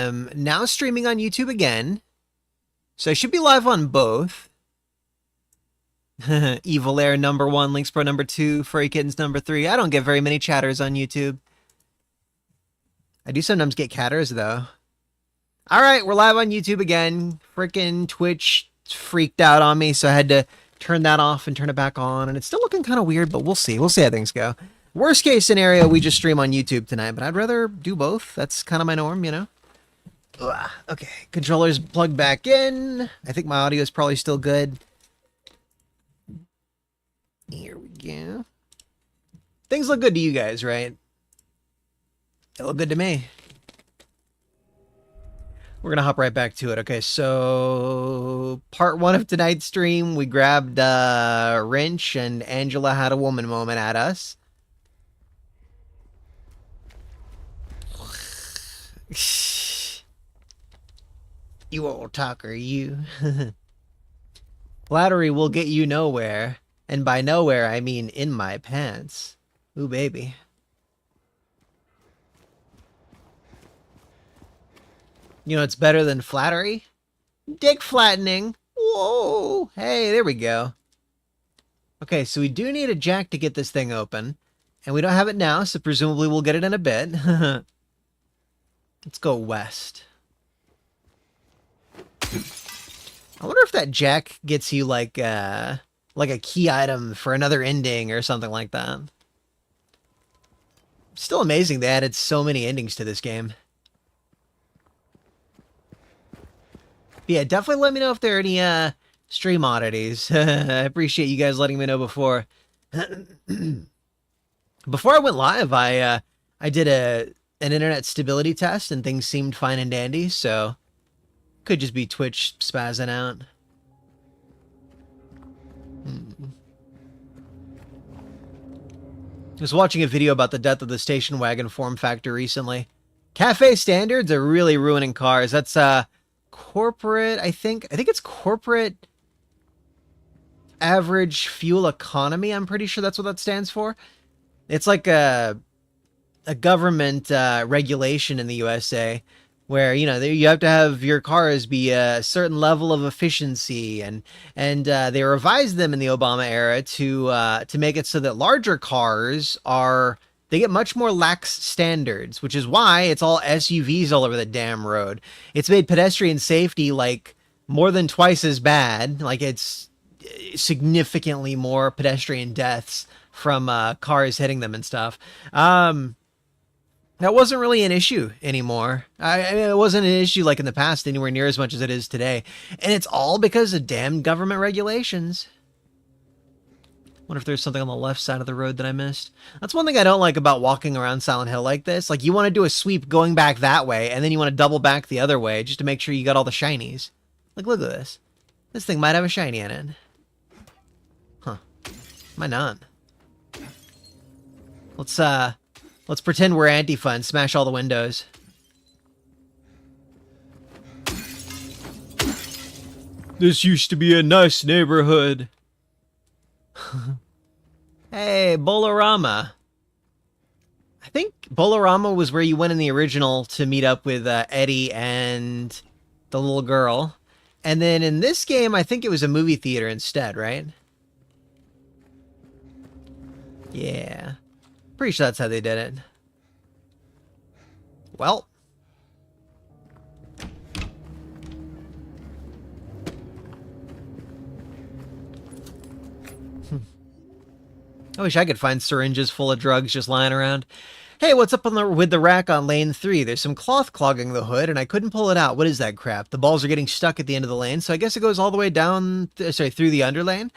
am now streaming on YouTube again. So I should be live on both. Evil Air #1, Links Pro #2, Furry Kittens #3. I don't get very many chatters on YouTube. I do sometimes get catters, though. Alright, we're live on YouTube again. Frickin' Twitch freaked out on me, so I had to turn that off and turn it back on. And it's still looking kind of weird, but we'll see. We'll see how things go. Worst case scenario, we just stream on YouTube tonight, but I'd rather do both. That's kind of my norm, you know? Ugh. Okay, controller's plugged back in. I think my audio is probably still good. Here we go. Things look good to you guys, right? They look good to me. We're gonna hop right back to it. Okay, so part 1 of tonight's stream, we grabbed Wrench and Angela had a woman moment at us. You old talker, you. Flattery will get you nowhere. And by nowhere, I mean in my pants. Ooh, baby. You know, it's better than flattery. Dick flattening. Whoa. Hey, there we go. Okay, so we do need a jack to get this thing open. And we don't have it now, so presumably we'll get it in a bit. Let's go west. I wonder if that jack gets you like a key item for another ending or something like that. Still amazing they added so many endings to this game. But yeah, definitely let me know if there are any stream oddities. I appreciate you guys letting me know before. Before I went live, I did an internet stability test and things seemed fine and dandy, so could just be Twitch spazzing out. I was watching a video about the death of the station wagon form factor recently. Cafe standards are really ruining cars. That's corporate, I think it's corporate average fuel economy. I'm pretty sure that's what that stands for. It's like a government regulation in the USA where, you know, you have to have your cars be a certain level of efficiency, and they revised them in the Obama era to make it so that larger cars they get much more lax standards, which is why it's all SUVs all over the damn road. It's made pedestrian safety like more than twice as bad. Like it's significantly more pedestrian deaths from cars hitting them and stuff. That wasn't really an issue anymore. I mean, it wasn't an issue like in the past anywhere near as much as it is today. And it's all because of damn government regulations. Wonder if there's something on the left side of the road that I missed. That's one thing I don't like about walking around Silent Hill like this. Like, you want to do a sweep going back that way, and then you want to double back the other way just to make sure you got all the shinies. Like, look at this. This thing might have a shiny in it. Huh. Might not. Let's pretend we're Antifa and smash all the windows. This used to be a nice neighborhood. Hey, Bolorama. I think Bolorama was where you went in the original to meet up with Eddie and the little girl. And then in this game, I think it was a movie theater instead, right? Yeah. Pretty sure that's how they did it. Well. I wish I could find syringes full of drugs just lying around. Hey, what's up with the rack on lane 3? There's some cloth clogging the hood, and I couldn't pull it out. What is that crap? The balls are getting stuck at the end of the lane, so I guess it goes all the way down, through the underlane.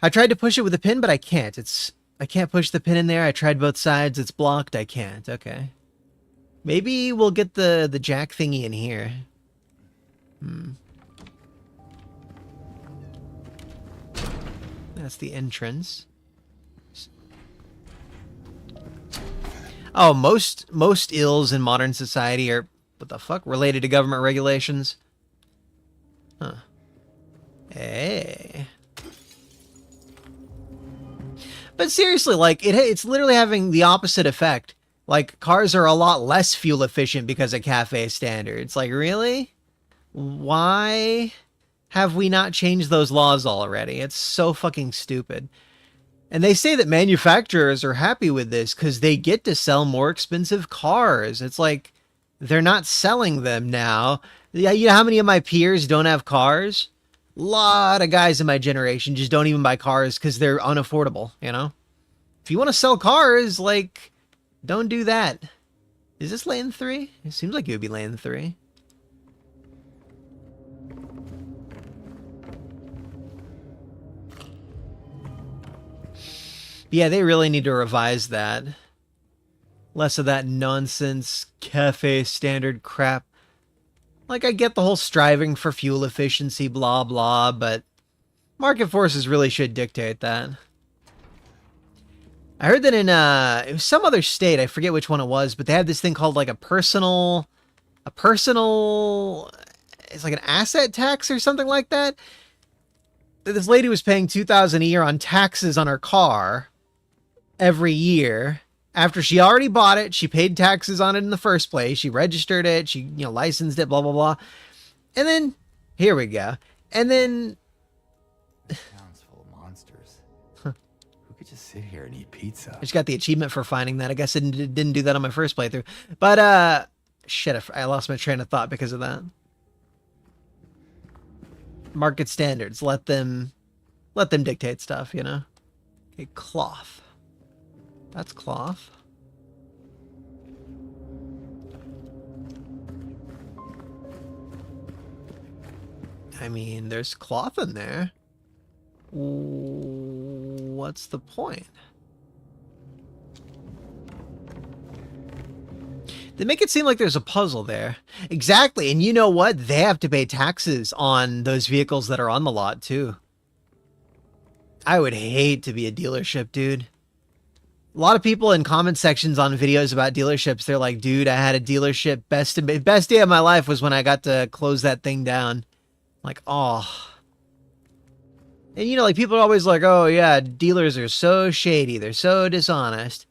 I tried to push it with a pin, but I can't. I can't push the pin in there. I tried both sides. It's blocked. I can't. Okay. Maybe we'll get the jack thingy in here. That's the entrance. Oh, most ills in modern society are, what the fuck, related to government regulations. Huh. Hey. But seriously, like, it's literally having the opposite effect Like, cars are a lot less fuel efficient because of cafe standards. Like, really? Why have we not changed those laws already? It's so fucking stupid. And they say that manufacturers are happy with this because they get to sell more expensive cars. It's like they're not selling them now. Yeah, you know how many of my peers don't have cars? A lot of guys in my generation just don't even buy cars because they're unaffordable, you know? If you want to sell cars, like, don't do that. Is this lane 3? It seems like it would be lane 3. Yeah, they really need to revise that. Less of that nonsense cafe standard crap. Like, I get the whole striving for fuel efficiency, blah, blah, but market forces really should dictate that. I heard that in, it was some other state, I forget which one it was, but they had this thing called, like, a personal, it's like an asset tax or something like that. This lady was paying $2,000 a year on taxes on her car every year. After she already bought it, she paid taxes on it in the first place. She registered it. She, licensed it, blah, blah, blah. And then, here we go. And then... Town's full of monsters. Who could just sit here and eat pizza? I just got the achievement for finding that. I guess I didn't do that on my first playthrough. But, shit, I lost my train of thought because of that. Market standards. Let them dictate stuff, you know? Okay, cloth. That's cloth. I mean, there's cloth in there. What's the point? They make it seem like there's a puzzle there. Exactly, and you know what? They have to pay taxes on those vehicles that are on the lot, too. I would hate to be a dealership, dude. A lot of people in comment sections on videos about dealerships, they're like, dude, I had a dealership. Best day of my life was when I got to close that thing down. Like, oh. And, like, people are always like, oh, yeah, dealers are so shady. They're so dishonest.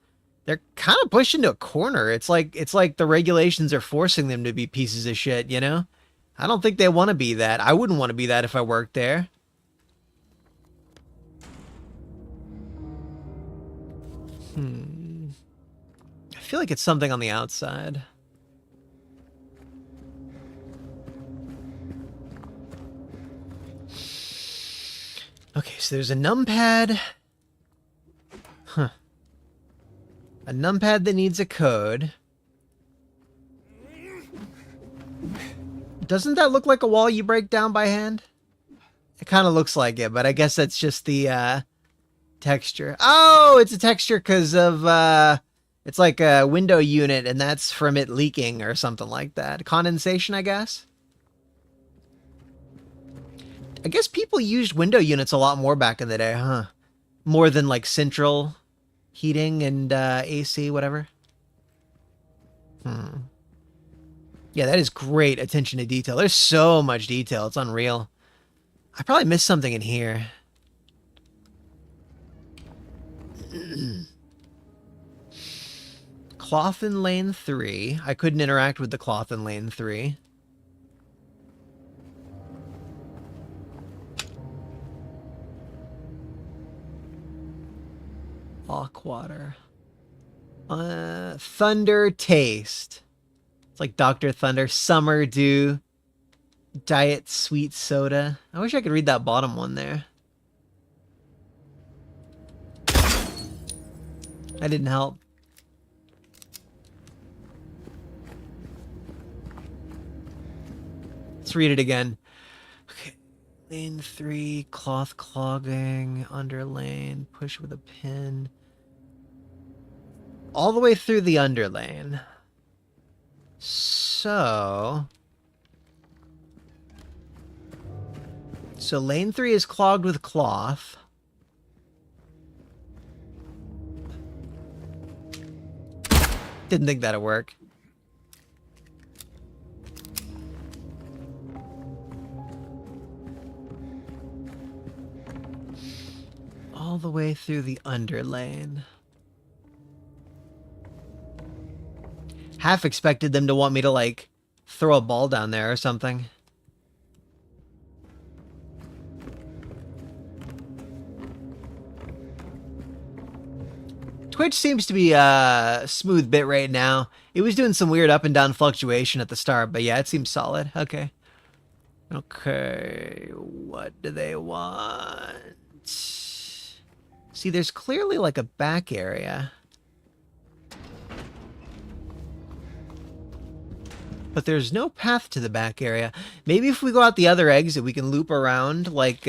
They're kind of pushed into a corner. It's like the regulations are forcing them to be pieces of shit, you know? I don't think they want to be that. I wouldn't want to be that if I worked there. I feel like it's something on the outside. Okay, so there's a numpad. Huh. A numpad that needs a code. Doesn't that look like a wall you break down by hand? It kind of looks like it, but I guess that's just the texture. Oh, it's a texture because of it's like a window unit, and that's from it leaking or something like that. Condensation, I guess. I guess people used window units a lot more back in the day, huh? More than like central heating and AC, whatever. Yeah, that is great attention to detail. There's so much detail. It's unreal. I probably missed something in here. Cloth in lane 3. I couldn't interact with the cloth in lane 3. Lockwater. Thunder Taste. It's like Dr. Thunder. Summer Dew. Diet Sweet Soda. I wish I could read that bottom one there. That didn't help. Let's read it again. Okay. Lane 3, cloth clogging, underlane, push with a pin. All the way through the underlane. So lane 3 is clogged with cloth. Didn't think that'd work. All the way through the underlane. half expected them to want me to, like, throw a ball down there or something. Twitch seems to be smooth bit right now. It was doing some weird up and down fluctuation at the start, but yeah, it seems solid. Okay. Okay, what do they want? See, there's clearly like a back area. But there's no path to the back area. Maybe if we go out the other exit, we can loop around, like,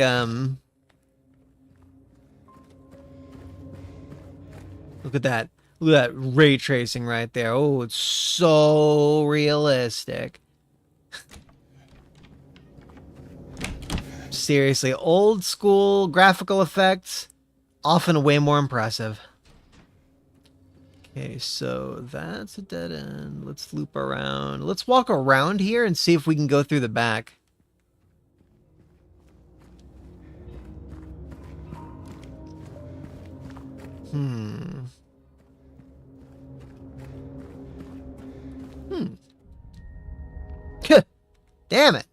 Look at that. Look at that ray tracing right there. Oh, it's so realistic. Seriously, old school graphical effects, often way more impressive. Okay, so that's a dead end. Let's loop around. Let's walk around here and see if we can go through the back. Damn it.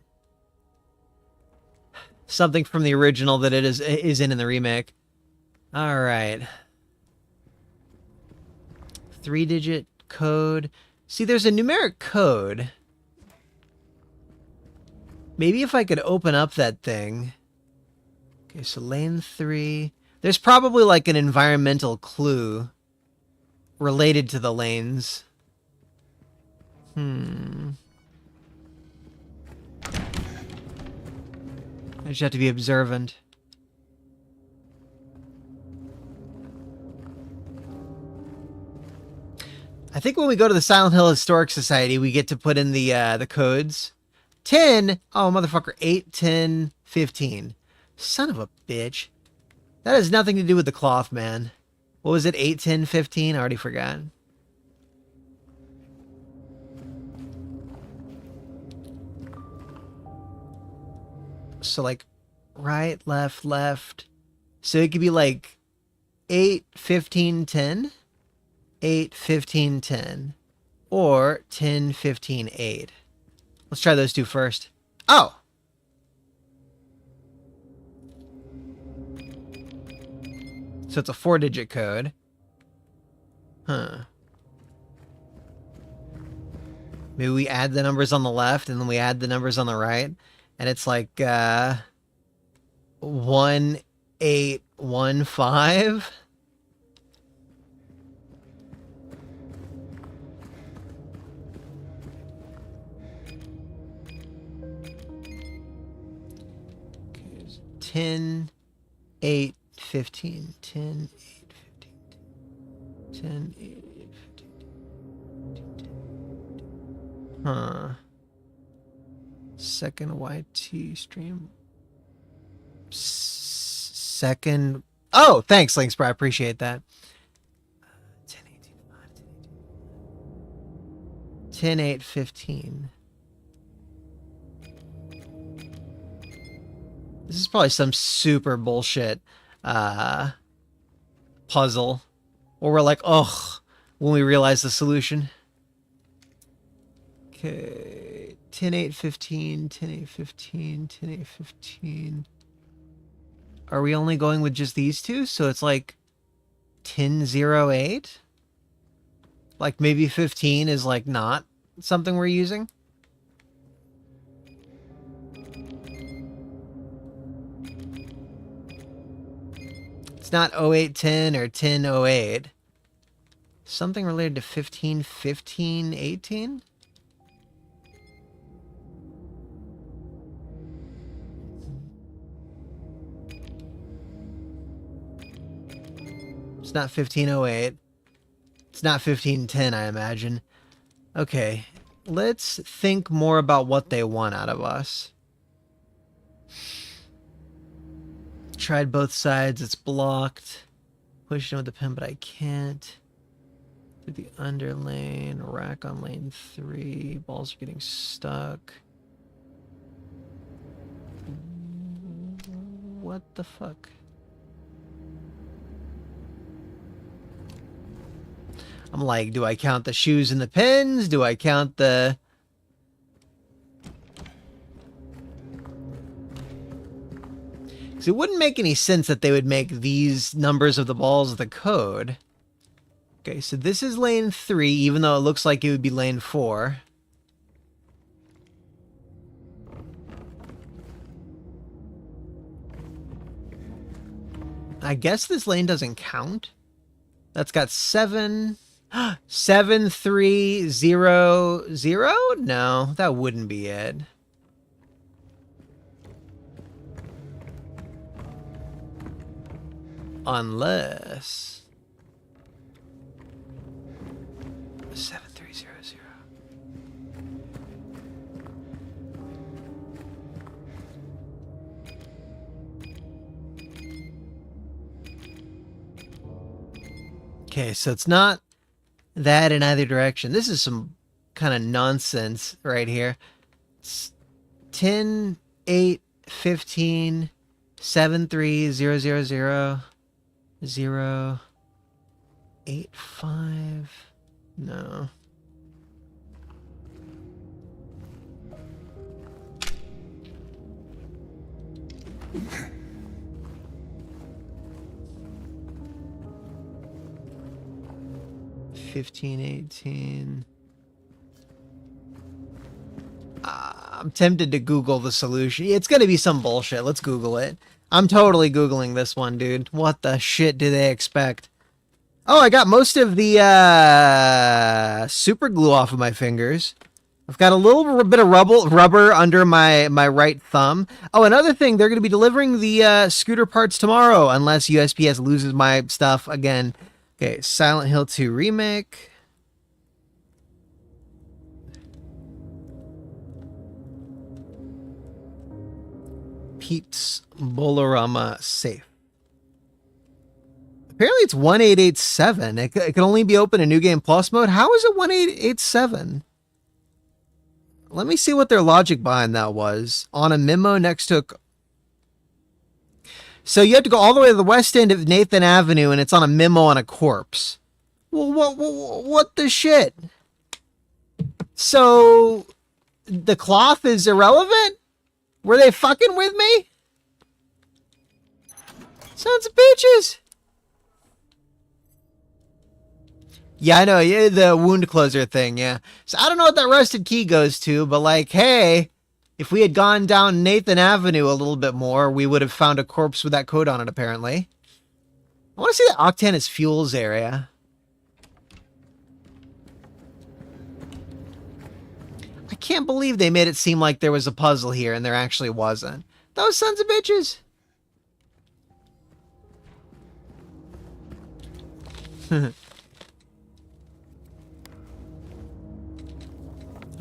Something from the original that it is in the remake. All right. 3-digit code. See, there's a numeric code. Maybe if I could open up that thing. Okay, so lane 3. There's probably like an environmental clue related to the lanes. I just have to be observant. I think when we go to the Silent Hill Historic Society, we get to put in the codes. 10. Oh, motherfucker. 8, 10, 15. Son of a bitch. That has nothing to do with the cloth, man. What was it? 8, 10, 15? I already forgot. So, like, right, left, left. So it could be like 8, 15, 10. 8, 15, 10. Or 10, 15, 8. Let's try those two first. Oh! So it's a 4-digit code. Huh. Maybe we add the numbers on the left and then we add the numbers on the right. And it's like 1815. Okay, 10, 8, 15. 10, 8, 15. 10, 8, 15. Huh. Second YT stream. Second. Oh, thanks, Linkspur. I appreciate that. 10, 18, 5, 10, 8, 15. This is probably some super bullshit puzzle. Or we're like, ugh, when we realize the solution. Okay. 10, 8, 15, 10, 8, 15, 10, 8, 15. Are we only going with just these two? So it's like 10, 0, 8? Like maybe 15 is like not something we're using? It's not 0810 or 1008. Something related to 15, 15, 18? It's not 1508. It's not 1510, I imagine. Okay, let's think more about what they want out of us. Tried both sides, it's blocked. Push in with the pin, but I can't. Through the under lane, rack on lane 3. Balls are getting stuck. What the fuck? I'm like, do I count the shoes and the pins? Do I count the... So it wouldn't make any sense that they would make these numbers of the balls the code. Okay, so this is lane 3, even though it looks like it would be lane 4. I guess this lane doesn't count. That's got 7... 7300? No, that wouldn't be it. Unless... 7300. Okay, so it's not that in either direction. This is some kind of nonsense right here. It's 10, 8, 15, 7, 3, 0, 0, 0, 0, 8, 5. No. $15, $18. I'm tempted to Google the solution. It's gonna be some bullshit. Let's Google it. I'm totally Googling this one, dude. What the shit do they expect? Oh, I got most of the super glue off of my fingers. I've got a little bit of rubber under my right thumb. Oh, another thing, they're going to be delivering the scooter parts tomorrow, unless USPS loses my stuff again. Okay, Silent Hill 2 Remake. Pete's Bolorama safe. Apparently it's 1887. It can only be open in New Game Plus mode. How is it 1887? Let me see what their logic behind that was. On a memo next to... So you have to go all the way to the west end of Nathan Avenue, and it's on a memo on a corpse. Well, what the shit? So the cloth is irrelevant? Were they fucking with me? Sons of bitches. Yeah, I know. Yeah, the wound closer thing, yeah. So I don't know what that rusted key goes to, but like, hey, if we had gone down Nathan Avenue a little bit more, we would have found a corpse with that code on it, apparently. I want to see the Octanus Fuels area. I can't believe they made it seem like there was a puzzle here and there actually wasn't. Those sons of bitches.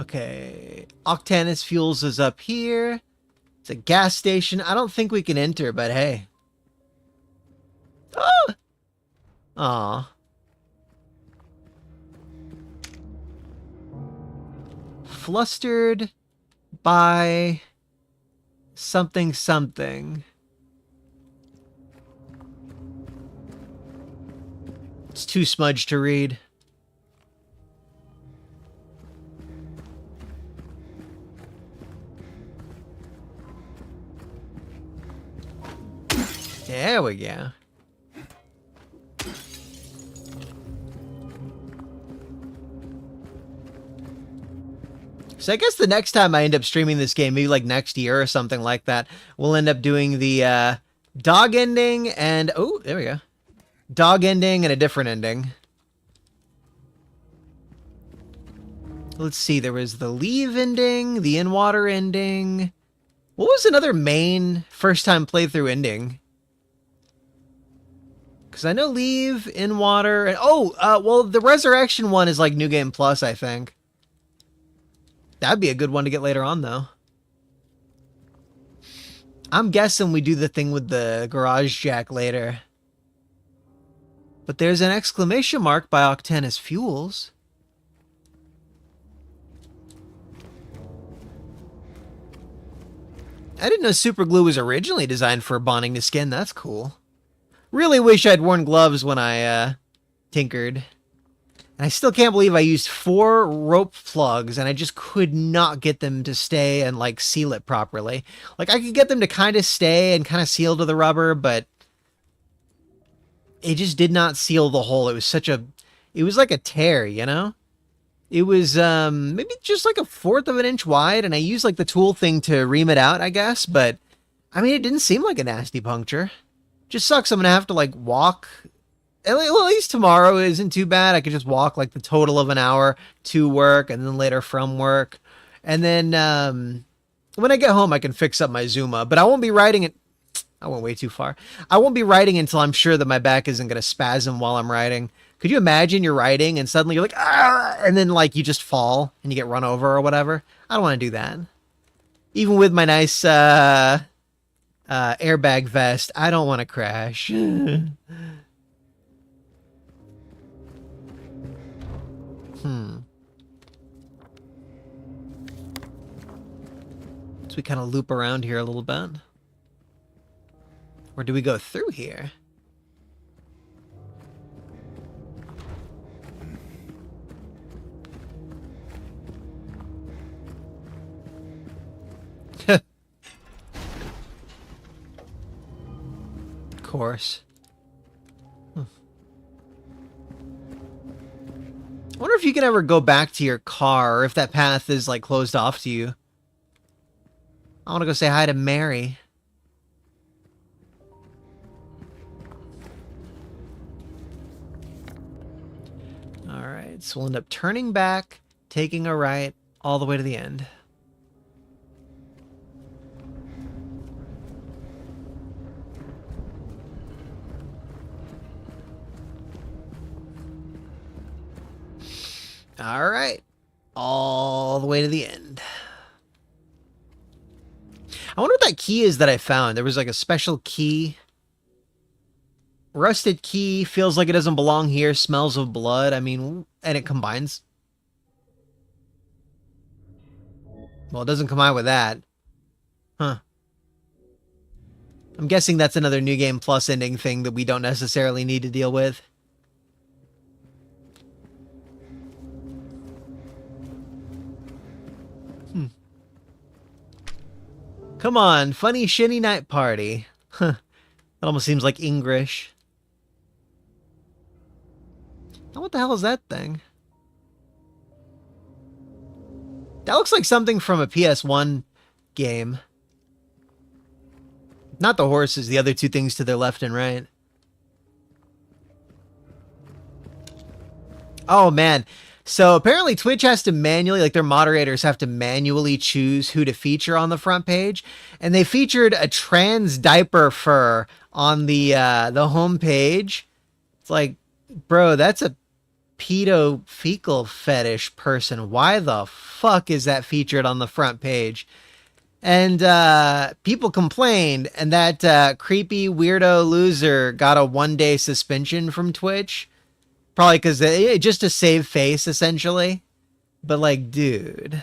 Okay, Octanus Fuels is up here. It's a gas station. I don't think we can enter, but hey. Oh! Aw. Flustered by something something. It's too smudged to read. There we go. So I guess the next time I end up streaming this game, maybe like next year or something like that, we'll end up doing the dog ending and... Oh, there we go. Dog ending and a different ending. Let's see, there was the leave ending, the in-water ending. What was another main first-time playthrough ending? Because I know leave, in-water, and... Oh, well, the resurrection one is like New Game Plus, I think. That'd be a good one to get later on, though. I'm guessing we do the thing with the garage jack later. But there's an exclamation mark by Octanus Fuels. I didn't know super glue was originally designed for bonding to skin. That's cool. Really wish I'd worn gloves when I tinkered. And I still can't believe I used 4 rope plugs and I just could not get them to stay and like seal it properly. Like I could get them to kind of stay and kind of seal to the rubber, but it just did not seal the hole. It was like a tear, you know? It was maybe just like a 1/4 of an inch wide, and I used like the tool thing to ream it out, I guess, but I mean it didn't seem like a nasty puncture. Just sucks I'm gonna have to like walk. Well, at least tomorrow isn't too bad. I could just walk like the total of an hour to work and then later from work. And then when I get home I can fix up my Zuma, but I won't be riding it. I went way too far. I won't be riding until I'm sure that my back isn't going to spasm while I'm riding. Could you imagine you're riding and suddenly you're like, ah, and then like you just fall and you get run over or whatever? I don't want to do that. Even with my nice airbag vest, I don't want to crash. So we kind of loop around here a little bit. Or do we go through here? Of course. I wonder if you can ever go back to your car, or if that path is like closed off to you. I want to go say hi to Mary. Alright, so we'll end up turning back, taking a right, all the way to the end. Alright, all the way to the end. I wonder what that key is that I found. There was like a special key. Rusted key, feels like it doesn't belong here, smells of blood. I mean, and it combines. Well, it doesn't combine with that. Huh. I'm guessing that's another New Game Plus ending thing that we don't necessarily need to deal with. Come on, funny shinny night party. Huh. That almost seems like English. Now what the hell is that thing? That looks like something from a PS1 game. Not the horses, the other two things to their left and right. Oh man. So apparently Twitch has to manually, like their moderators have to manually choose who to feature on the front page. And they featured a trans diaper fur on the home page. It's like, bro, that's a pedo fecal fetish person. Why the fuck is that featured on the front page? And people complained, and that creepy weirdo loser got a 1-day suspension from Twitch. Probably because just to save face, essentially. But like, dude.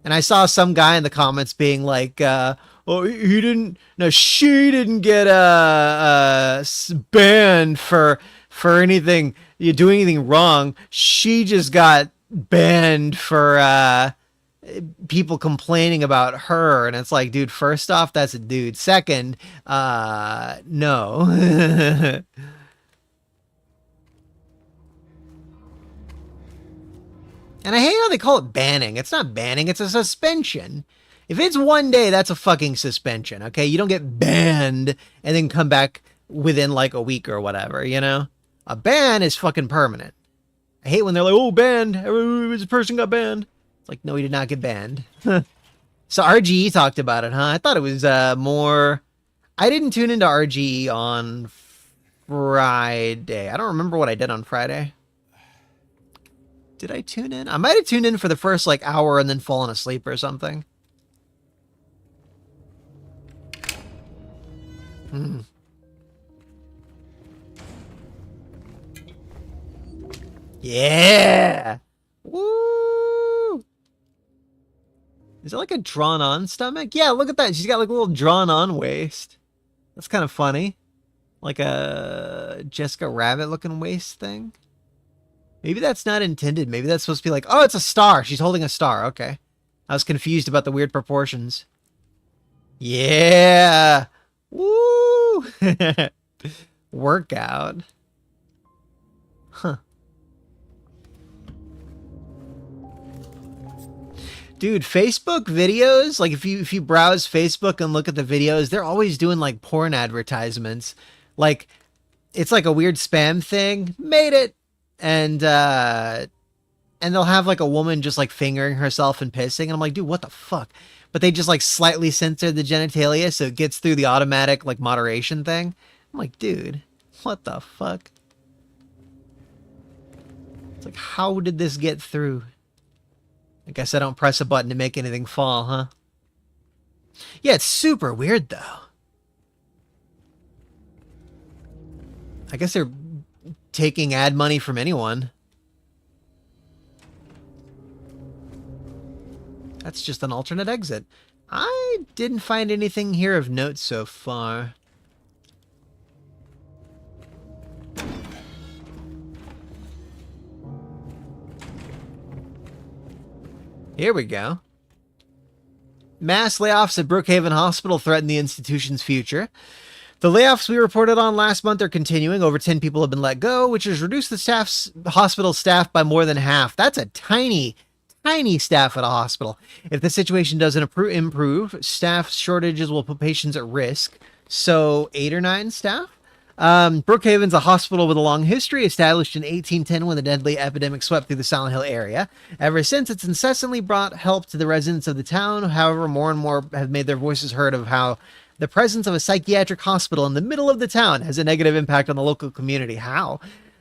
And I saw some guy in the comments being like, "Oh, he didn't. No, she didn't get banned for anything. You doing anything wrong? She just got banned for people complaining about her." And it's like, dude. First off, that's a dude. Second, no. And I hate how they call it banning. It's not banning, it's a suspension. If it's 1 day, that's a fucking suspension, okay? You don't get banned and then come back within like a week or whatever, you know? A ban is fucking permanent. I hate when they're like, oh, banned. This person got banned. It's like, no, he did not get banned. So RGE talked about it, huh? I thought it was more... I didn't tune into RGE on Friday. I don't remember what I did on Friday. Did I tune in? I might have tuned in for the first like hour and then fallen asleep or something. Yeah! Woo! Is it like a drawn-on stomach? Yeah, look at that. She's got like a little drawn-on waist. That's kind of funny. Like a Jessica Rabbit looking waist thing. Maybe that's not intended. Maybe that's supposed to be like, oh, it's a star. She's holding a star. Okay. I was confused about the weird proportions. Yeah. Woo. Workout. Huh. Dude, Facebook videos, like if you browse Facebook and look at the videos, they're always doing like porn advertisements. Like it's like a weird spam thing. Made it. And they'll have like a woman just like fingering herself and pissing, and I'm like, dude, what the fuck? But they just like slightly censor the genitalia so it gets through the automatic like moderation thing. I'm like, dude, what the fuck? It's like, how did this get through? I guess I don't press a button to make anything fall, huh? Yeah, it's super weird though. I guess they're taking ad money from anyone. That's just an alternate exit. I didn't find anything here of note so far. Here we go. Mass layoffs at Brookhaven Hospital threaten the institution's future. The layoffs we reported on last month are continuing. Over 10 people have been let go, which has reduced the hospital staff by more than half. That's a tiny staff at a hospital. If the situation doesn't improve, staff shortages will put patients at risk. So 8 or 9 staff? Brookhaven's a hospital with a long history, established in 1810 when the deadly epidemic swept through the Silent Hill area. Ever since, it's incessantly brought help to the residents of the town. However, more and more have made their voices heard of how the presence of a psychiatric hospital in the middle of the town has a negative impact on the local community. How?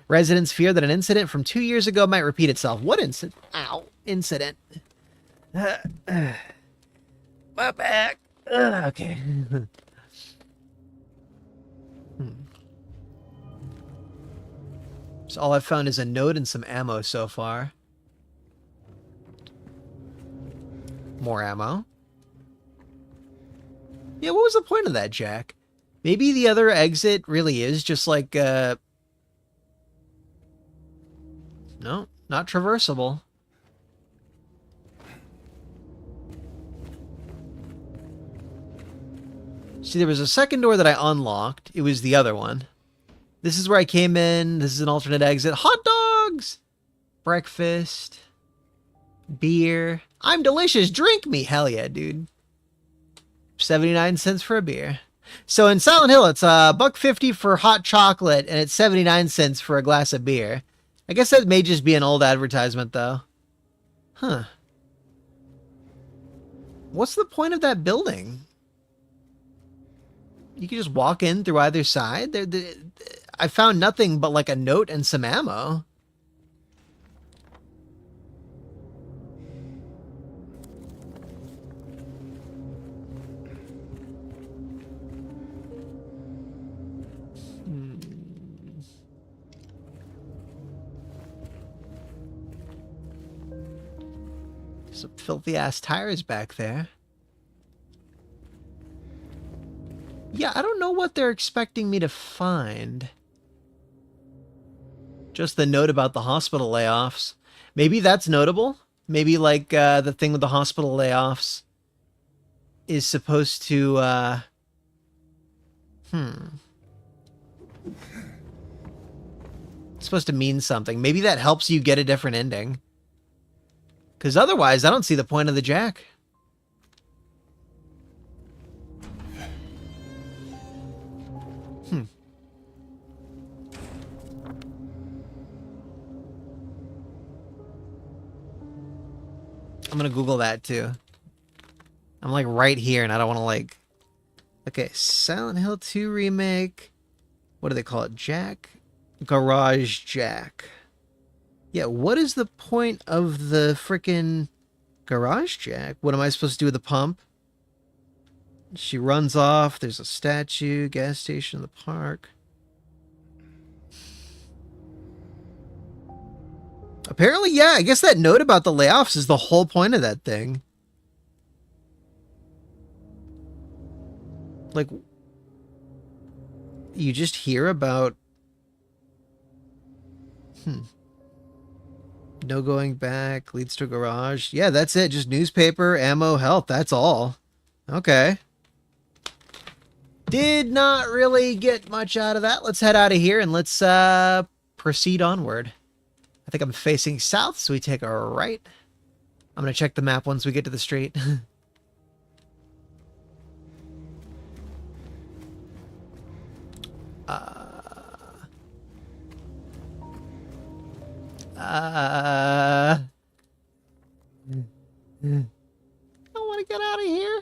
Residents fear that an incident from 2 years ago might repeat itself. What incident? Ow. Incident. My back. Okay. So all I've found is a note and some ammo so far. More ammo. Yeah, what was the point of that, Jack? Maybe the other exit really is just like, no, not traversable. See, there was a second door that I unlocked. It was the other one. This is where I came in. This is an alternate exit. Hot dogs! Breakfast. Beer. I'm delicious. Drink me. Hell yeah, dude. 79 cents for a beer. So in Silent Hill, it's $1.50 for hot chocolate, and it's 79 cents for a glass of beer. I guess that may just be an old advertisement, though. Huh. What's the point of that building? You can just walk in through either side. I found nothing but like a note and some ammo. Some filthy ass tires back there. Yeah, I don't know what they're expecting me to find. Just the note about the hospital layoffs. Maybe that's notable. Maybe like the thing with the hospital layoffs is supposed to it's supposed to mean something. Maybe that helps you get a different ending. Because otherwise, I don't see the point of the jack. I'm gonna Google that too. I'm like right here and I don't want to like... Okay, Silent Hill 2 remake. What do they call it? Jack? Garage Jack. Yeah, what is the point of the frickin' garage jack? What am I supposed to do with the pump? She runs off. There's a statue. Gas station in the park. Apparently, yeah, I guess that note about the layoffs is the whole point of that thing. Like, you just hear about... No going back. Leads to garage. Yeah, that's it. Just newspaper, ammo, health. That's all. Okay. Did not really get much out of that. Let's head out of here and let's proceed onward. I think I'm facing south, so we take a right. I'm going to check the map once we get to the street. I want to get out of here.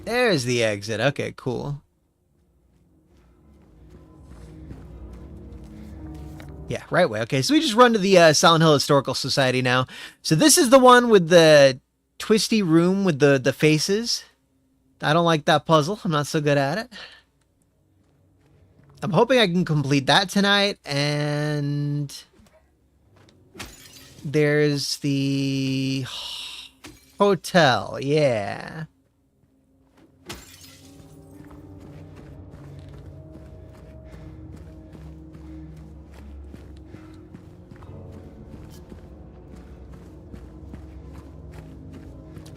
There's the exit. Okay, cool. Yeah, right way. Okay, so we just run to the Silent Hill Historical Society now. So this is the one with the twisty room with the faces. I don't like that puzzle. I'm not so good at it. I'm hoping I can complete that tonight. And there's the hotel. Yeah.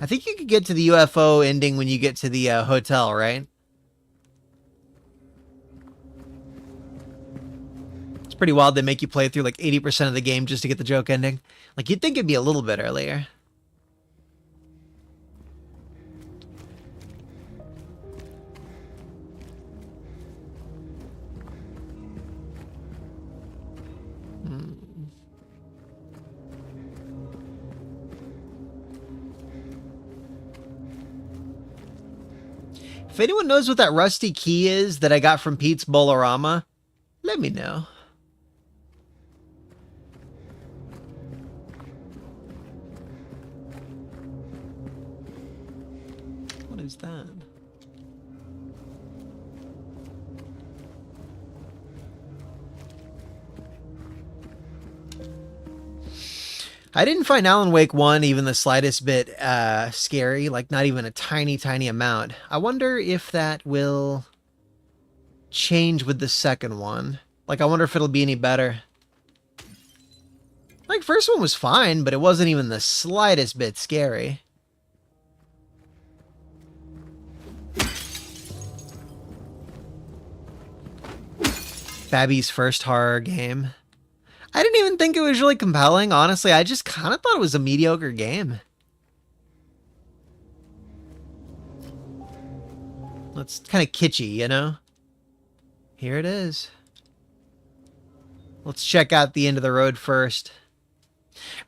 I think you could get to the UFO ending when you get to the hotel, right? It's pretty wild they make you play through like 80% of the game just to get the joke ending. Like, you'd think it'd be a little bit earlier. If anyone knows what that rusty key is that I got from Pete's Bolorama, let me know. What is that? I didn't find Alan Wake 1 even the slightest bit scary, like not even a tiny, tiny amount. I wonder if that will change with the second one. Like, I wonder if it'll be any better. Like, first one was fine, but it wasn't even the slightest bit scary. Babby's first horror game. I didn't even think it was really compelling, honestly. I just kind of thought it was a mediocre game. It's kind of kitschy, you know? Here it is. Let's check out the end of the road first.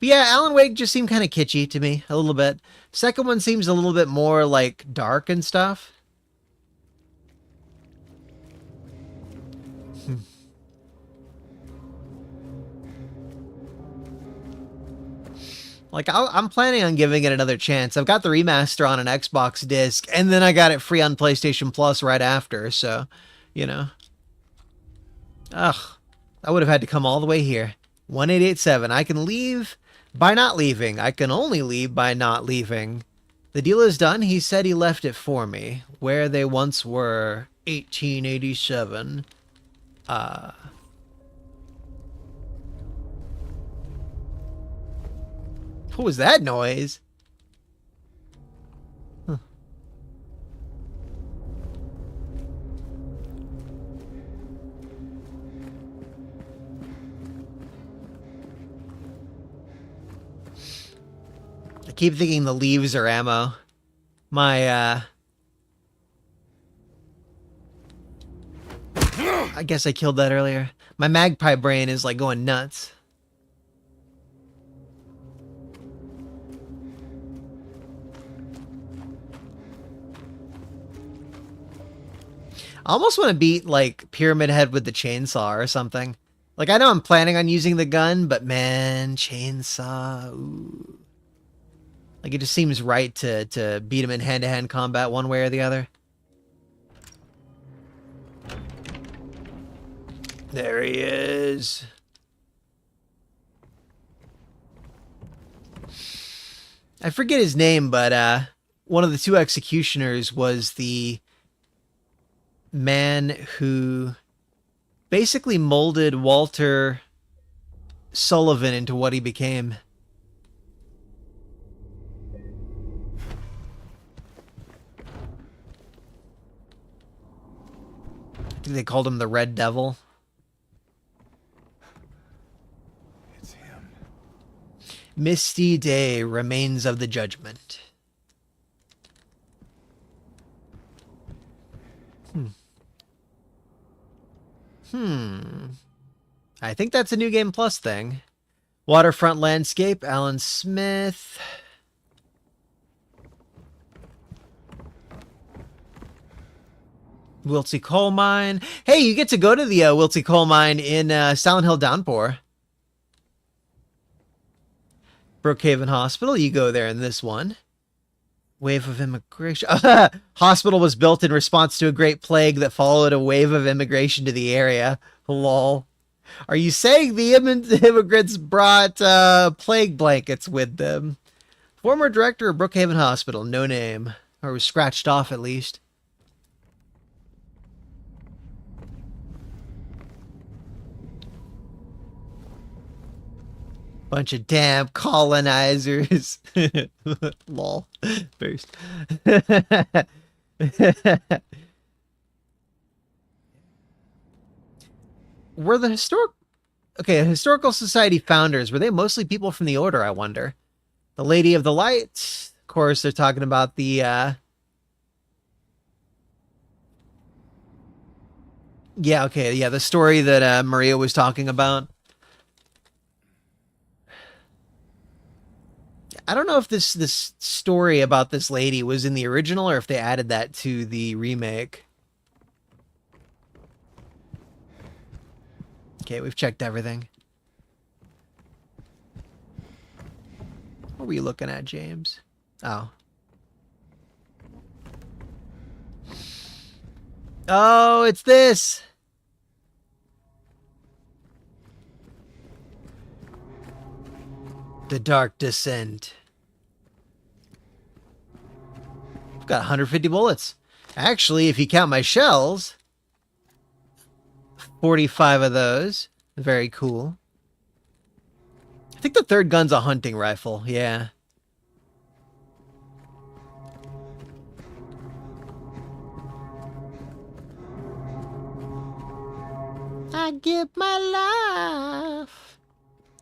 But yeah, Alan Wake just seemed kind of kitschy to me, a little bit. Second one seems a little bit more, like, dark and stuff. Like, I'm planning on giving it another chance. I've got the remaster on an Xbox disc, and then I got it free on PlayStation Plus right after, so, you know. Ugh, I would have had to come all the way here. 1887. I can leave by not leaving. I can only leave by not leaving. The deal is done. He said he left it for me. Where they once were. 1887. What was that noise? Huh. I keep thinking the leaves are ammo. My, I guess I killed that earlier. My magpie brain is like going nuts. I almost want to beat, like, Pyramid Head with the chainsaw or something. Like, I know I'm planning on using the gun, but man, chainsaw, ooh. Like, it just seems right to beat him in hand-to-hand combat one way or the other. There he is. I forget his name, but, one of the two executioners was the man who basically molded Walter Sullivan into what he became. I think they called him the Red Devil. It's him. Misty Day, Remains of the Judgment. I think that's a New Game Plus thing. Waterfront Landscape, Alan Smith. Wiltsey Coal Mine. Hey, you get to go to the Wiltsey Coal Mine in Silent Hill Downpour. Brookhaven Hospital, you go there in this one. Wave of immigration. Hospital was built in response to a great plague that followed a wave of immigration to the area. Lol. Are you saying the immigrants brought plague blankets with them? Former director of Brookhaven Hospital, no name. Or was scratched off at least. Bunch of damn colonizers. Lol. First. Were the historical society founders, were they mostly people from the Order, I wonder? The Lady of the Light. Of course, they're talking about the the story that Maria was talking about. I don't know if this story about this lady was in the original or if they added that to the remake. Okay, we've checked everything. What were you looking at, James? Oh. Oh, it's this! The Dark Descent. I've got 150 bullets. Actually, if you count my shells, 45 of those. Very cool. I think the third gun's a hunting rifle. Yeah. I give my life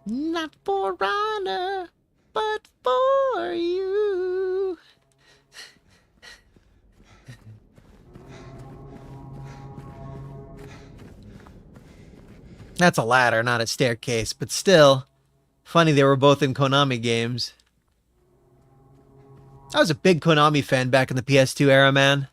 not for honor, but for you. That's a ladder, not a staircase, but still. Funny they were both in Konami games. I was a big Konami fan back in the PS2 era, man.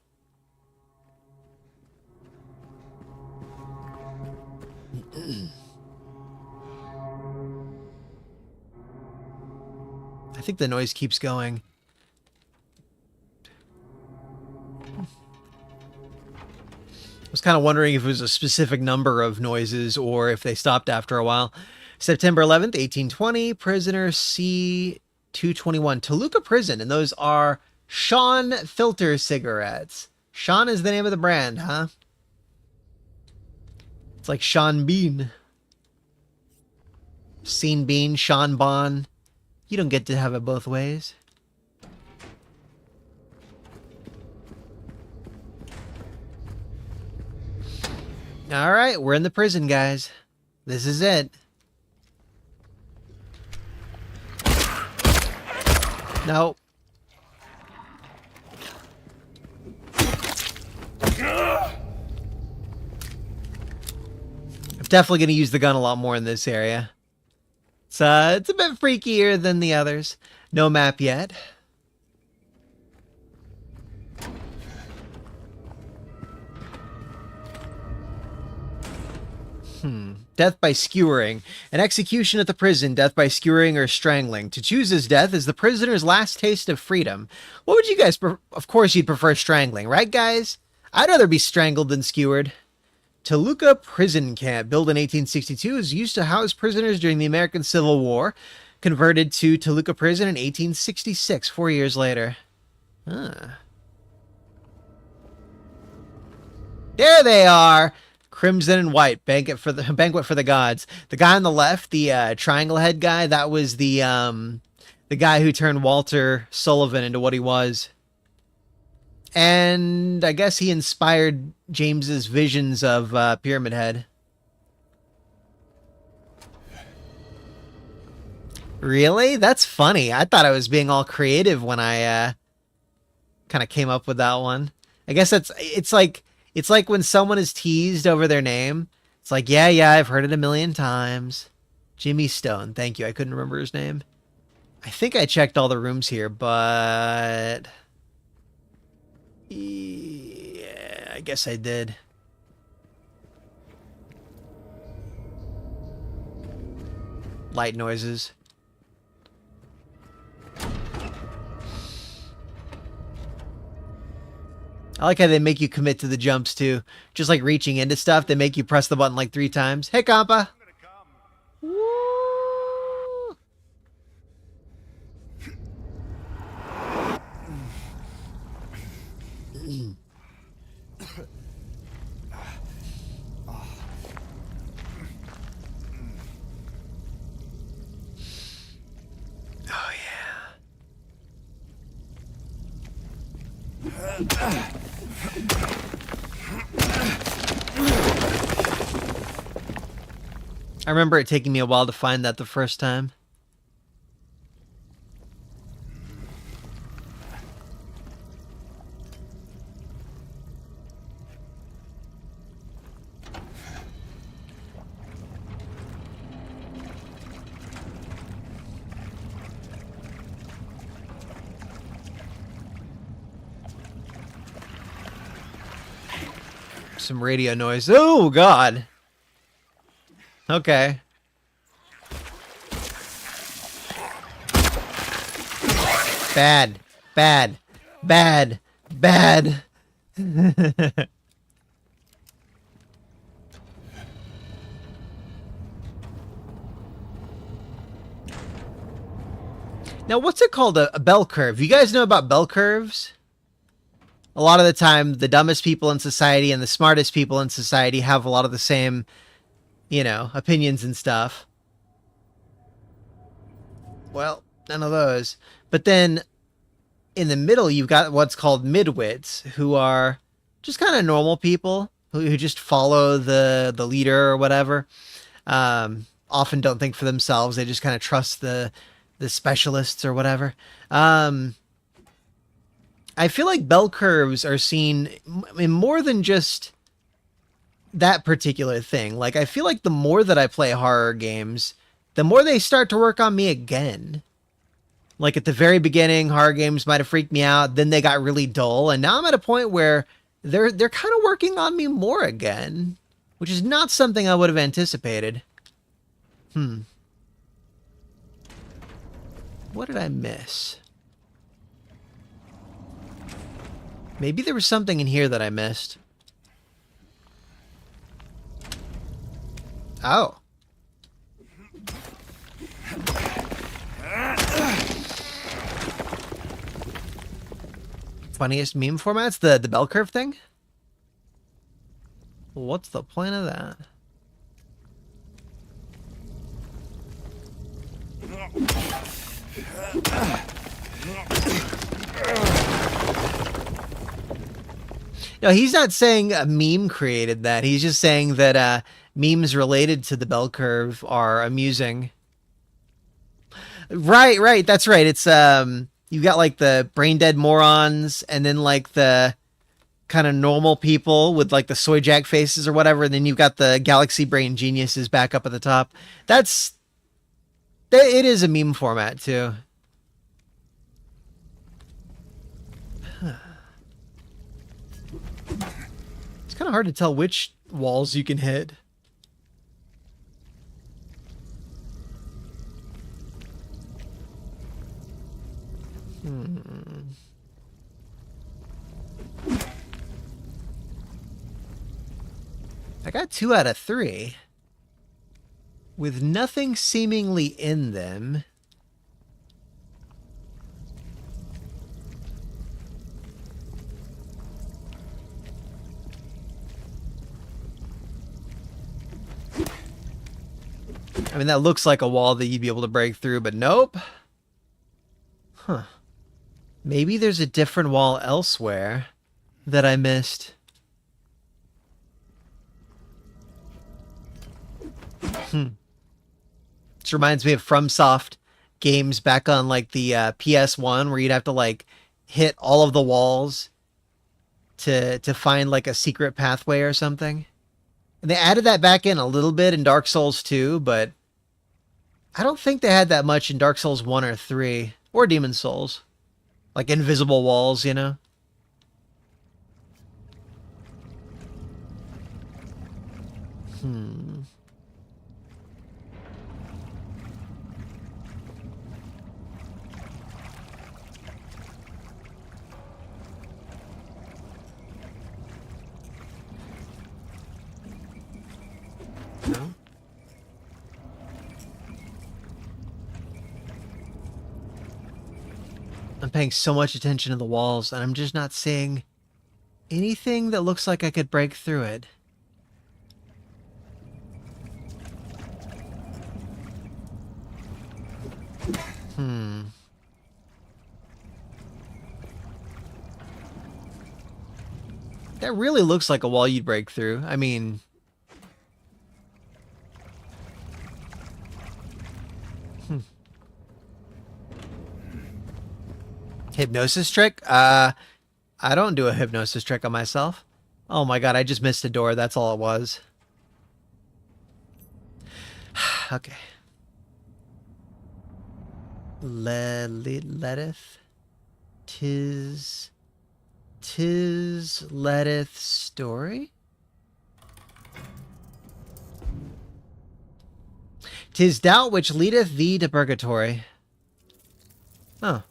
I think the noise keeps going. I was kind of wondering if it was a specific number of noises or if they stopped after a while. September 11th, 1820, prisoner C221, Toluca Prison, and those are Sean filter cigarettes. Sean is the name of the brand, huh? It's like Sean Bean. Sean Bean, Sean Bon. You don't get to have it both ways. All right, we're in the prison, guys. This is it. No. I'm definitely going to use the gun a lot more in this area. It's a bit freakier than the others. No map yet. Death by skewering. An execution at the prison, death by skewering or strangling. To choose his death is the prisoner's last taste of freedom. What would you guys of course you'd prefer strangling, right guys? I'd rather be strangled than skewered. Toluca Prison Camp, built in 1862, is used to house prisoners during the American Civil War. Converted to Toluca Prison in 1866, 4 years later. Huh. There they are. Crimson and white. Banquet for the gods. The guy on the left, the triangle head guy, that was the guy who turned Walter Sullivan into what he was. And I guess he inspired James's visions of Pyramid Head. Really? That's funny. I thought I was being all creative when I kind of came up with that one. I guess it's like when someone is teased over their name. It's like, yeah, I've heard it a million times. Jimmy Stone. Thank you. I couldn't remember his name. I think I checked all the rooms here, but yeah, I guess I did. Light noises. I like how they make you commit to the jumps too. Just like reaching into stuff, they make you press the button like 3 times. Hey, compa. Woo. Oh yeah. I remember it taking me a while to find that the first time. Some radio noise. Oh, God. Okay. Bad. Bad. Bad. Bad. Now, what's it called? A bell curve. You guys know about bell curves? A lot of the time, the dumbest people in society and the smartest people in society have a lot of the same, you know, opinions and stuff. Well, none of those. But then in the middle, you've got what's called midwits, who are just kind of normal people who just follow the leader or whatever. Often don't think for themselves. They just kind of trust the specialists or whatever. I feel like bell curves are seen in more than just that particular thing. Like, I feel like the more that I play horror games, the more they start to work on me again. Like, at the very beginning, horror games might have freaked me out, then they got really dull, and now I'm at a point where they're kind of working on me more again, which is not something I would have anticipated. What did I miss? Maybe there was something in here that I missed. Oh. Funniest meme formats? The bell curve thing? What's the point of that? No, he's not saying a meme created that. He's just saying that memes related to the bell curve are amusing. Right. That's right. It's you got like the brain dead morons, and then like the kind of normal people with like the soy jack faces or whatever, and then you've got the galaxy brain geniuses back up at the top. It is a meme format too. It's kind of hard to tell which walls you can hit. I got 2 out of 3. With nothing seemingly in them. I mean, that looks like a wall that you'd be able to break through, but nope. Huh. Maybe there's a different wall elsewhere that I missed. This reminds me of FromSoft games back on like the PS1 where you'd have to like hit all of the walls to find like a secret pathway or something. And they added that back in a little bit in Dark Souls 2, but I don't think they had that much in Dark Souls 1 or 3 or Demon Souls. Like invisible walls, you know? Hmm. No. I'm paying so much attention to the walls, and I'm just not seeing anything that looks like I could break through it. Hmm. That really looks like a wall you'd break through. I mean... Hypnosis trick? I don't do a hypnosis trick on myself. Oh my god, I just missed a door. That's all it was. Okay. Letteth? Tis Letteth's story? Tis doubt which leadeth thee to purgatory. Oh.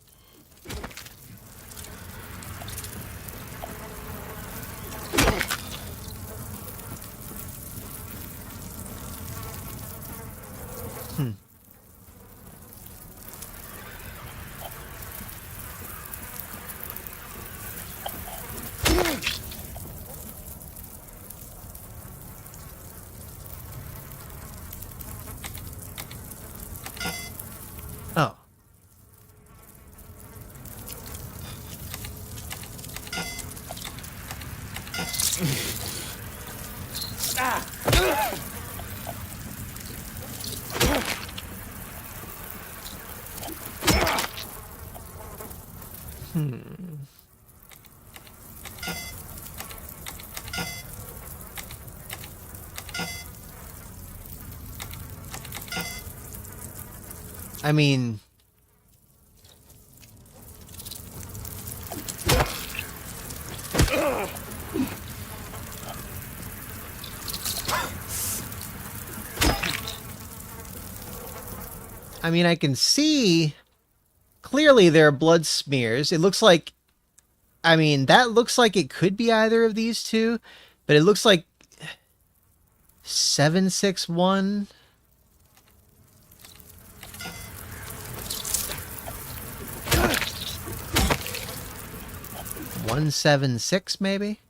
Oh. I mean... I can see clearly there are blood smears. It looks like, that looks like it could be either of these two, but it looks like 761. One 7-6 maybe.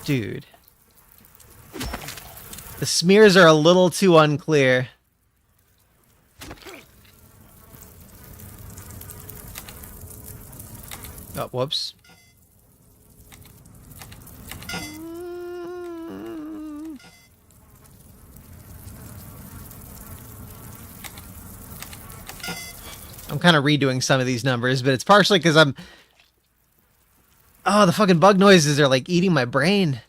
Dude. The smears are a little too unclear. Oh, whoops. I'm kind of redoing some of these numbers, but it's partially because I'm... Oh, the fucking bug noises are like eating my brain.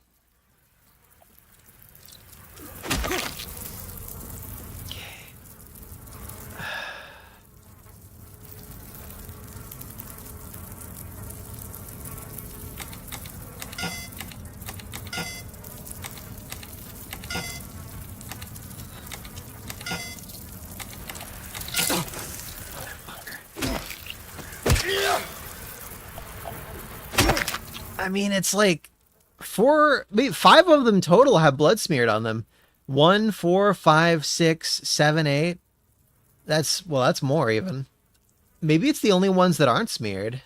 It's like 5 of them total have blood smeared on them. 1, 4, 5, 6, 7, 8. That's more even. Maybe it's the only ones that aren't smeared.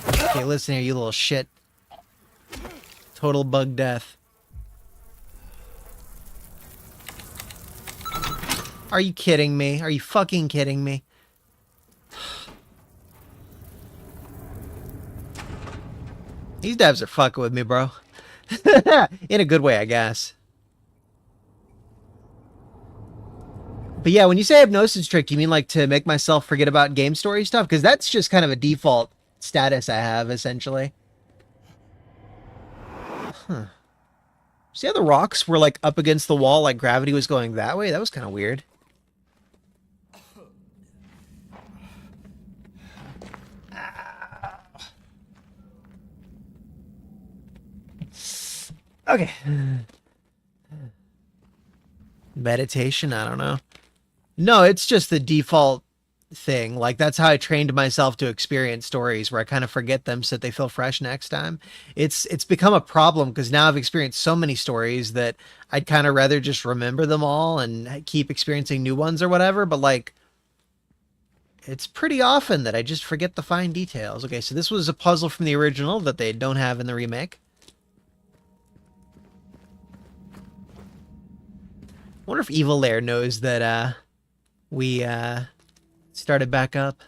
Okay, listen here, you little shit. Total bug death. Are you kidding me? Are you fucking kidding me? These devs are fucking with me, bro. In a good way, I guess. But yeah, when you say hypnosis trick, you mean like to make myself forget about game story stuff? Because that's just kind of a default status I have, essentially. Huh. See how the rocks were like up against the wall, like gravity was going that way? That was kind of weird. Okay. Meditation? I don't know. No, it's just the default thing. Like, that's how I trained myself to experience stories where I kind of forget them so that they feel fresh next time. It's become a problem because now I've experienced so many stories that I'd kind of rather just remember them all and keep experiencing new ones or whatever. But, like, it's pretty often that I just forget the fine details. Okay, so this was a puzzle from the original that they don't have in the remake. I wonder if Evil Lair knows that we started back up.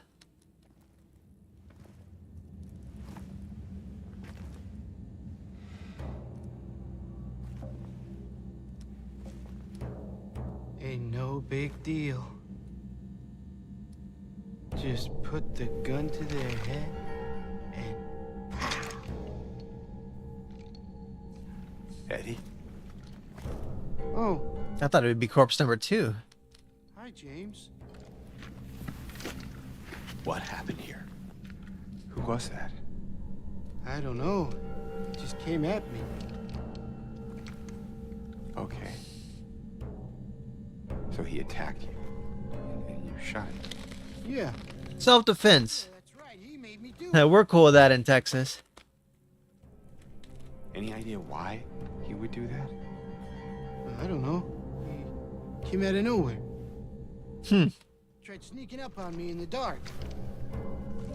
Ain't no big deal. Just put the gun to their head and... Eddie? Oh, I thought it would be corpse number 2. hi, James. What happened here? Who was that? I don't know. It just came at me. Okay. So he attacked you, and you shot him. Yeah. Self-defense. That's right. He made me do it. We're cool with that in Texas. Any idea why he would do that? I don't know. He came out of nowhere. Tried sneaking up on me in the dark.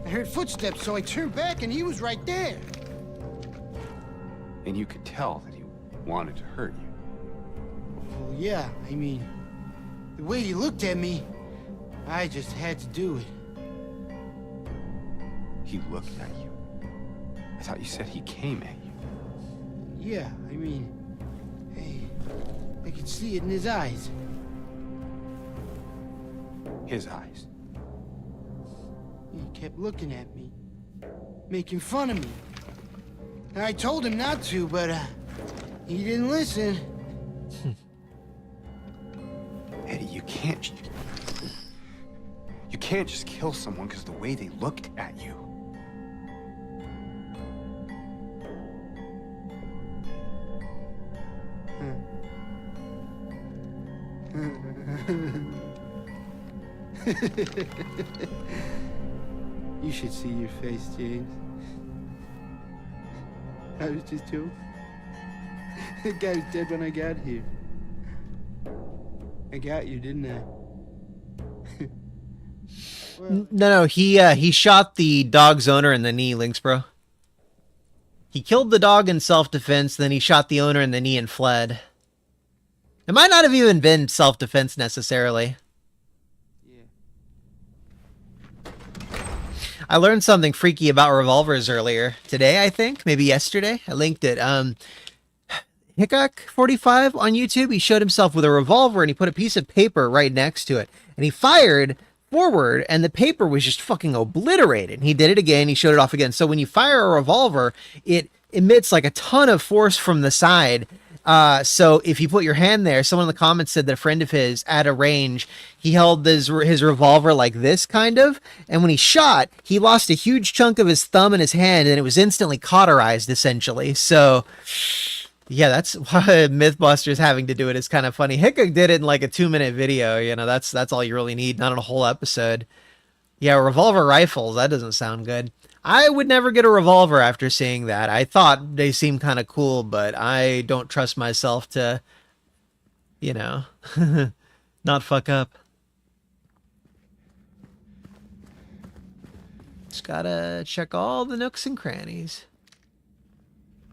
I heard footsteps, so I turned back and he was right there. And you could tell that he wanted to hurt you. Well, yeah, I mean, the way he looked at me, I just had to do it. He looked at you. I thought you said he came at you. Yeah, I mean, I could see it in his eyes. His eyes. He kept looking at me, making fun of me. And I told him not to, but he didn't listen. Eddie, you can't just kill someone because the way they looked at you. You should see your face, James. I was just joking. The guy was dead when I got here. I got you, didn't I? Well, No, he shot the dog's owner in the knee, Lynx bro. He killed the dog in self-defense, then he shot the owner in the knee and fled. It might not have even been self-defense necessarily. yeah. I learned something freaky about revolvers earlier today, I think. Maybe yesterday. I linked it. Hickok45 on YouTube, he showed himself with a revolver and he put a piece of paper right next to it. And he fired forward and the paper was just fucking obliterated. He did it again. He showed it off again. So when you fire a revolver, it emits like a ton of force from the side. So if you put your hand there, someone in the comments said that a friend of his at a range, he held his revolver like this kind of, and when he shot, he lost a huge chunk of his thumb in his hand and it was instantly cauterized essentially. So yeah, that's why Mythbusters having to do it is kind of funny. Hickok did it in like a 2-minute video, you know, that's all you really need, not in a whole episode. Yeah, revolver rifles, that doesn't sound good. I would never get a revolver after seeing that. I thought they seemed kind of cool, but I don't trust myself to, you know, not fuck up. Just gotta check all the nooks and crannies.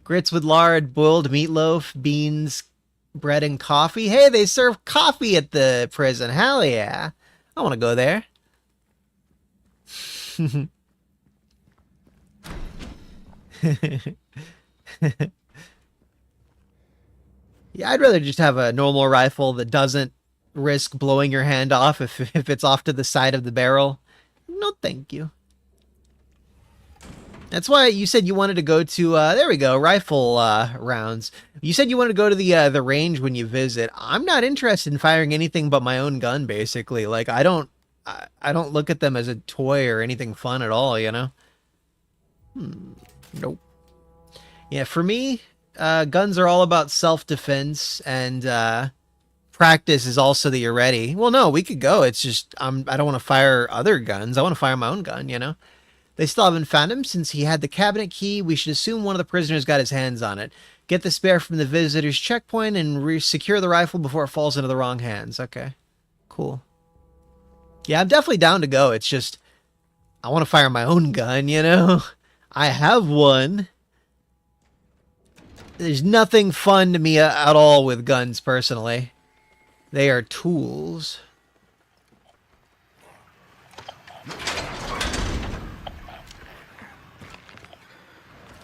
Grits with lard, boiled meatloaf, beans, bread, and coffee. Hey, they serve coffee at the prison. Hell yeah. I want to go there. Yeah, I'd rather just have a normal rifle that doesn't risk blowing your hand off if it's off to the side of the barrel. No, thank you. That's why you said you wanted to go to, there we go, rifle rounds. You said you wanted to go to the range when you visit. I'm not interested in firing anything but my own gun, basically. Like, I don't look at them as a toy or anything fun at all, you know? Nope. Yeah, for me, guns are all about self-defense, and practice is also that you're ready. Well, no, we could go. It's just, I don't want to fire other guns. I want to fire my own gun, you know? They still haven't found him since he had the cabinet key. We should assume one of the prisoners got his hands on it. Get the spare from the visitor's checkpoint and secure the rifle before it falls into the wrong hands. Okay, cool. Yeah, I'm definitely down to go. It's just, I want to fire my own gun, you know? I have one. There's nothing fun to me at all with guns, personally. They are tools.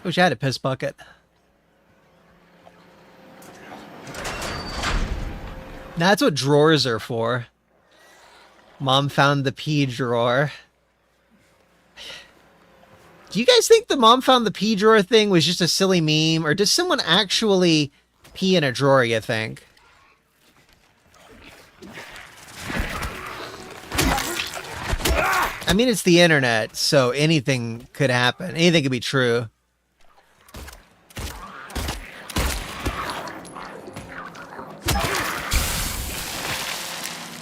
Wish I had a piss bucket. That's what drawers are for. Mom found the pee drawer. Do you guys think the mom found the pee drawer thing was just a silly meme? Or does someone actually pee in a drawer, you think? I mean, it's the internet, so anything could happen. Anything could be true.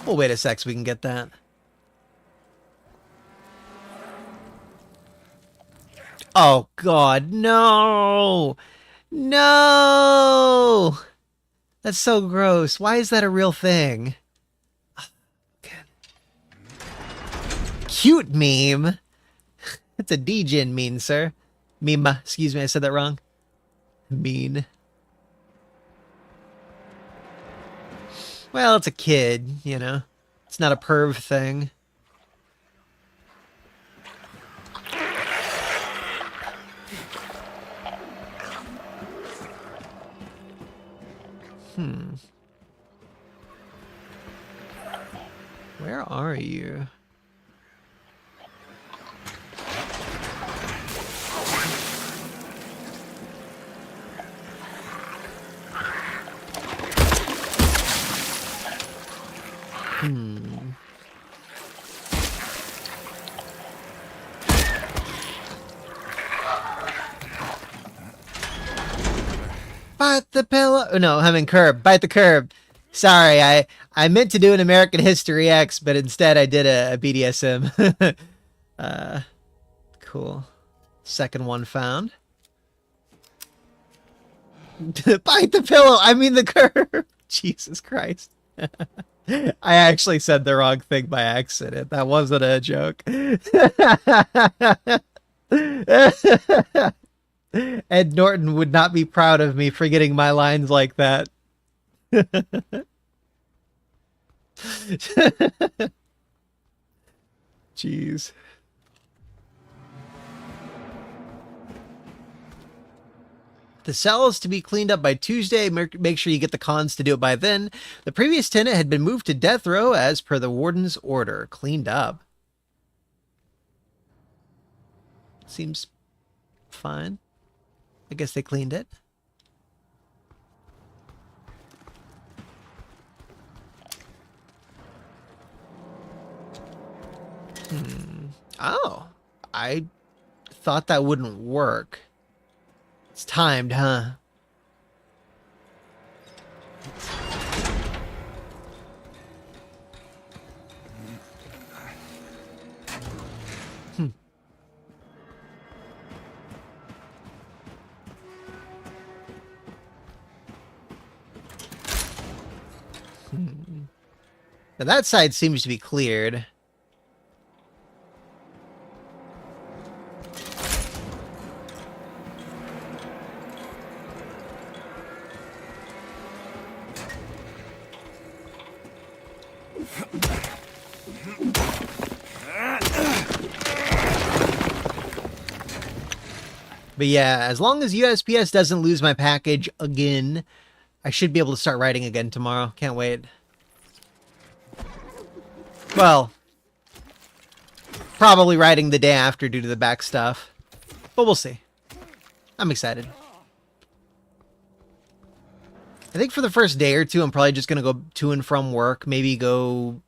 We'll wait a sec so we can get that. Oh, God, no! No! That's so gross. Why is that a real thing? Cute meme. It's a D-Gen meme, sir. Meme, excuse me, I said that wrong. Mean. Well, it's a kid, you know. It's not a perv thing. Where are you? Bite the pillow. No, I'm in curb. Bite the curb. Sorry, I meant to do an American History X, but instead I did a BDSM. Cool. Second one found. Bite the pillow. I mean the curb. Jesus Christ. I actually said the wrong thing by accident. That wasn't a joke. Ed Norton would not be proud of me for getting my lines like that. Jeez. The cell is to be cleaned up by Tuesday. Make sure you get the cons to do it by then. The previous tenant had been moved to death row as per the warden's order. Cleaned up. Seems fine. I guess they cleaned it. Oh, I thought that wouldn't work. It's timed, huh? Now that side seems to be cleared. But yeah, as long as USPS doesn't lose my package again, I should be able to start writing again tomorrow. Can't wait. Well, probably writing the day after due to the back stuff. But we'll see. I'm excited. I think for the first day or two, I'm probably just going to go to and from work. Maybe go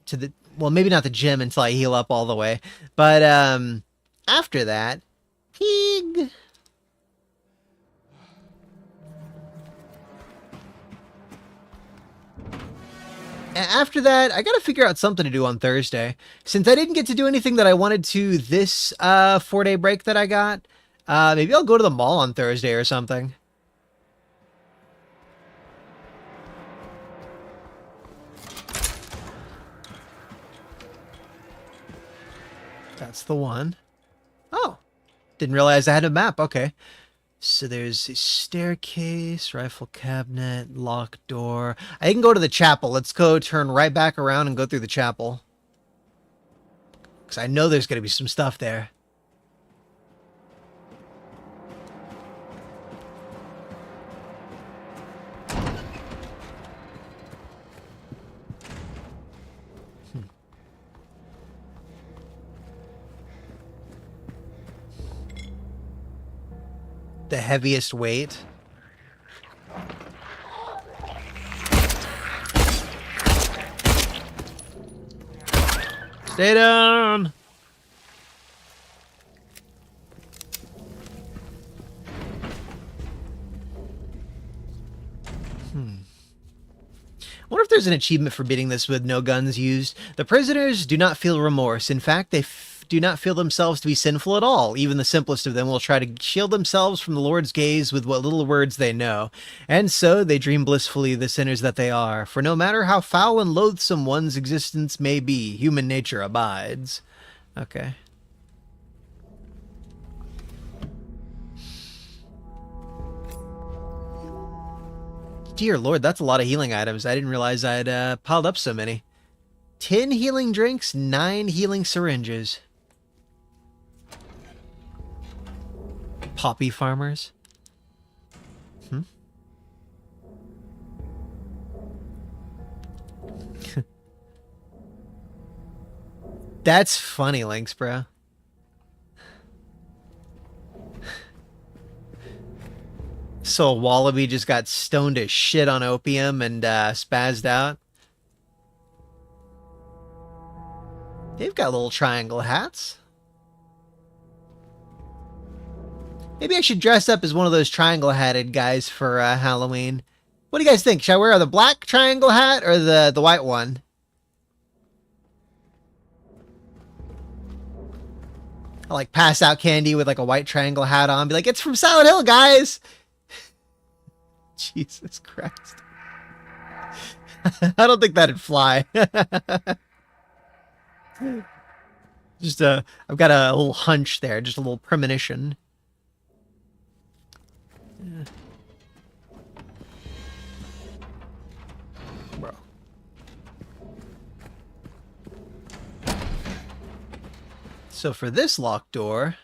to the... Well, maybe not the gym until I heal up all the way. But after that... Pig! After that, I gotta figure out something to do on Thursday. Since I didn't get to do anything that I wanted to this 4-day break that I got, maybe I'll go to the mall on Thursday or something. That's the one. Oh, didn't realize I had a map. Okay. So there's a staircase, rifle cabinet, locked door. I can go to the chapel. Let's go turn right back around and go through the chapel. Because I know there's going to be some stuff there. The heaviest weight. Stay down. I wonder if there's an achievement for beating this with no guns used. The prisoners do not feel remorse. In fact, they do not feel themselves to be sinful at all. Even the simplest of them will try to shield themselves from the Lord's gaze with what little words they know. And so they dream blissfully, the sinners that they are. For no matter how foul and loathsome one's existence may be, human nature abides. Okay. Dear Lord, that's a lot of healing items. I didn't realize I'd piled up so many. 10 healing drinks, 9 healing syringes. Poppy farmers. That's funny, Lynx, bro. So a wallaby just got stoned as shit on opium and spazzed out. They've got little triangle hats. Maybe I should dress up as one of those triangle-hatted guys for Halloween. What do you guys think? Should I wear the black triangle hat or the white one? I'll like pass out candy with like a white triangle hat on. Be like, it's from Silent Hill, guys! Jesus Christ. I don't think that'd fly. Just I've got a little hunch there, just a little premonition. Yeah. Bro. So for this locked door,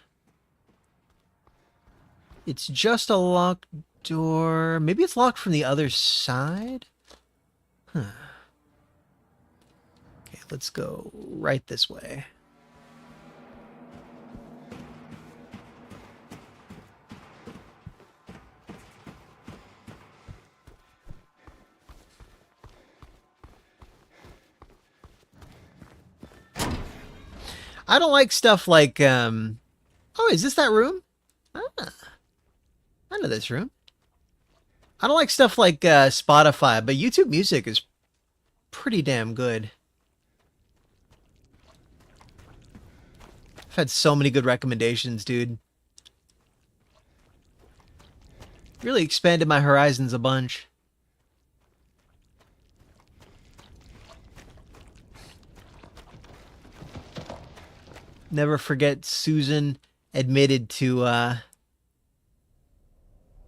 it's just a locked door. Maybe it's locked from the other side? Huh. Okay, let's go right this way. I don't like stuff like, oh, is this that room? Ah, I know this room. I don't like stuff like Spotify, but YouTube Music is pretty damn good. I've had so many good recommendations, dude. Really expanded my horizons a bunch. Never forget Susan admitted to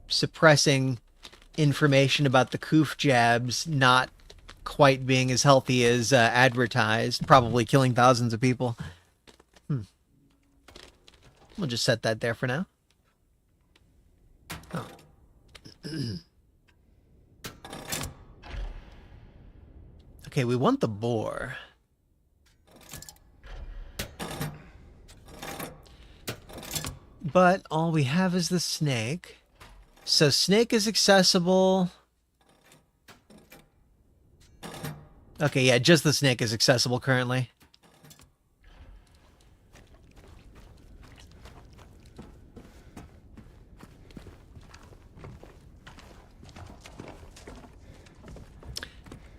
suppressing information about the coof jabs not quite being as healthy as advertised, probably killing thousands of people. We'll just set that there for now. Oh. Okay, we want the boar. But all we have is the snake. So snake is accessible. Okay, yeah, just the snake is accessible currently.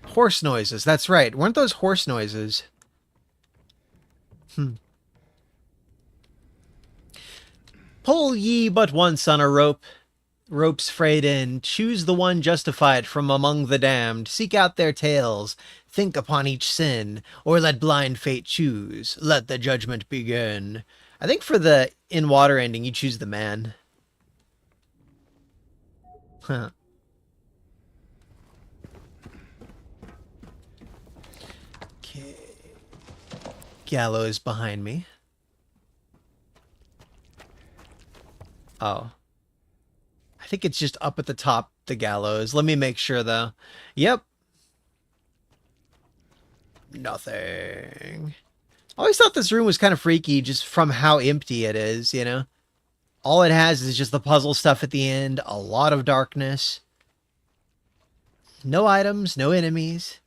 Horse noises, that's right. Weren't those horse noises? Pull ye but once on a rope, ropes frayed in, choose the one justified from among the damned, seek out their tales, think upon each sin, or let blind fate choose, let the judgment begin. I think for the in-water ending, you choose the man. Huh. Okay. Gallows behind me. Oh. I think it's just up at the top, the gallows. Let me make sure, though. Yep. Nothing. I always thought this room was kind of freaky just from how empty it is, you know? All it has is just the puzzle stuff at the end, a lot of darkness. No items, no enemies.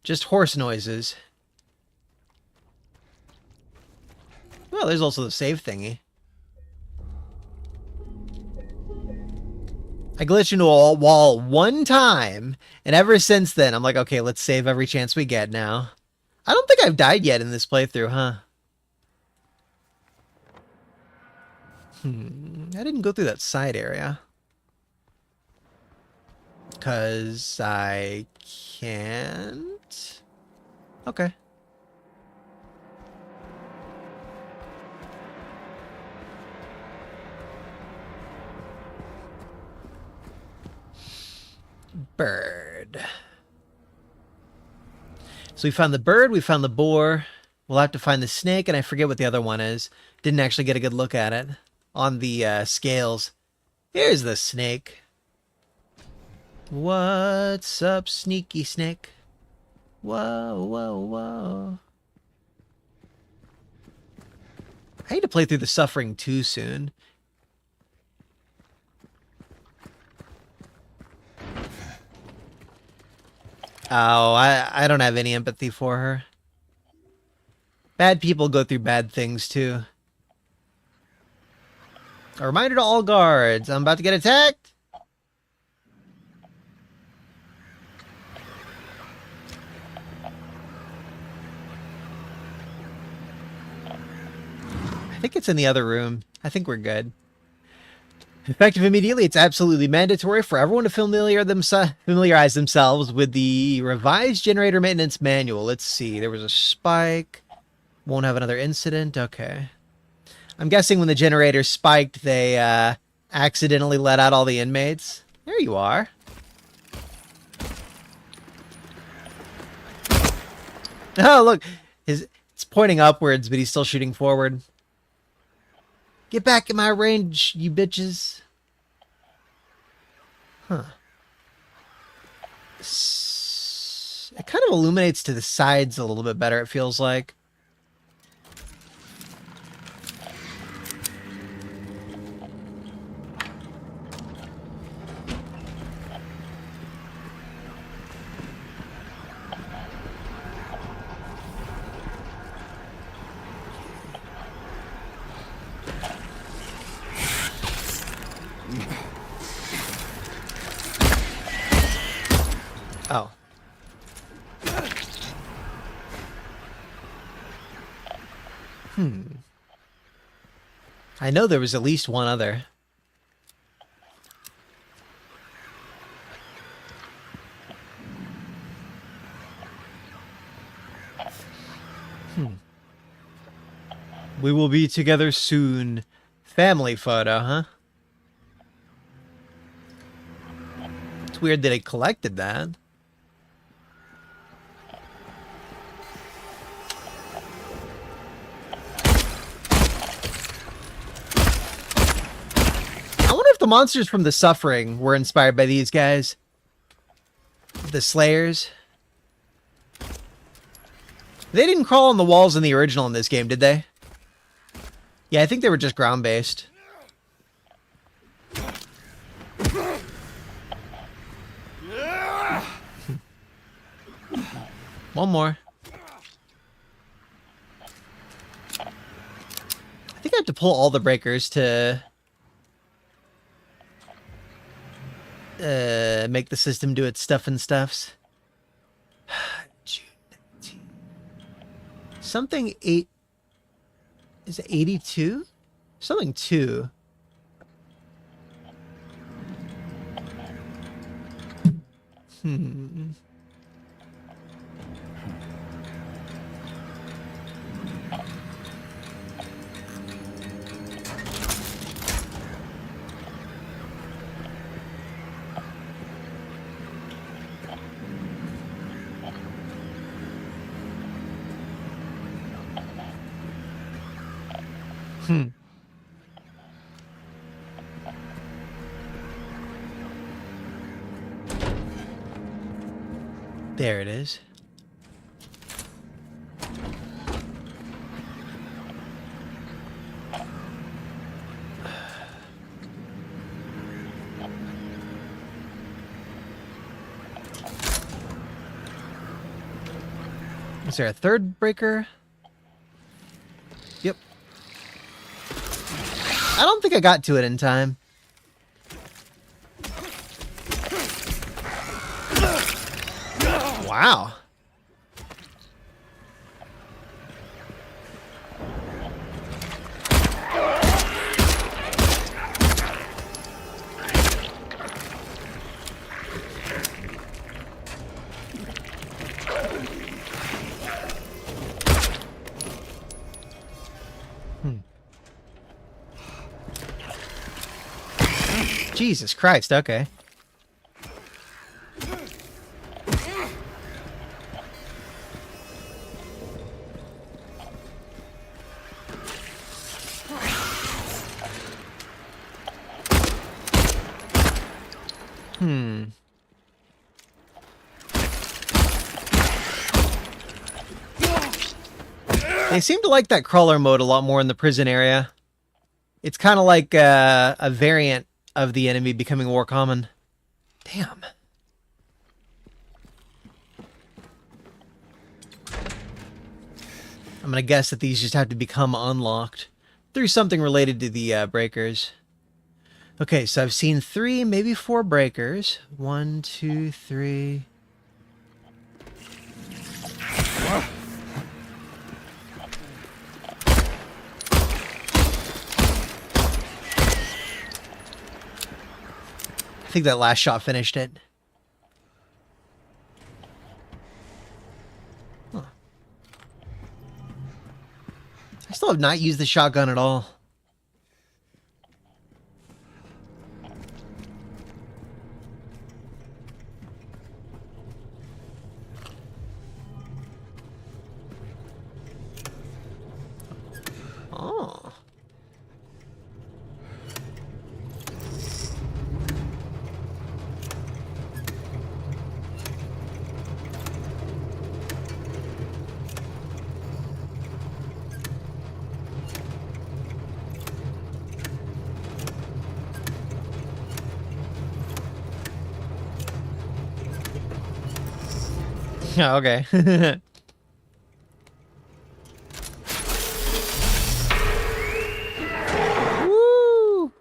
Just horse noises. Well, there's also the save thingy. I glitched into a wall one time, and ever since then, I'm like, okay, let's save every chance we get now. I don't think I've died yet in this playthrough, huh? I didn't go through that side area. 'Cause I can't? Okay. Bird. So we found the bird, we found the boar. We'll have to find the snake, and I forget what the other one is. Didn't actually get a good look at it on the scales. Here's the snake. What's up, sneaky snake? Whoa, whoa, whoa. I hate to play through the suffering too soon. Oh, I don't have any empathy for her. Bad people go through bad things too. A reminder to all guards, I'm about to get attacked. I think it's in the other room. I think we're good. Effective immediately, it's absolutely mandatory for everyone to familiarize themselves with the revised generator maintenance manual. Let's see, there was a spike. Won't have another incident. Okay. I'm guessing when the generator spiked, they accidentally let out all the inmates. There you are. Oh, look. It's pointing upwards, but he's still shooting forward. Get back in my range, you bitches. Huh. It kind of illuminates to the sides a little bit better, it feels like. Oh. I know there was at least one other. We will be together soon. Family photo, huh? It's weird that it collected that. I wonder if the monsters from The Suffering were inspired by these guys. The Slayers. They didn't crawl on the walls in the original in this game, did they? Yeah, I think they were just ground-based. One more. I think I have to pull all the breakers to make the system do its stuff and stuffs. June 19. Something 8. Is it 82? Something 2. There it is. Is there a third breaker? Yep. I don't think I got to it in time. Wow. Jesus Christ, okay. They seem to like that crawler mode a lot more in the prison area. It's kind of like a variant of the enemy becoming more common. Damn. I'm gonna guess that these just have to become unlocked through something related to the breakers. Okay, so I've seen 3, maybe 4 breakers. 1, 2, 3. I think that last shot finished it. Huh. I still have not used the shotgun at all. Oh. Yeah, okay. Woo!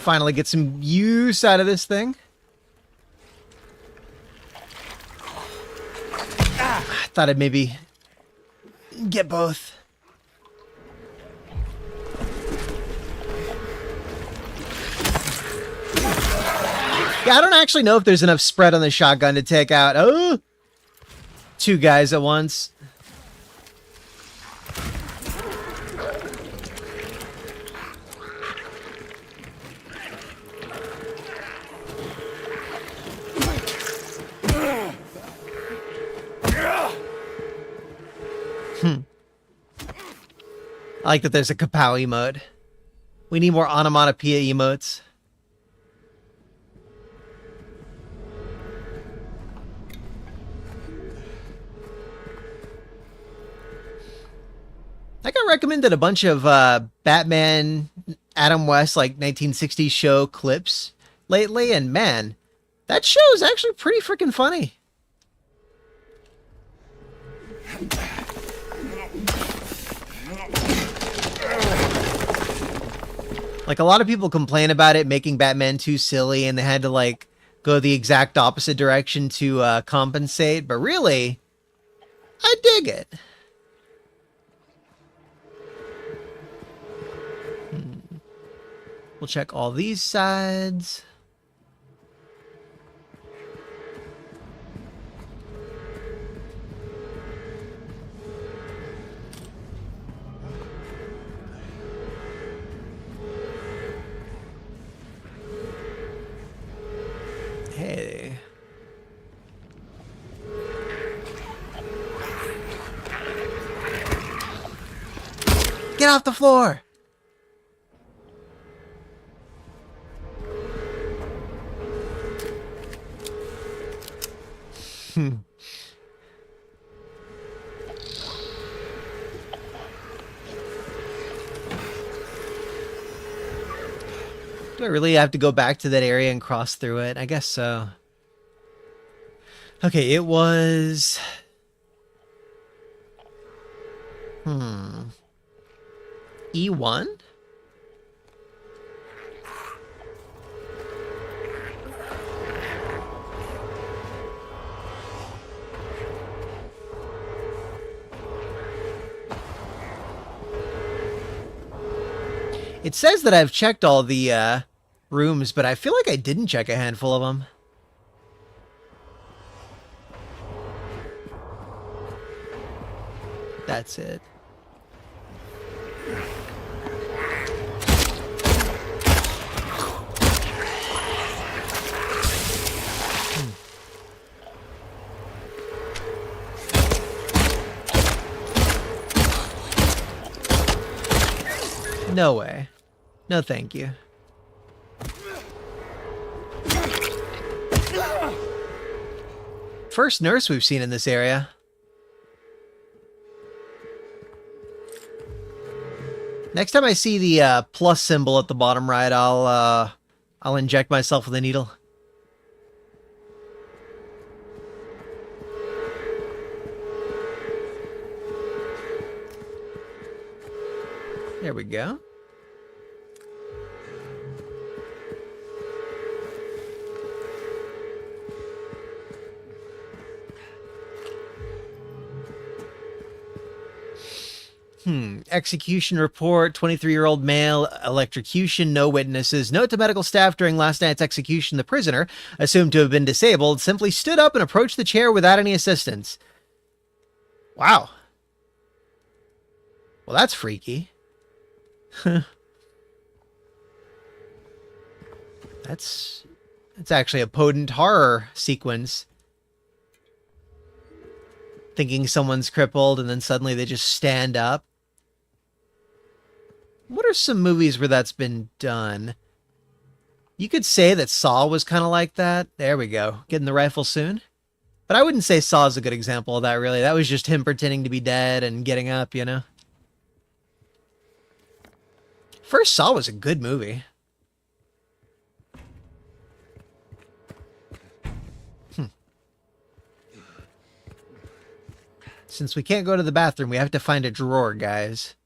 finally get some use out of this thing. I thought I'd maybe get both. Yeah, I don't actually know if there's enough spread on the shotgun to take out two guys at once. I like that there's a kapow emote. We need more onomatopoeia emotes. I got recommended a bunch of Batman, Adam West, like 1960s show clips lately, and man, that show is actually pretty freaking funny. Like, a lot of people complain about it making Batman too silly, and they had to, like, go the exact opposite direction to compensate, but really, I dig it. We'll check all these sides. Hey. Get off the floor! Do I really have to go back to that area and cross through it? I guess so. Okay, it was... E1? It says that I've checked all the rooms, but I feel like I didn't check a handful of them. That's it. No way. No, thank you. First nurse we've seen in this area. Next time I see the plus symbol at the bottom right, I'll inject myself with a needle. There we go. Execution report, 23-year-old male, electrocution, no witnesses. Note to medical staff: during last night's execution, the prisoner, assumed to have been disabled, simply stood up and approached the chair without any assistance. Wow. Well, that's freaky. That's actually a potent horror sequence. Thinking someone's crippled and then suddenly they just stand up. What are some movies where that's been done? You could say that Saw was kind of like that. There we go. Getting the rifle soon. But I wouldn't say Saw is a good example of that, really. That was just him pretending to be dead and getting up, you know? First Saw was a good movie. Since we can't go to the bathroom, we have to find a drawer, guys.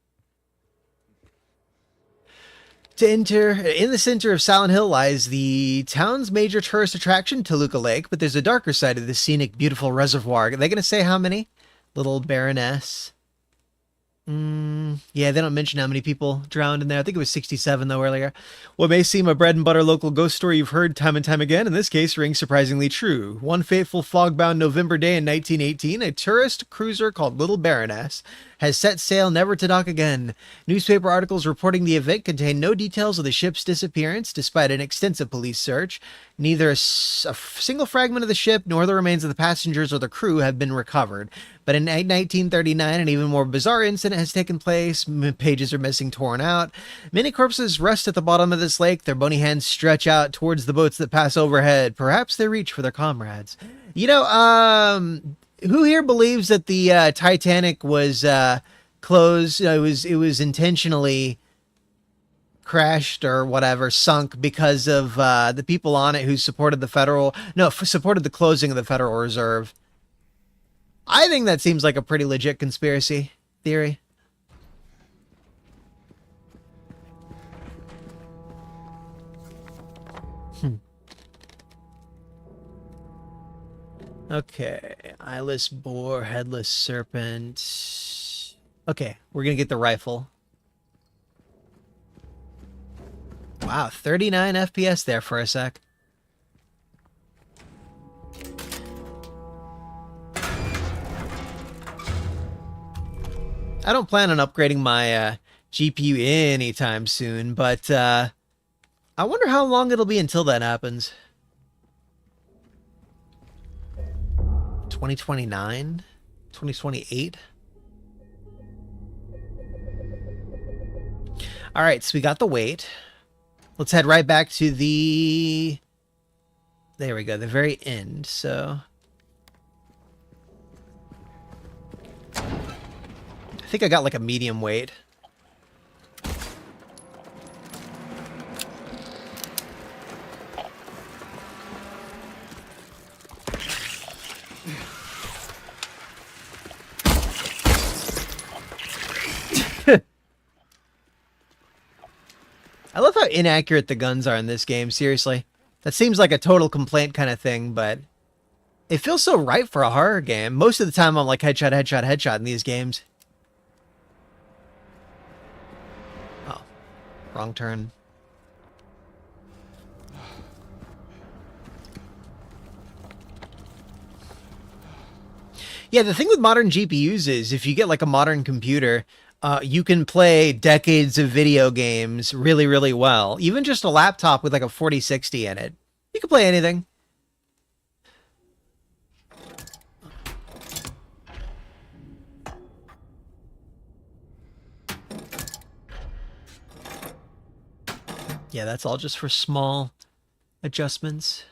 In the center of Silent Hill lies the town's major tourist attraction, Toluca Lake, but there's a darker side of the scenic, beautiful reservoir. Are they going to say how many? Little Baroness. Yeah, they don't mention how many people drowned in there. I think it was 67, though, earlier. What may seem a bread-and-butter local ghost story you've heard time and time again, in this case, rings surprisingly true. One fateful fog-bound November day in 1918, a tourist cruiser called Little Baroness has set sail never to dock again. Newspaper articles reporting the event contain no details of the ship's disappearance, despite an extensive police search. Neither a single fragment of the ship nor the remains of the passengers or the crew have been recovered. But in 1939, an even more bizarre incident has taken place. Pages are missing, torn out. Many corpses rest at the bottom of this lake. Their bony hands stretch out towards the boats that pass overhead. Perhaps they reach for their comrades. You know, who here believes that the Titanic was closed? It was intentionally crashed or whatever, sunk because of the people on it who supported supported the closing of the Federal Reserve. I think that seems like a pretty legit conspiracy theory. Okay, eyeless boar, headless serpent. Okay, we're gonna get the rifle. Wow, 39 FPS there for a sec. I don't plan on upgrading my GPU anytime soon, but I wonder how long it'll be until that happens. 2029? 2028? Alright, so we got the weight. Let's head right back to the... There we go, the very end, so... I think I got like a medium weight. I love how inaccurate the guns are in this game, seriously. That seems like a total complaint kind of thing, but it feels so right for a horror game. Most of the time I'm like headshot, headshot, headshot in these games. Oh, wrong turn. Yeah, the thing with modern GPUs is if you get like a modern computer, you can play decades of video games really, really well. Even just a laptop with like a 4060 in it. You can play anything. Yeah, that's all just for small adjustments.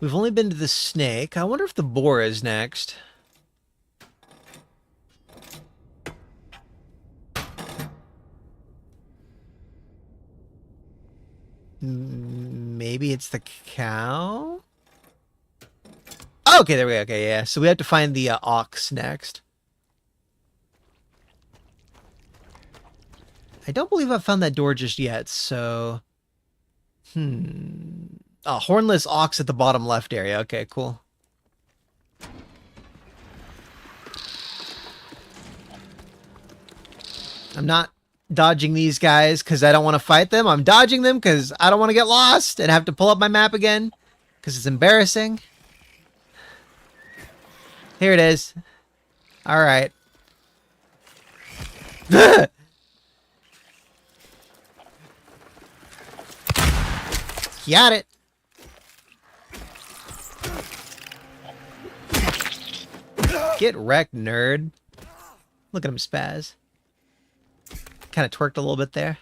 We've only been to the snake. I wonder if the boar is next. Maybe it's the cow? Oh, okay, there we go. Okay, yeah. So we have to find the ox next. I don't believe I've found that door just yet, so... Oh, hornless ox at the bottom left area. Okay, cool. I'm not dodging these guys because I don't want to fight them. I'm dodging them because I don't want to get lost and have to pull up my map again because it's embarrassing. Here it is. All right. Got it. Get wrecked, nerd. Look at him spaz. Kind of twerked a little bit there.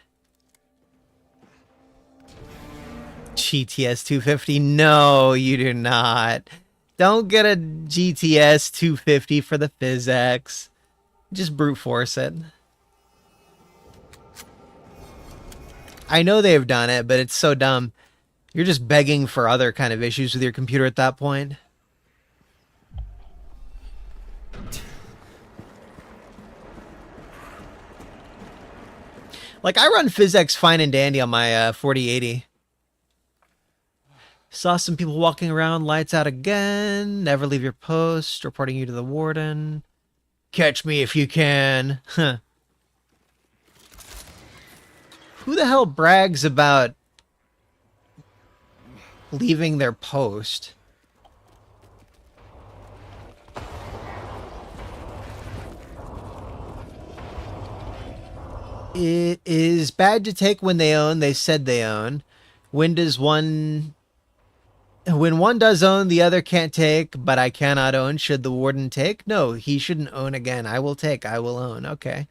GTS 250. No, you do not. Don't get a GTS 250 for the physics. Just brute force it. I know they've done it, but it's so dumb. You're just begging for other kind of issues with your computer at that point. Like, I run physics fine and dandy on my 4080. Saw some people walking around, lights out again. Never leave your post, reporting you to the warden. Catch me if you can. Huh. Who the hell brags about leaving their post? It is bad to take when they own, they said they own. When one does own, the other can't take, but I cannot own. Should the warden take? No, he shouldn't own again. I will take, I will own. Okay.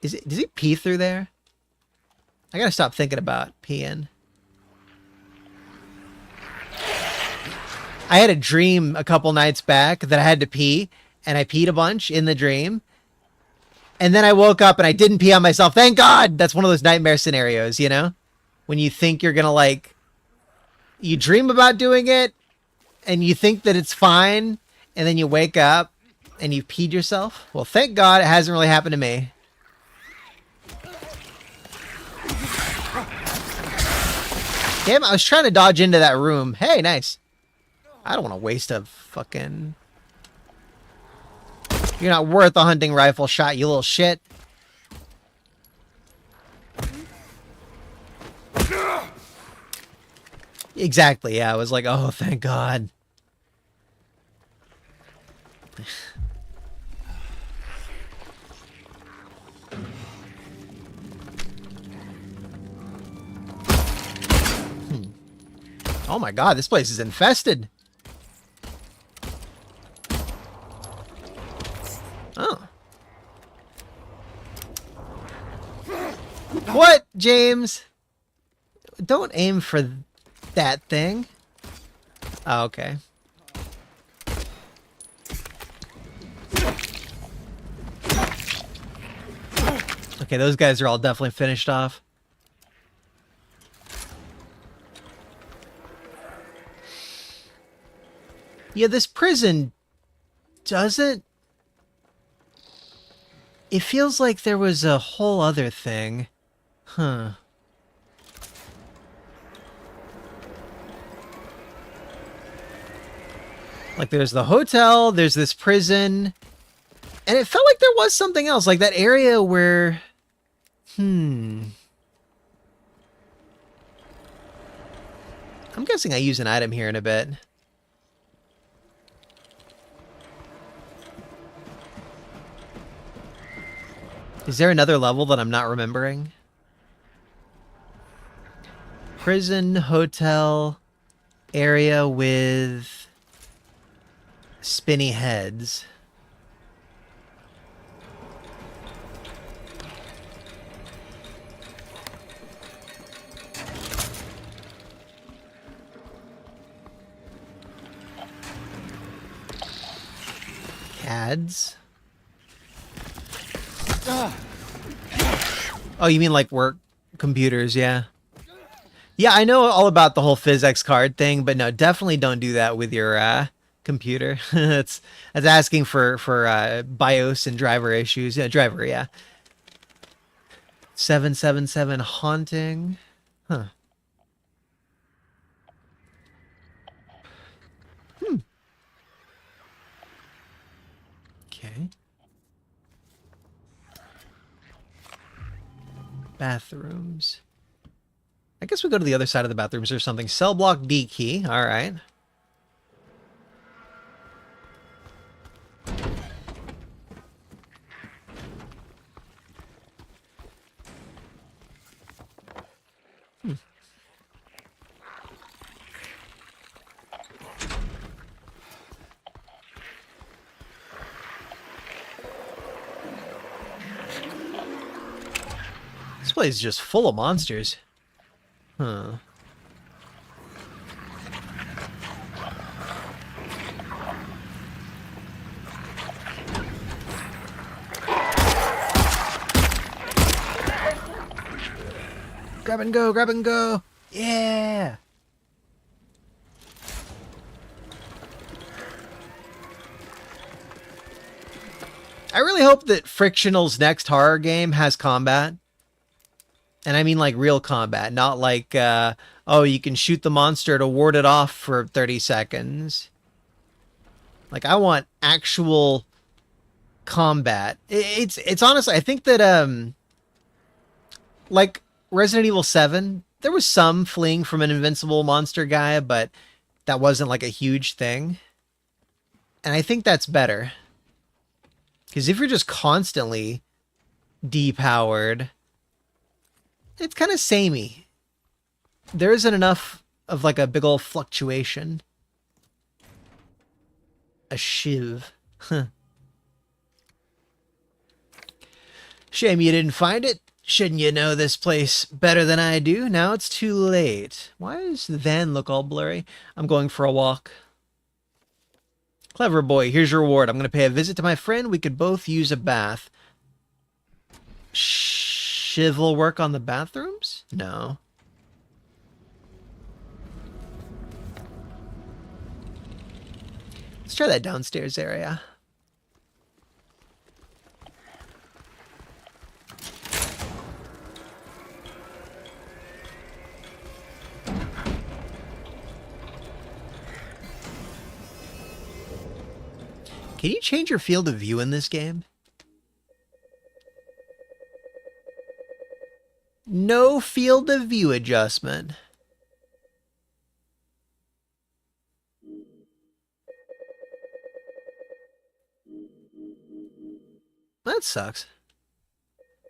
Does he pee through there? I gotta stop thinking about peeing. I had a dream a couple nights back that I had to pee, and I peed a bunch in the dream. And then I woke up and I didn't pee on myself. Thank God! That's one of those nightmare scenarios, you know? When you think you're gonna, like... You dream about doing it, and you think that it's fine, and then you wake up, and you've peed yourself. Well, thank God it hasn't really happened to me. Damn, I was trying to dodge into that room. Hey, nice. I don't want to waste a fucking... You're not worth a hunting rifle shot, you little shit. Exactly, yeah. I was like, oh, thank God. Oh my God, this place is infested. Oh. What, James? Don't aim for that thing. Oh, okay. Okay, those guys are all definitely finished off. Yeah, this prison doesn't... It feels like there was a whole other thing. Huh. Like, there's the hotel, there's this prison, and it felt like there was something else, like that area where... I'm guessing I use an item here in a bit. Is there another level that I'm not remembering? Prison, hotel, area with spinny heads. CADs. Oh, you mean like work computers, yeah. Yeah, I know all about the whole physics card thing, but no, definitely don't do that with your computer. that's asking for BIOS and driver issues. Yeah, driver, yeah. 777 haunting. Huh. Okay. Bathrooms. I guess we go to the other side of the bathrooms or something. Cell block D key. All right. This place is just full of monsters. Huh. Grab and go, grab and go. Yeah. I really hope that Frictional's next horror game has combat. And I mean like real combat, not like, oh, you can shoot the monster to ward it off for 30 seconds. Like, I want actual combat. It's honestly, I think that, like Resident Evil 7, there was some fleeing from an invincible monster guy, but that wasn't like a huge thing. And I think that's better. Because if you're just constantly depowered, it's kind of samey. There isn't enough of like a big old fluctuation. A shiv. Huh. Shame you didn't find it. Shouldn't you know this place better than I do? Now it's too late. Why does the van look all blurry? I'm going for a walk. Clever boy, here's your reward. I'm going to pay a visit to my friend. We could both use a bath. Shiv will work on the bathrooms? No. Let's try that downstairs area. Can you change your field of view in this game? No field of view adjustment. That sucks.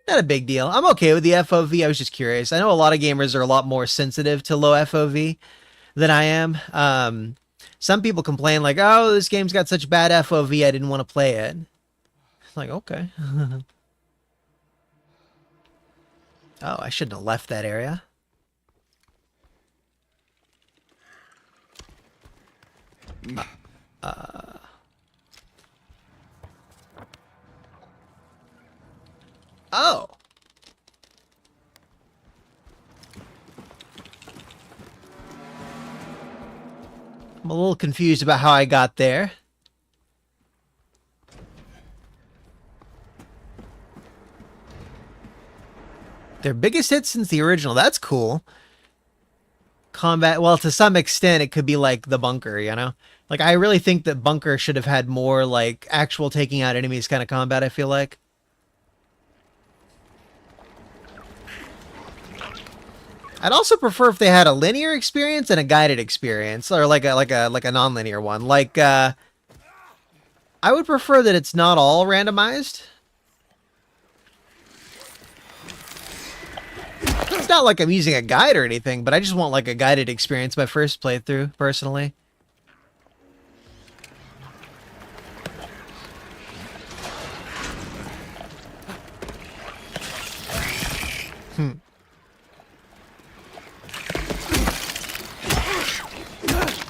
Not a big deal. I'm okay with the FOV. I was just curious. I know a lot of gamers are a lot more sensitive to low FOV than I am. Some people complain like, oh, this game's got such bad FOV, I didn't want to play it. It's like, okay. Oh, I shouldn't have left that area. Oh. I'm a little confused about how I got there. Their biggest hit since the original. That's cool. Combat, well, to some extent, it could be like the bunker, you know? Like, I really think that bunker should have had more, like, actual taking out enemies kind of combat, I feel like. I'd also prefer if they had a linear experience and a guided experience, or like a non-linear one. Like, I would prefer that it's not all randomized. It's not like I'm using a guide or anything, but I just want like a guided experience my first playthrough, personally.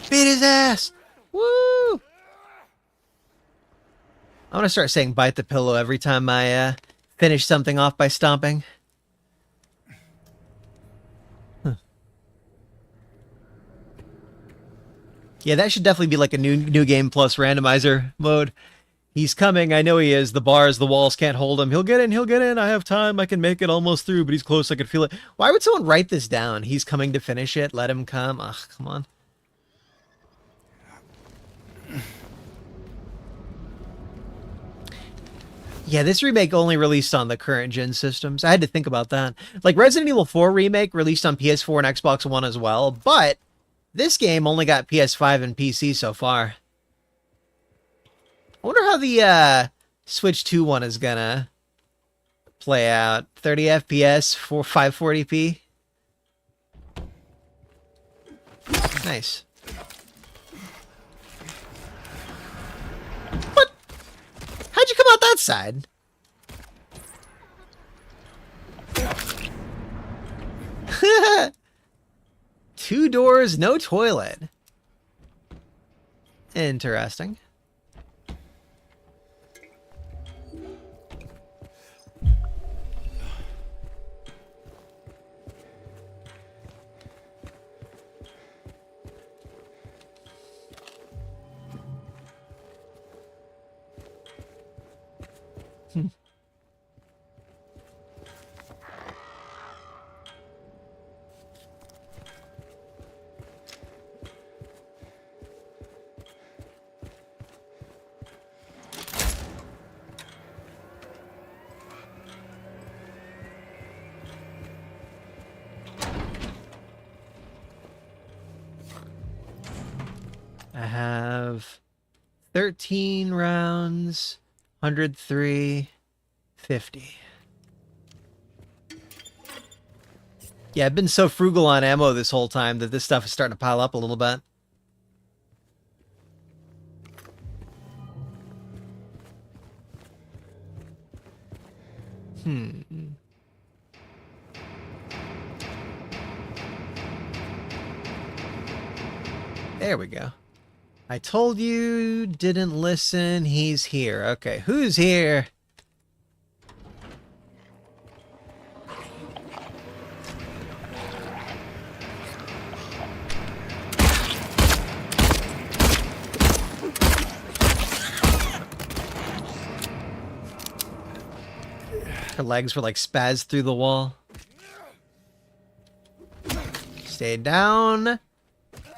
Beat his ass! Woo! I'm gonna start saying bite the pillow every time I finish something off by stomping. Yeah, that should definitely be like a new game plus randomizer mode. He's coming, I know he is. The bars, the walls can't hold him. He'll get in, I have time, I can make it almost through, but he's close, I can feel it. Why would someone write this down? He's coming to finish it, let him come. Ugh, come on. Yeah, this remake only released on the current gen systems. I had to think about that. Like, Resident Evil 4 Remake released on PS4 and Xbox One as well, but this game only got PS5 and PC so far. I wonder how the Switch 2 one is gonna play out. 30 FPS for 540p. Nice. What? How'd you come out that side? Two doors, no toilet. Interesting. I have 13 rounds, 103, 50. Yeah, I've been so frugal on ammo this whole time that this stuff is starting to pile up a little bit. There we go. I told you, didn't listen, he's here. Okay, who's here? Her legs were like spazzed through the wall. Stay down.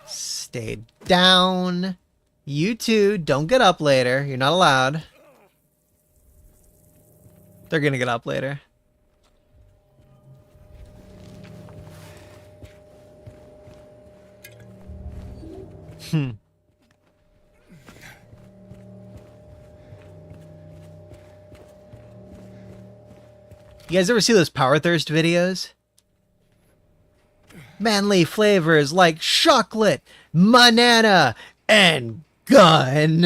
Stay down. You two, don't get up later. You're not allowed. They're gonna get up later. Hmm. You guys ever see those Power Thirst videos? Manly flavors like chocolate, banana, and gun.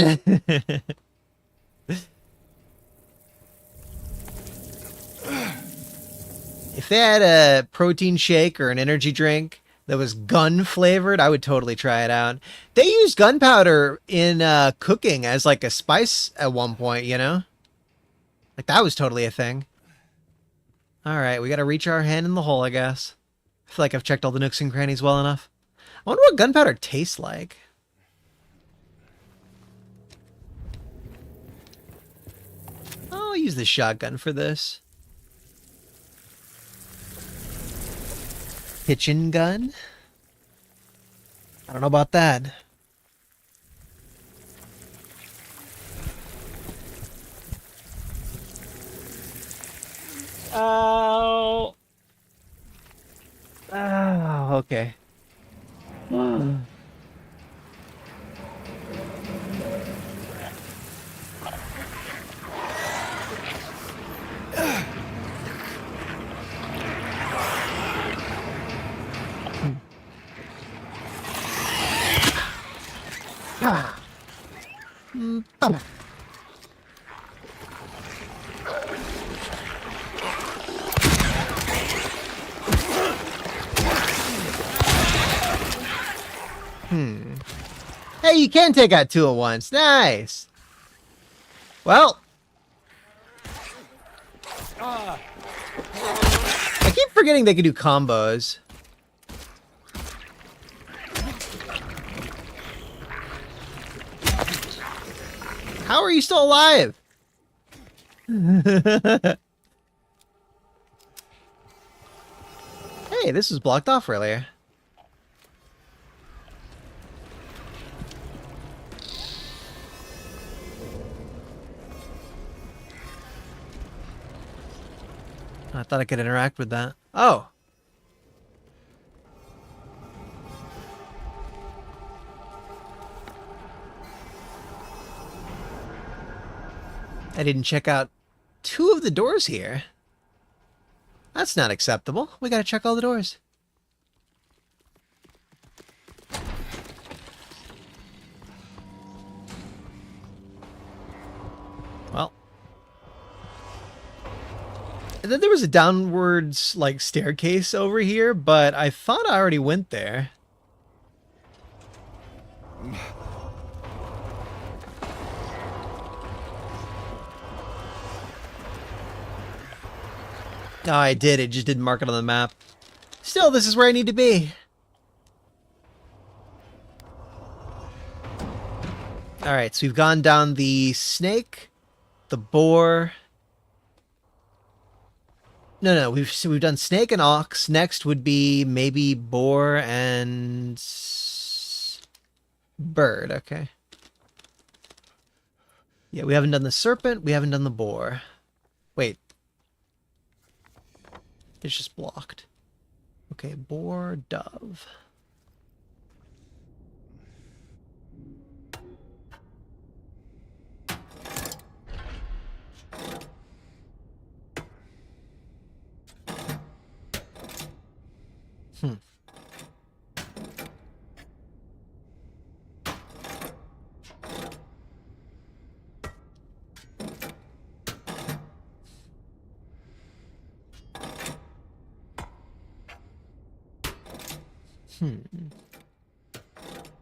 If they had a protein shake or an energy drink that was gun flavored, I would totally try it out. They used gunpowder in cooking as like a spice at one point, you know? Like that was totally a thing. Alright, we gotta reach our hand in the hole, I guess. I feel like I've checked all the nooks and crannies well enough. I wonder what gunpowder tastes like. I'll use the shotgun for this. Kitchen gun? I don't know about that. Oh. Oh, okay. Hey, you can take out two at once. Nice. Well. I keep forgetting they can do combos. How are you still alive? Hey, this was blocked off earlier. I thought I could interact with that. Oh. I didn't check out two of the doors here. That's not acceptable. We gotta check all the doors. Well. And then there was a downwards, like, staircase over here, but I thought I already went there. No, I did. It just didn't mark it on the map. Still, this is where I need to be. Alright, so we've gone down the snake, the boar. No, we've done snake and ox. Next would be maybe boar and bird. Okay. Yeah, we haven't done the serpent. We haven't done the boar. Wait. It's just blocked. Okay, boar, dove. Hmm.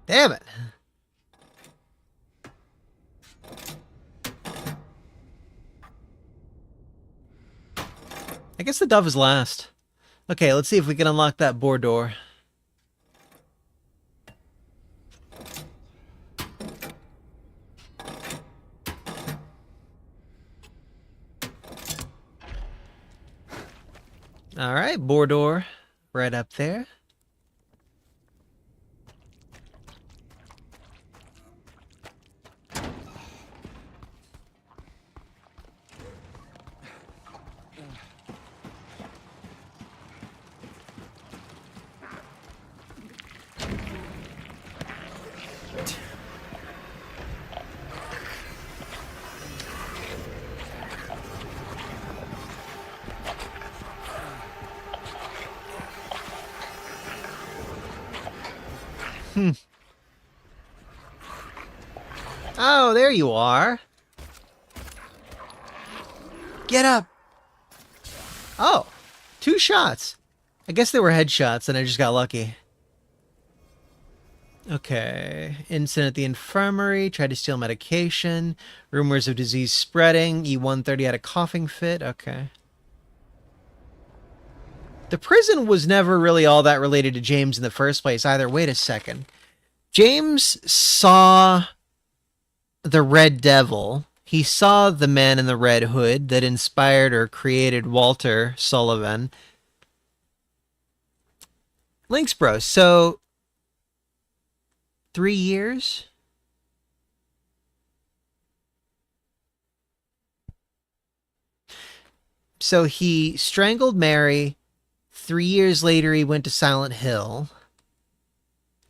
Damn it. I guess the dove is last. Okay, let's see if we can unlock that boar door. Alright, boar door. Right up there. Oh, there you are. Get up. Oh, 2 shots. I guess they were headshots and I just got lucky. Okay. Incident at the infirmary. Tried to steal medication. Rumors of disease spreading. E-130 had a coughing fit. Okay. The prison was never really all that related to James in the first place either. Wait a second. James saw the Red Devil. He saw the man in the red hood that inspired or created Walter Sullivan. Links, bro. So, 3 years? So he strangled Mary. 3 years later, he went to Silent Hill.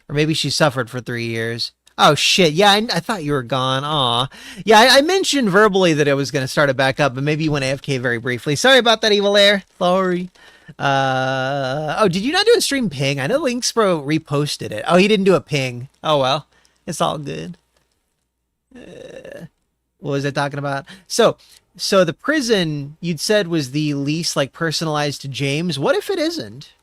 Or maybe she suffered for 3 years. Oh, shit. Yeah, I thought you were gone. Aw. Yeah, I mentioned verbally that I was going to start it back up, but maybe you went AFK very briefly. Sorry about that, Evil Air. Sorry. Oh, did you not do a stream ping? I know Linksbro reposted it. Oh, he didn't do a ping. Oh, well. It's all good. What was I talking about? So the prison you'd said was the least, like, personalized to James. What if it isn't?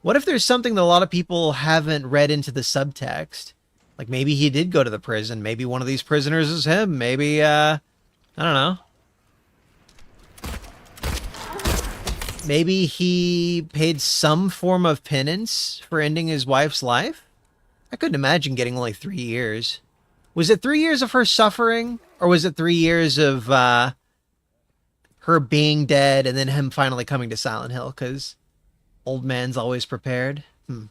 What if there's something that a lot of people haven't read into the subtext? Like, maybe he did go to the prison. Maybe one of these prisoners is him. Maybe, I don't know. Maybe he paid some form of penance for ending his wife's life? I couldn't imagine getting only 3 years. Was it 3 years of her suffering? Or was it 3 years of, her being dead and then him finally coming to Silent Hill? Because old man's always prepared. Because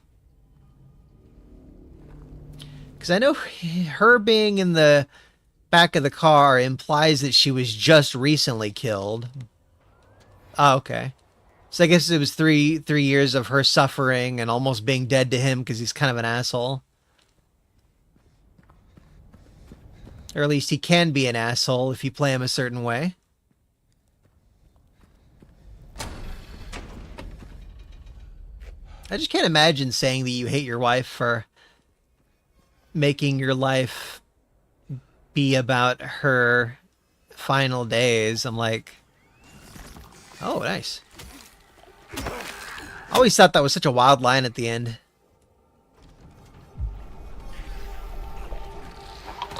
I know her being in the back of the car implies that she was just recently killed. Oh, okay. So I guess it was three years of her suffering and almost being dead to him because he's kind of an asshole. Or at least he can be an asshole if you play him a certain way. I just can't imagine saying that you hate your wife for making your life be about her final days. I'm like, oh, nice. I always thought that was such a wild line at the end.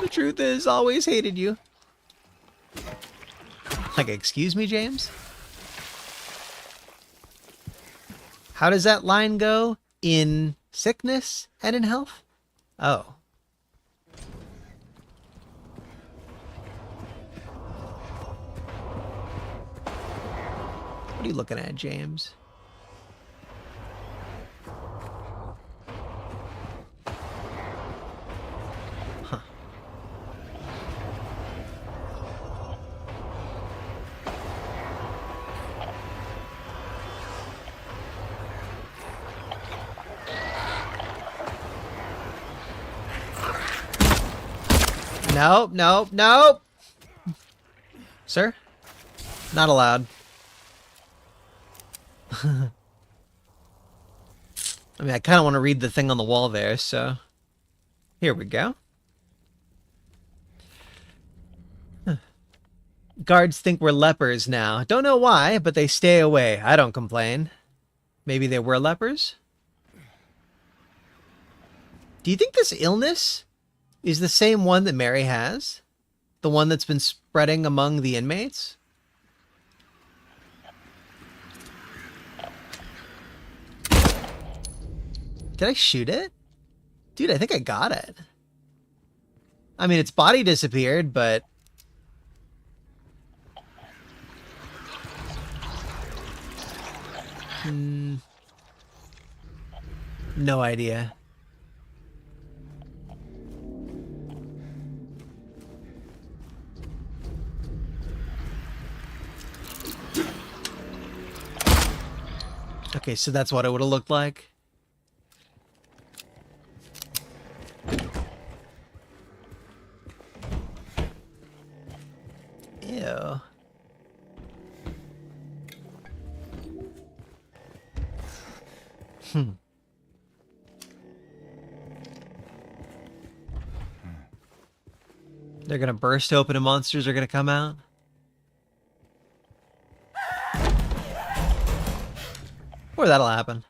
The truth is, always hated you. Like, excuse me, James? How does that line go? In sickness and in health? Oh. What are you looking at, James? Huh. Nope, nope, nope. Sir? Not allowed. I mean, I kind of want to read the thing on the wall there, so... Here we go. Huh. Guards think we're lepers now. Don't know why, but they stay away. I don't complain. Maybe they were lepers? Do you think this illness is the same one that Mary has? The one that's been spreading among the inmates? Did I shoot it? Dude, I think I got it. I mean, its body disappeared, but... No idea. Okay, so that's what it would have looked like. Ew. They're gonna burst open and monsters are gonna come out? Or that'll happen.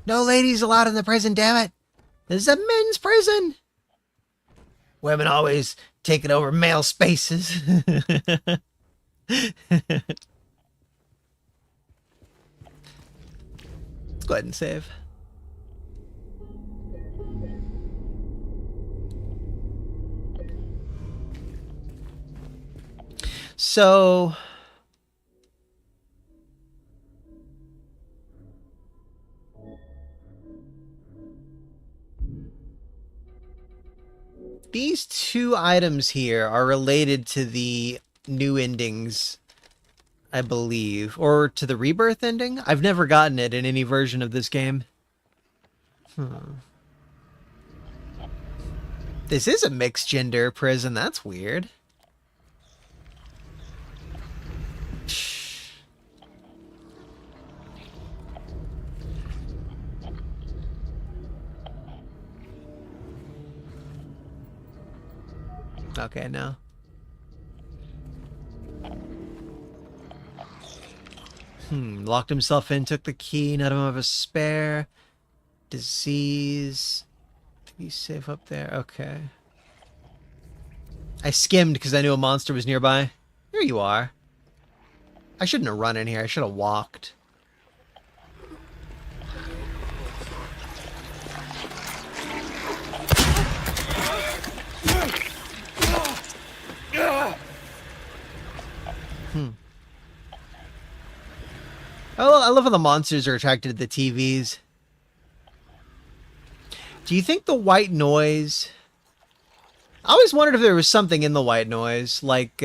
No ladies allowed in the prison, damn it! This is a men's prison! Women always taking over male spaces. Let's go ahead and save. So... these two items here are related to the new endings, I believe. Or to the rebirth ending? I've never gotten it in any version of this game. This is a mixed gender prison, that's weird. Okay, no. Locked himself in, took the key, none of them have a spare. Disease. He's safe up there, okay. I skimmed because I knew a monster was nearby. Here you are. I shouldn't have run in here, I should have walked. Oh, I love how the monsters are attracted to the TVs. Do you think the white noise... I always wondered if there was something in the white noise, like,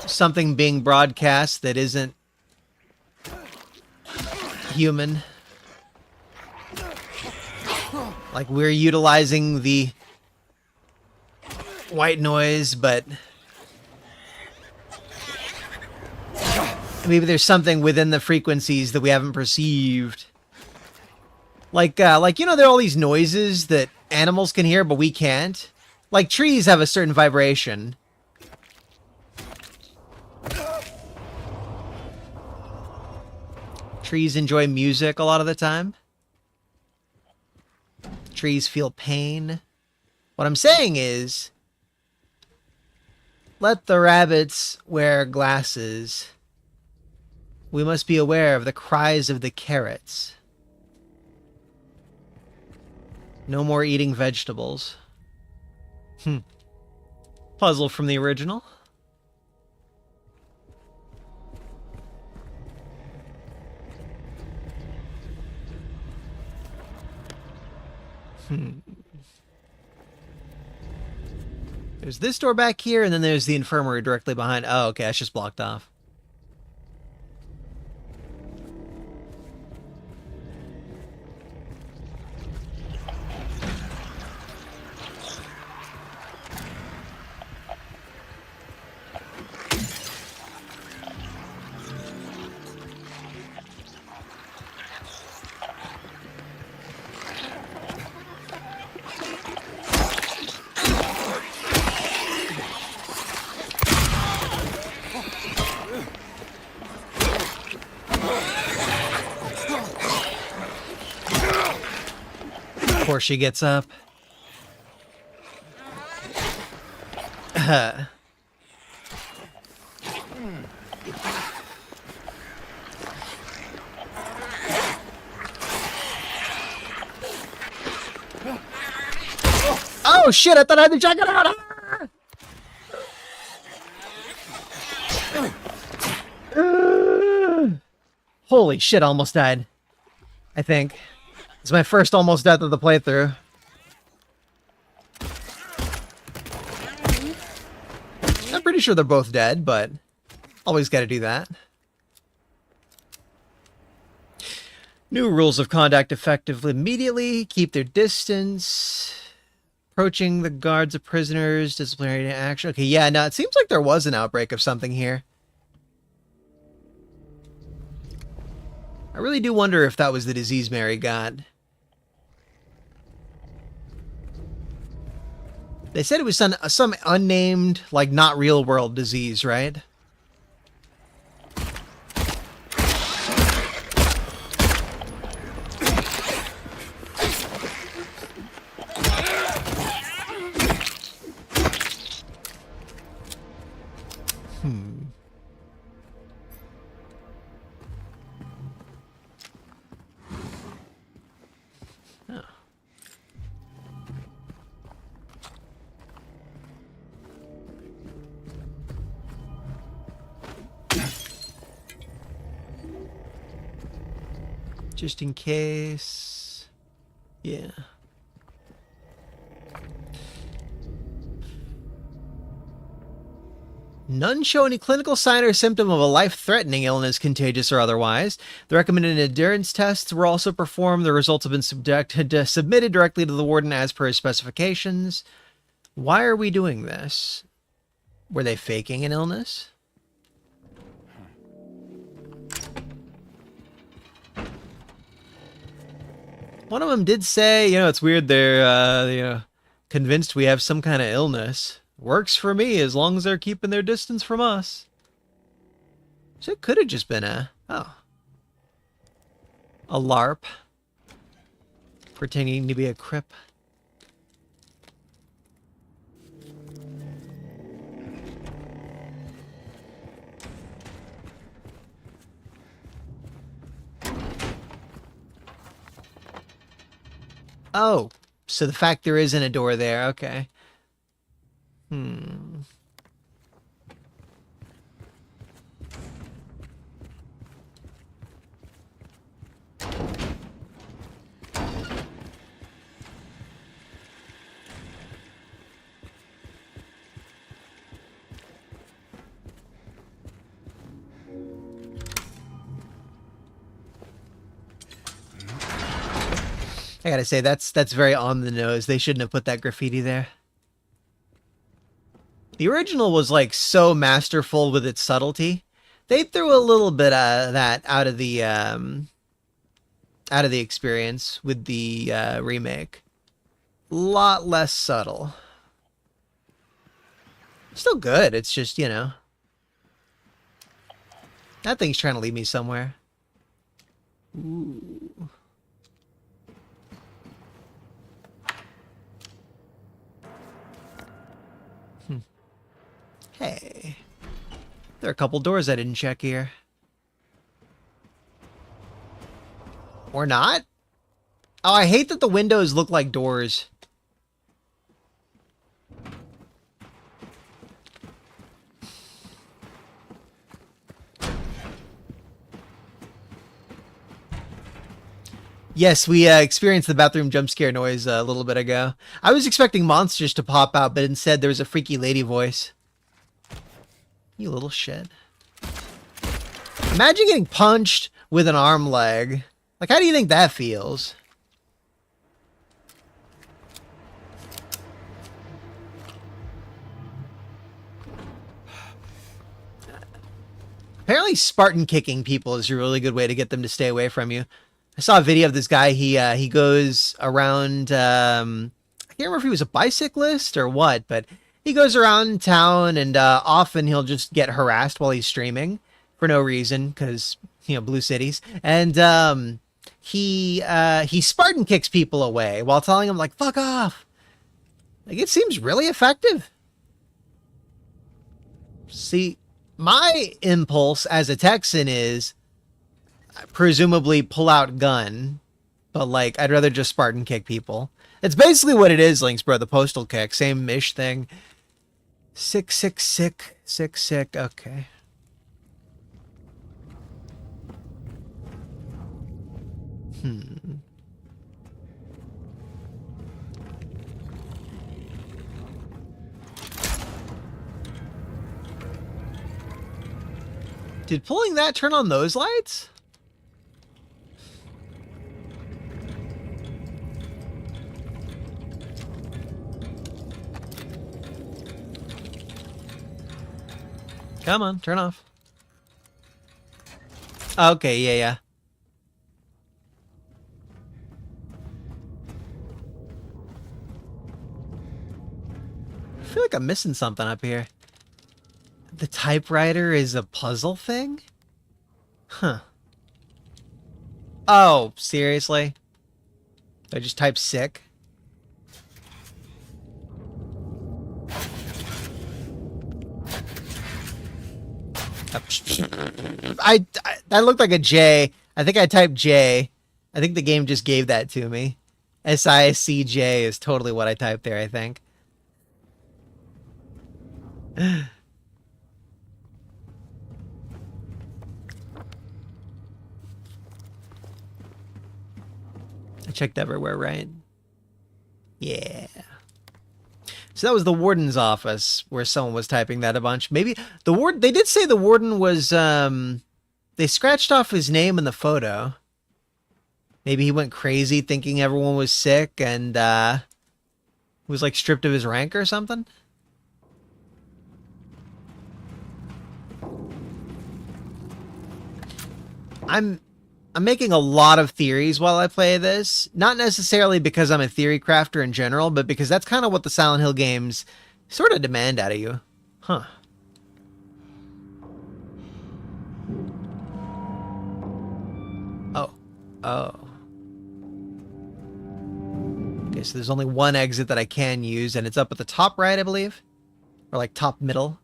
something being broadcast that isn't human. Like we're utilizing the white noise, but maybe there's something within the frequencies that we haven't perceived. Like you know, there are all these noises that animals can hear, but we can't. Like trees have a certain vibration. Trees enjoy music a lot of the time. Trees feel pain. What I'm saying is, let the rabbits wear glasses. We must be aware of the cries of the carrots. No more eating vegetables. Puzzle from the original. There's this door back here, and then there's the infirmary directly behind. Oh, okay, that's just blocked off. before she gets up. Oh shit, I thought I had to check it out! Holy shit, I almost died. I think. It's my first almost death of the playthrough. I'm pretty sure they're both dead, but always gotta do that. New rules of conduct effective immediately. Keep their distance. Approaching the guards of prisoners. Disciplinary action. Okay, yeah, no, it seems like there was an outbreak of something here. I really do wonder if that was the disease Mary got. They said it was some unnamed, like, not real world disease, right? Just in case. Yeah. None show any clinical sign or symptom of a life-threatening illness, contagious or otherwise. The recommended endurance tests were also performed. The results have been submitted directly to the warden as per his specifications. Why are we doing this? Were they faking an illness? One of them did say, you know, it's weird they're, convinced we have some kind of illness. Works for me as long as they're keeping their distance from us. So it could have just been a LARP. Pretending to be a crip. Oh, so the fact there isn't a door there, okay. I gotta say, that's very on the nose. They shouldn't have put that graffiti there. The original was, like, so masterful with its subtlety. They threw a little bit of that out of the experience with the remake. A lot less subtle. Still good, it's just, you know. That thing's trying to lead me somewhere. Ooh. Hey, there are a couple doors I didn't check here. Or not? Oh, I hate that the windows look like doors. Yes, we experienced the bathroom jump scare noise a little bit ago. I was expecting monsters to pop out, but instead there was a freaky lady voice. You little shit. Imagine getting punched with an arm leg. Like, how do you think that feels? Apparently Spartan kicking people is a really good way to get them to stay away from you. I saw a video of this guy. He goes around, I can't remember if he was a bicyclist or what, but he goes around town, and often he'll just get harassed while he's streaming for no reason, because, you know, blue cities. And he Spartan kicks people away while telling them like fuck off. Like it seems really effective. See, my impulse as a Texan is presumably pull out gun, but like I'd rather just Spartan kick people. It's basically what it is, Links, bro. The postal kick, same-ish thing. Sick. Okay. Did pulling that turn on those lights? Come on, turn off. Okay, yeah. I feel like I'm missing something up here. The typewriter is a puzzle thing? Huh. Oh, seriously? I just type sick? That looked like a J. I think I typed J. I think the game just gave that to me. SICJ is totally what I typed there, I think. I checked everywhere, right? Yeah. So that was the warden's office where someone was typing that a bunch. Maybe the warden, they did say the warden was, they scratched off his name in the photo. Maybe he went crazy thinking everyone was sick and, was like stripped of his rank or something. I'm making a lot of theories while I play this. Not necessarily because I'm a theory crafter in general, but because that's kind of what the Silent Hill games sort of demand out of you. Huh. Oh. Okay, so there's only one exit that I can use, and it's up at the top right, I believe? Or like top middle.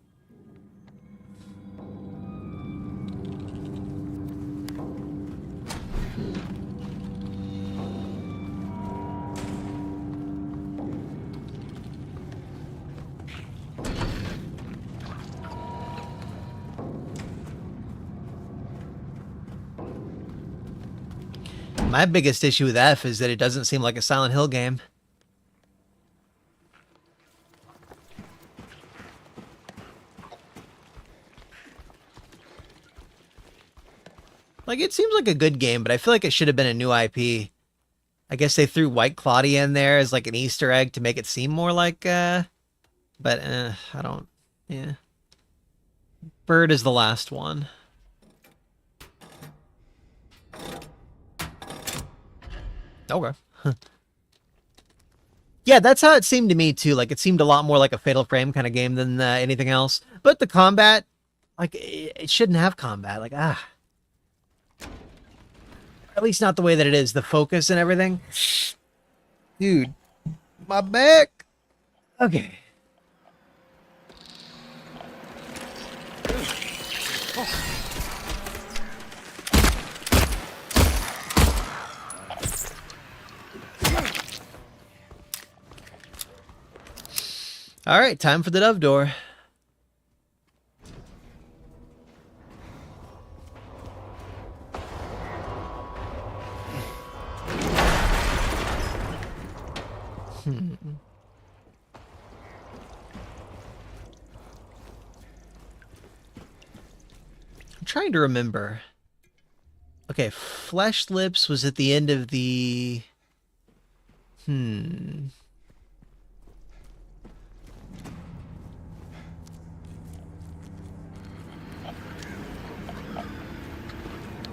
My biggest issue with F is that it doesn't seem like a Silent Hill game. Like, it seems like a good game, but I feel like it should have been a new IP. I guess they threw White Claudia in there as like an Easter egg to make it seem more like, I don't, yeah. Bird is the last one. Okay. Yeah, that's how it seemed to me too. Like it seemed a lot more like a Fatal Frame kind of game than anything else. But the combat, like it shouldn't have combat. Like at least not the way that it is. The focus and everything. Dude, my back. Okay. All right, time for the Dove Door. I'm trying to remember. Okay, Flesh Lips was at the end of the...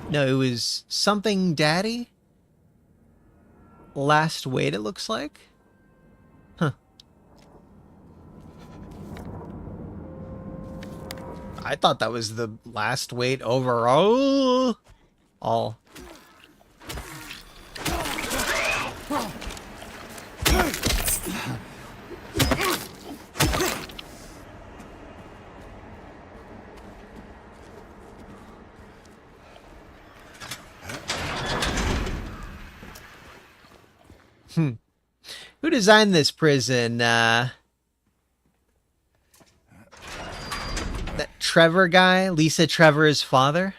No, it was Something Daddy? Last Wait, it looks like. Huh. I thought that was the Last Wait overall. Who designed this prison? That Trevor guy? Lisa Trevor's father?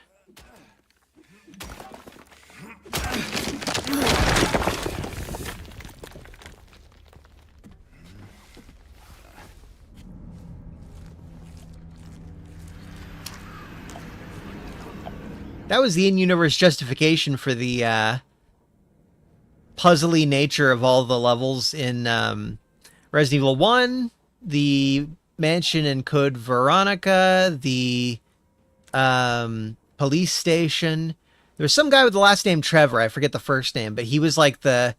That was the in-universe justification for the puzzly nature of all the levels in Resident Evil 1, the mansion in Code Veronica, the police station. There was some guy with the last name Trevor. I forget the first name, but he was like the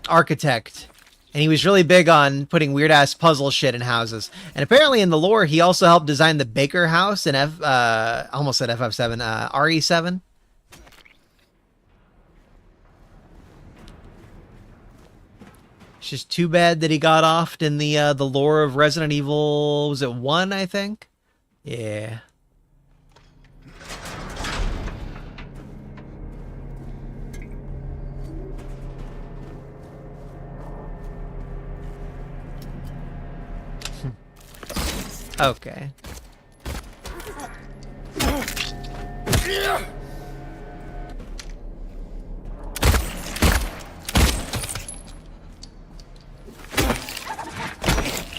architect. And he was really big on putting weird-ass puzzle shit in houses. And apparently in the lore, he also helped design the Baker house in almost said FF7, RE7. It's just too bad that he got offed in the lore of Resident Evil, was it 1, I think? Yeah. Okay.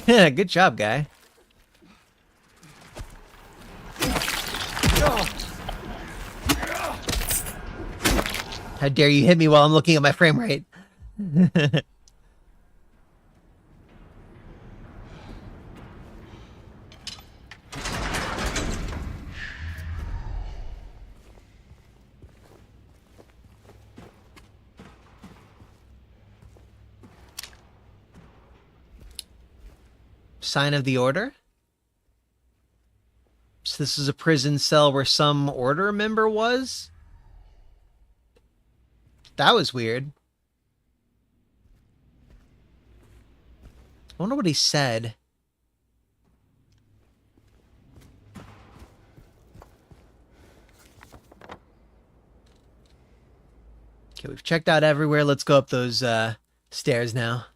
Good job, guy. How dare you hit me while I'm looking at my frame rate? Sign of the Order? So this is a prison cell where some Order member was? That was weird. I wonder what he said. Okay, we've checked out everywhere. Let's go up those stairs now.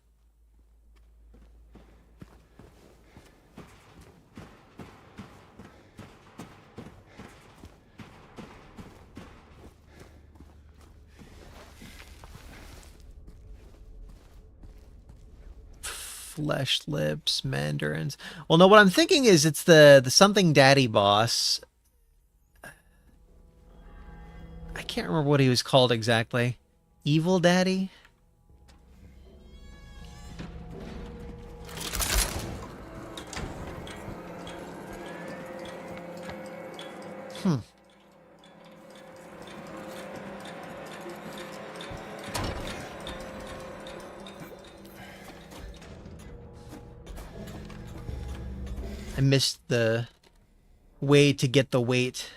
Flesh lips, mandarins. Well, no, what I'm thinking is it's the something daddy boss. I can't remember what he was called exactly. Evil Daddy? I missed the way to get the weight.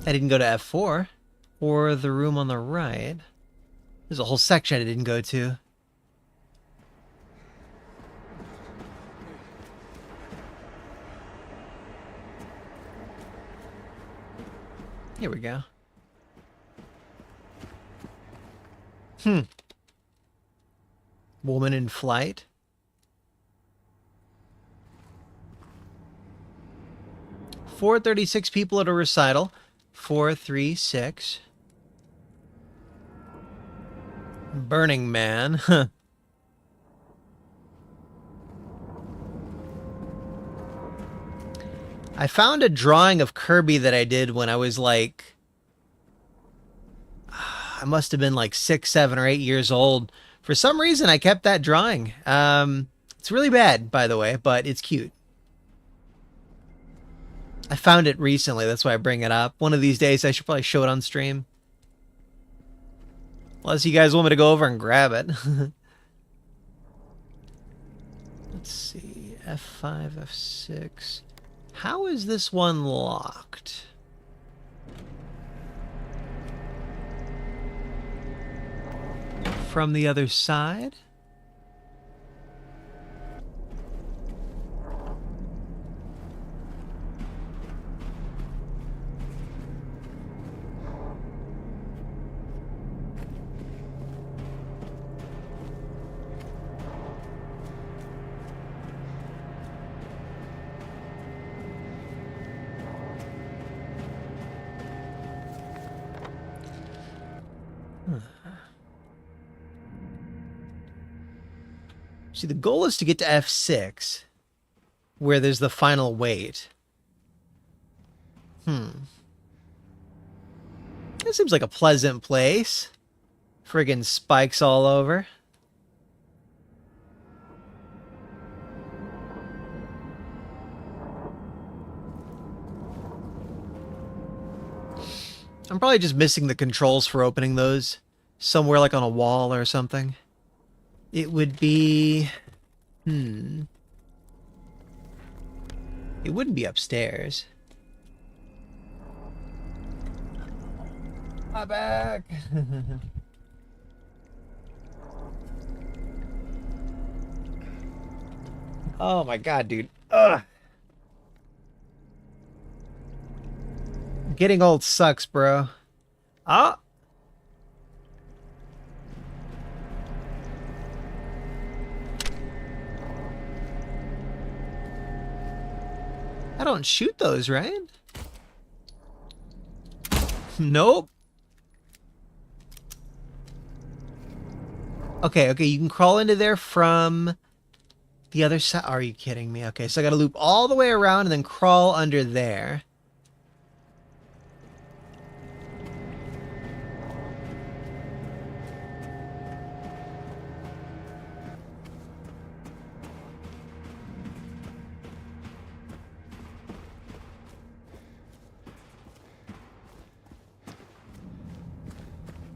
I didn't go to F4 or the room on the right. There's a whole section I didn't go to. Here we go. Woman in flight. $436 people at a recital. 436. Burning Man. I found a drawing of Kirby that I did when I was like... I must have been like 6, 7, or 8 years old. For some reason, I kept that drawing. It's really bad, by the way, but it's cute. I found it recently, that's why I bring it up. One of these days, I should probably show it on stream. Unless you guys want me to go over and grab it. Let's see. F5, F6. How is this one locked? From the other side? See, the goal is to get to F6, where there's the final weight. That seems like a pleasant place. Friggin' spikes all over. I'm probably just missing the controls for opening those. Somewhere like on a wall or something. It would be... It wouldn't be upstairs. My back. Oh my god, dude. Ugh. Getting old sucks, bro. Ah. I don't shoot those, right? Nope. Okay, you can crawl into there from the other side. Are you kidding me? Okay, so I gotta loop all the way around and then crawl under there.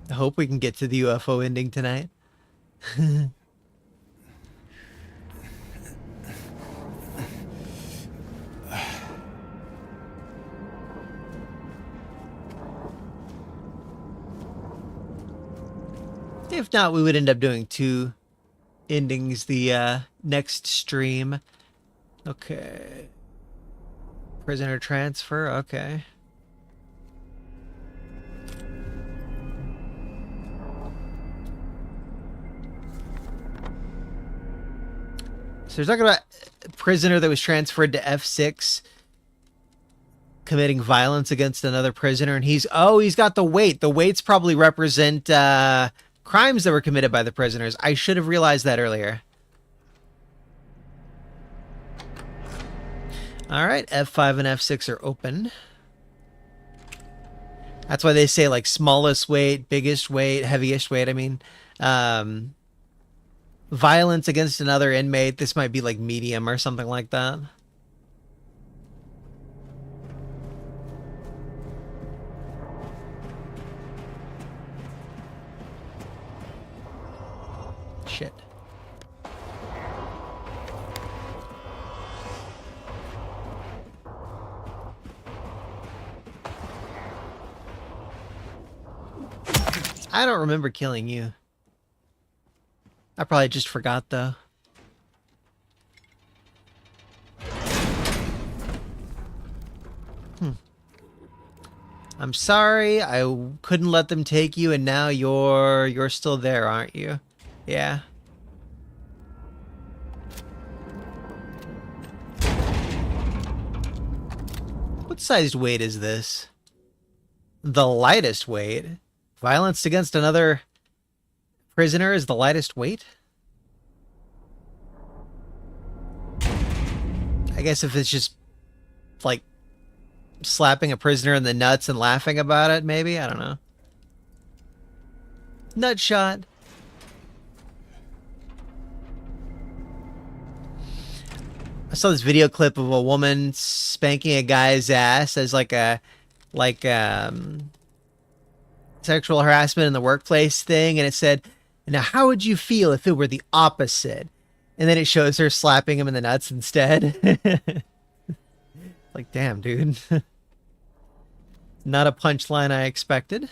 I hope we can get to the UFO ending tonight. If not, we would end up doing 2 endings the next stream. Okay. Prisoner transfer, okay. So they're talking about a prisoner that was transferred to F6 committing violence against another prisoner, and he's got the weight. The weights probably represent crimes that were committed by the prisoners. I should have realized that earlier. Alright, F5 and F6 are open. That's why they say, like, smallest weight, biggest weight, heaviest weight. I mean, violence against another inmate. This might be, like, medium or something like that. Shit. I don't remember killing you. I probably just forgot, though. I'm sorry, I couldn't let them take you, and now you're still there, aren't you? Yeah. What sized weight is this? The lightest weight? Violence against another prisoner is the lightest weight? I guess if it's just, like, slapping a prisoner in the nuts and laughing about it, maybe? I don't know. Nut shot. I saw this video clip of a woman spanking a guy's ass as like a sexual harassment in the workplace thing, and it said, "Now how would you feel if it were the opposite?" And then it shows her slapping him in the nuts instead. Like, damn, dude. Not a punchline I expected.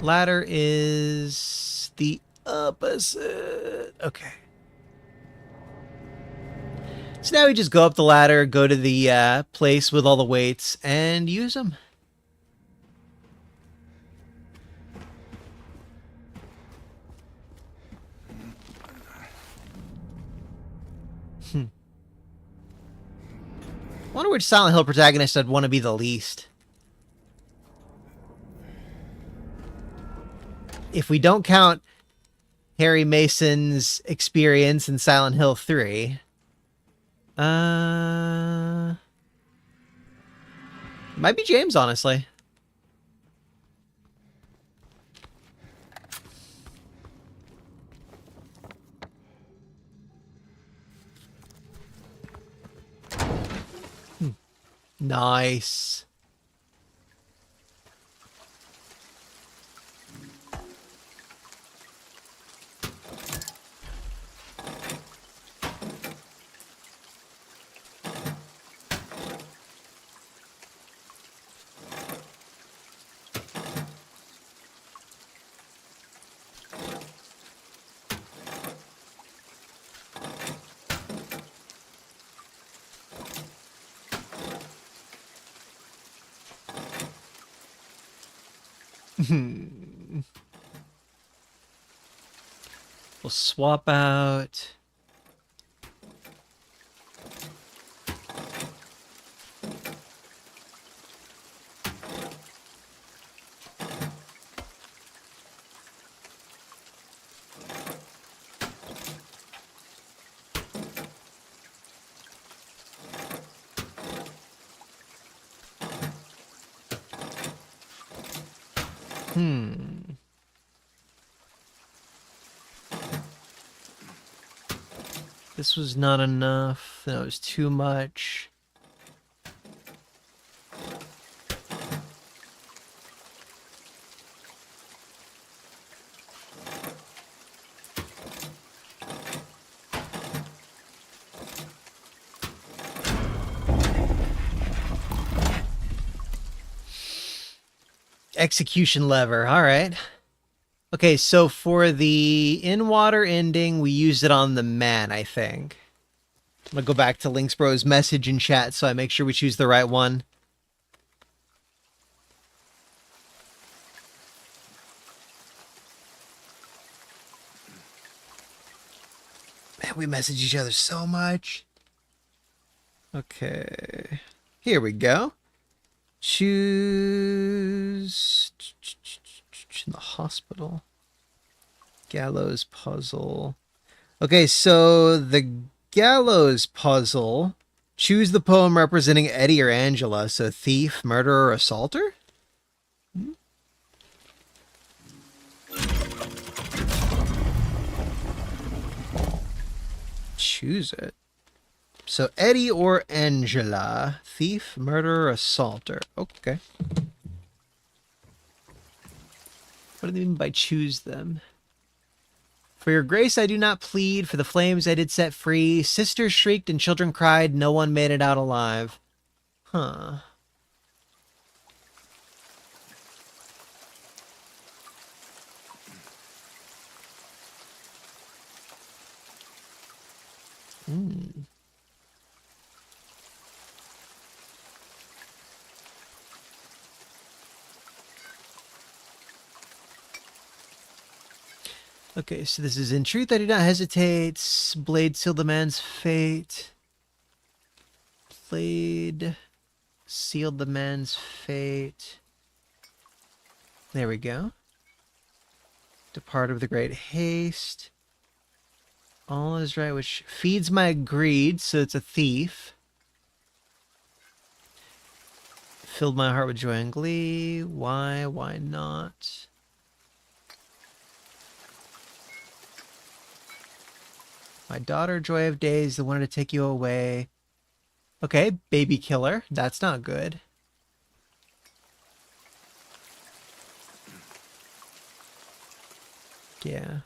Ladder is the opposite. Okay. So now we just go up the ladder, go to the place with all the weights, and use them. wonder which Silent Hill protagonist I'd want to be the least. If we don't count Harry Mason's experience in Silent Hill 3, might be James, honestly. Nice. We'll swap out. This was not enough. That was too much. Execution lever. All right. Okay, so for the in-water ending, we used it on the man, I think. I'm gonna go back to Lynxbro's message in chat so I make sure we choose the right one. Man, we message each other so much. Okay. Here we go. Choose in the hospital. Gallows puzzle. Okay, so the gallows puzzle. Choose the poem representing Eddie or Angela. So thief, murderer, assaulter? Choose it. So Eddie or Angela. Thief, murderer, assaulter. Okay. What do they mean by choose them? For your grace I do not plead, for the flames I did set free. Sisters shrieked and children cried, no one made it out alive. Huh. Okay, so this is in truth I do not hesitate. Blade sealed the man's fate. Blade sealed the man's fate. There we go. Depart with a great haste. All is right, which feeds my greed, so it's a thief. Filled my heart with joy and glee. Why not? My daughter, joy of days, that wanted to take you away. Okay, baby killer. That's not good. Yeah.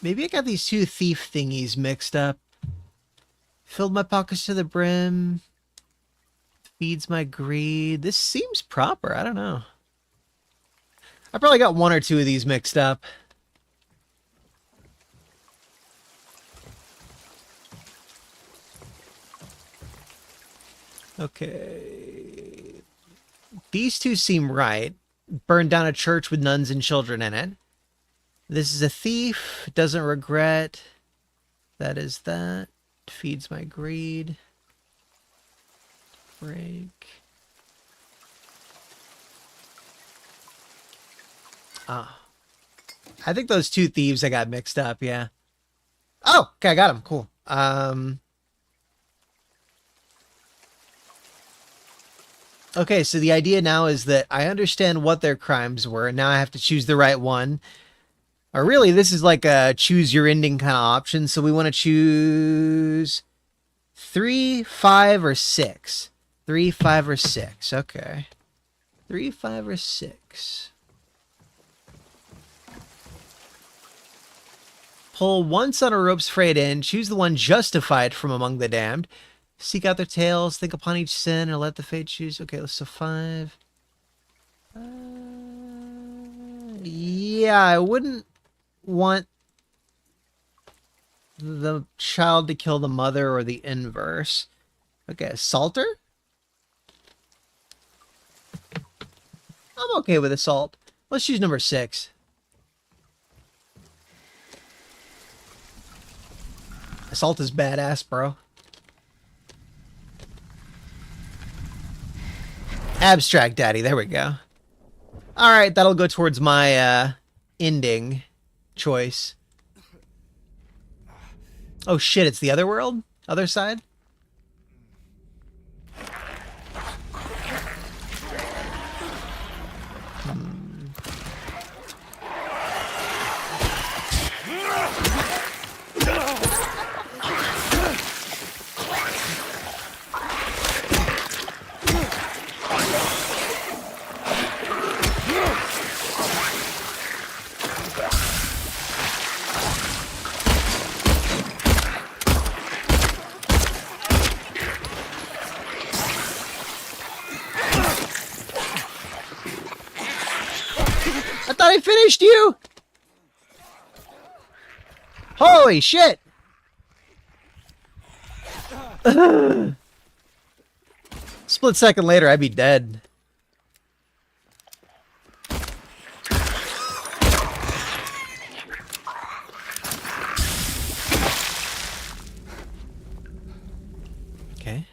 Maybe I got these two thief thingies mixed up. Filled my pockets to the brim. Feeds my greed. This seems proper. I don't know. I probably got one or two of these mixed up. Okay. These two seem right. Burned down a church with nuns and children in it. This is a thief. Doesn't regret. That is that. Feeds my greed. Break. Ah. I think those two thieves I got mixed up, yeah. Oh, okay, I got them. Cool. Okay, so the idea now is that I understand what their crimes were, and now I have to choose the right one. Or really, this is like a choose your ending kind of option, so we want to choose 3, 5, or 6. 3, 5, or 6. Okay. 3, 5, or 6. Pull once on a rope's frayed end. Choose the one justified from among the damned. Seek out their tales. Think upon each sin, or let the fate choose. Okay, so 5. Yeah, I wouldn't want the child to kill the mother or the inverse. Okay, assaulter? I'm okay with assault. Let's choose number 6. Assault is badass, bro. Abstract Daddy, there we go. Alright, that'll go towards my ending choice. Oh shit, it's the other world? Other side? I thought I finished you! Holy shit! Split second later, I'd be dead. Okay.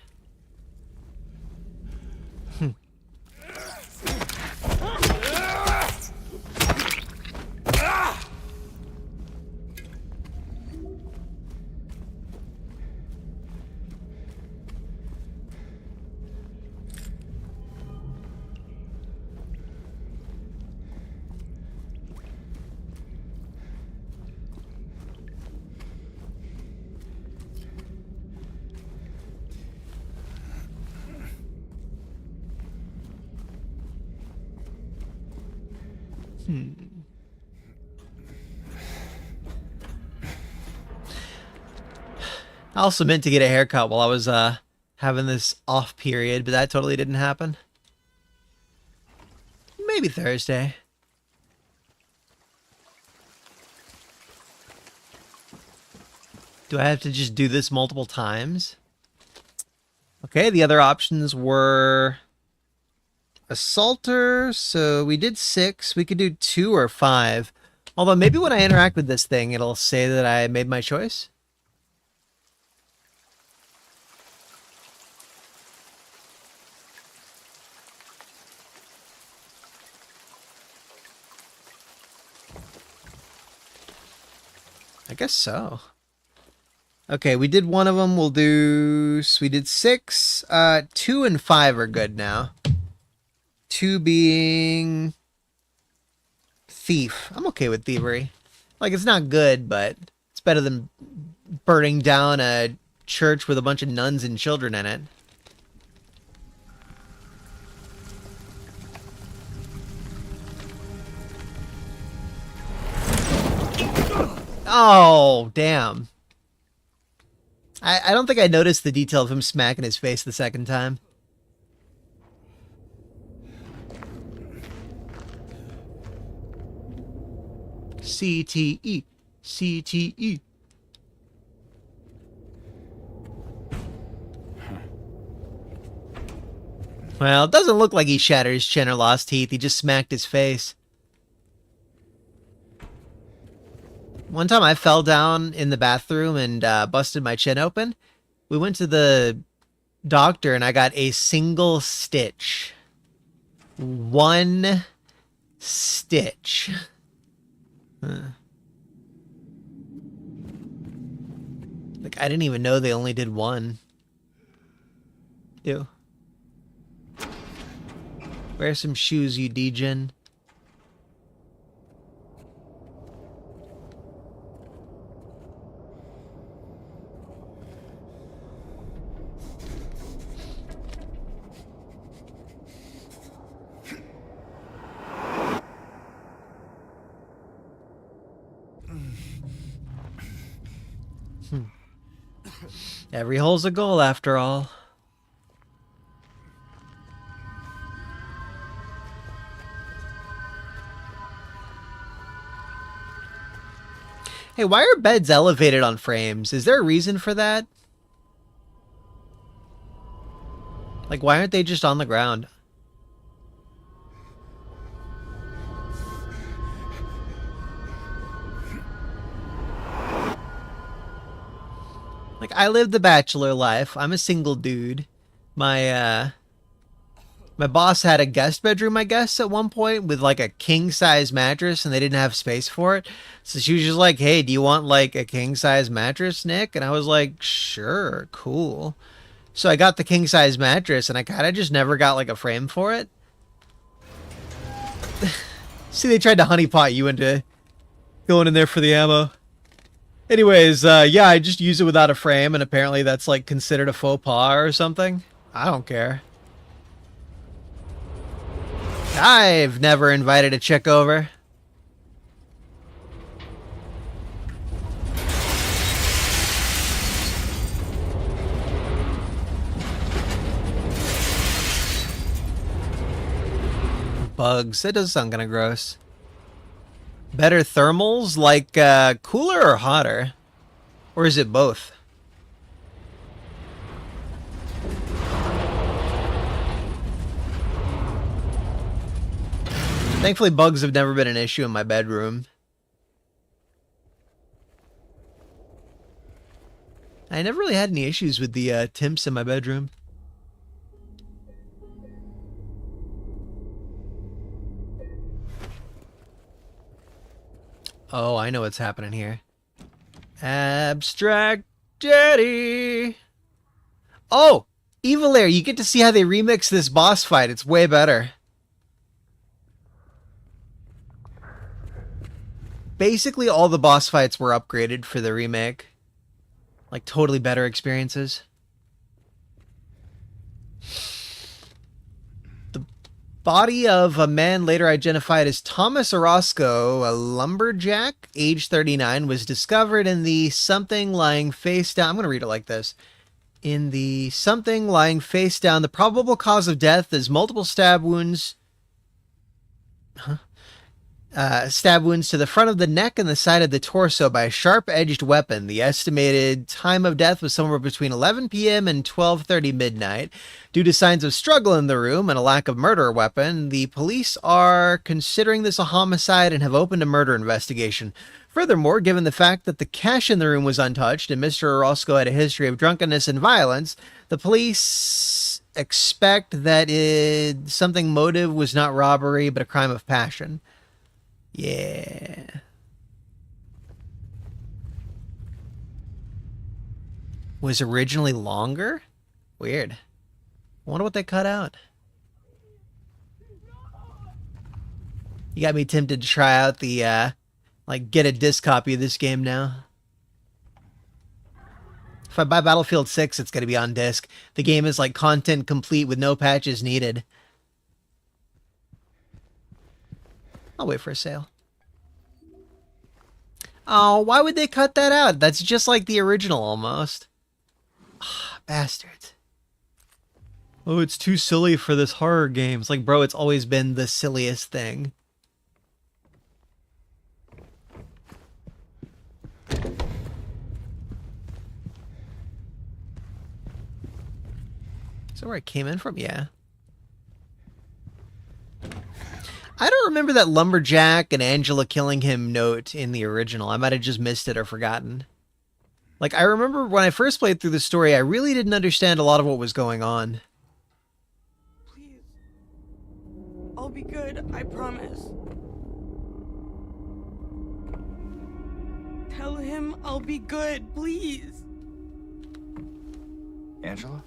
I also meant to get a haircut while I was having this off period, but that totally didn't happen. Maybe Thursday. Do I have to just do this multiple times? Okay, the other options were assaulter, so we did 6. We could do 2 or 5. Although maybe when I interact with this thing, it'll say that I made my choice. I guess so. Okay, we did one of them. We'll do... So we did 6. 2 and 5 are good now. 2 being... Thief. I'm okay with thievery. Like, it's not good, but it's better than burning down a church with a bunch of nuns and children in it. Oh, damn. I don't think I noticed the detail of him smacking his face the second time. CTE. CTE. Well, it doesn't look like he shattered his chin or lost teeth. He just smacked his face. One time I fell down in the bathroom and busted my chin open. We went to the doctor and I got a single stitch. One stitch. Like, I didn't even know they only did one. Ew. Wear some shoes, you degen. Every hole's a goal, after all. Hey, why are beds elevated on frames? Is there a reason for that? Like, why aren't they just on the ground? Like, I live the bachelor life. I'm a single dude. My boss had a guest bedroom, I guess, at one point with like a king size mattress and they didn't have space for it. So she was just like, hey, do you want like a king size mattress, Nick? And I was like, sure, cool. So I got the king size mattress and I kind of just never got like a frame for it. See, they tried to honeypot you into going in there for the ammo. Anyways, yeah, I just use it without a frame and apparently that's like considered a faux pas or something. I don't care. I've never invited a chick over. Bugs. That does sound kind of gross. Better thermals? Like, cooler or hotter? Or is it both? Thankfully, bugs have never been an issue in my bedroom. I never really had any issues with the temps in my bedroom. Oh, I know what's happening here. Abstract Jetty! Oh! Evil Air, you get to see how they remix this boss fight. It's way better. Basically, all the boss fights were upgraded for the remake. Like, totally better experiences. The body of a man later identified as Thomas Orozco, a lumberjack, age 39, was discovered in the something lying face down. I'm going to read it like this. In the something lying face down, the probable cause of death is multiple stab wounds. Stab wounds to the front of the neck and the side of the torso by a sharp-edged weapon. The estimated time of death was somewhere between 11 p.m. and 12:30 midnight. Due to signs of struggle in the room and a lack of murder weapon, the police are considering this a homicide and have opened a murder investigation. Furthermore, given the fact that the cash in the room was untouched and Mr. Orozco had a history of drunkenness and violence, the police expect that something motive was not robbery but a crime of passion. Yeah. Was originally longer? Weird. I wonder what they cut out. You got me tempted to try out the, like, get a disc copy of this game now. If I buy Battlefield 6, it's going to be on disc. The game is, like, content complete with no patches needed. I'll wait for a sale. Oh, why would they cut that out? That's just like the original almost. Ah, bastards. Oh, it's too silly for this horror game. It's like, bro, it's always been the silliest thing. Is that where I came in from? Yeah. remember that lumberjack and Angela killing him note in the original. I might have just missed it or forgotten. Like, I remember when I first played through the story, I really didn't understand a lot of what was going on. Please. I'll be good, I promise. Tell him I'll be good, please. Angela?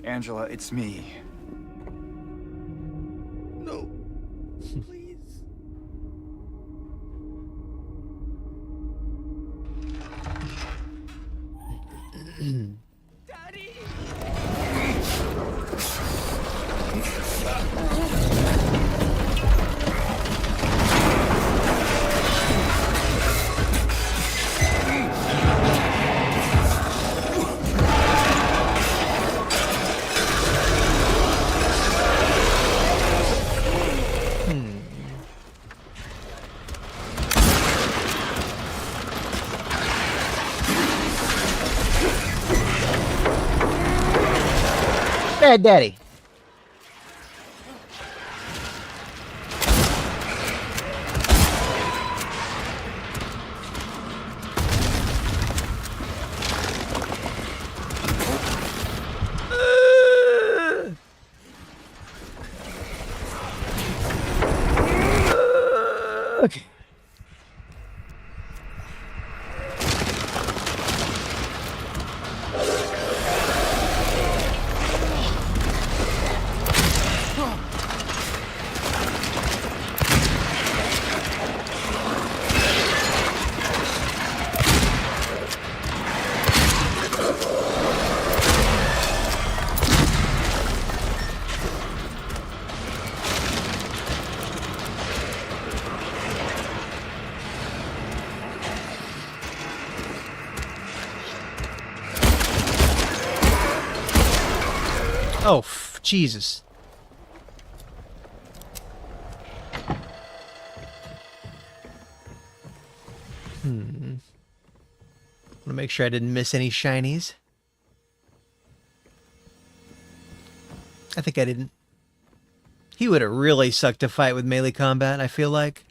Angela, it's me. No. Please. Daddy! Bad Daddy. Okay. Oh, Jesus. Want to make sure I didn't miss any shinies. I think I didn't. He would have really sucked to fight with melee combat, I feel like.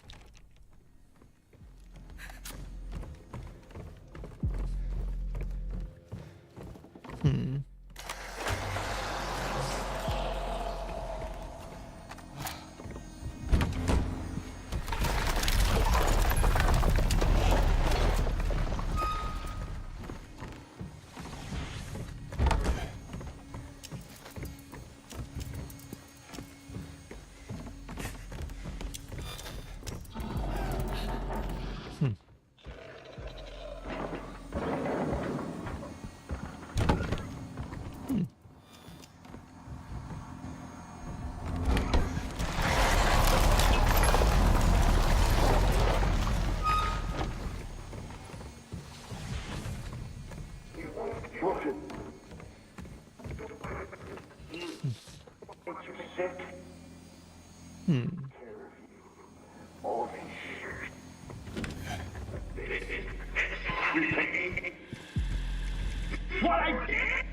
What I did?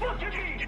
Look at me!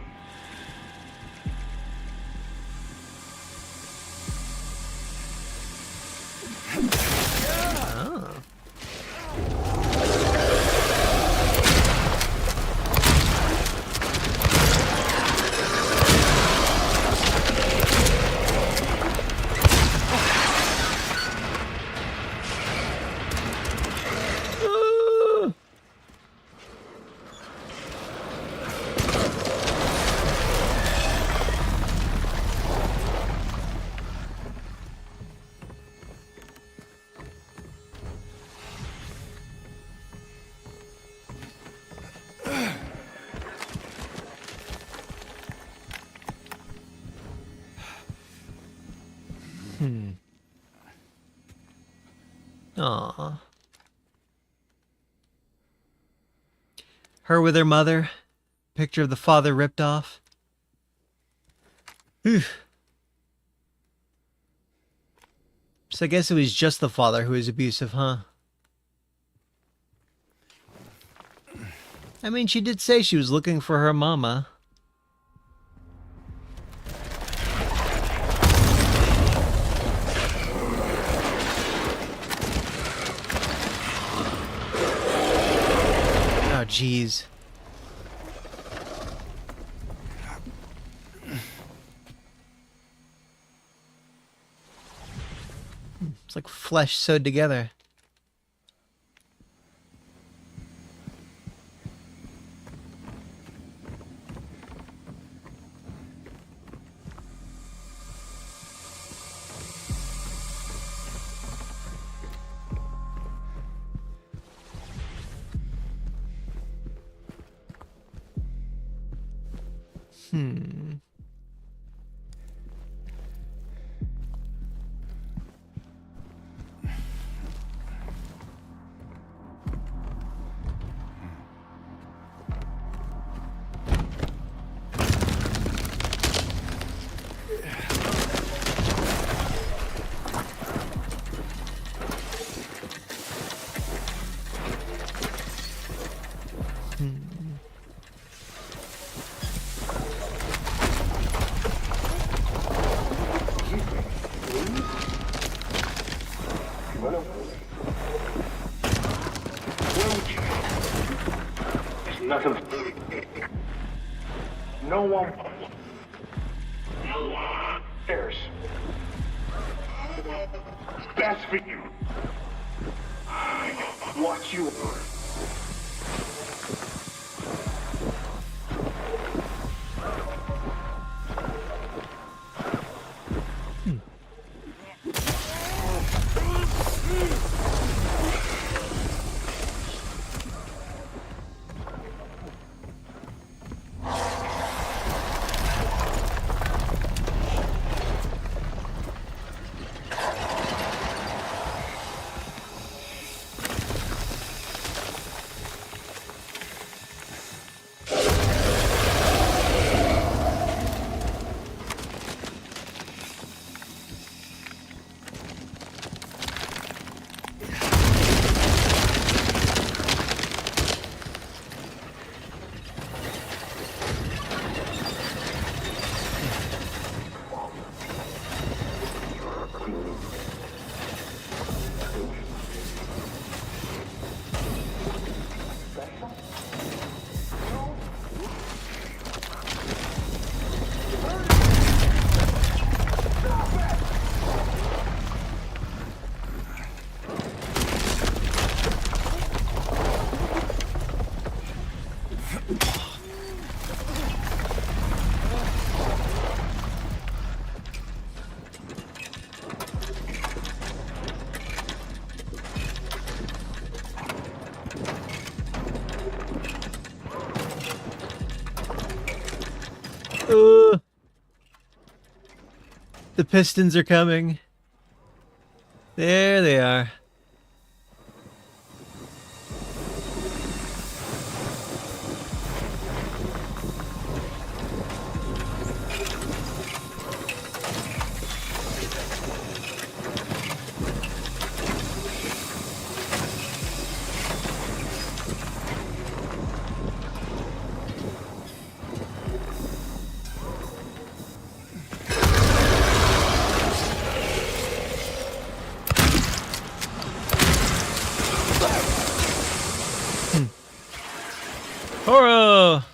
Aww. Her with her mother. Picture of the father ripped off. Whew. So I guess it was just the father who was abusive, huh? I mean, she did say she was looking for her mama. jeez. It's like flesh sewed together. Hmm. It's nothing. No one cares. Best for you. Watch you. The pistons are coming. There they are. Horror!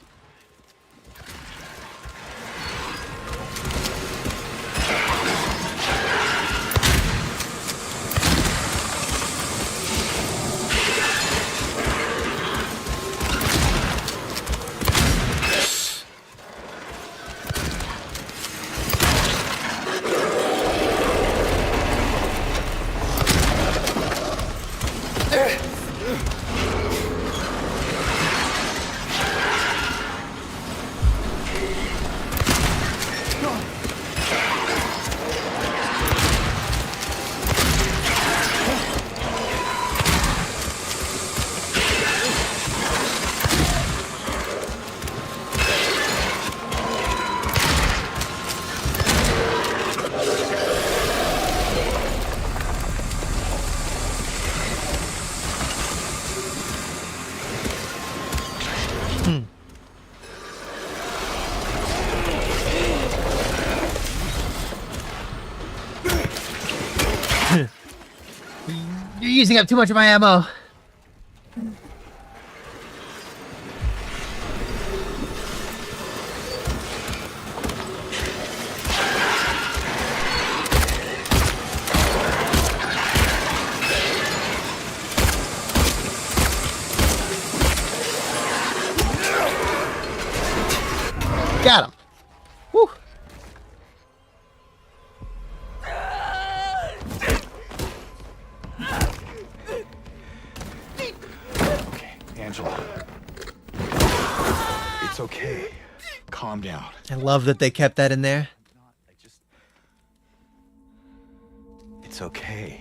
You're using up too much of my ammo. Angela. It's okay. Calm down. I love that they kept that in there. It's okay.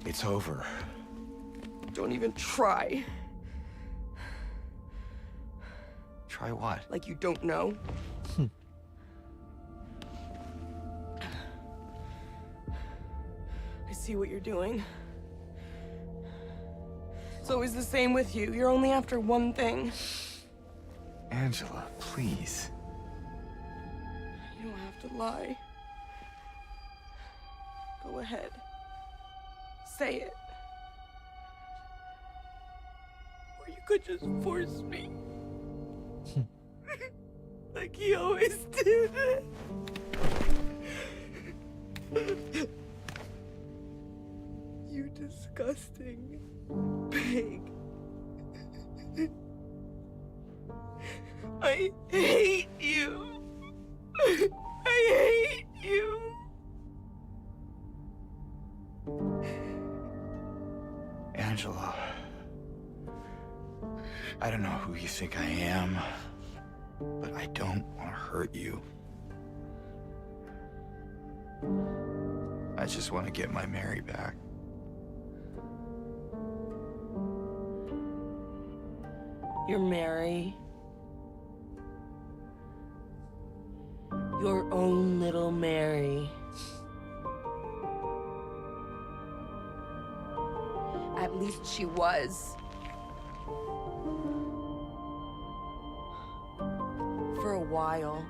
It's over. Don't even try. Try what? Like you don't know. I see what you're doing. It's always the same with you. You're only after one thing. Angela, please. You don't have to lie. Go ahead. Say it. Or you could just force me. Like he always did. You disgusting pig. I hate you. I hate you. Angela. I don't know who you think I am, but I don't want to hurt you. I just want to get my Mary back. You're Mary. Your own little Mary. At least she was. For a while.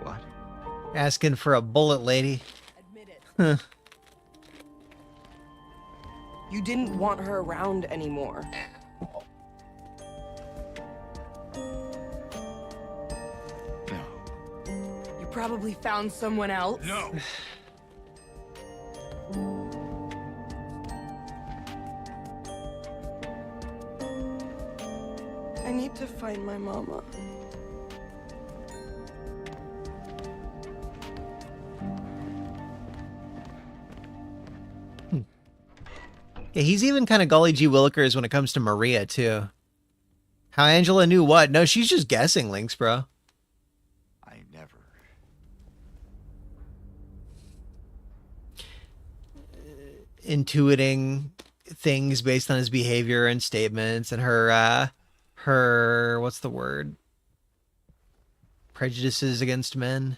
What? Asking for a bullet, lady. Admit it. Huh. You didn't want her around anymore. No. You probably found someone else. No! I need to find my mama. Yeah, he's even kind of Golly G. Willikers when it comes to Maria, too. How Angela knew what? No, she's just guessing, Lynx, bro. I never. Intuiting things based on his behavior and statements and her, what's the word? Prejudices against men.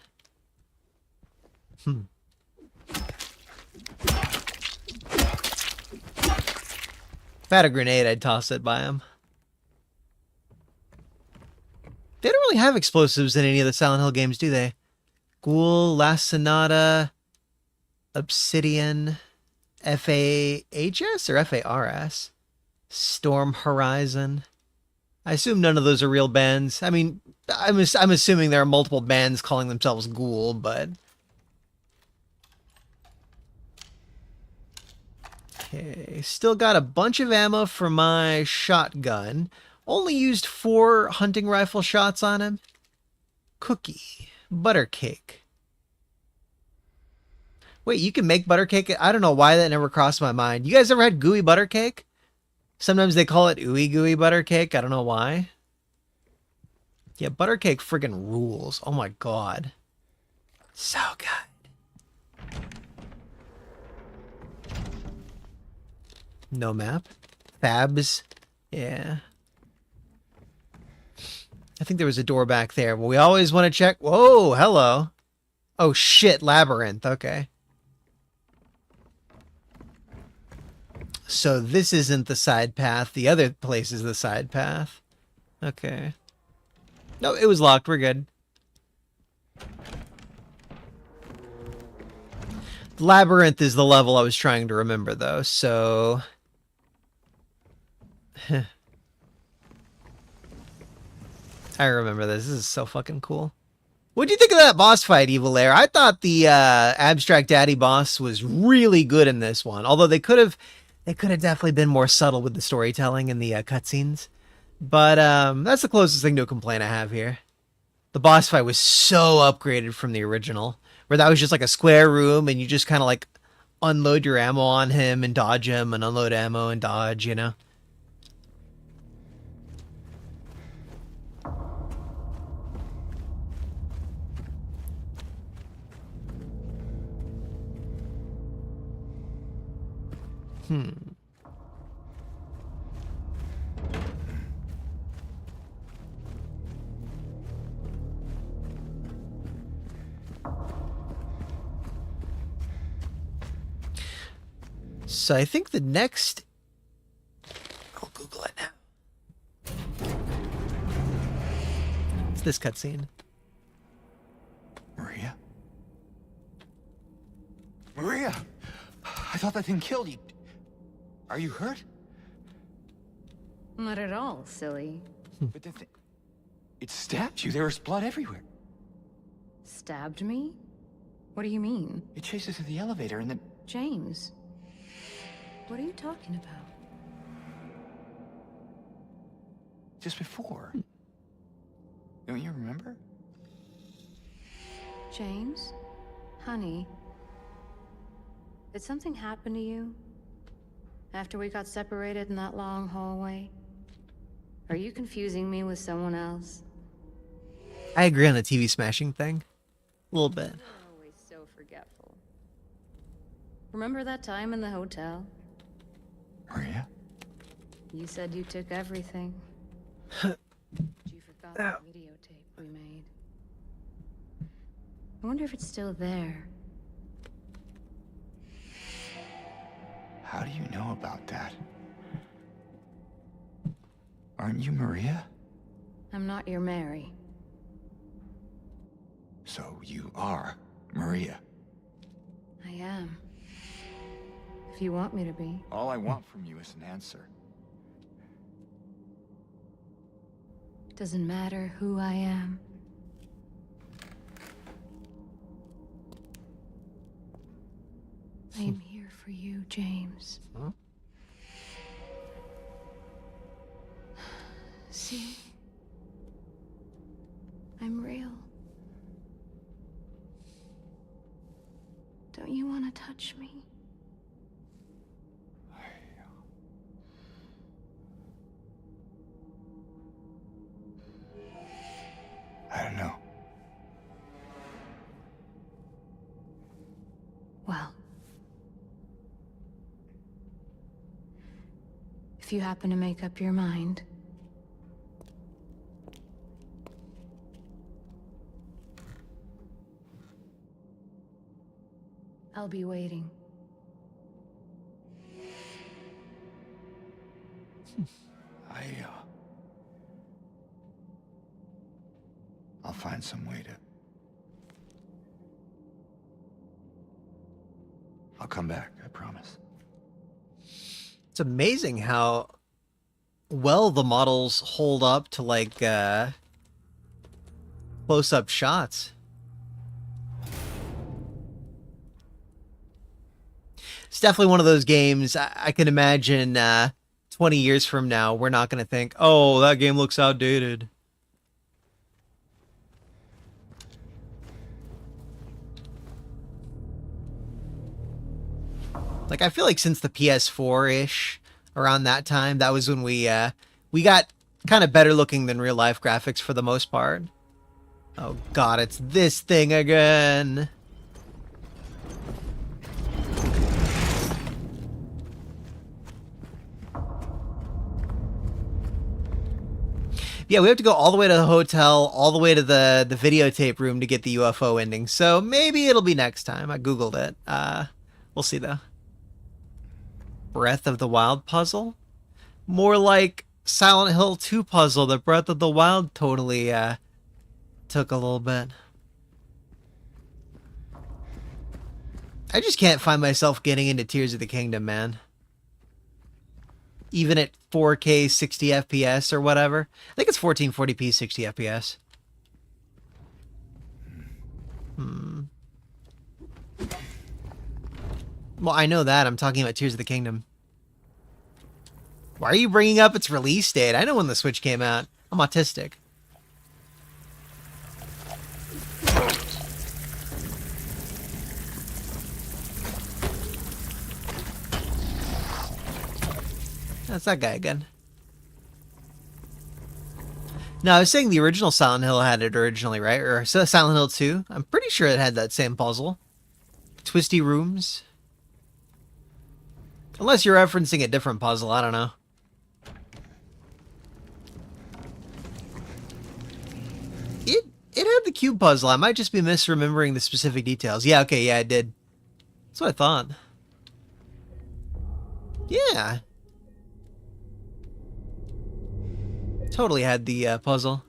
If I had a grenade, I'd toss it by him. They don't really have explosives in any of the Silent Hill games, do they? Ghoul, Last Sonata, Obsidian, FAHS or FARS? Storm Horizon. I assume none of those are real bands. I mean, I'm assuming there are multiple bands calling themselves Ghoul, but... Okay, still got a bunch of ammo for my shotgun. Only used 4 hunting rifle shots on him. Cookie. Butter cake. Wait, you can make butter cake? I don't know why that never crossed my mind. You guys ever had gooey butter cake? Sometimes they call it ooey gooey butter cake. I don't know why. Yeah, butter cake friggin' rules. Oh my god. So good. No map. Fabs. Yeah. I think there was a door back there, but we always want to check. Whoa, hello. Oh shit, labyrinth. Okay. So this isn't the side path. The other place is the side path. Okay. No, it was locked. We're good. Labyrinth is the level I was trying to remember, though, so... I remember this. This is so fucking cool. What'd you think of that boss fight, Evil Air? I thought the Abstract Daddy boss was really good in this one. Although they could have definitely been more subtle with the storytelling and the cutscenes. But that's the closest thing to a complaint I have here. The boss fight was so upgraded from the original, where that was just like a square room and you just kind of like unload your ammo on him and dodge him and unload ammo and dodge, you know? So I think the next... I'll Google it now. It's this cutscene. Maria? Maria! I thought that thing killed you. Are you hurt? Not at all, silly. But the thing... It stabbed you. There was blood everywhere. Stabbed me? What do you mean? It chased us to the elevator and then... James. What are you talking about? Just before. Don't you remember? James? Honey? Did something happen to you? After we got separated in that long hallway? Are you confusing me with someone else? I agree on the TV smashing thing. A little bit. You're always so forgetful. Remember that time in the hotel? Maria? You said you took everything. You forgot the videotape we made. I wonder if it's still there. How do you know about that? Aren't you Maria? I'm not your Mary. So you are Maria. I am. If you want me to be. All I want from you is an answer. Doesn't matter who I am. I am here for you, James. Huh? See? I'm real. Don't you want to touch me? I don't know. Well, if you happen to make up your mind, I'll be waiting. I'll find some way to... I'll come back, I promise. It's amazing how well the models hold up to, like, close-up shots. It's definitely one of those games I can imagine 20 years from now, we're not going to think, oh, that game looks outdated. Like, I feel like since the PS4-ish, around that time, that was when we got kind of better looking than real life graphics for the most part. Oh god, it's this thing again. Yeah, we have to go all the way to the hotel, all the way to the videotape room to get the UFO ending. So maybe it'll be next time. I googled it. We'll see though. Breath of the Wild puzzle? More like Silent Hill 2 puzzle. The Breath of the Wild totally took a little bit. I just can't find myself getting into Tears of the Kingdom, man. Even at 4K 60 FPS or whatever. I think it's 1440p 60 FPS. Well, I know that. I'm talking about Tears of the Kingdom. Why are you bringing up its release date? I know when the Switch came out. I'm autistic. That's that guy again. No, I was saying the original Silent Hill had it originally, right? Or Silent Hill 2. I'm pretty sure it had that same puzzle. Twisty rooms. Unless you're referencing a different puzzle, I don't know. It had the cube puzzle. I might just be misremembering the specific details. Yeah, okay, yeah, it did. That's what I thought. Yeah. Totally had the puzzle.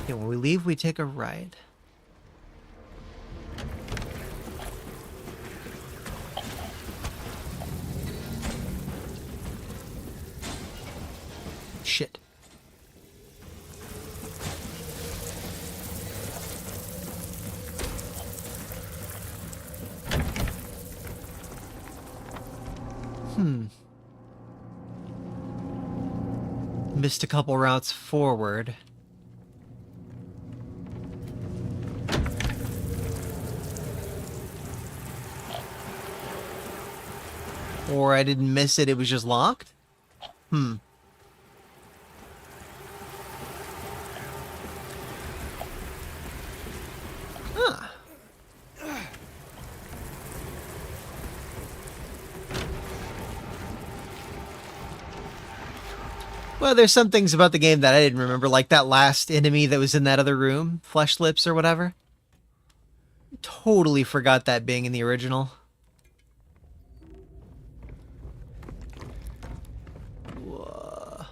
Okay, when we leave, we take a ride. Shit. Missed a couple routes forward. Or I didn't miss it, it was just locked? Huh. Well, there's some things about the game that I didn't remember, like that last enemy that was in that other room, Flesh Lips or whatever. Totally forgot that being in the original. Whoa.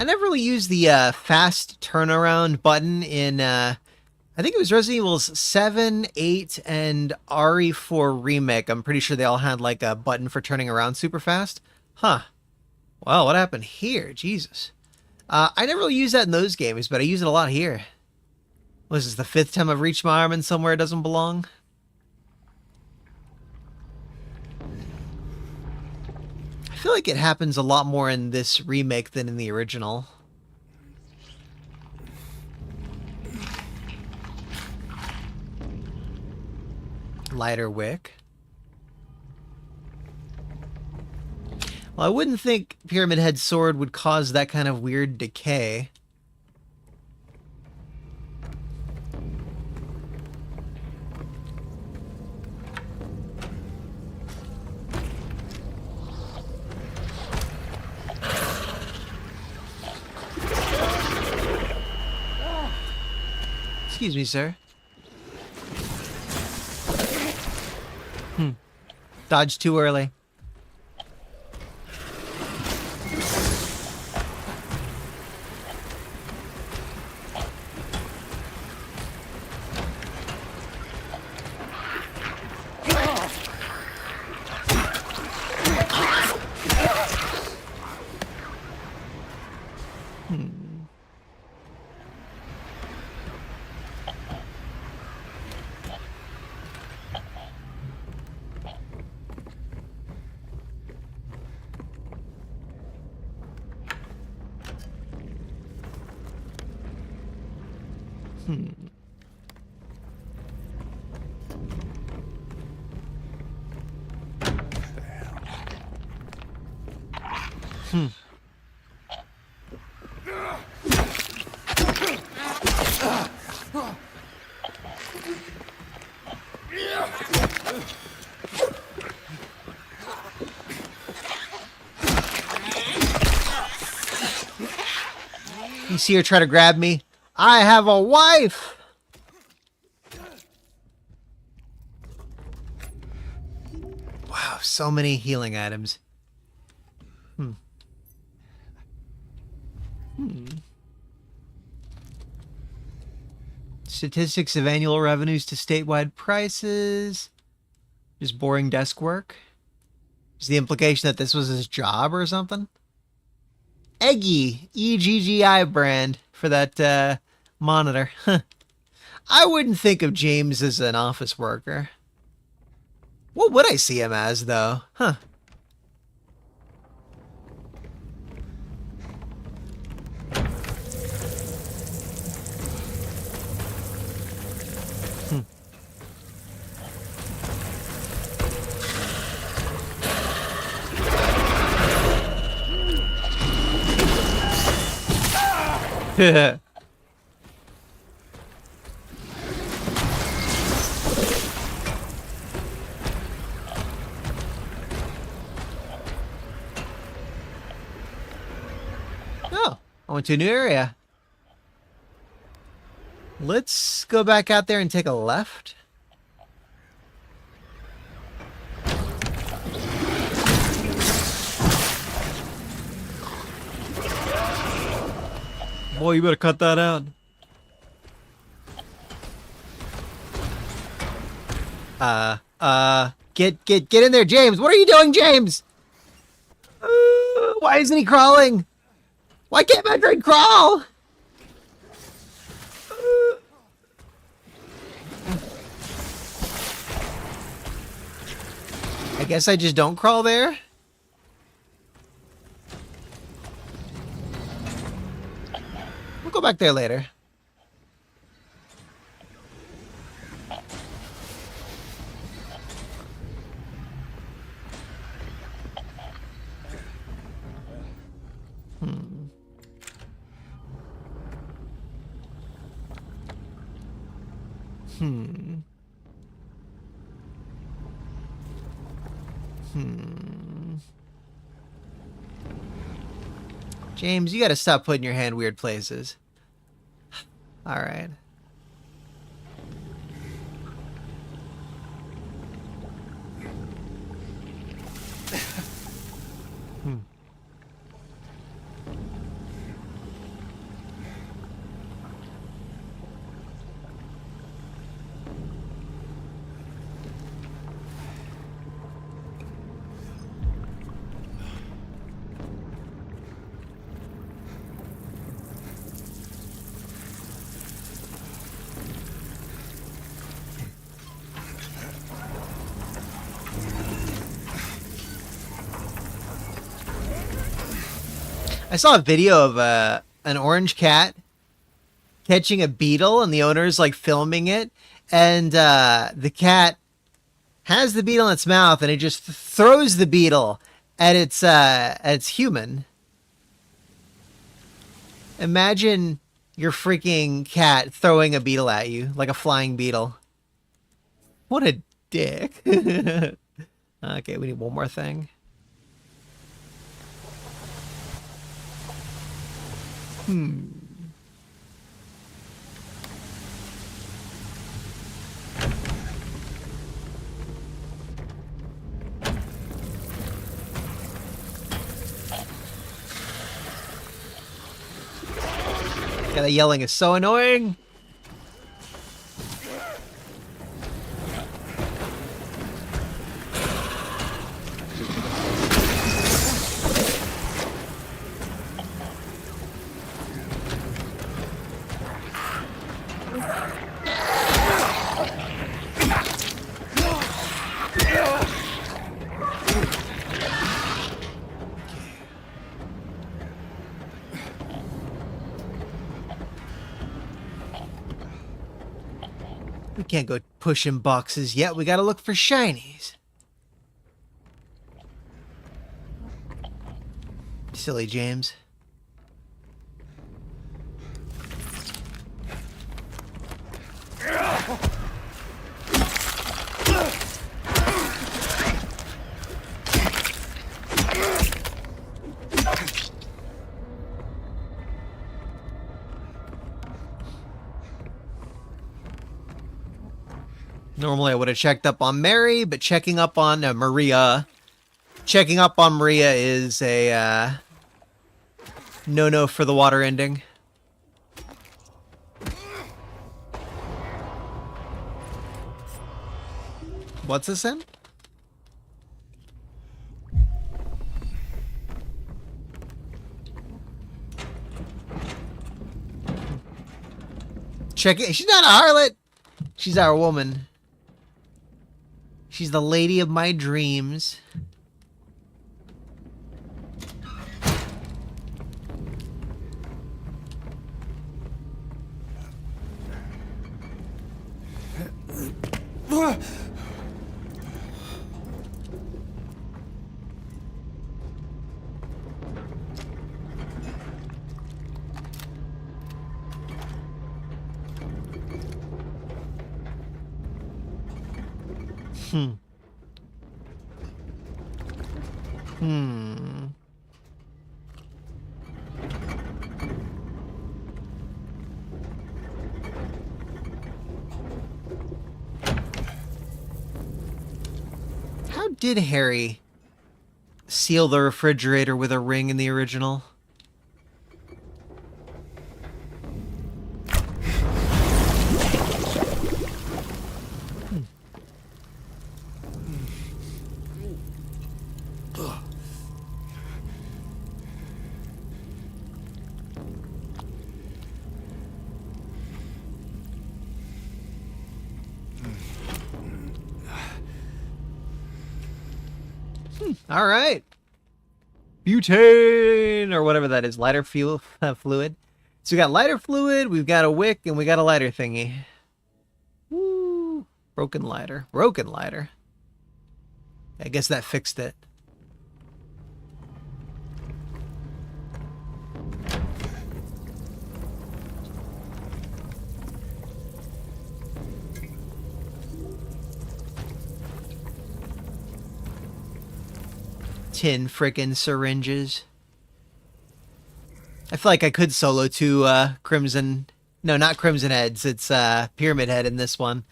I never really used the fast turnaround button in, I think it was Resident Evil 7, 8, and RE4 Remake. I'm pretty sure they all had like a button for turning around super fast. Huh. Well, what happened here? Jesus. I never really used that in those games, but I use it a lot here. Was this the 5th time I've reached my arm in somewhere it doesn't belong? I feel like it happens a lot more in this remake than in the original. Lighter wick. Well, I wouldn't think Pyramid Head Sword would cause that kind of weird decay. Excuse me, sir. Dodged too early. You see her try to grab me? I have a wife! Wow, so many healing items. Statistics of annual revenues to statewide prices. Just boring desk work. Is the implication that this was his job or something? Eggy, EGGI brand for that monitor. I wouldn't think of James as an office worker. What would I see him as, though? Huh. Oh, I went to a new area. Let's go back out there and take a left. Boy, you better cut that out. Get in there, James. What are you doing, James? Why isn't he crawling? Why can't Metroid crawl? I guess I just don't crawl there. We'll go back there later. James, you gotta stop putting your hand weird places. Alright. I saw a video of an orange cat catching a beetle, and the owner's like filming it, and the cat has the beetle in its mouth, and it just throws the beetle at its human. Imagine your freaking cat throwing a beetle at you, like a flying beetle. What a dick. Okay, we need one more thing. Yeah, that yelling is so annoying. We can't go pushing boxes yet. We gotta look for shinies. Silly James. Normally I would have checked up on Mary, but checking up on Maria. Checking up on Maria is a no-no for the water ending. What's this in? Check it. She's not a harlot. She's our woman. She's the lady of my dreams. How did Harry seal the refrigerator with a ring in the original? All right. Butane, or whatever that is, lighter fuel fluid. So we got lighter fluid, we've got a wick, and we got a lighter thingy. Woo! Broken lighter. Broken lighter. I guess that fixed it. Tin frickin' syringes. I feel like I could solo two Crimson... No, not Crimson Heads. It's Pyramid Head in this one.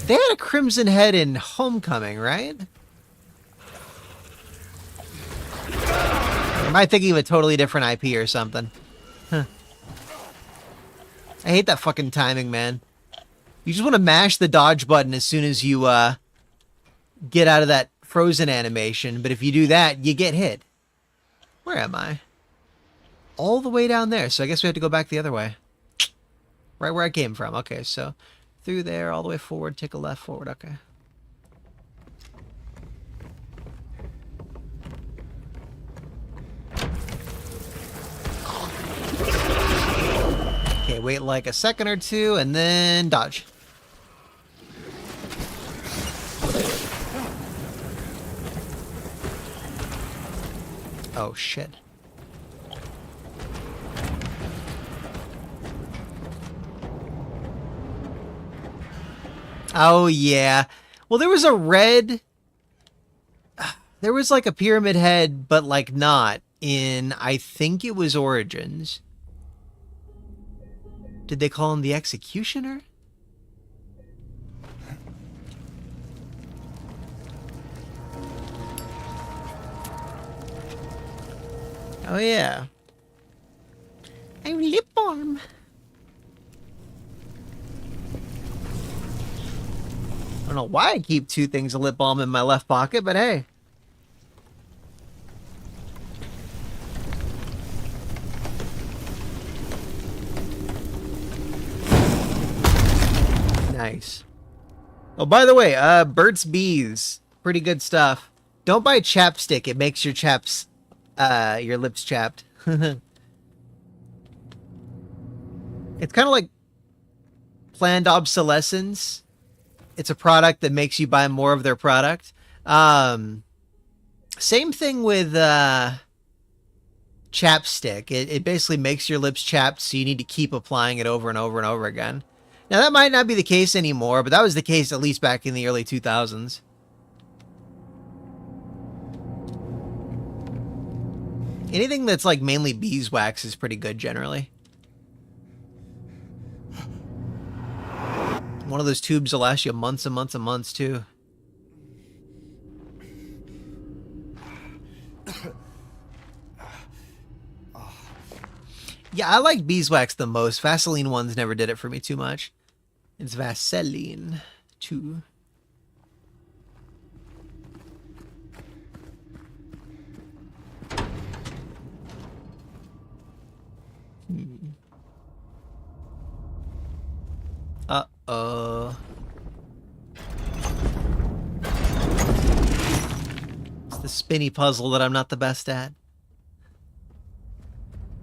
They had a Crimson Head in Homecoming, right? Or am I thinking of a totally different IP or something? Huh. I hate that fucking timing, man. You just want to mash the dodge button as soon as you get out of that frozen animation, but if you do that, you get hit. Where am I? All the way down there, so I guess we have to go back the other way. Right where I came from. Okay, so through there, all the way forward, take a left forward, okay. Okay, wait like a second or two, and then dodge. Oh, shit. Oh, yeah. Well, there was a red... There was like a Pyramid Head, but like not in... I think it was Origins. Did they call him the Executioner? Oh, yeah. I'm lip balm. I don't know why I keep two things of lip balm in my left pocket, but hey. Nice. Oh, by the way, Burt's Bees. Pretty good stuff. Don't buy chapstick. It makes your your lips chapped. It's kind of like planned obsolescence. It's a product that makes you buy more of their product. Same thing with chapstick. It basically makes your lips chapped, so you need to keep applying it over and over and over again. Now, that might not be the case anymore, but that was the case at least back in the early 2000s. Anything that's like mainly beeswax is pretty good generally. One of those tubes will last you months and months and months, too. Yeah, I like beeswax the most. Vaseline ones never did it for me too much. It's Vaseline, too. Uh-oh. It's the spinny puzzle that I'm not the best at.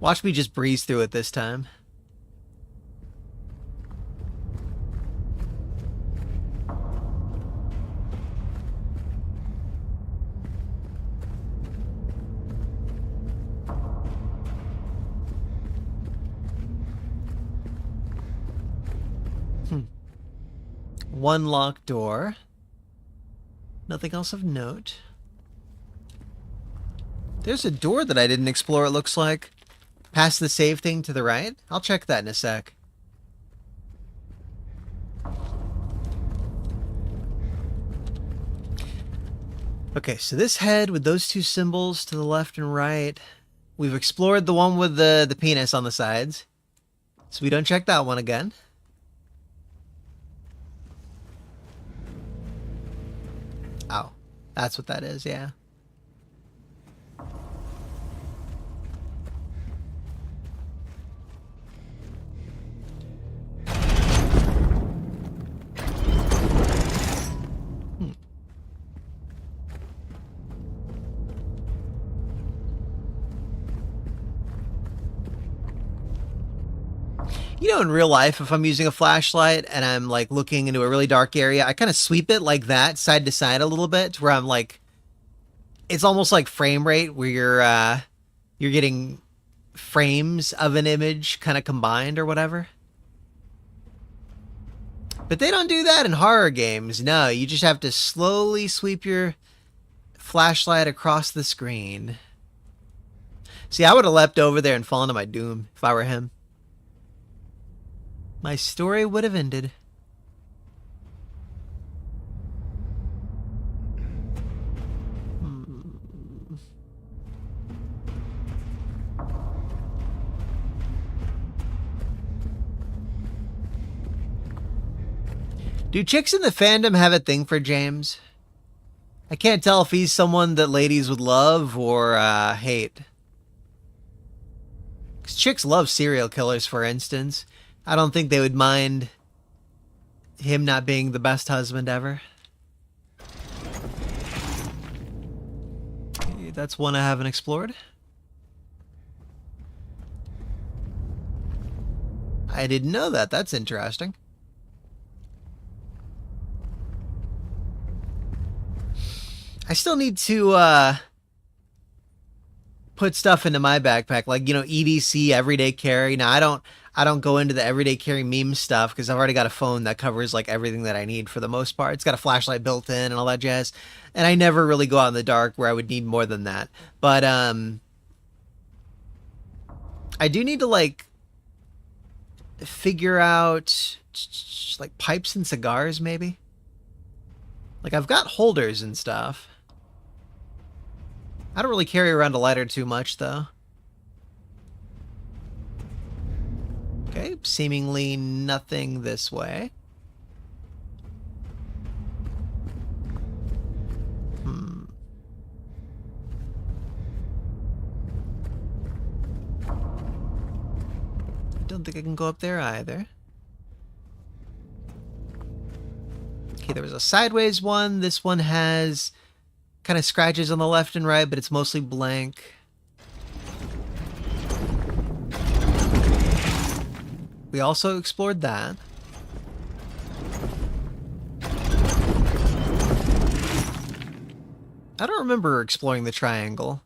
Watch me just breeze through it this time. One locked door. Nothing else of note. There's a door that I didn't explore, it looks like. Past the save thing to the right? I'll check that in a sec. Okay, so this head with those two symbols to the left and right. We've explored the one with the penis on the sides. So we don't check that one again. Oh, that's what that is, yeah. You know, in real life, if I'm using a flashlight and I'm like looking into a really dark area, I kind of sweep it like that, side to side a little bit, to where I'm like, it's almost like frame rate, where you're getting frames of an image kind of combined or whatever. But they don't do that in horror games. No, you just have to slowly sweep your flashlight across the screen. See, I would have leapt over there and fallen to my doom if I were him. My story would have ended. Do chicks in the fandom have a thing for James? I can't tell if he's someone that ladies would love or hate. 'Cause chicks love serial killers, for instance. I don't think they would mind him not being the best husband ever. Okay, that's one I haven't explored. I didn't know that. That's interesting. I still need to put stuff into my backpack, like, you know, EDC, everyday carry. Now, I don't go into the everyday carry meme stuff because I've already got a phone that covers like everything that I need for the most part. It's got a flashlight built in and all that jazz. And I never really go out in the dark where I would need more than that. But I do need to like figure out like pipes and cigars maybe. Like I've got holders and stuff. I don't really carry around a lighter too much though. Okay, seemingly nothing this way. I don't think I can go up there either. Okay, there was a sideways one. This one has kind of scratches on the left and right, but it's mostly blank. We also explored that. I don't remember exploring the triangle.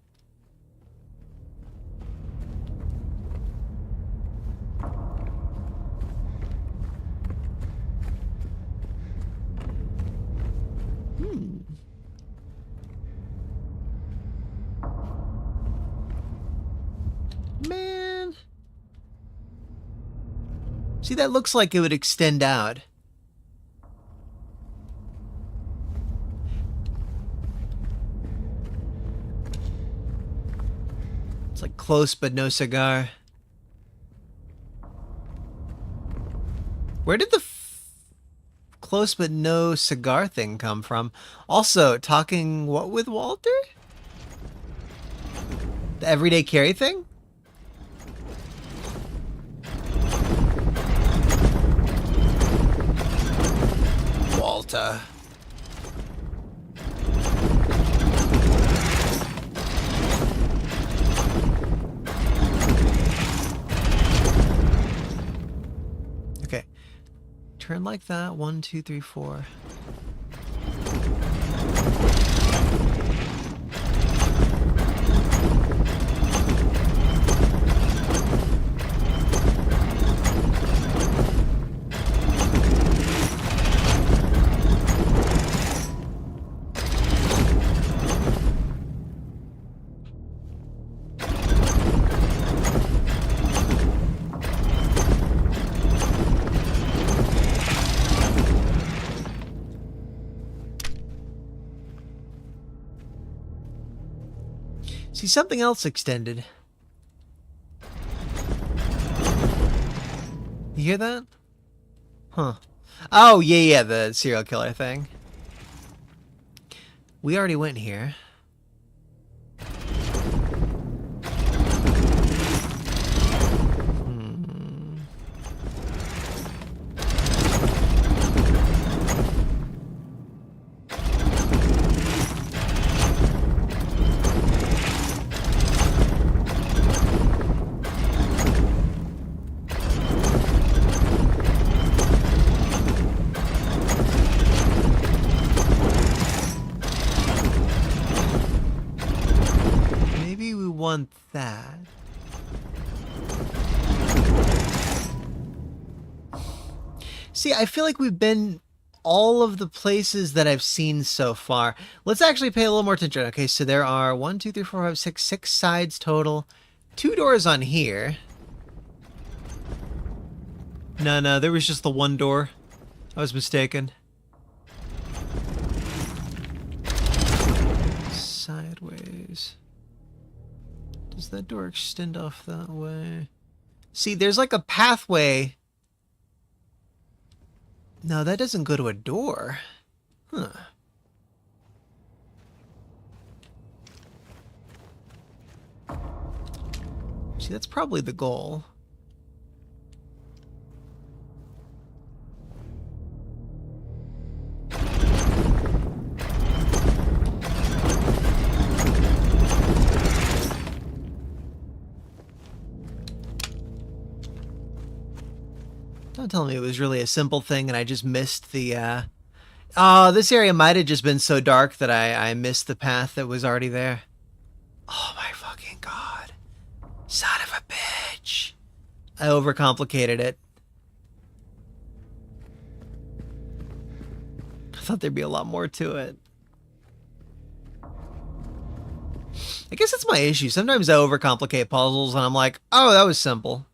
See, that looks like it would extend out. It's like close but no cigar. Where did the close but no cigar thing come from? Also, talking what with Walter? The everyday carry thing? Walter. Okay. Turn like that. 1, 2, 3, 4. See, something else extended. You hear that? Huh. Oh, yeah, the serial killer thing. We already went here. Maybe we want that. See, I feel like we've been all of the places that I've seen so far. Let's actually pay a little more attention. Okay, so there are 1, 2, 3, 4, 5, 6, 6 sides total. 2 doors on here. No, there was just the one door. I was mistaken. Sideways. Does that door extend off that way? See, there's like a pathway. No, that doesn't go to a door. Huh. See, that's probably the goal. Don't tell me it was really a simple thing and I just missed the, Oh, this area might have just been so dark that I missed the path that was already there. Oh my fucking god. Son of a bitch. I overcomplicated it. I thought there'd be a lot more to it. I guess that's my issue. Sometimes I overcomplicate puzzles and I'm like, oh, that was simple.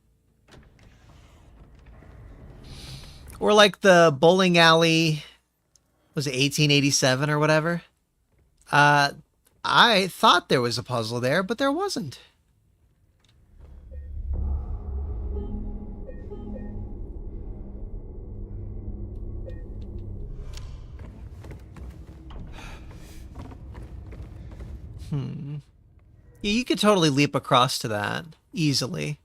Or like the bowling alley, was it 1887 or whatever? I thought there was a puzzle there, but there wasn't. Yeah, you could totally leap across to that easily.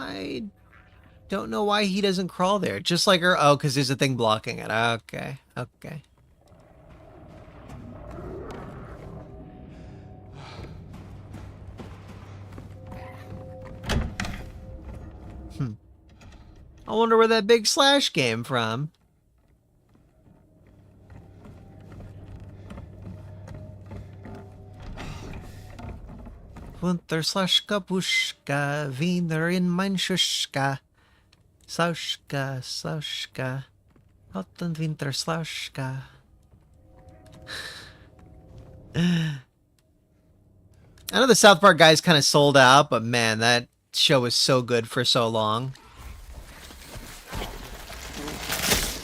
I don't know why he doesn't crawl there. Just like her. Oh, because there's a thing blocking it. Okay. Okay. I wonder where that big slash came from. Unterslaschka buschka, Wiener in mein Schuschka. Sauschka, Sauschka. Hot winter slushka. I know the South Park guys kind of sold out, but man, that show was so good for so long.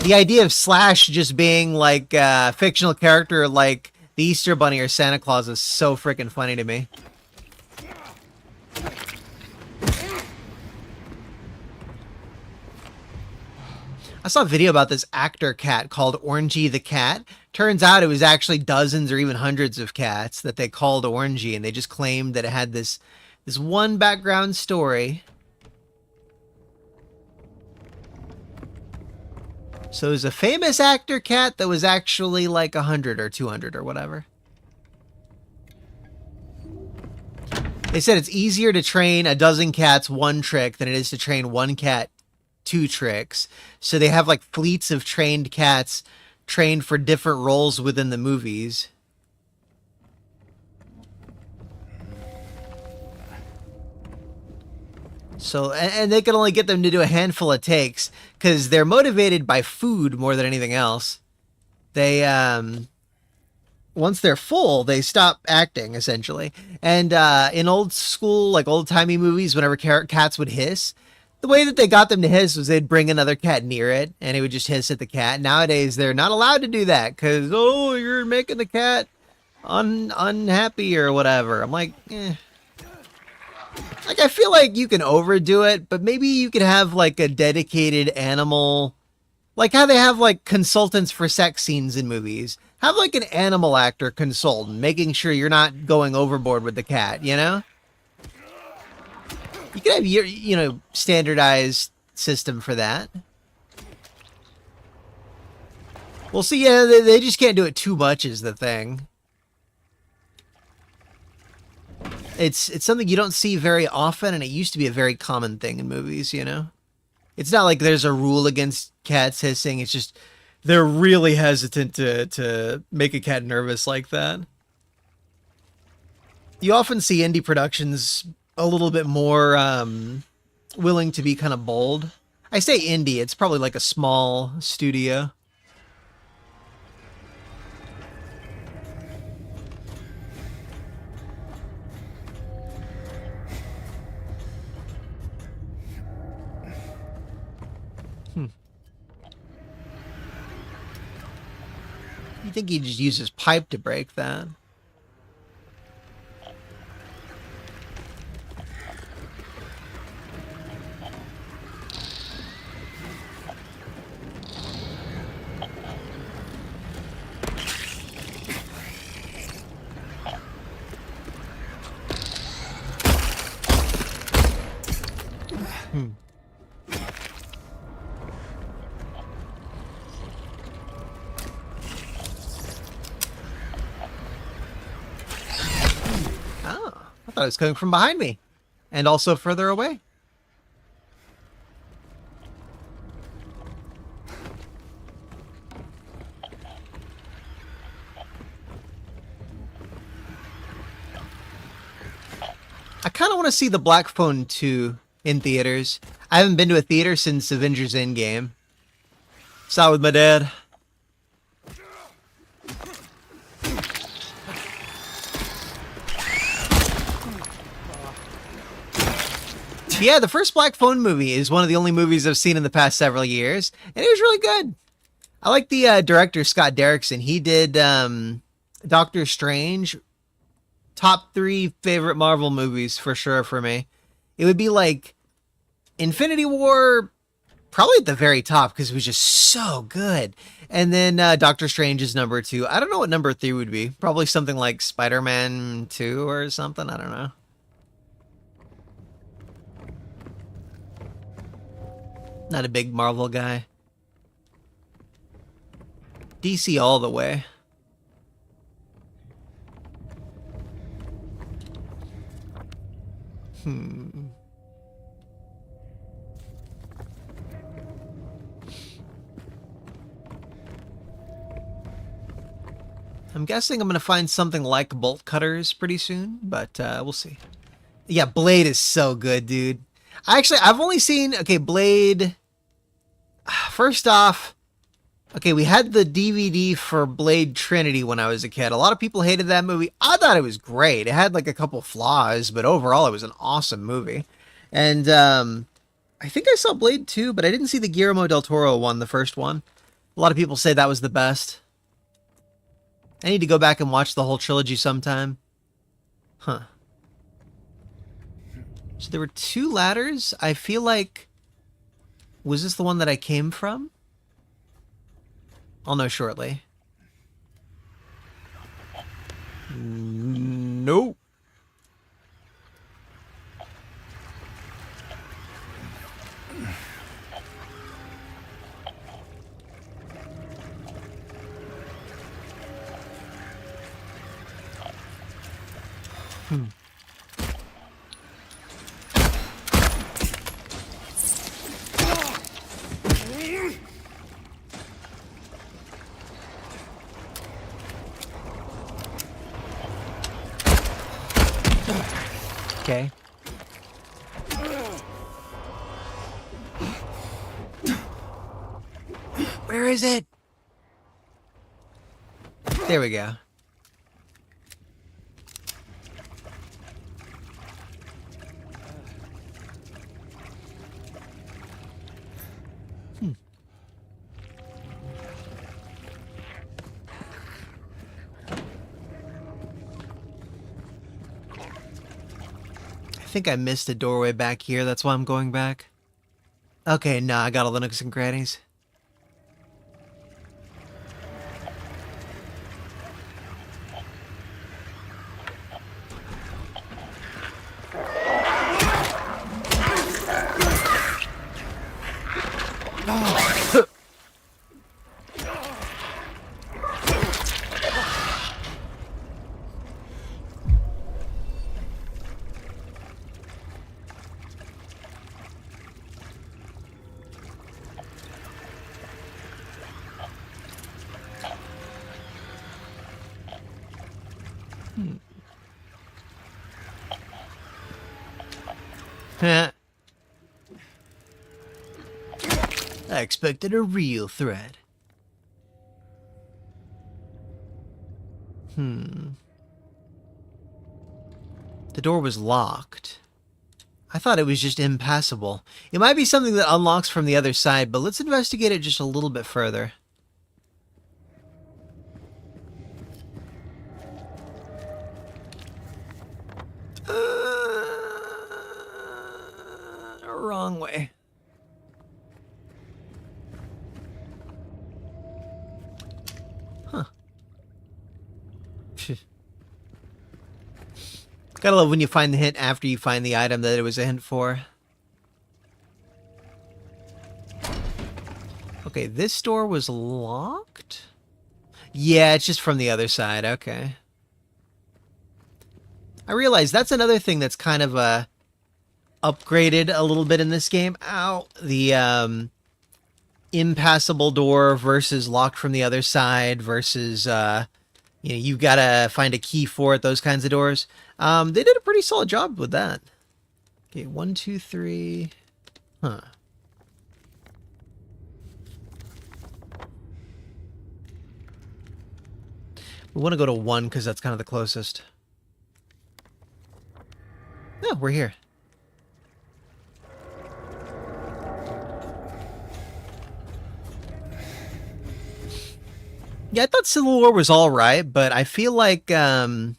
The idea of Slash just being like a fictional character like the Easter Bunny or Santa Claus is so freaking funny to me. I saw a video about this actor cat called Orangey the Cat. Turns out it was actually dozens or even hundreds of cats that they called Orangey, and they just claimed that it had this one background story. So it was a famous actor cat that was actually like 100 or 200 or whatever. They said it's easier to train a dozen cats one trick than it is to train one cat 2 tricks. So they have like fleets of trained cats trained for different roles within the movies. So, and they can only get them to do a handful of takes because they're motivated by food more than anything else. They, once they're full, they stop acting, essentially. And in old school, like old-timey movies, whenever cats would hiss, the way that they got them to hiss was they'd bring another cat near it, and it would just hiss at the cat. Nowadays, they're not allowed to do that because, oh, you're making the cat unhappy or whatever. I'm like, eh. Like, I feel like you can overdo it, but maybe you could have, like, a dedicated animal... Like how they have, like, consultants for sex scenes in movies. Have, like, an animal actor consultant, making sure you're not going overboard with the cat, you know? You could have your, you know, standardized system for that. Well, see, yeah, they just can't do it too much is the thing. It's something you don't see very often, and it used to be a very common thing in movies, you know? It's not like there's a rule against cats hissing, it's just they're really hesitant to make a cat nervous like that. You often see indie productions a little bit more willing to be kind of bold. I say indie, it's probably like a small studio. You think he'd just use his pipe to break that? I thought it was coming from behind me. And also further away. I kind of want to see the Black Phone 2 in theaters. I haven't been to a theater since Avengers Endgame. Saw it with my dad. Yeah, the first Black Phone movie is one of the only movies I've seen in the past several years, and it was really good. I like the director, Scott Derrickson. He did Doctor Strange. Top 3 favorite Marvel movies for sure for me. It would be like Infinity War, probably at the very top because it was just so good. And then Doctor Strange is number 2. I don't know what number 3 would be. Probably something like Spider-Man 2 or something. I don't know. Not a big Marvel guy. DC all the way. I'm guessing I'm going to find something like bolt cutters pretty soon, but we'll see. Yeah, Blade is so good, dude. I've only seen, okay, Blade. First off, Okay, we had the DVD for Blade Trinity when I was a kid. A lot of people hated that movie. I thought it was great. It had like a couple flaws, but overall it was an awesome movie. And I think I saw Blade 2, but I didn't see the Guillermo del Toro one, the first one. A lot of people say that was the best. I need to go back and watch the whole trilogy sometime. Huh. So there were 2 ladders. I feel like... Was this the one that I came from? I'll know shortly. Nope. Okay. Where is it? There we go. I think I missed a doorway back here. That's why I'm going back. Okay, nah, I got all the nooks and crannies. I expected a real threat. The door was locked. I thought it was just impassable. It might be something that unlocks from the other side, but let's investigate it just a little bit further. Wrong way. Huh. Gotta love when you find the hint after you find the item that it was a hint for. Okay, this door was locked? Yeah, it's just from the other side. Okay. I realize that's another thing that's kind of upgraded a little bit in this game. Ow. The impassable door versus locked from the other side versus you gotta find a key for it, those kinds of doors. They did a pretty solid job with that. Okay, 1, 2, 3. Huh. We want to go to 1 because that's kind of the closest. Oh, we're here. Yeah, I thought Civil War was alright, but I feel like Infinity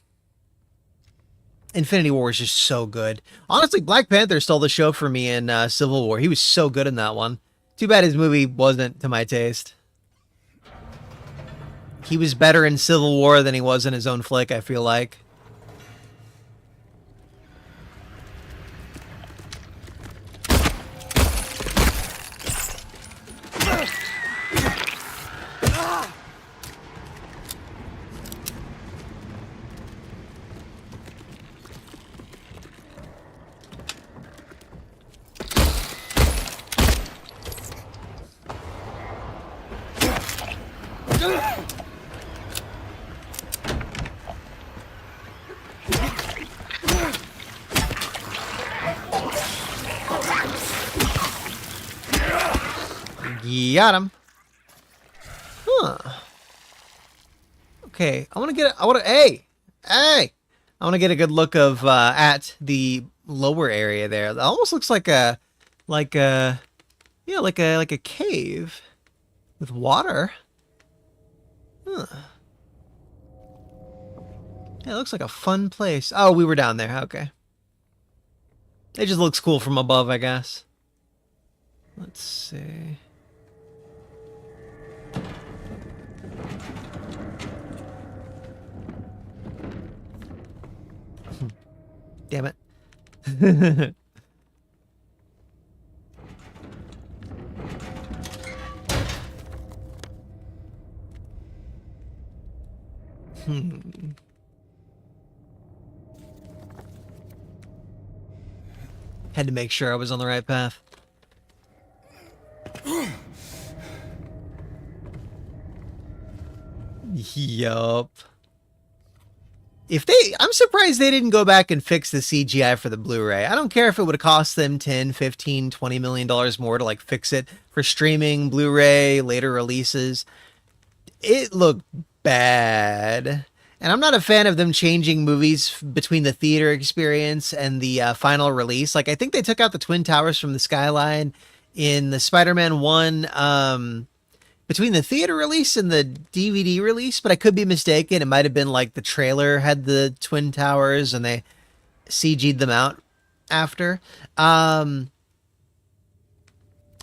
War is just so good. Honestly, Black Panther stole the show for me in Civil War. He was so good in that one. Too bad his movie wasn't to my taste. He was better in Civil War than he was in his own flick, I feel like. Got him. Huh. Okay, hey! I want to get a good look of, at the lower area there. That almost looks like a, yeah, like a cave with water. Huh. Yeah, it looks like a fun place. Oh, we were down there. Okay. It just looks cool from above, I guess. Let's see. Damn it. Had to make sure I was on the right path. Yup. I'm surprised they didn't go back and fix the CGI for the Blu-ray. I don't care if it would have cost them 10, 15, 20 million dollars more to like fix it for streaming, Blu-ray, later releases. It looked bad. And I'm not a fan of them changing movies between the theater experience and the final release. Like, I think they took out the Twin Towers from the skyline in the Spider-Man 1, between the theater release and the DVD release, but I could be mistaken. It might have been like the trailer had the Twin Towers and they CG'd them out after. It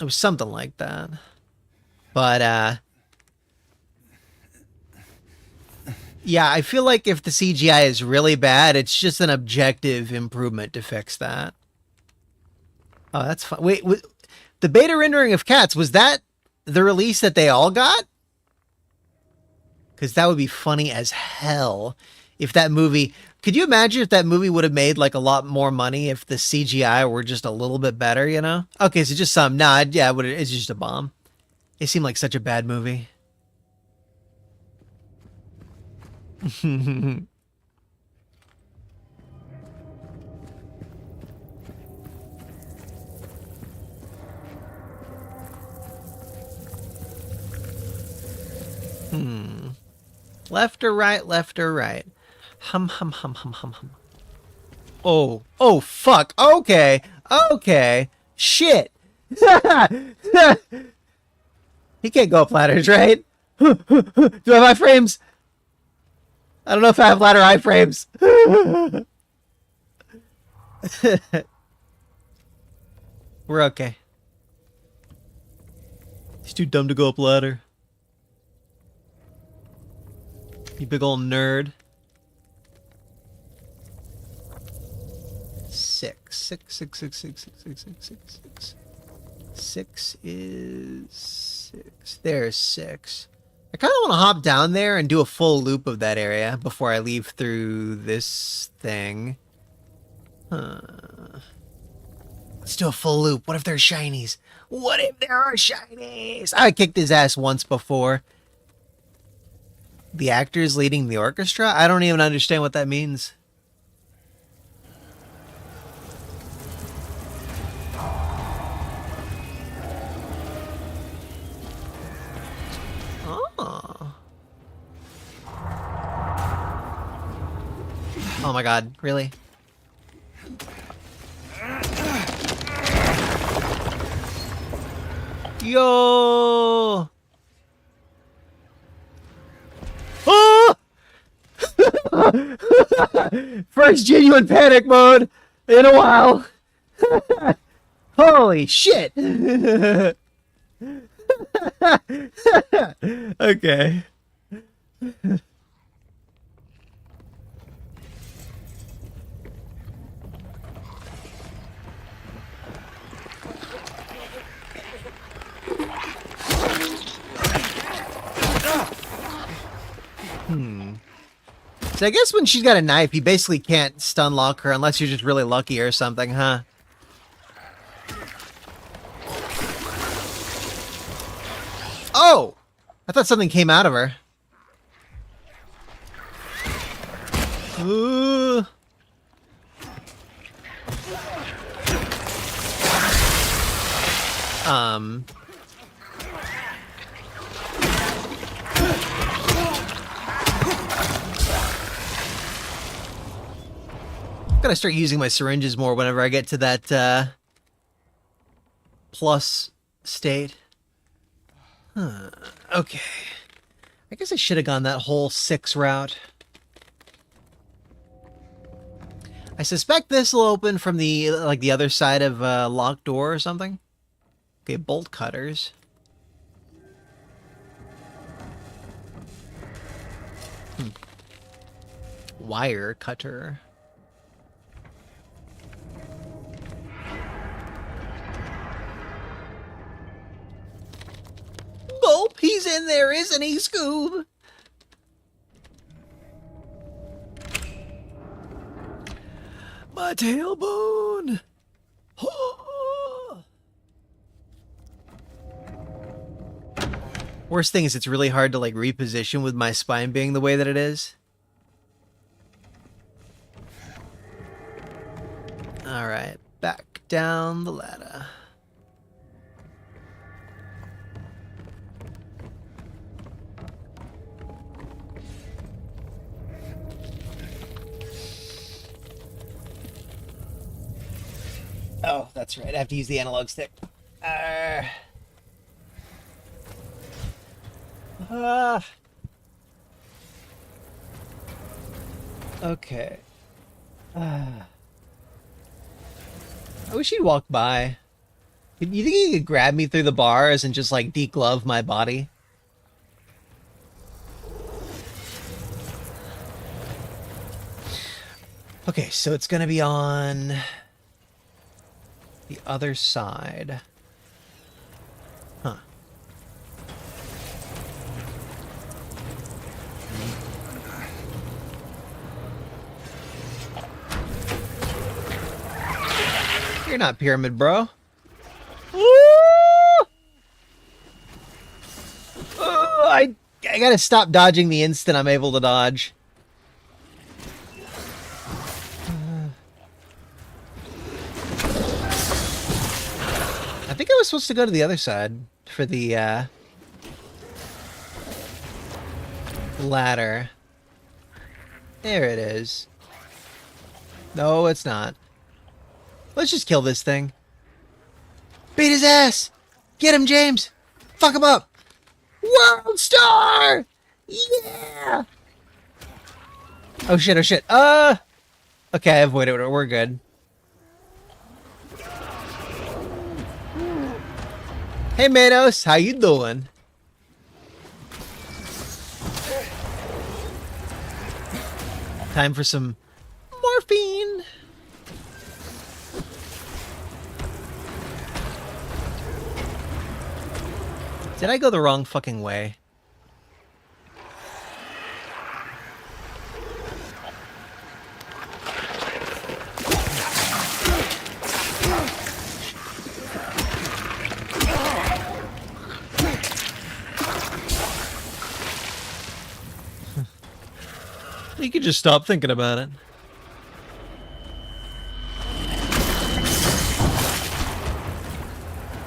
was something like that. But, yeah, I feel like if the CGI is really bad, it's just an objective improvement to fix that. Oh, that's fun. Wait, the beta rendering of Cats, was that the release that they all got? Because that would be funny as hell if that movie... Could you imagine if that movie would have made like a lot more money if the CGI were just a little bit better, you know? Okay, so just some... Nah, yeah, it's just a bomb. It seemed like such a bad movie. Left or right, left or right. Hum, hum, hum, hum, hum, hum. Oh, fuck. Okay. Shit. He can't go up ladders, right? Do I have iframes? I don't know if I have ladder iframes. We're okay. He's too dumb to go up ladder. You big old nerd. Six is 6. There's 6. I kind of want to hop down there and do a full loop of that area before I leave through this thing. Let's do a full loop. What if there's shinies? What if there are shinies? I kicked his ass once before. The actors leading the orchestra? I don't even understand what that means. Oh my god, really? Yo! Oh! First genuine panic mode in a while. Holy shit. Okay. So I guess when she's got a knife, you basically can't stun lock her unless you're just really lucky or something, huh? Oh! I thought something came out of her. Ooh. Gotta start using my syringes more whenever I get to that plus state. Huh. Okay. I guess I should have gone that whole 6 route. I suspect this will open from the the other side of a locked door or something. Okay, bolt cutters. Wire cutter. Gulp, he's in there, isn't he, Scoob? My tailbone. Worst thing is it's really hard to like reposition with my spine being the way that it is. All right, back down the ladder. Oh, that's right. I have to use the analog stick. Okay. I wish he'd walk by. You think he could grab me through the bars and just like deglove my body? Okay, so it's gonna be on the other side. Huh. You're not Pyramid Bro. I gotta stop dodging the instant I'm able to dodge. I think I was supposed to go to the other side for the ladder. There it is. No, it's not. Let's just kill this thing. Beat his ass! Get him, James! Fuck him up! World Star! Yeah! Oh shit, oh shit. Okay, I avoided it. We're good. Hey, Manos, how you doing? Time for some morphine. Did I go the wrong fucking way? You could just stop thinking about it.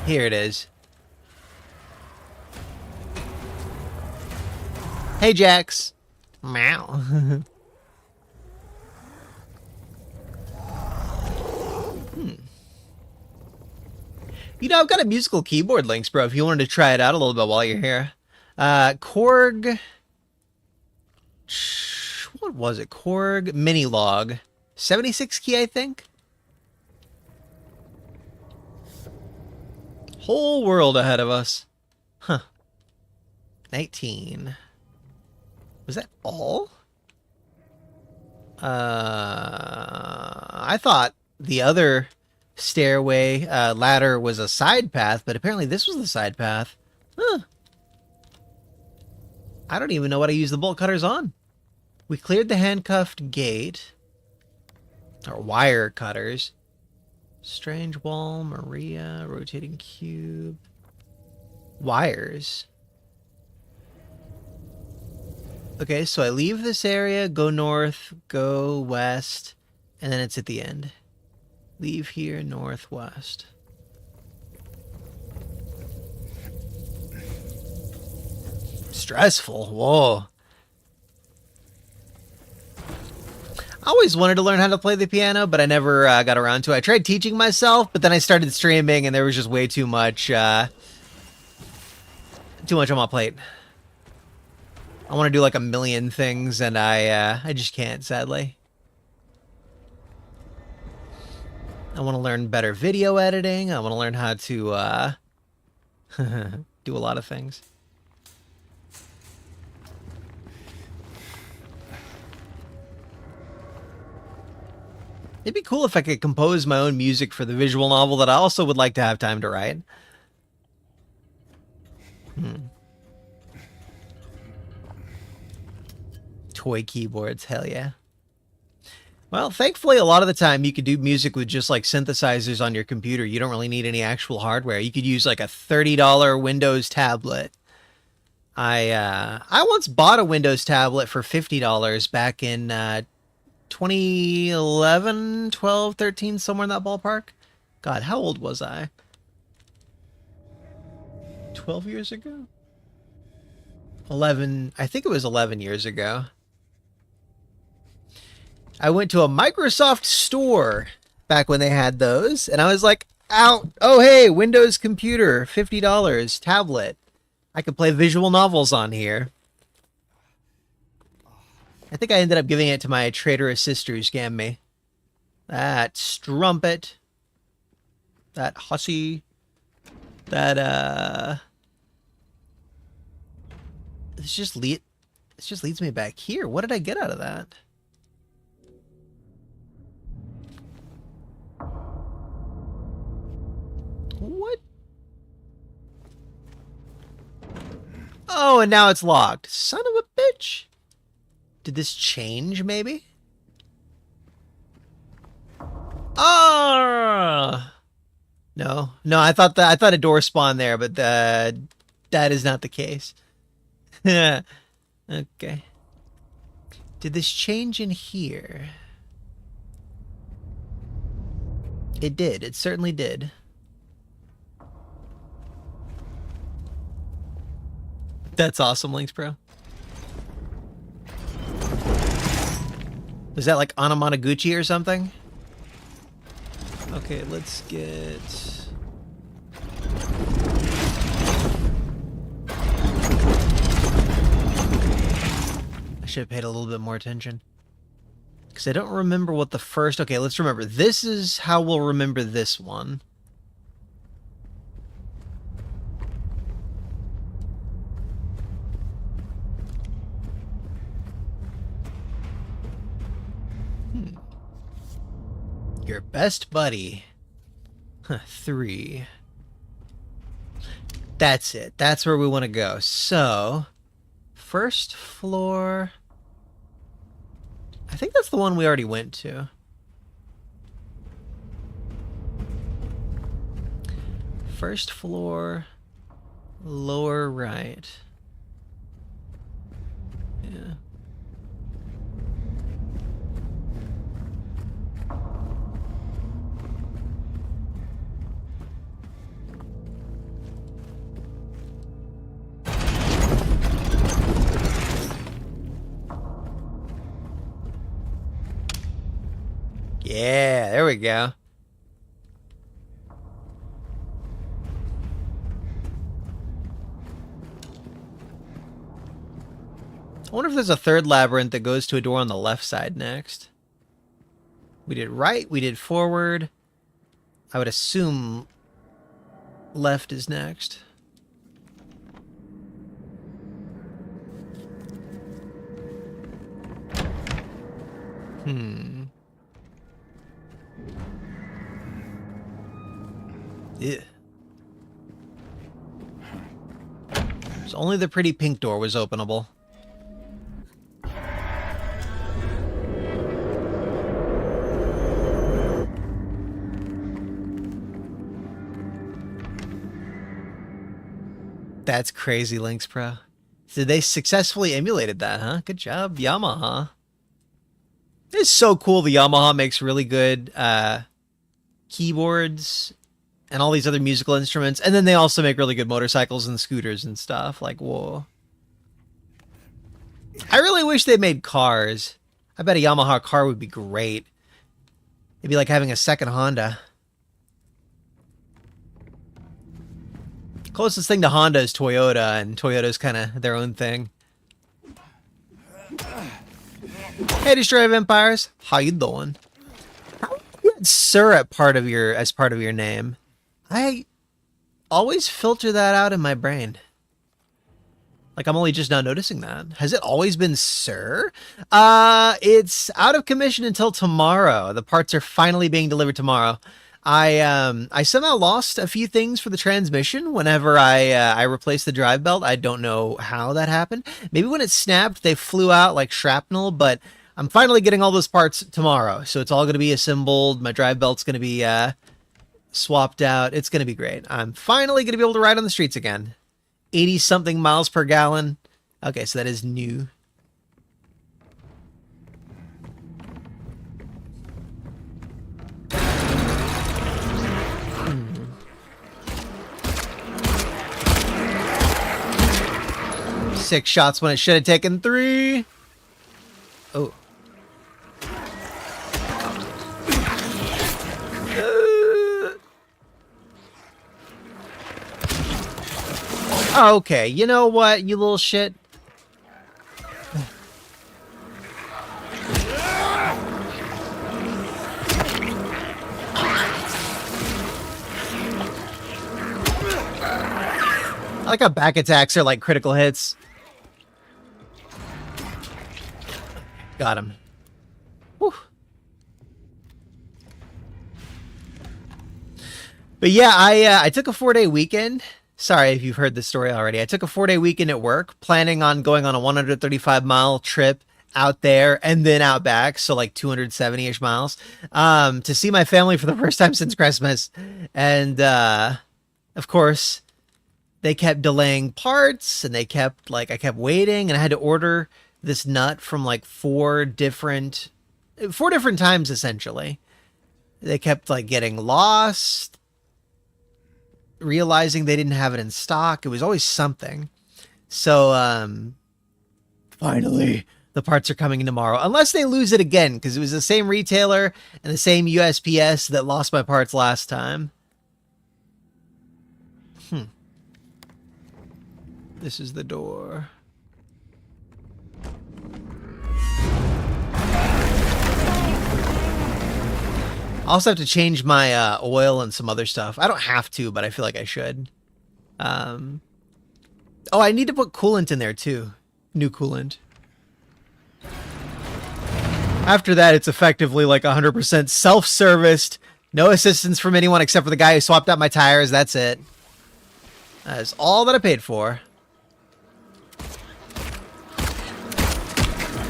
Here it is. Hey, Jax. Meow. You know, I've got a musical keyboard links, bro, if you wanted to try it out a little bit while you're here. Korg... What was it? Korg Minilog. 76 key, I think? Whole world ahead of us. Huh. 19. Was that all? I thought the other stairway ladder was a side path, but apparently this was the side path. Huh. I don't even know what I used the bolt cutters on. We cleared the handcuffed gate. Or wire cutters. Strange wall, Maria, rotating cube. Wires. Okay, so I leave this area, go north, go west, and then it's at the end. Leave here, northwest. Stressful. Whoa. I always wanted to learn how to play the piano, but I never got around to it. I tried teaching myself, but then I started streaming, and there was just way too much on my plate. I want to do like a million things, and I just can't, sadly. I want to learn better video editing. I want to learn how to do a lot of things. It'd be cool if I could compose my own music for the visual novel that I also would like to have time to write. Toy keyboards, hell yeah. Well, thankfully, a lot of the time you could do music with just like synthesizers on your computer. You don't really need any actual hardware. You could use like a $30 Windows tablet. I once bought a Windows tablet for $50 back in 2011, 12, 13, somewhere in that ballpark. God, how old was I? 12 years ago? 11, I think it was 11 years ago. I went to a Microsoft store back when they had those, and I was like, "Out! Oh, hey, Windows computer, $50, tablet. I could play visual novels on here." I think I ended up giving it to my traitorous sister who scammed me. That strumpet. That hussy. That, This just leads me back here. What did I get out of that? What? Oh, and now it's locked. Son of a bitch. Did this change, maybe? Oh! No. No, I thought a door spawned there, but that is not the case. Okay. Did this change in here? It did. It certainly did. That's awesome, Links Pro. Is that like Anamanaguchi or something? Okay, let's get... I should have paid a little bit more attention. Because I don't remember what the first... Okay, let's remember. This is how we'll remember this one. Your best buddy. 3. That's it. That's where we want to go. So, first floor. I think that's the one we already went to. First floor, lower right. Yeah. Yeah, there we go. I wonder if there's a third labyrinth that goes to a door on the left side next. We did right, we did forward. I would assume left is next. Yeah. So only the pretty pink door was openable. That's crazy, Links Pro. So they successfully emulated that, huh? Good job, Yamaha. It's so cool the Yamaha makes really good keyboards and all these other musical instruments. And then they also make really good motorcycles and scooters and stuff. Like, whoa. I really wish they made cars. I bet a Yamaha car would be great. It'd be like having a second Honda. Closest thing to Honda is Toyota, and Toyota's kind of their own thing. Hey, Destroy Vampires, how you doing? How you had Sir as part of your name? I always filter that out in my brain. Like, I'm only just now noticing that. Has it always been Sir? It's out of commission until tomorrow. The parts are finally being delivered tomorrow. I somehow lost a few things for the transmission whenever I replaced the drive belt. I don't know how that happened. Maybe when it snapped, they flew out like shrapnel, but I'm finally getting all those parts tomorrow. So it's all going to be assembled. My drive belt's going to be swapped out. It's going to be great. I'm finally going to be able to ride on the streets again. 80-something miles per gallon. Okay, so that is new. Six shots when it should have taken 3. Oh. Okay, you know what, you little shit? I like how back attacks are like critical hits. Got him. Whew. But yeah, I took a 4-day weekend. Sorry if you've heard this story already. I took a 4-day weekend at work, planning on going on a 135-mile trip out there and then out back, so like 270-ish miles, to see my family for the first time since Christmas. And of course, they kept delaying parts, and I kept waiting, and I had to order this nut from like 4 different times essentially. They kept like getting lost, realizing they didn't have it in stock. It was always something. So finally the parts are coming in tomorrow, unless they lose it again, because it was the same retailer and the same USPS that lost my parts last time. This is the door. I also have to change my oil and some other stuff. I don't have to, but I feel like I should. Oh, I need to put coolant in there too. New coolant. After that, it's effectively like 100% self-serviced. No assistance from anyone except for the guy who swapped out my tires. That's it. That is all that I paid for.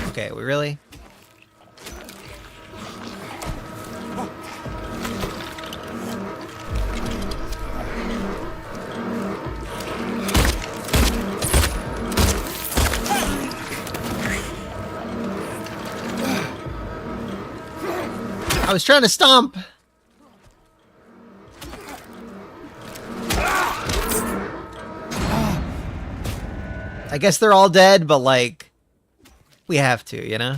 Okay, we really... I was trying to stomp. I guess they're all dead, but like, we have to, you know?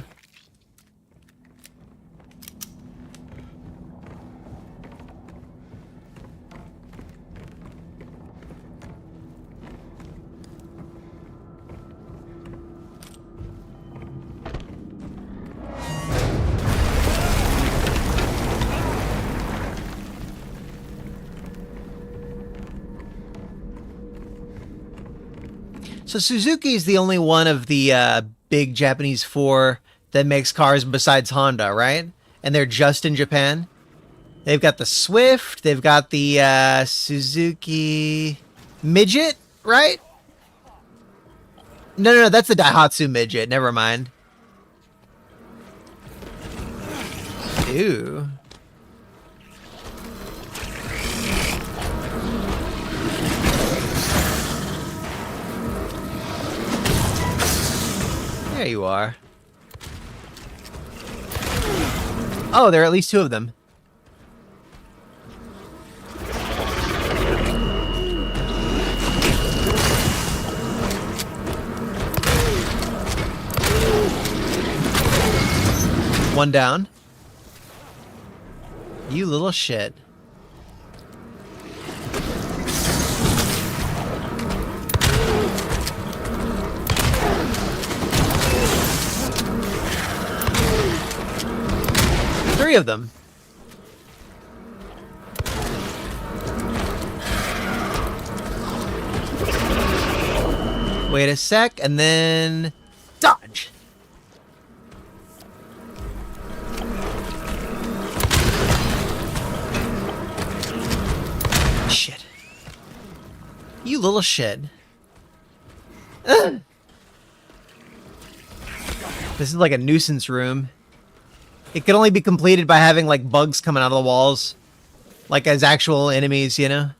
So Suzuki is the only one of the big Japanese 4 that makes cars besides Honda, right? And they're just in Japan. They've got the Swift, they've got the Suzuki Midget, right? No, that's the Daihatsu Midget. Never mind. Ew. There you are. Oh, there are at least 2 of them. One down. You little shit. Three of them. Wait a sec, and then dodge. Shit. You little shit. Ugh. This is like a nuisance room. It can only be completed by having like bugs coming out of the walls. Like as actual enemies, you know?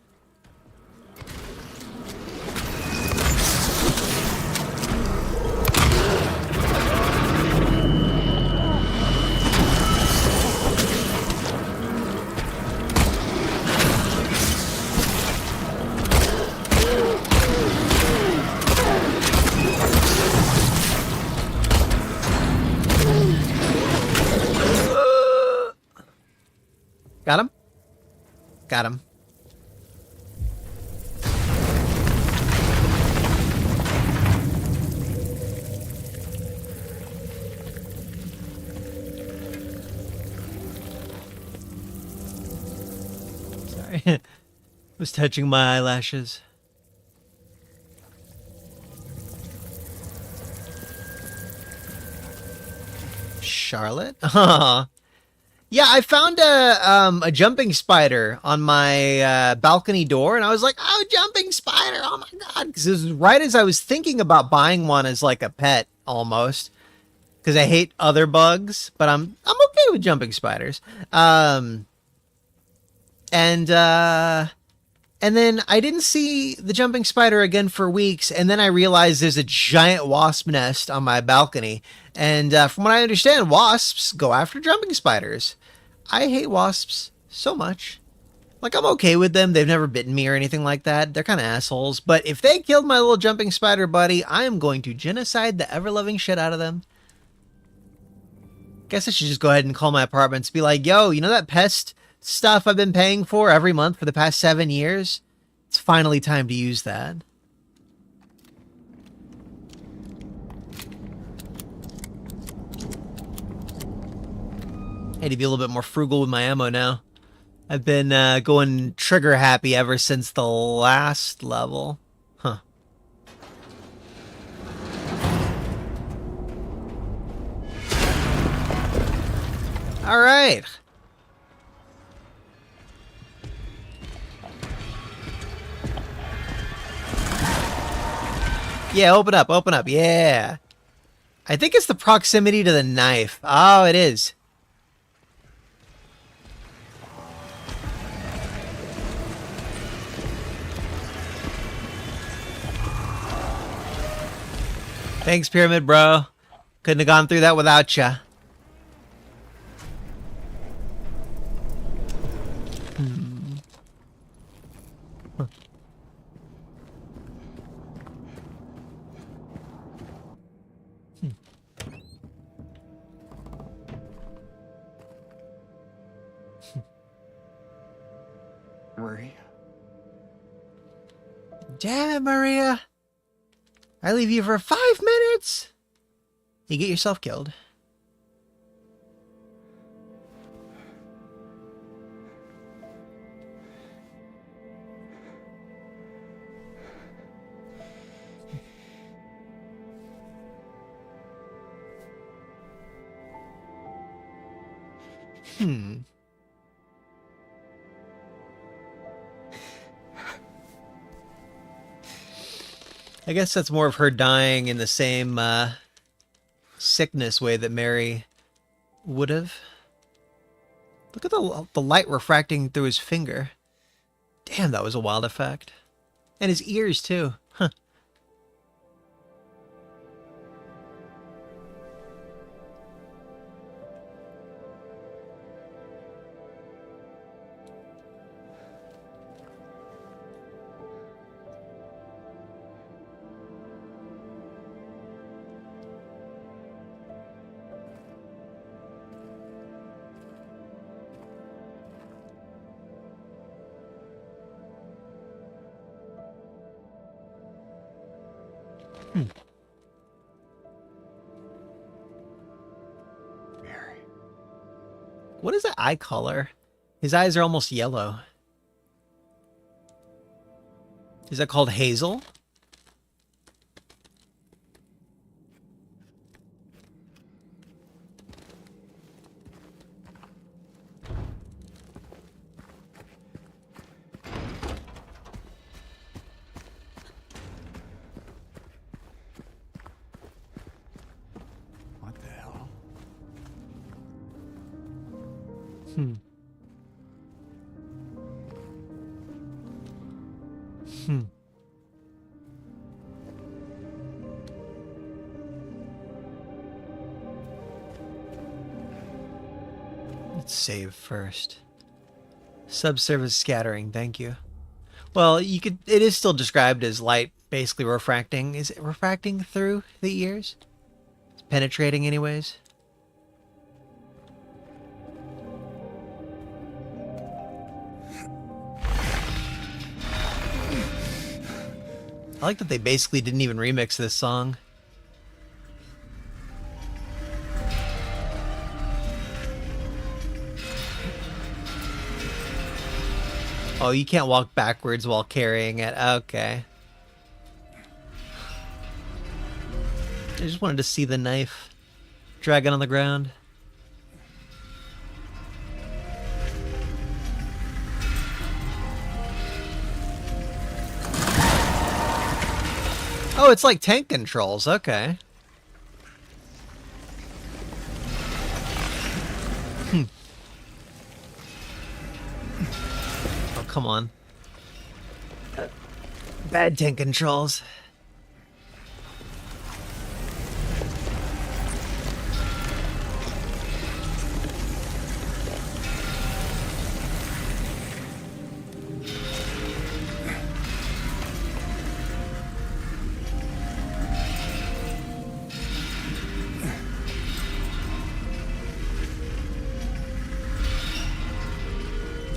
Got him? Got him. Sorry. Was touching my eyelashes. Charlotte? Aw. Yeah, I found a jumping spider on my balcony door, and I was like, "Oh, jumping spider! Oh my god!" Because it was right as I was thinking about buying one as like a pet, almost. Because I hate other bugs, but I'm okay with jumping spiders. And then I didn't see the jumping spider again for weeks, and then I realized there's a giant wasp nest on my balcony. And from what I understand, wasps go after jumping spiders. I hate wasps so much. Like, I'm okay with them. They've never bitten me or anything like that. They're kind of assholes. But if they killed my little jumping spider buddy, I am going to genocide the ever-loving shit out of them. Guess I should just go ahead and call my apartments. Be like, yo, you know that pest stuff I've been paying for every month for the past 7 years? It's finally time to use that. I need to be a little bit more frugal with my ammo now. I've been going trigger happy ever since the last level. Huh. All right. Yeah, open up, yeah. I think it's the proximity to the knife. Oh, it is. Thanks, Pyramid Bro. Couldn't have gone through that without ya. Maria? Damn it, Maria. I leave you for 5 minutes. You get yourself killed. I guess that's more of her dying in the same sickness way that Mary would have. Look at the light refracting through his finger. Damn, that was a wild effect. And his ears, too. Huh. Mary. What is that eye color? His eyes are almost yellow. Is that called hazel? What the hell? Hmm. Hmm. Let's save first. Subsurface scattering, thank you. Well, you could. It is still described as light, basically refracting. Is it refracting through the ears? It's penetrating, anyways. I like that they basically didn't even remix this song. Oh, you can't walk backwards while carrying it. Okay. I just wanted to see the knife dragging on the ground. Oh, it's like tank controls. Okay. Oh, come on. Bad tank controls.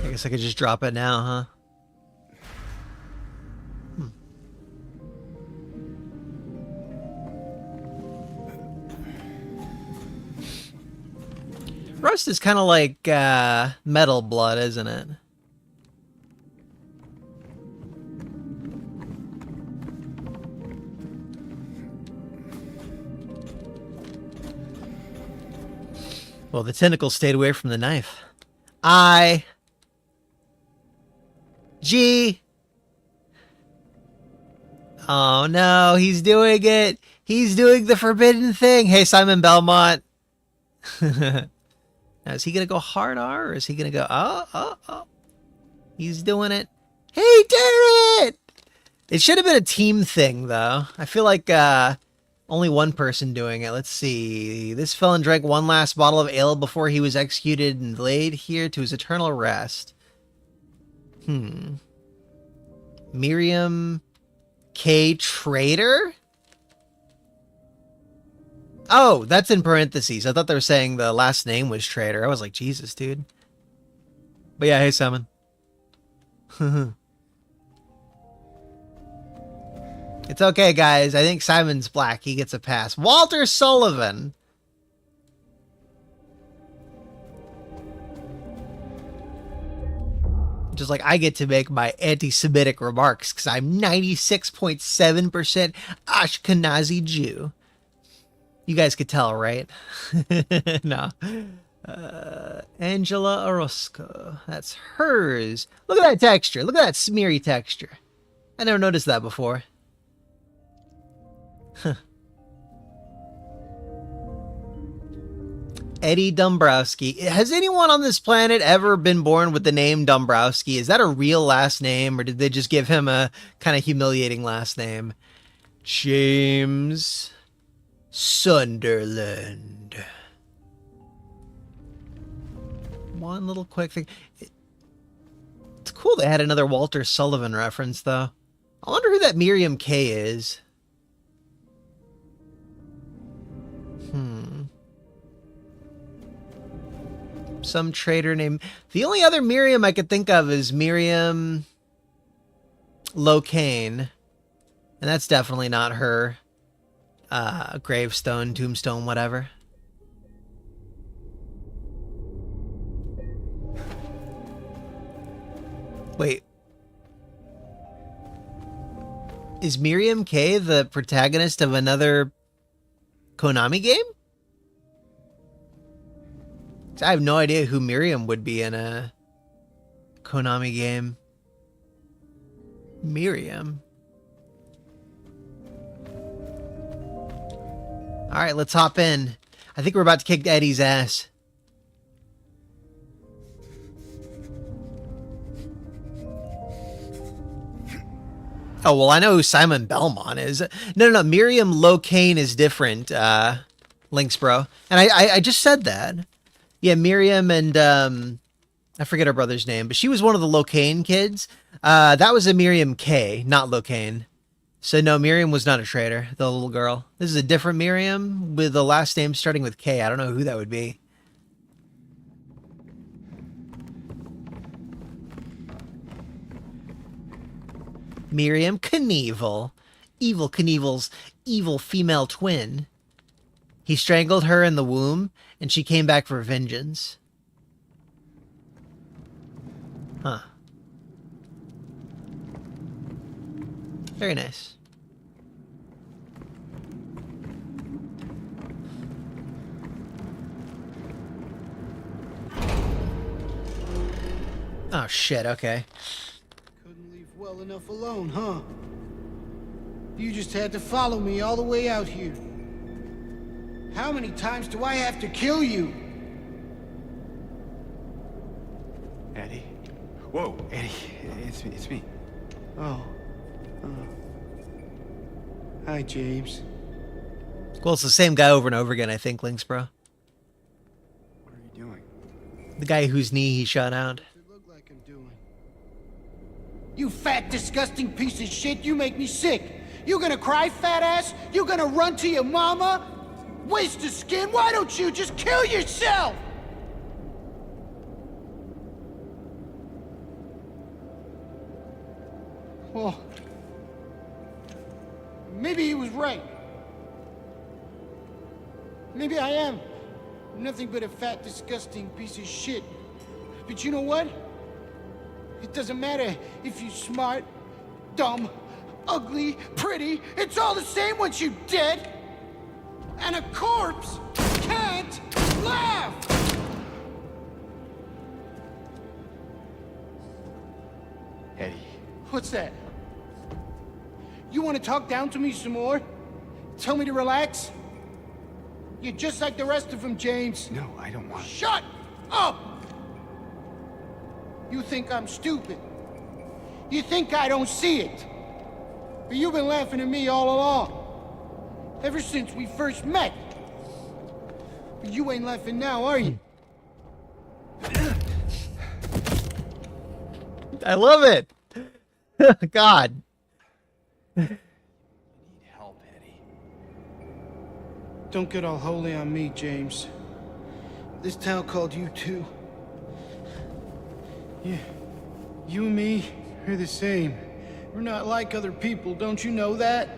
I guess I could just drop it now, huh? Rust is kind of like metal blood, isn't it? Well, the tentacle stayed away from the knife. G. Oh no, he's doing it. He's doing the forbidden thing. Hey, Simon Belmont. Now, is he going to go hard R or is he going to go, oh. He's doing it. He did it! It should have been a team thing, though. I feel like only one person doing it. Let's see. This felon drank one last bottle of ale before he was executed and laid here to his eternal rest. Miriam K. Trader? Oh, that's in parentheses. I thought they were saying the last name was Trader. I was like, Jesus, dude. But yeah, hey, Simon. It's okay, guys. I think Simon's black. He gets a pass. Walter Sullivan. Just like I get to make my anti-Semitic remarks because I'm 96.7% Ashkenazi Jew. You guys could tell, right? No. Angela Orozco. That's hers. Look at that texture. Look at that smeary texture. I never noticed that before. Eddie Dombrowski. Has anyone on this planet ever been born with the name Dombrowski? Is that a real last name, or did they just give him a kind of humiliating last name? James Sunderland. One little quick thing. It's cool they had another Walter Sullivan reference, though. I wonder who that Miriam K is. Some trader named... The only other Miriam I could think of is Miriam Locane. And that's definitely not her. gravestone, tombstone, whatever. Wait. Is Miriam K the protagonist of another Konami game? I have no idea who Miriam would be in a Konami game. Miriam. Alright, let's hop in. I think we're about to kick Eddie's ass. Oh, well, I know who Simon Belmont is. No. Miriam Locane is different, Links, bro. And I just said that. Yeah, Miriam and, I forget her brother's name, but she was one of the Locane kids. That was a Miriam K, not Locane. So no, Miriam was not a traitor, the little girl. This is a different Miriam with the last name starting with K. I don't know who that would be. Miriam Knievel. Evil Knievel's evil female twin. He strangled her in the womb, and she came back for vengeance. Huh. Very nice. Oh, shit, okay. Couldn't leave well enough alone, huh? You just had to follow me all the way out here. How many times do I have to kill you? Eddie? Whoa, Eddie, it's me. Oh. Hi, James. Well, it's the same guy over and over again, I think, Links, bro. What are you doing? The guy whose knee he shot out. It look like I'm doing? You fat, disgusting piece of shit, you make me sick. You gonna cry, fat ass? You gonna run to your mama? Waste of skin, why don't you just kill yourself? Well, maybe he was right. Maybe I am nothing but a fat, disgusting piece of shit. But you know what? It doesn't matter if you're smart, dumb, ugly, pretty. It's all the same once you're dead. And a corpse can't laugh! Eddie. What's that? You want to talk down to me some more? Tell me to relax? You're just like the rest of them, James. No, I don't want... Shut up! You think I'm stupid. You think I don't see it. But you've been laughing at me all along. Ever since we first met. But you ain't laughing now, are you? I love it. God. Need help, Eddie. Don't get all holy on me, James. This town called you too. Yeah, you and me are the same. We're not like other people, don't you know that?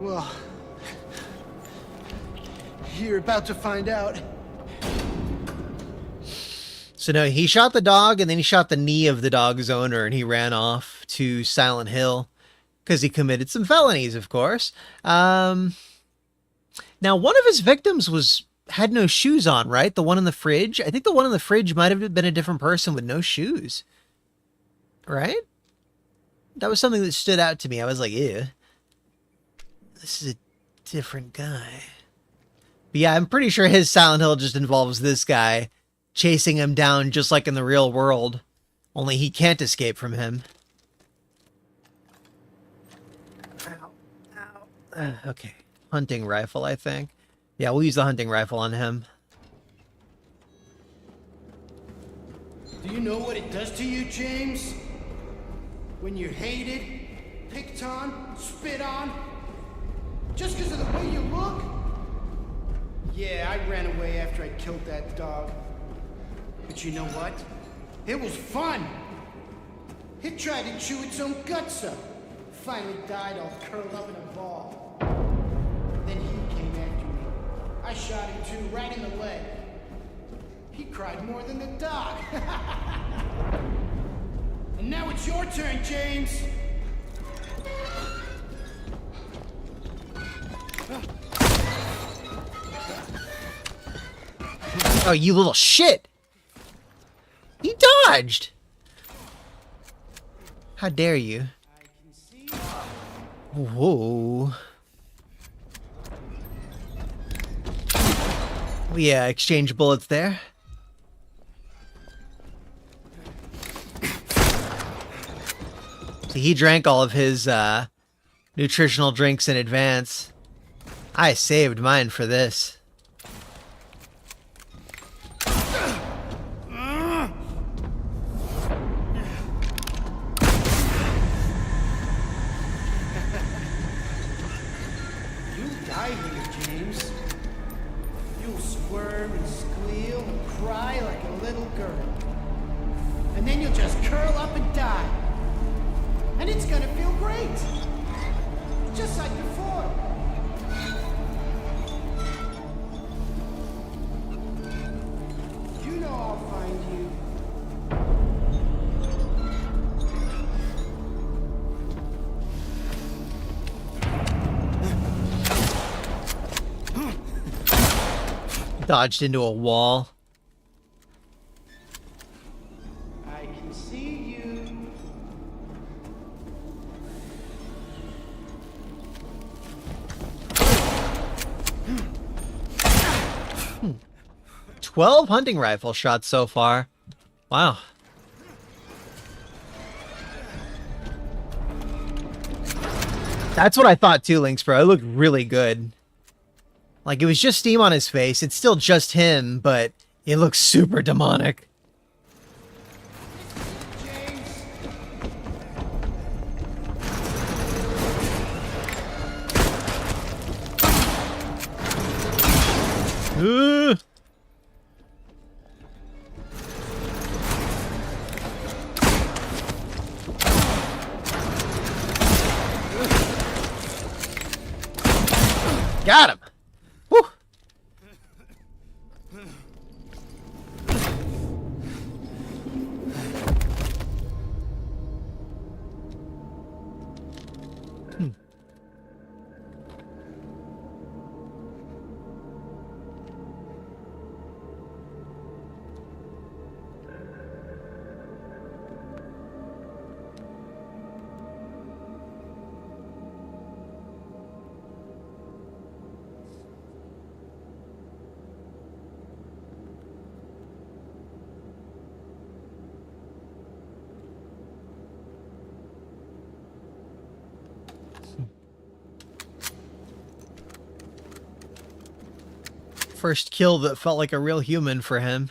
Well, you're about to find out. So no, he shot the dog and then he shot the knee of the dog's owner and he ran off to Silent Hill because he committed some felonies, of course. Now, one of his victims had no shoes on, right? The one in the fridge. I think the one in the fridge might have been a different person with no shoes. Right? That was something that stood out to me. I was like, ew. This is a different guy. But yeah, I'm pretty sure his Silent Hill just involves this guy chasing him down just like in the real world. Only he can't escape from him. Ow. Okay. Hunting rifle, I think. Yeah, we'll use the hunting rifle on him. Do you know what it does to you, James? When you're hated, picked on, spit on, just because of the way you look? Yeah, I ran away after I killed that dog. But you know what? It was fun. It tried to chew its own guts up. finally died all curled up in a ball. Then he came after me. I shot him too, right in the leg. He cried more than the dog. And now it's your turn, James. Oh, you little shit! He dodged! How dare you? Whoa. Yeah, exchange bullets there. See, he drank all of his nutritional drinks in advance. I saved mine for this. And then you'll just curl up and die. And it's gonna feel great. Just like before. You know I'll find you. Dodged into a wall. See you. 12 hunting rifle shots so far. Wow. That's what I thought too, Lynx Bro. It looked really good. Like, it was just steam on his face. It's still just him, but it looks super demonic. Got him. Woo. First kill that felt like a real human for him.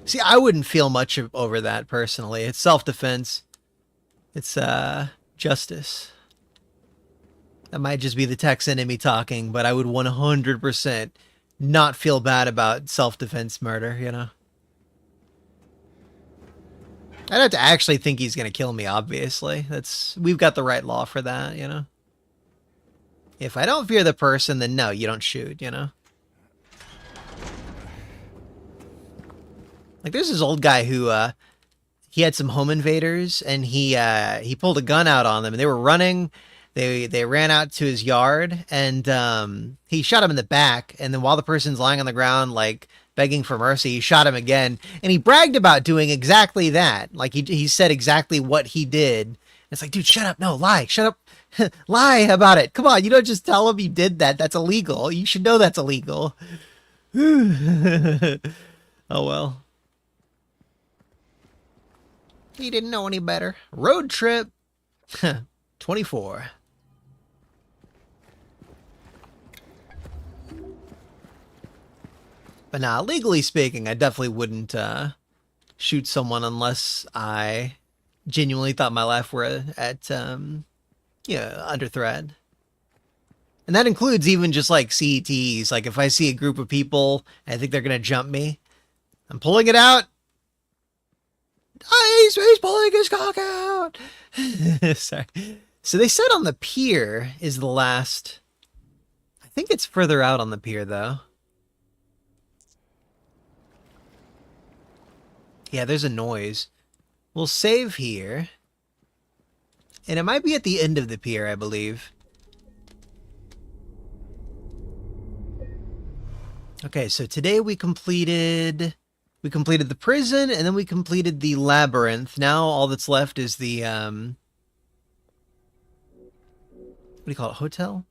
See, I wouldn't feel much over that personally. It's self-defense. It's justice. That might just be the Texan in me talking, but I would 100% not feel bad about self-defense murder, you know? I'd have to actually think he's gonna kill me, obviously. We've got the right law for that, you know? If I don't fear the person, then no, you don't shoot, you know? Like, there's this old guy who, he had some home invaders, and he pulled a gun out on them, and they were running. They ran out to his yard, and he shot him in the back, and then while the person's lying on the ground, like, begging for mercy, he shot him again, and he bragged about doing exactly that. Like, he said exactly what he did. It's like, dude, shut up. No, lie. Shut up. Lie about it. Come on, you don't just tell him you did that. That's illegal. You should know that's illegal. Oh, well. He didn't know any better. Road trip. 24. But nah, legally speaking, I definitely wouldn't shoot someone unless I genuinely thought my life were under threat. And that includes even just like CETs. Like if I see a group of people and I think they're gonna jump me, I'm pulling it out Oh, he's pulling his cock out. Sorry. So they said on the pier is the last. I think it's further out on the pier, though. Yeah, there's a noise. We'll save here. And it might be at the end of the pier, I believe. Okay, so today we completed the prison, and then we completed the labyrinth. Now all that's left is the what do you call it? Hotel?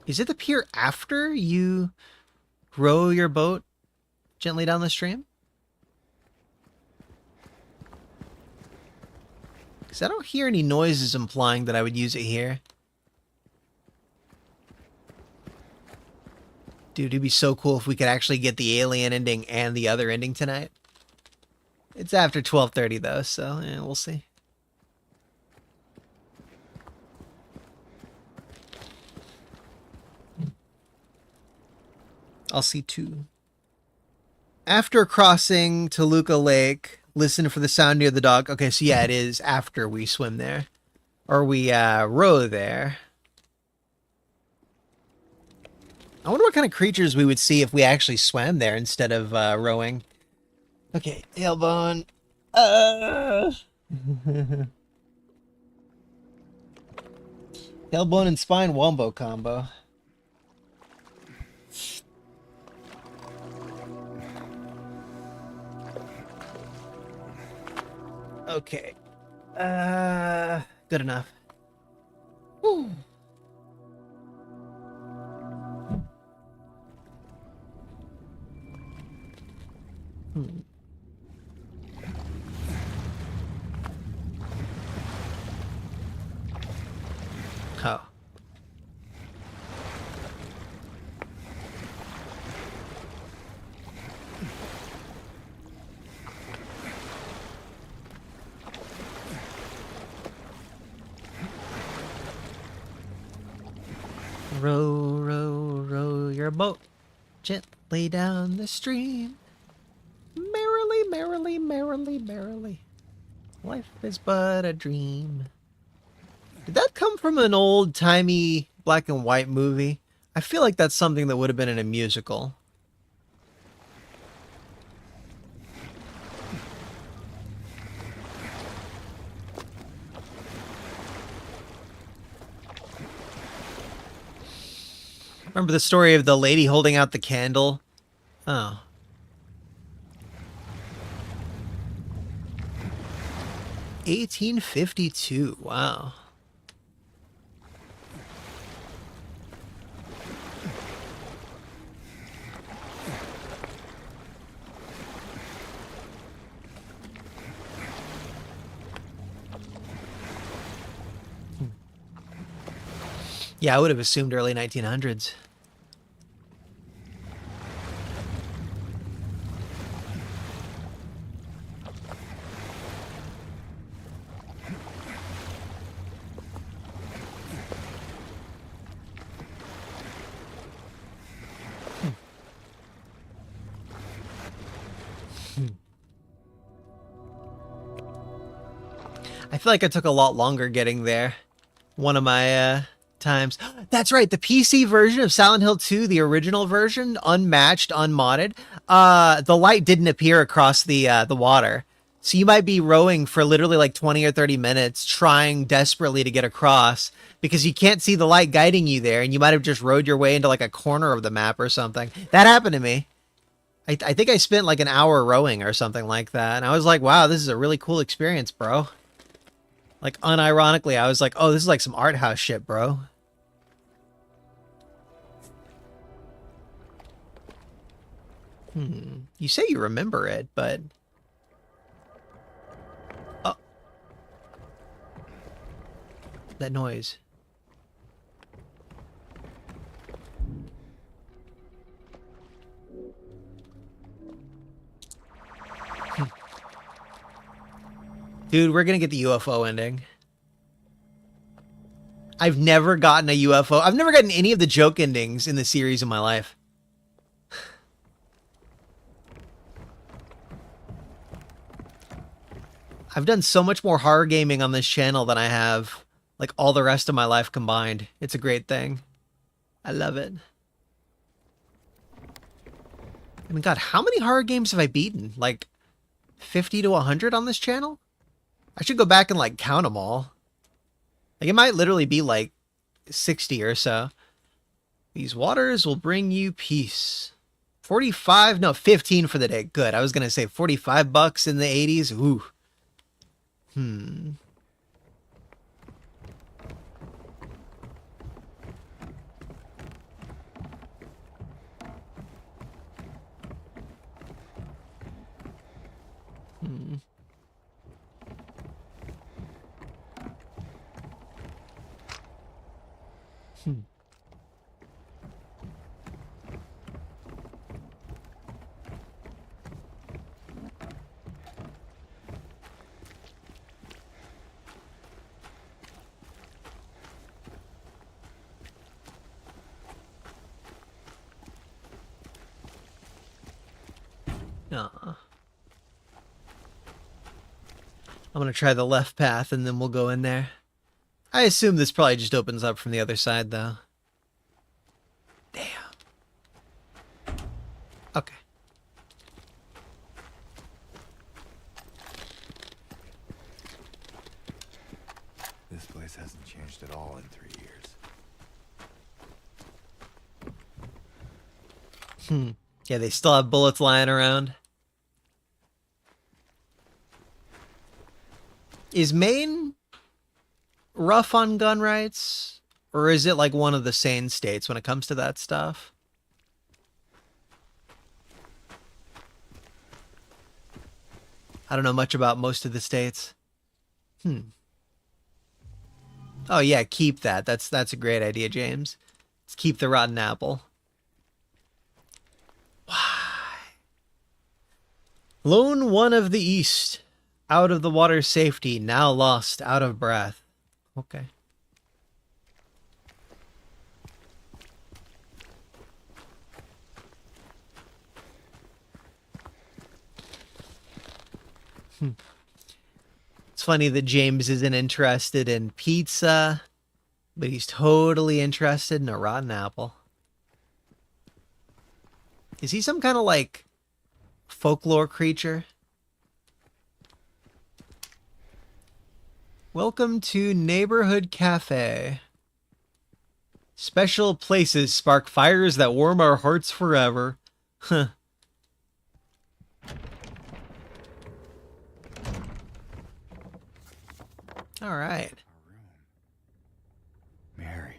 Is it the pier after you row your boat gently down the stream? Because I don't hear any noises implying that I would use it here. Dude, it'd be so cool if we could actually get the alien ending and the other ending tonight. It's after 12:30 though, so yeah, we'll see. I'll see too. After crossing Toluca Lake, listen for the sound near the dock. Okay, so yeah, it is after we swim there. Or we row there. I wonder what kind of creatures we would see if we actually swam there instead of rowing. Okay, tailbone. Tailbone and spine wombo combo. Okay. Good enough. Whew. Oh. Row, row, row your boat gently down the stream. Merrily, merrily, merrily, merrily. Life is but a dream. Did that come from an old-timey black and white movie? I feel like that's something that would have been in a musical. Remember the story of the lady holding out the candle? Oh. $18.52. Wow. Yeah, I would have assumed early 1900s. I feel like I took a lot longer getting there. One of my times. That's right, the PC version of Silent Hill 2, the original version, unmatched, unmodded, the light didn't appear across the water. So you might be rowing for literally like 20 or 30 minutes, trying desperately to get across, because you can't see the light guiding you there, and you might have just rowed your way into like a corner of the map or something. That happened to me. I think I spent like an hour rowing or something like that, and I was like, wow, this is a really cool experience, bro. Like, unironically, I was like, oh, this is like some art house shit, bro. You say you remember it, but... Oh. That noise. Dude, we're gonna get the UFO ending. I've never gotten a UFO. I've never gotten any of the joke endings in the series in my life. I've done so much more horror gaming on this channel than I have like all the rest of my life combined. It's a great thing. I love it. I mean, God, how many horror games have I beaten? Like 50 to 100 on this channel? I should go back and like count them all. Like it might literally be like 60 or so. These waters will bring you peace. 45, no, 15 for the day. Good. I was going to say 45 bucks in the 80s. Ooh. Aw. I'm going to try the left path and then we'll go in there. I assume this probably just opens up from the other side, though. Damn. Okay. This place hasn't changed at all in 3 years. Yeah, they still have bullets lying around. Is Maine rough on gun rights? Or is it like one of the sane states when it comes to that stuff? I don't know much about most of the states. Oh yeah, keep that. That's a great idea, James. Let's keep the rotten apple. Why? Lone one of the east, out of the water's safety, now lost, out of breath. Okay. It's funny that James isn't interested in pizza, but he's totally interested in a rotten apple. Is he some kind of like folklore creature? Welcome to Neighborhood Cafe. Special places spark fires that warm our hearts forever. Huh. All right. Mary.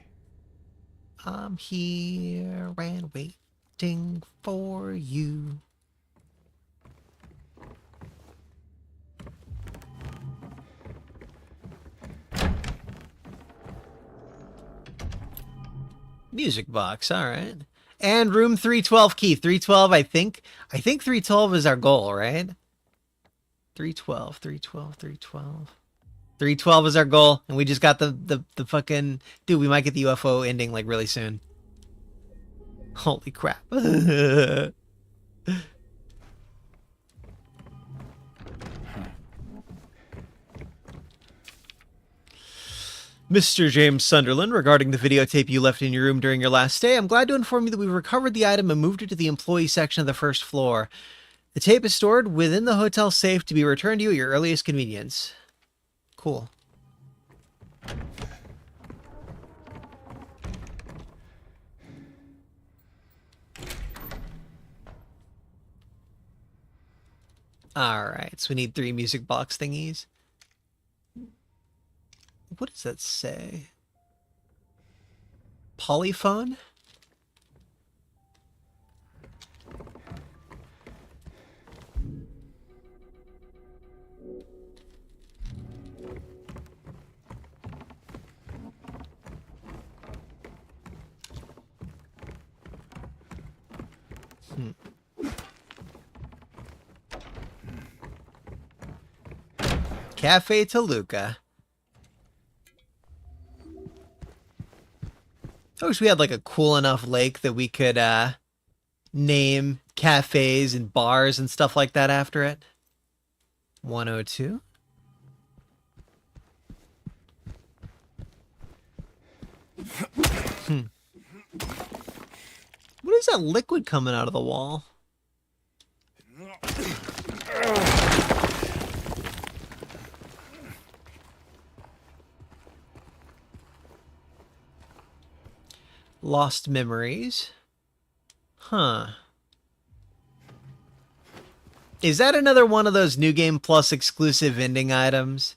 I'm here and waiting for you. Music box, all right. And room 312 key. 312, I think 312 is our goal, right? 312, 312, 312. 312 is our goal, and we just got the fucking... Dude, we might get the UFO ending, like, really soon. Holy crap. Mr. James Sunderland, regarding the videotape you left in your room during your last stay, I'm glad to inform you that we've recovered the item and moved it to the employee section of the first floor. The tape is stored within the hotel safe to be returned to you at your earliest convenience. Cool. Alright, so we need 3 music box thingies. What does that say? Polyphone? Cafe Toluca. I wish we had like a cool enough lake that we could name cafes and bars and stuff like that after it. 102. What is that liquid coming out of the wall? Lost memories. Huh. Is that another one of those New Game Plus exclusive vending items?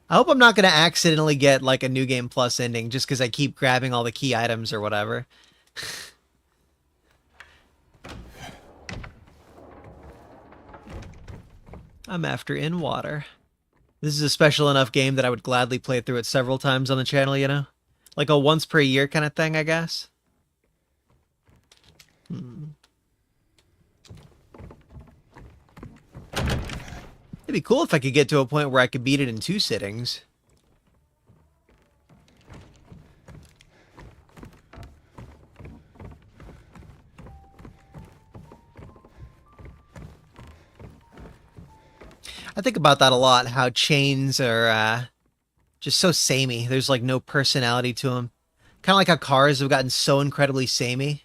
I hope I'm not going to accidentally get like a New Game Plus ending just because I keep grabbing all the key items or whatever. I'm after In Water. This is a special enough game that I would gladly play through it several times on the channel, you know? Like a once per year kind of thing, I guess. It'd be cool if I could get to a point where I could beat it in 2 sittings. I think about that a lot, how chains are just so samey. There's like no personality to them. Kind of like how cars have gotten so incredibly samey.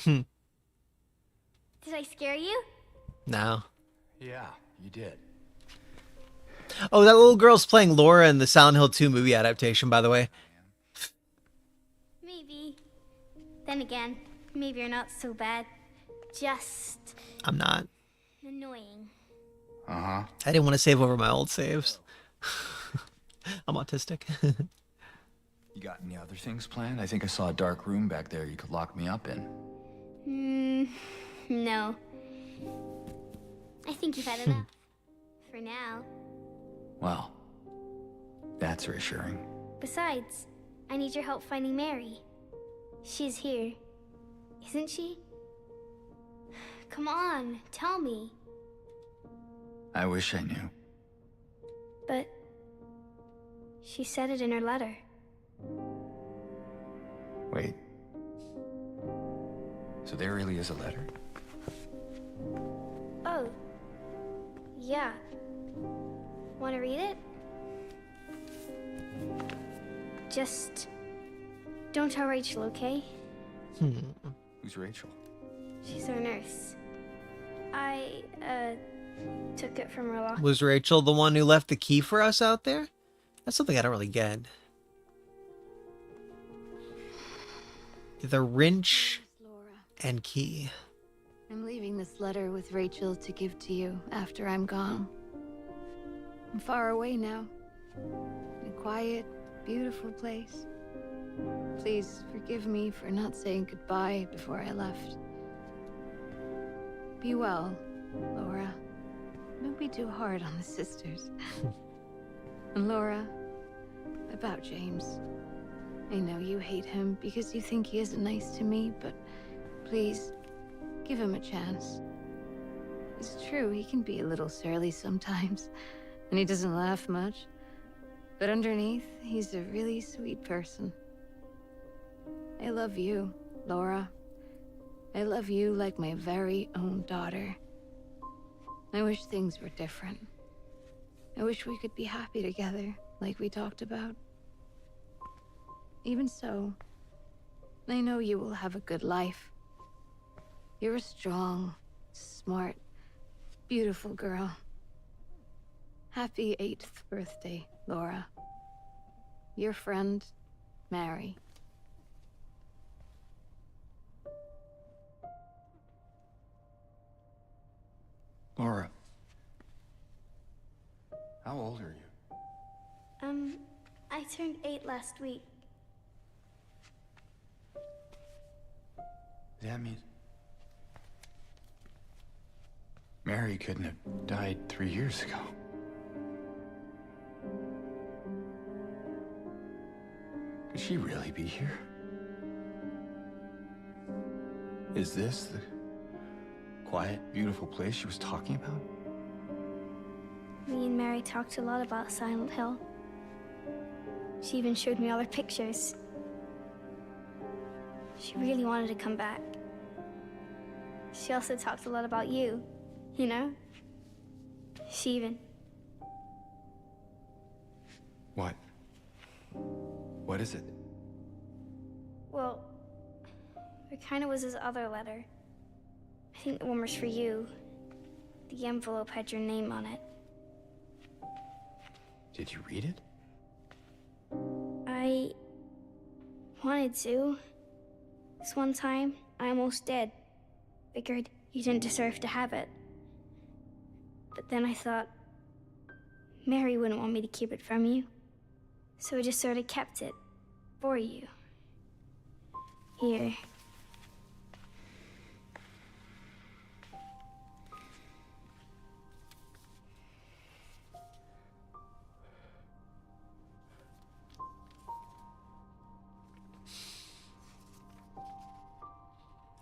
Did I scare you? No. Yeah, you did. Oh, that little girl's playing Laura in the Silent Hill 2 movie adaptation, by the way. Maybe. Then again, maybe you're not so bad. Just I'm not. annoying. Uh-huh. I didn't want to save over my old saves. I'm autistic. You got any other things planned? I think I saw a dark room back there you could lock me up in. No. I think you've had enough. For now. Well, that's reassuring. Besides, I need your help finding Mary. She's here. Isn't she? Come on, tell me. I wish I knew. But she said it in her letter. Wait. So there really is a letter? Oh. Yeah. Want to read it? Just don't tell Rachel, okay? Who's Rachel? She's our nurse. I took it from her locker. Was Rachel the one who left the key for us out there? That's something I don't really get. The wrench Laura, and key. I'm leaving this letter with Rachel to give to you after I'm gone. I'm far away now. In a quiet, beautiful place. Please forgive me for not saying goodbye before I left. Be well, Laura. Don't be too hard on the sisters. And Laura, about James. I know you hate him because you think he isn't nice to me, but please, give him a chance. It's true, he can be a little surly sometimes, and he doesn't laugh much. But underneath, he's a really sweet person. I love you, Laura. I love you like my very own daughter. I wish things were different. I wish we could be happy together, like we talked about. Even so, I know you will have a good life. You're a strong, smart, beautiful girl. Happy 8th birthday, Laura. Your friend, Mary. Laura. How old are you? I turned 8 last week. That means Mary couldn't have died 3 years ago. Could she really be here? Is this the quiet, beautiful place she was talking about? Me and Mary talked a lot about Silent Hill. She even showed me all her pictures. She really wanted to come back. She also talked a lot about you. You know? She even... What? What is it? Well, there kind of was this other letter. I think the one was for you. The envelope had your name on it. Did you read it? I wanted to. This one time, I almost did. Figured you didn't deserve to have it. But then I thought, Mary wouldn't want me to keep it from you. So I just sort of kept it for you. Here.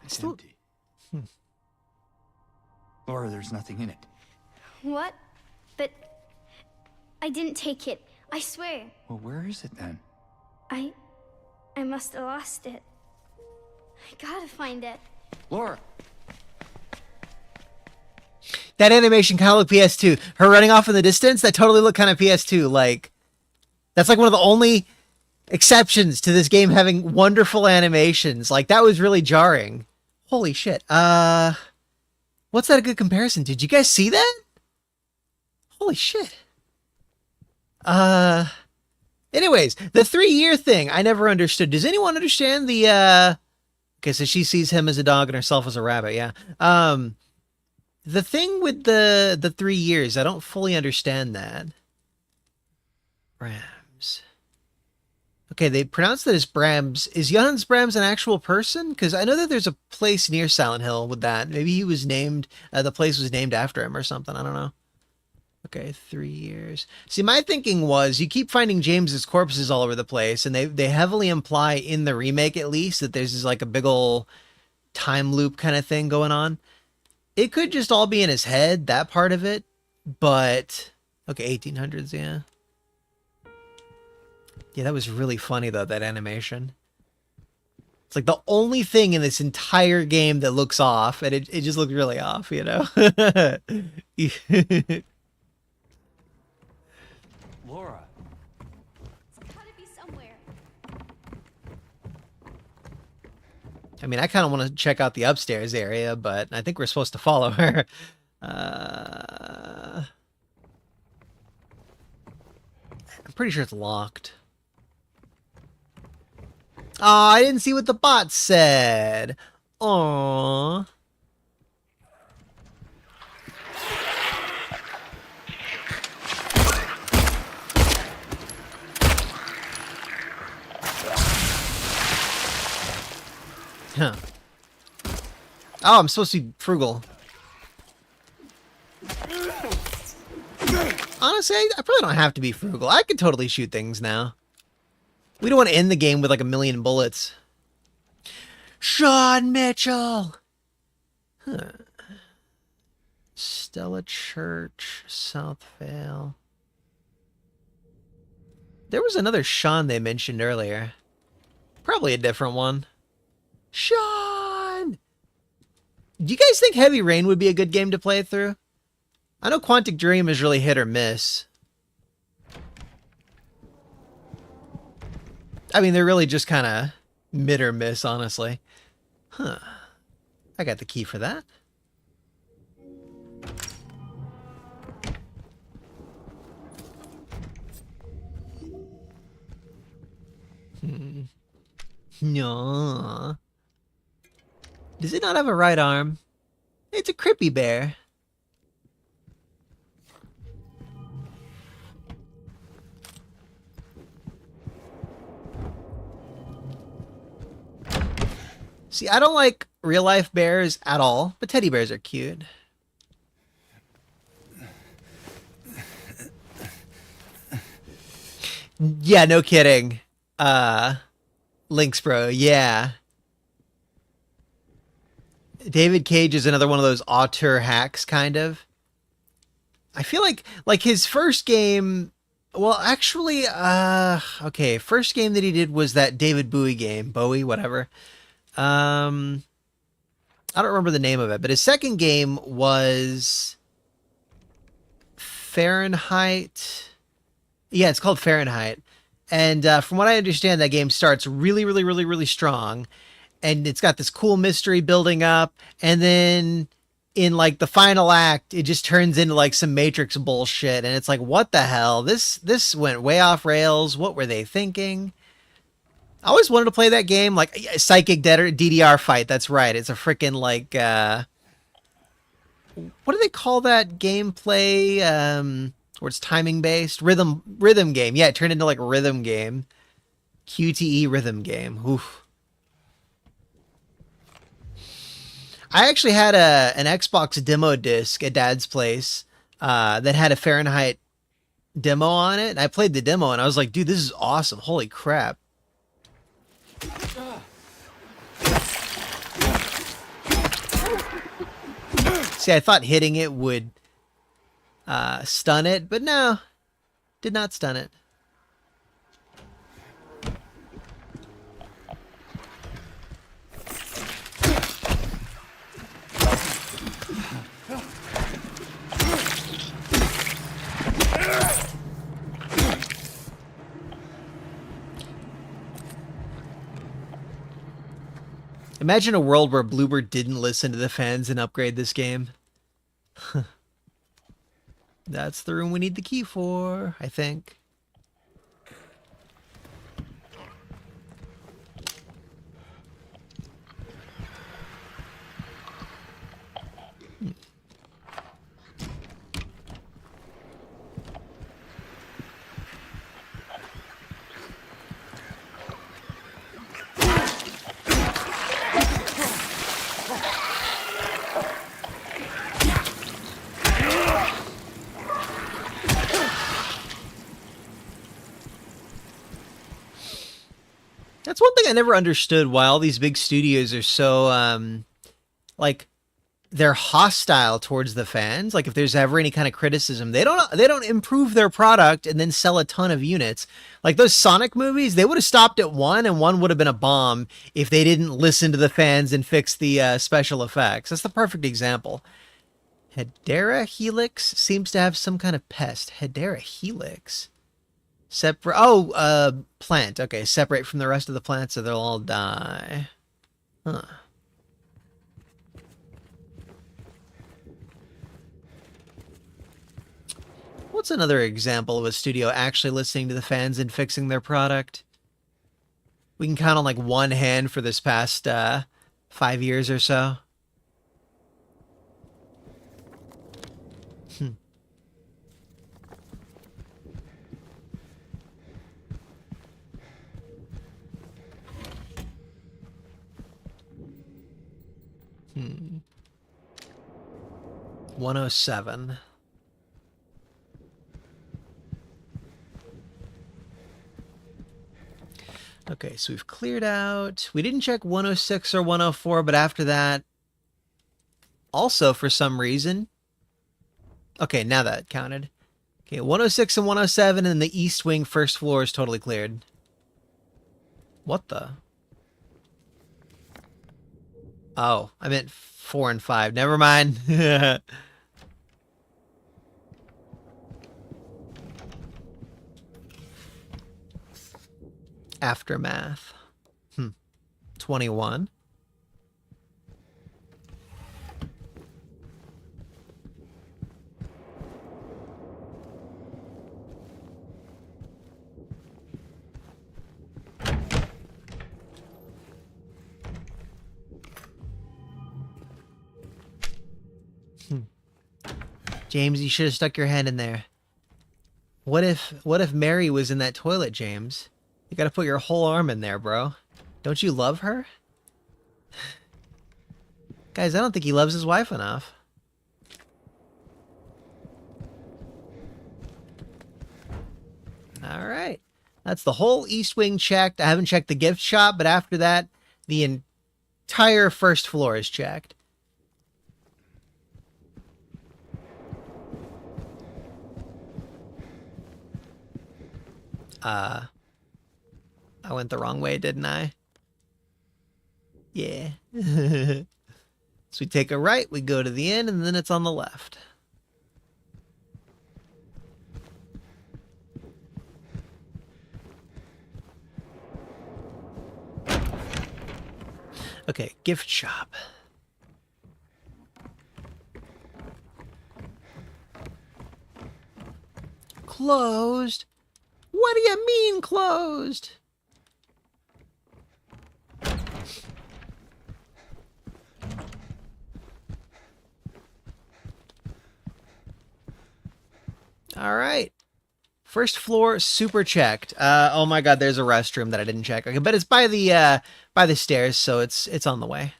It's empty. Laura, there's nothing in it. What? But I didn't take it. I swear. Well, where is it then? I must have lost it. I gotta find it. Laura! That animation kind of looked PS2. Her running off in the distance, that totally looked kind of PS2. Like, that's like one of the only exceptions to this game having wonderful animations. Like, that was really jarring. Holy shit. What's that a good comparison? Did you guys see that? Holy shit. Anyways, the 3-year thing, I never understood. Does anyone understand the, okay, so she sees him as a dog and herself as a rabbit, yeah. The thing with the 3 years, I don't fully understand that. Brahms. Okay, they pronounce that as Brahms. Is Johannes Brahms an actual person? Because I know that there's a place near Silent Hill with that. Maybe he was named, the place was named after him or something. I don't know. Okay, 3 years. See, my thinking was you keep finding James's corpses all over the place, and they heavily imply in the remake, at least, that there's like a big ol' time loop kind of thing going on. It could just all be in his head, that part of it, but okay, 1800s, yeah. Yeah, that was really funny though, that animation. It's like the only thing in this entire game that looks off, and it just looked really off, you know? Laura! It's gotta be somewhere. I mean, I kind of want to check out the upstairs area, but I think we're supposed to follow her. I'm pretty sure it's locked. Oh, I didn't see what the bot said. Aww. Huh. Oh, I'm supposed to be frugal. Honestly, I probably don't have to be frugal. I could totally shoot things now. We don't want to end the game with like 1,000,000 bullets. Sean Mitchell! Huh. Stella Church, South Vale. There was another Sean they mentioned earlier. Probably a different one. Sean! Do you guys think Heavy Rain would be a good game to play through? I know Quantic Dream is really hit or miss. I mean, they're really just kind of mid or miss, honestly. Huh. I got the key for that. No. Does it not have a right arm? It's a Crippy Bear. See, I don't like real-life bears at all, but teddy bears are cute. Yeah, no kidding. Lynx Bro, yeah. David Cage is another one of those auteur hacks, kind of. I feel like his first game... Well, actually, okay, first game that he did was that David Bowie game. Bowie, whatever. I don't remember the name of it, but his second game was Fahrenheit. Yeah, it's called Fahrenheit. And from what I understand, that game starts really, really, really, really strong. And it's got this cool mystery building up. And then in like the final act, it just turns into like some Matrix bullshit. And it's like, what the hell? This went way off rails. What were they thinking? I always wanted to play that game, like Psychic DDR Fight. That's right. It's a freaking like what do they call that gameplay? Where it's timing based, rhythm game. Yeah, it turned into like a rhythm game, QTE rhythm game. Oof. I actually had an Xbox demo disc at Dad's place that had a Fahrenheit demo on it. And I played the demo and I was like, dude, this is awesome. Holy crap. See, I thought hitting it would stun it, but no, did not stun it. Imagine a world where Bloober didn't listen to the fans and upgrade this game. That's the room we need the key for, I think. That's one thing I never understood, why all these big studios are so like they're hostile towards the fans. Like if there's ever any kind of criticism, they don't improve their product and then sell a ton of units. Like those Sonic movies, they would have stopped at one and one would have been a bomb if they didn't listen to the fans and fix the special effects. That's the perfect example. Hedera Helix seems to have some kind of pest. Hedera Helix. Plant. Okay, separate from the rest of the plants so they'll all die. Huh. What's another example of a studio actually listening to the fans and fixing their product? We can count on like one hand for this past 5 years or so. Hmm. 107. Okay, so we've cleared out. We didn't check 106 or 104, but after that, also for some reason. Okay, now that counted. Okay, 106 and 107, and the east wing first floor is totally cleared. What the? Oh, I meant 4 and 5. Never mind. Aftermath. 21. James, you should have stuck your hand in there. What if Mary was in that toilet, James? You gotta put your whole arm in there, bro. Don't you love her? Guys, I don't think he loves his wife enough. Alright. That's the whole east wing checked. I haven't checked the gift shop, but after that, the entire first floor is checked. I went the wrong way, didn't I? Yeah. So we take a right, we go to the end, and then it's on the left. Okay, gift shop. Closed? What do you mean closed? All right. First floor, super checked. Oh my god, there's a restroom that I didn't check. Okay, but it's by the stairs, so it's on the way.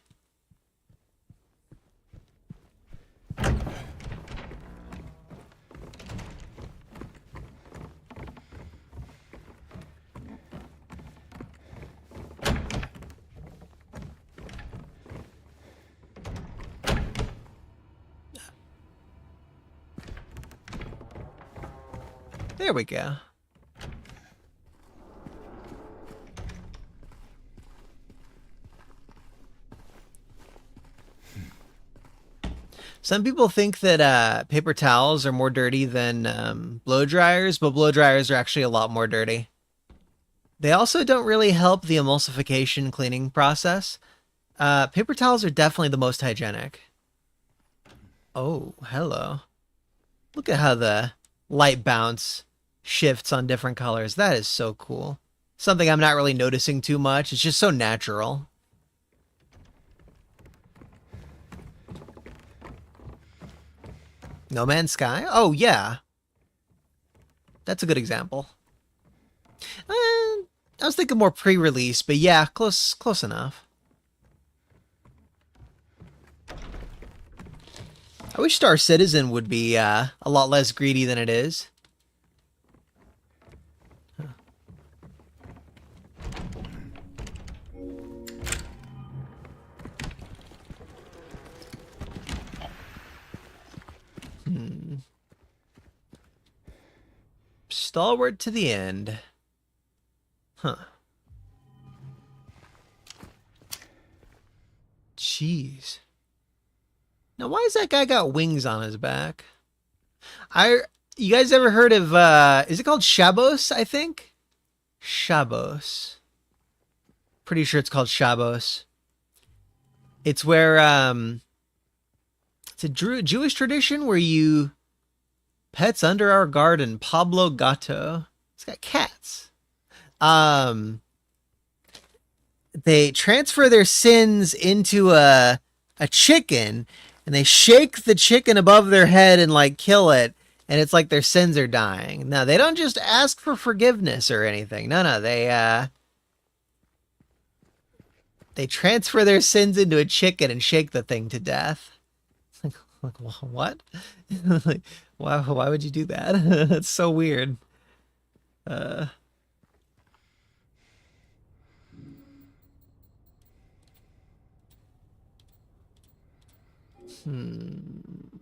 There we go. Some people think that paper towels are more dirty than blow dryers, but blow dryers are actually a lot more dirty. They also don't really help the emulsification cleaning process. Paper towels are definitely the most hygienic. Oh, hello. Look at how the light bounce shifts on different colors. That is so cool. Something I'm not really noticing too much. It's just so natural. No Man's Sky? Oh, yeah. That's a good example. I was thinking more pre-release, but yeah, close enough. I wish Star Citizen would be a lot less greedy than it is. Stalwart to the end. Huh. Jeez. Now, why has that guy got wings on his back? You guys ever heard of, is it called Shabos, I think? Shabos. Pretty sure it's called Shabos. It's where, it's a Jewish tradition where you pets under our garden, Pablo Gato. He's got cats. They transfer their sins into a chicken, and they shake the chicken above their head and like kill it, and it's like their sins are dying. Now, they don't just ask for forgiveness or anything. No, they transfer their sins into a chicken and shake the thing to death. Like what? Like, why would you do that? That's so weird.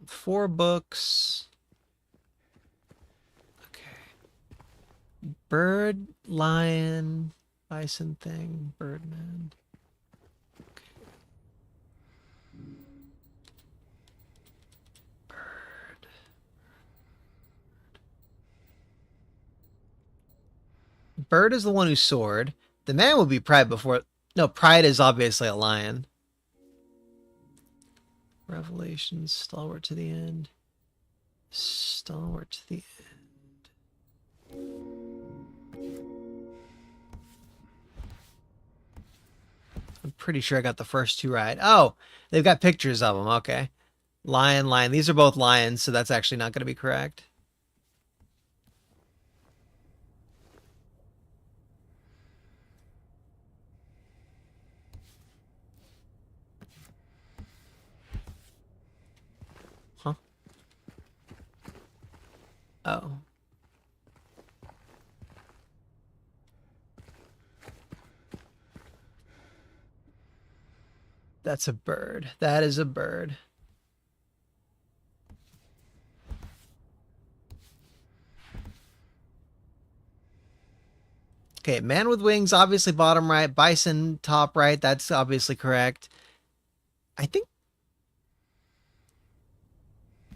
Four books. Okay. Bird, lion, bison thing, birdman. Okay. Bird. Bird is the one who soared. The man would be Pride before. No, Pride is obviously a lion. Revelations, stalwart to the end. Stalwart to the end. I'm pretty sure I got the first two right. Oh, they've got pictures of them. Okay. Lion, lion. These are both lions, so that's actually not going to be correct. Huh? Oh. That's a bird. That is a bird. Okay, man with wings, obviously bottom right. Bison, top right. That's obviously correct. I think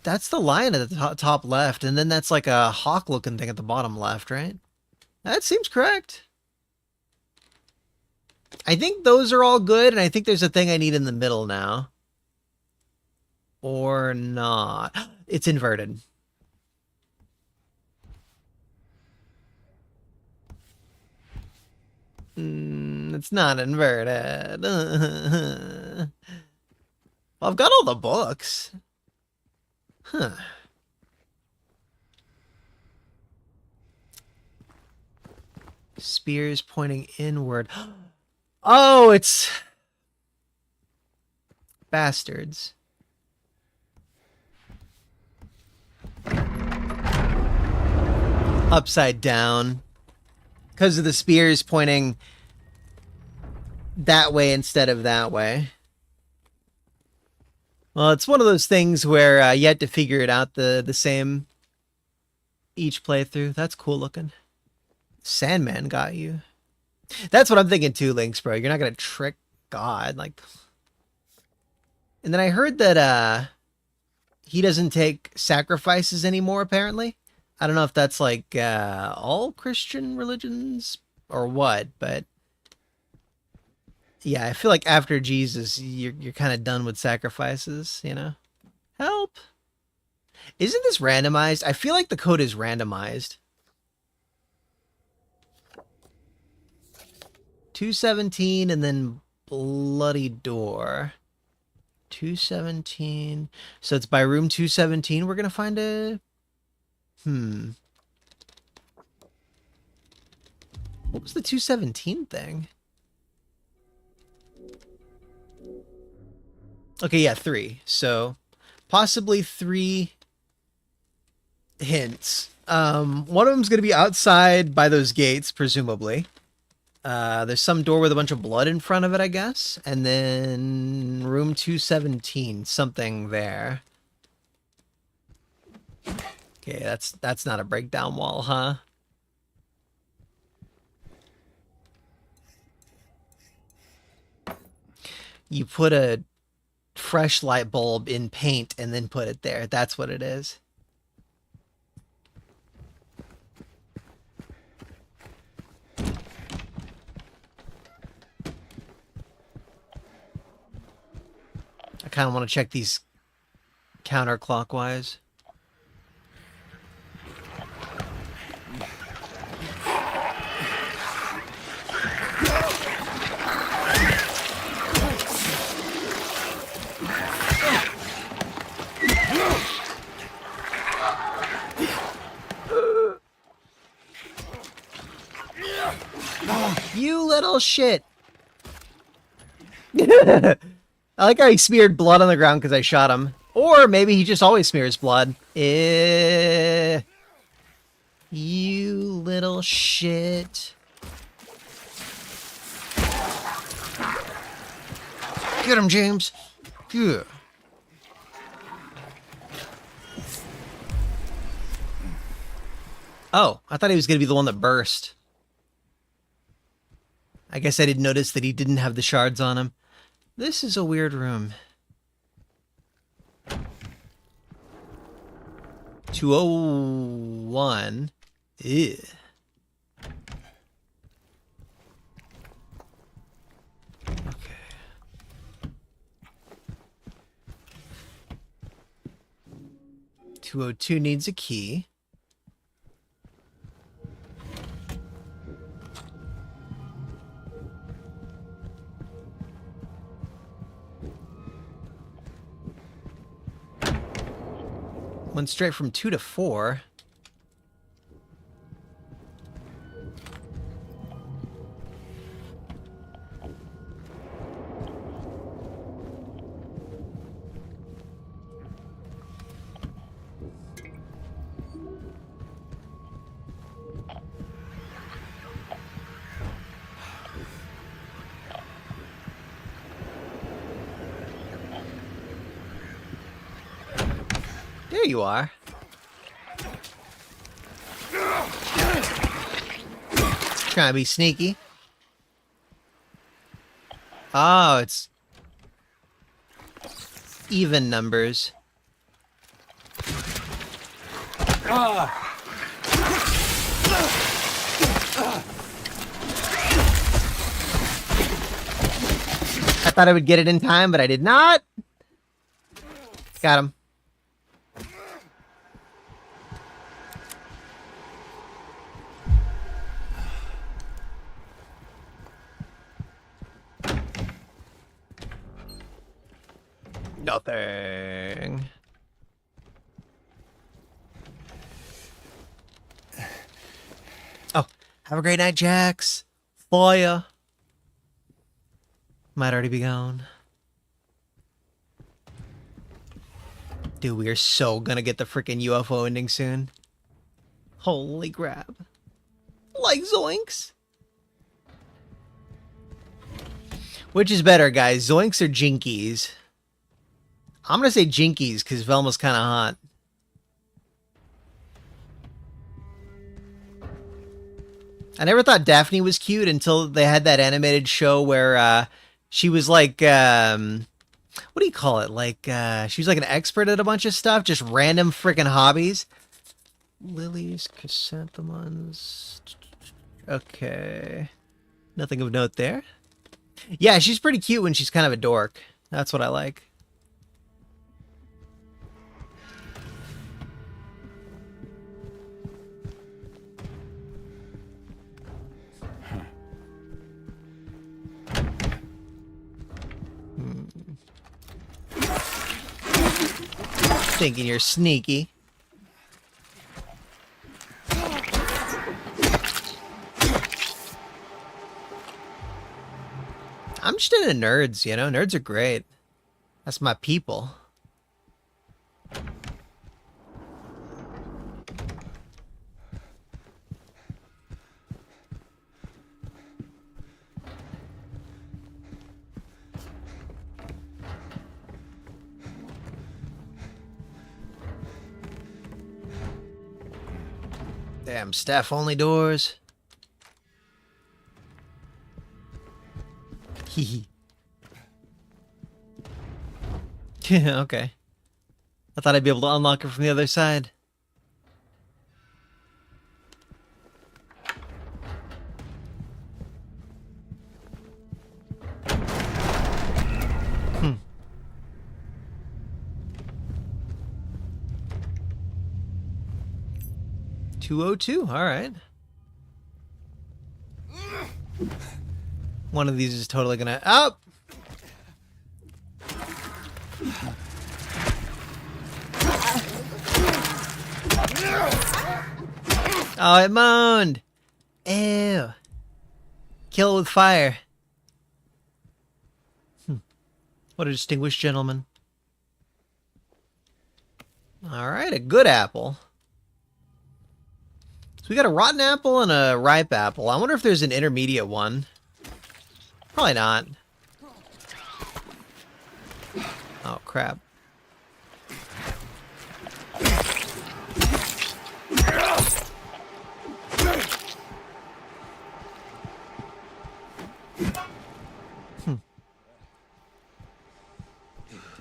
That's the lion at the top left, and then that's like a hawk-looking thing at the bottom left, right? That seems correct. I think those are all good, and I think there's a thing I need in the middle now. Or not. It's inverted. It's not inverted. Well, I've got all the books. Huh. Spears pointing inward. Oh, it's... bastards. Upside down. Because of the spears pointing that way instead of that way. Well, it's one of those things where you had to figure it out the same each playthrough. That's cool looking. Sandman got you. That's what I'm thinking too, Lynx, bro. You're not going to trick God. Like, and then I heard that he doesn't take sacrifices anymore, apparently. I don't know if that's like all Christian religions or what, but yeah, I feel like after Jesus, you're kind of done with sacrifices, you know? Help. Isn't this randomized? I feel like the code is randomized. 217 and then bloody door. 217. So it's by room 217 we're going to find a... What was the 217 thing? Okay, yeah, 3. So possibly 3 hints. One of them's going to be outside by those gates, presumably. There's some door with a bunch of blood in front of it, I guess. And then room 217, something there. Okay, that's not a breakdown wall, huh? You put a fresh light bulb in paint and then put it there. That's what it is. I kind of want to check these counterclockwise. You little shit. I like how he smeared blood on the ground because I shot him. Or maybe he just always smears blood. You little shit. Get him, James. Yeah. Oh, I thought he was going to be the one that burst. I guess I didn't notice that he didn't have the shards on him. This is a weird room. 201. Ew. Okay. 202 needs a key. Went straight from 2 to 4. There you are. Trying to be sneaky. Oh, it's even numbers. I thought I would get it in time, but I did not. Got him. Nothing. Oh, have a great night, Jax. Fire. Might already be gone. Dude, we are so gonna get the freaking UFO ending soon. Holy crap. Like zoinks. Which is better, guys? Zoinks or Jinkies? I'm gonna say Jinkies because Velma's kind of hot. I never thought Daphne was cute until they had that animated show where she was like, what do you call it? Like, she was like an expert at a bunch of stuff, just random freaking hobbies. Lilies, chrysanthemums. Okay. Nothing of note there. Yeah, she's pretty cute when she's kind of a dork. That's what I like. Thinking you're sneaky. I'm just into nerds, you know? Nerds are great. That's my people. Damn, staff-only doors. Hee okay. I thought I'd be able to unlock it from the other side. Hmm. 202, all right. One of these is totally gonna... Oh! Oh, it moaned! Ew. Kill it with fire. What a distinguished gentleman. Alright, a good apple. So we got a rotten apple and a ripe apple. I wonder if there's an intermediate one. Probably not. Oh, crap.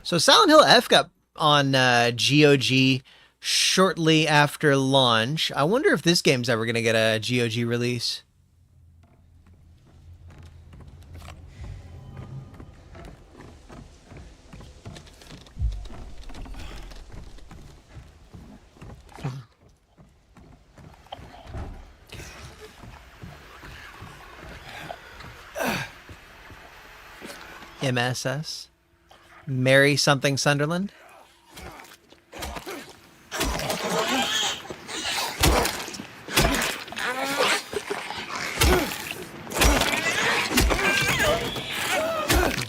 So Silent Hill F got on GOG shortly after launch. I wonder if this game's ever going to get a GOG release. MSS. Mary something Sunderland.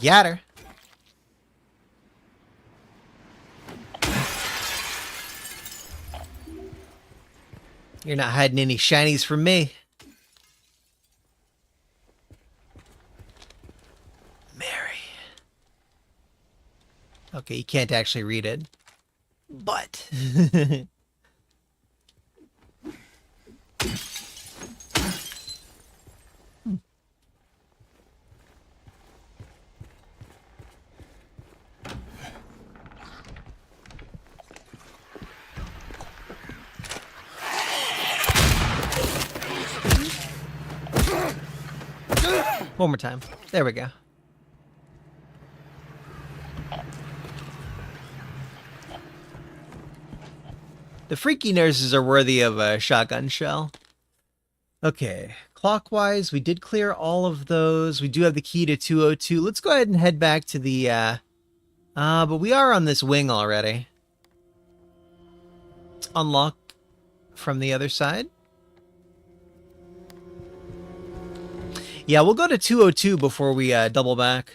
Got her. You're not hiding any shinies from me. Okay, you can't actually read it, but... One more time. There we go. The freaky nurses are worthy of a shotgun shell. Okay, clockwise, we did clear all of those. We do have the key to 202. Let's go ahead and head back to the, but we are on this wing already. Unlock from the other side. Yeah, we'll go to 202 before we double back.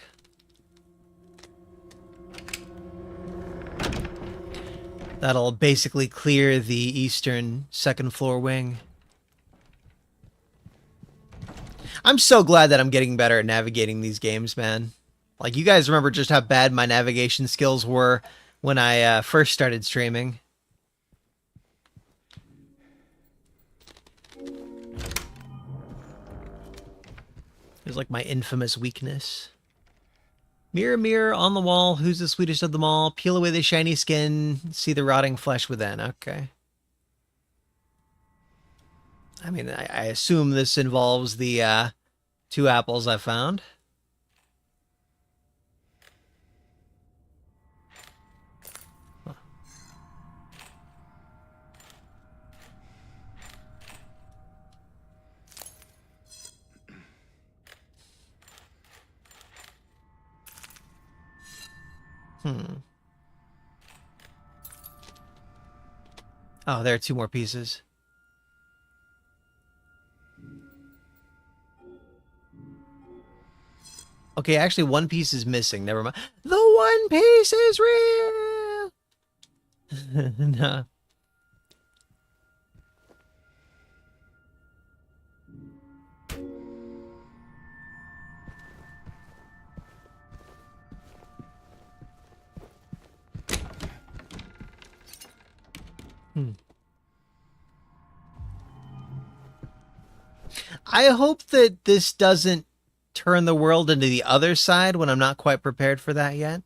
That'll basically clear the eastern second floor wing. I'm so glad that I'm getting better at navigating these games, man. Like, you guys remember just how bad my navigation skills were when I first started streaming. It was like my infamous weakness. Mirror, mirror on the wall, who's the sweetest of them all? Peel away the shiny skin, see the rotting flesh within. Okay. I mean, I assume this involves the 2 apples I found. Oh, there are 2 more pieces. Okay, actually 1 piece is missing. Never mind. The 1 piece is real! No. I hope that this doesn't turn the world into the other side when I'm not quite prepared for that yet.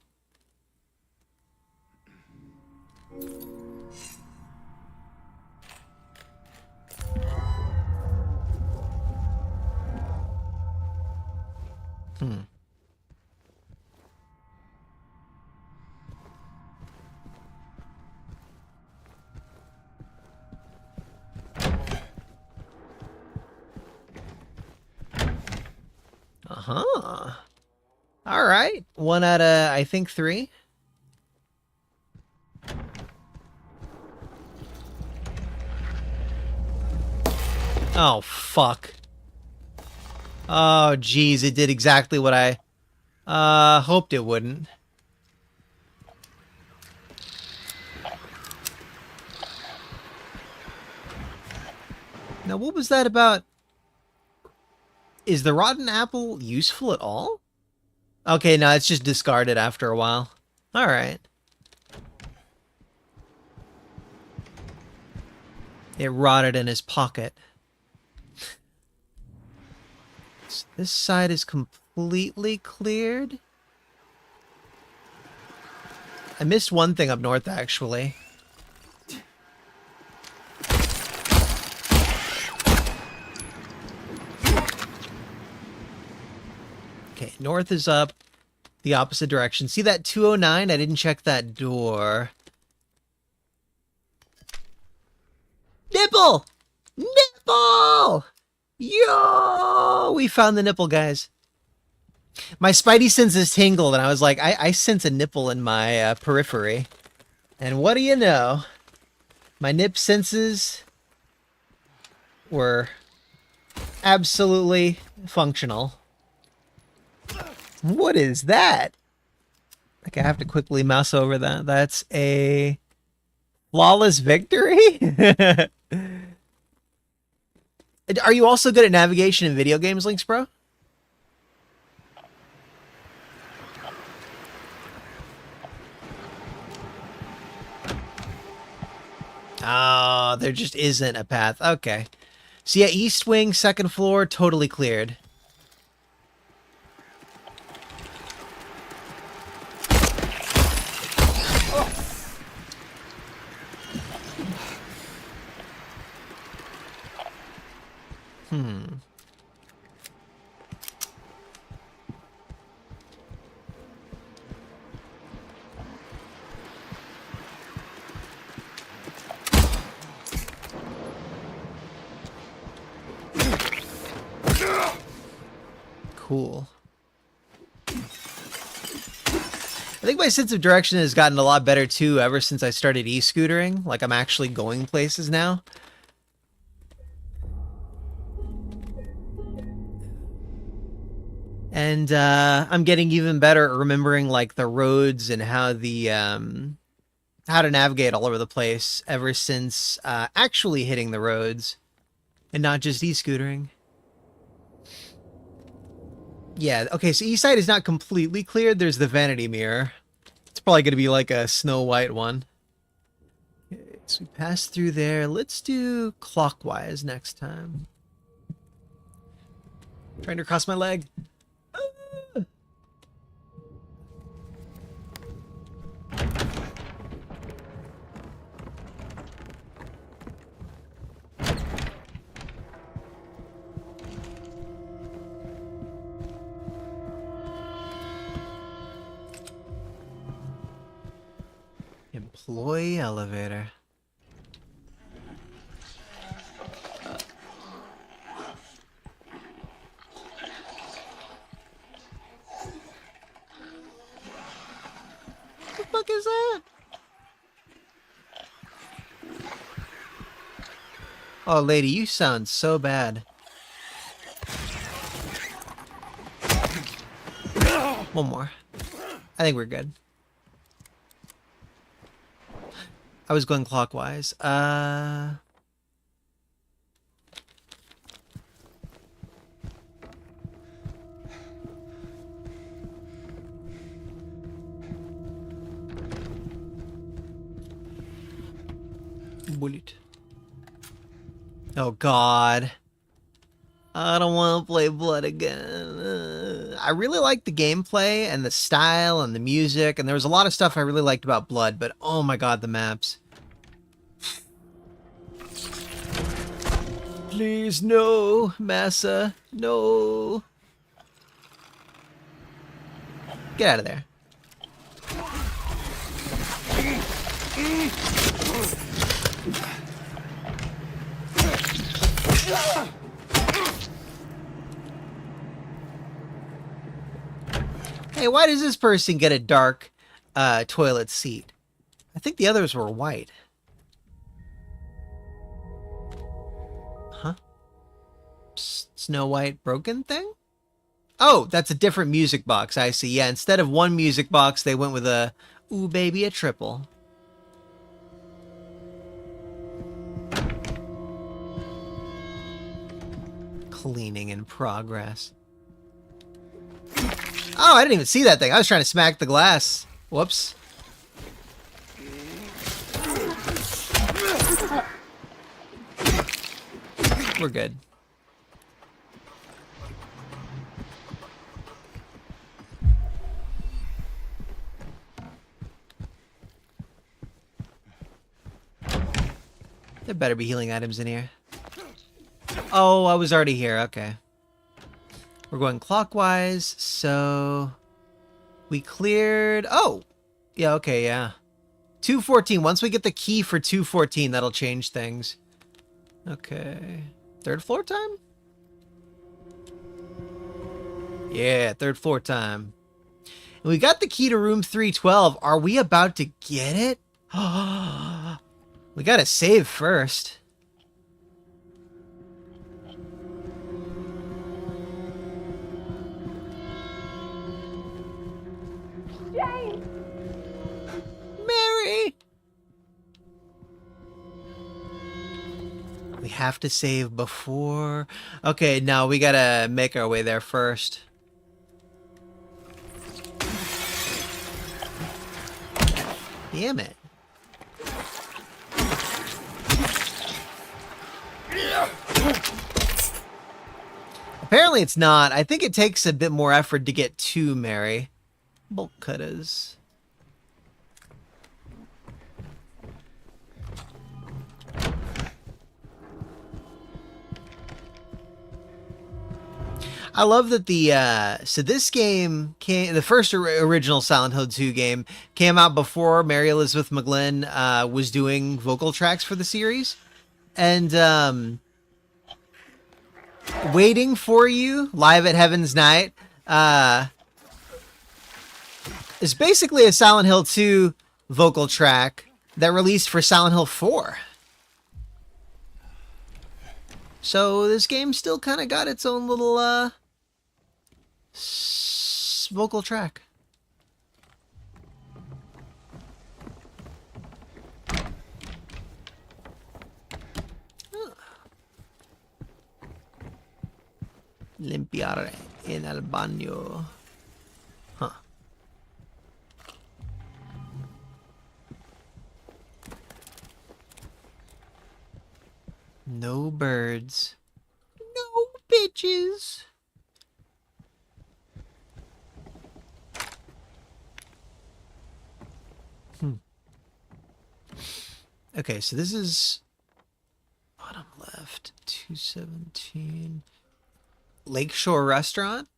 Uh-huh. All right. 1 out of, I think, 3. Oh, fuck. Oh, geez. It did exactly what I hoped it wouldn't. Now, what was that about? Is the rotten apple useful at all? Okay, no, it's just discarded after a while. All right. It rotted in his pocket. So this side is completely cleared. I missed one thing up north, actually. Okay, north is up, the opposite direction. See that 209? I didn't check that door. Nipple! Nipple! Yo! We found the nipple, guys. My spidey senses tingled, and I was like, I sense a nipple in my periphery. And what do you know? My nip senses were absolutely functional. What is that? Like, I have to quickly mouse over that. That's a flawless victory? Are you also good at navigation in video games, Lynx Bro? Oh, there just isn't a path. Okay. So yeah, east wing, second floor, totally cleared. cool. I think my sense of direction has gotten a lot better too ever since I started e-scootering. Like, I'm actually going places now. And I'm getting even better at remembering like the roads and how the how to navigate all over the place ever since actually hitting the roads and not just e-scootering. Yeah, okay, so east side is not completely cleared. There's the vanity mirror. It's probably going to be like a Snow White one. Okay, so we pass through there. Let's do clockwise next time. Trying to cross my leg. Employee elevator. What the fuck is that? Oh, lady, you sound so bad. One more. I think we're good. I was going clockwise. Bullet. Oh God. I don't want to play Blood again. I really liked the gameplay and the style and the music, and there was a lot of stuff I really liked about Blood, but oh my God, the maps. Please, no, Massa, no. Get out of there. Hey, why does this person get a dark toilet seat? I think the others were white. Huh? Snow White broken thing? Oh, that's a different music box, I see. Yeah, instead of one music box, they went with a, ooh baby, a triple. Cleaning in progress. Oh, I didn't even see that thing. I was trying to smack the glass. Whoops. We're good. There better be healing items in here. Oh, I was already here. Okay. We're going clockwise, so we cleared... Oh! Yeah, okay, yeah. 214. Once we get the key for 214, that'll change things. Okay. Third floor time? Yeah, third floor time. And we got the key to room 312. Are we about to get it? We gotta save first. Jane! Mary! We have to save before... Okay, no, we gotta make our way there first. Damn it. Apparently it's not. I think it takes a bit more effort to get to Mary. Bolt cutters. I love that the, so this game came, the first original Silent Hill 2 game came out before Mary Elizabeth McGlynn, was doing vocal tracks for the series. And, Waiting for You, live at Heaven's Night, is basically a Silent Hill 2 vocal track that released for Silent Hill 4. So this game still kind of got its own little vocal track. Limpiare en el baño. Huh. No birds. No bitches. Okay, so this is bottom left, 217. Lakeshore Restaurant?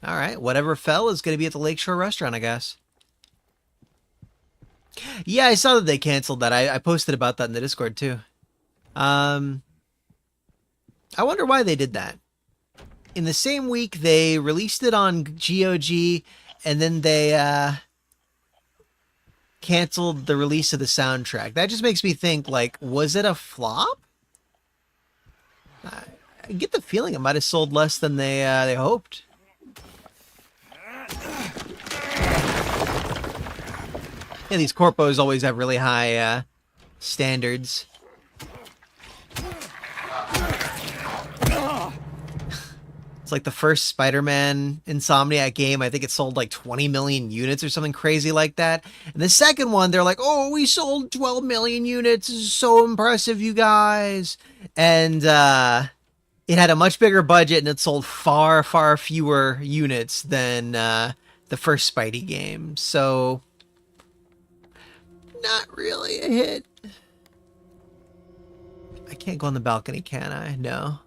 Alright, whatever fell is going to be at the Lakeshore Restaurant, I guess. Yeah, I saw that they canceled that. I posted about that in the Discord, too. I wonder why they did that. In the same week, they released it on GOG, and then they, canceled the release of the soundtrack. That just makes me think, like, was it a flop? I get the feeling it might have sold less than they hoped. Yeah, these corpos always have really high standards. It's like the first Spider-Man Insomniac game. I think it sold like 20 million units or something crazy like that. And the second one, they're like, oh, we sold 12 million units. This is so impressive, you guys. And it had a much bigger budget, and it sold far, far fewer units than the first Spidey game. So, not really a hit. I can't go on the balcony, can I? No.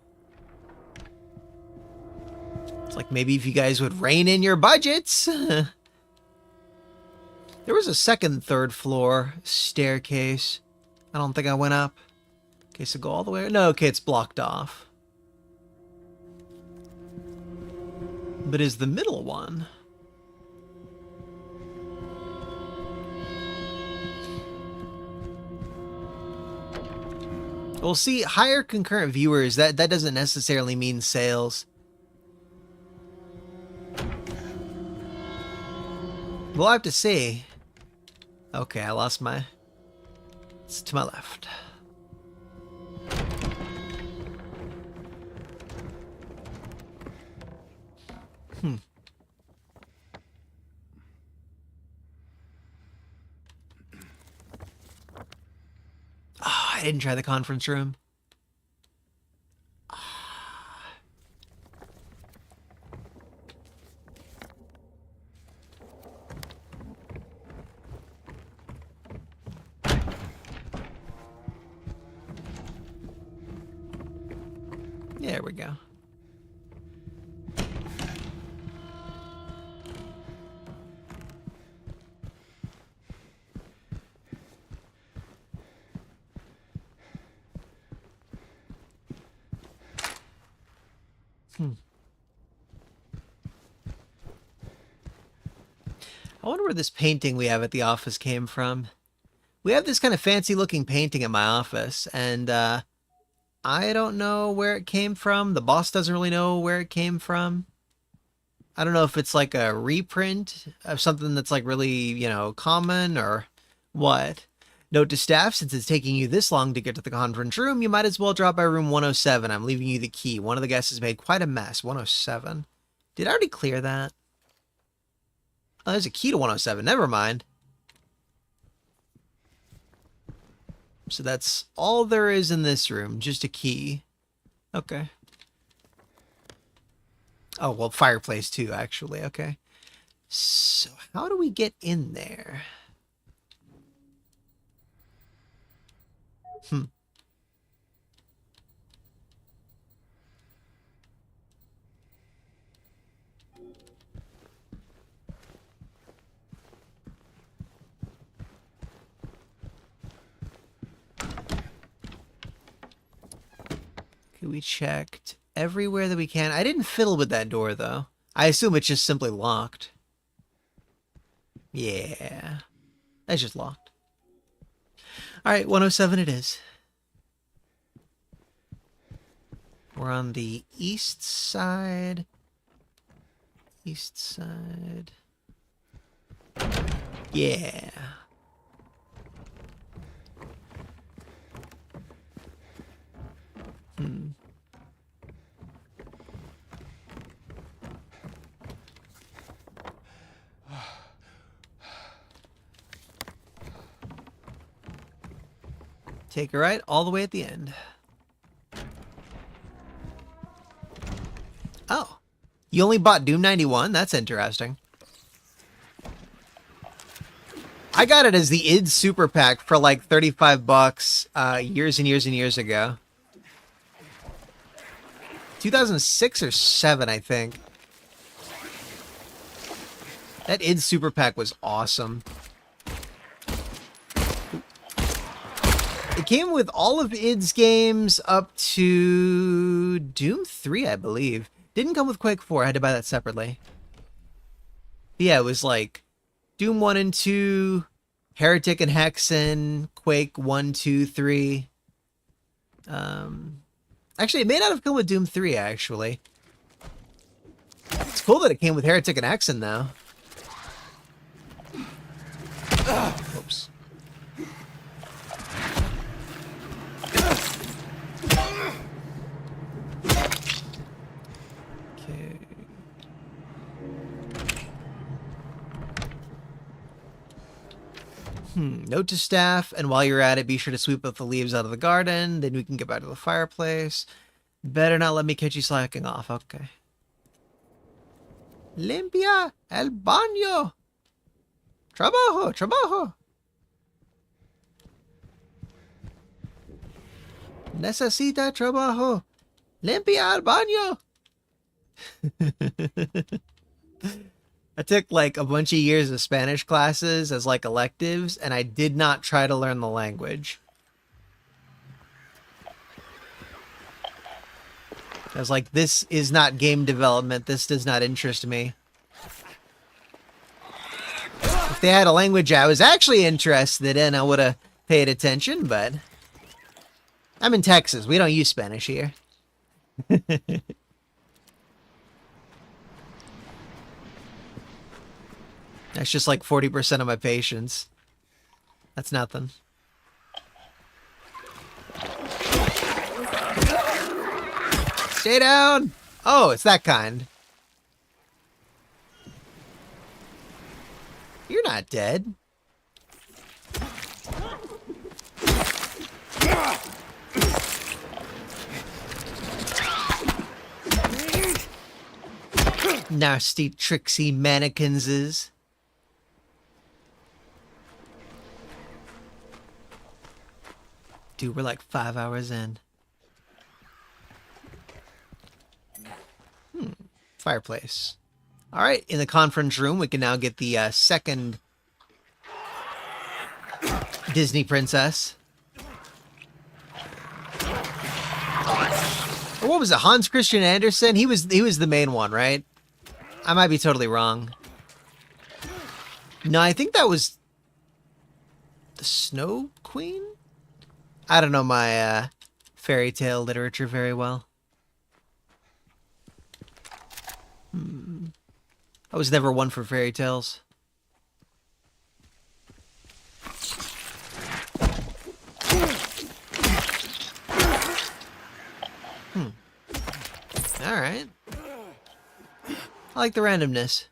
It's like maybe if you guys would rein in your budgets. There was a second, third floor staircase. I don't think I went up. Okay, so go all the way. No, okay, it's blocked off. But is the middle one? Well, see, higher concurrent viewers, that doesn't necessarily mean sales. We'll have to see. Okay, I lost my... It's to my left. Oh, I didn't try the conference room. There we go. I wonder where this painting we have at the office came from. We have this kind of fancy looking painting at my office, and I don't know where it came from. The boss doesn't really know where it came from. I don't know if it's like a reprint of something that's like really, you know, common or what. Note to staff, since it's taking you this long to get to the conference room, you might as well drop by room 107. I'm leaving you the key. One of the guests has made quite a mess. 107. Did I already clear that? Oh, there's a key to 107. Never mind. So that's all there is in this room. Just a key. Okay. Oh, well, fireplace too, actually. Okay. So how do we get in there? Okay, We checked everywhere that we can. I didn't fiddle with that door, though. I assume it's just simply locked. Yeah. That's just locked. Alright, 107 it is. We're on the east side. East side. Yeah. Take a right all the way at the end. Oh. You only bought Doom 91? That's interesting. I got it as the id Super Pack for like 35 bucks years and years and years ago. 2006 or 7, I think. That id Super Pack was awesome. It came with all of id's games up to Doom 3, I believe. Didn't come with Quake 4. I had to buy that separately. But yeah, it was like Doom 1 and 2, Heretic and Hexen, Quake 1, 2, 3. Actually, it may not have come with Doom 3, actually. It's cool that it came with Heretic and Hexen, though. Oops. Okay. Note to staff, and while you're at it, be sure to sweep up the leaves out of the garden. Then we can get back to the fireplace. Better not let me catch you slacking off. Okay. Limpia el baño. Trabajo, trabajo. Necesita trabajo. Limpia el baño. I took like a bunch of years of Spanish classes as like electives, and I did not try to learn the language. I was like, this is not game development. This does not interest me. If they had a language I was actually interested in, I would have paid attention, but I'm in Texas. We don't use Spanish here. That's just like 40% of my patience. That's nothing. Stay down! Oh, it's that kind. You're not dead. Nasty, tricksy mannequins. Dude, we're like 5 hours in. Fireplace. All right, in the conference room, we can now get the second Disney princess. Or what was it? Hans Christian Andersen? He was the main one, right? I might be totally wrong. No, I think that was the Snow Queen? I don't know my fairy tale literature very well. I was never one for fairy tales. Alright. I like the randomness.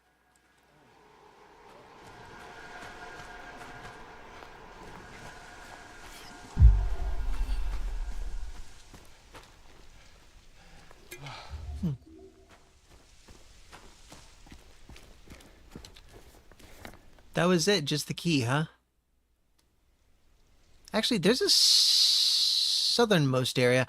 That was it, just the key, huh? Actually, there's a southernmost area.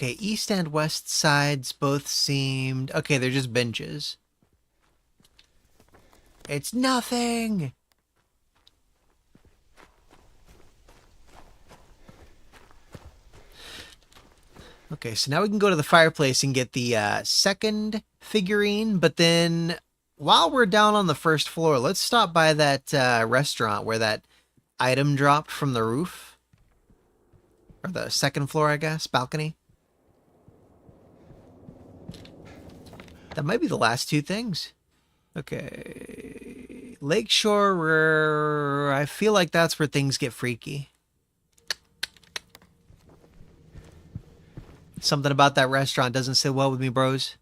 Okay, east and west sides both seemed... Okay, they're just benches. It's nothing! Okay, so now we can go to the fireplace and get the second figurine, but then while we're down on the first floor, let's stop by that restaurant where that item dropped from the roof. Or the second floor, I guess, balcony. That might be the last two things. Okay. Lakeshore, I feel like that's where things get freaky. Something about that restaurant doesn't sit well with me, bros.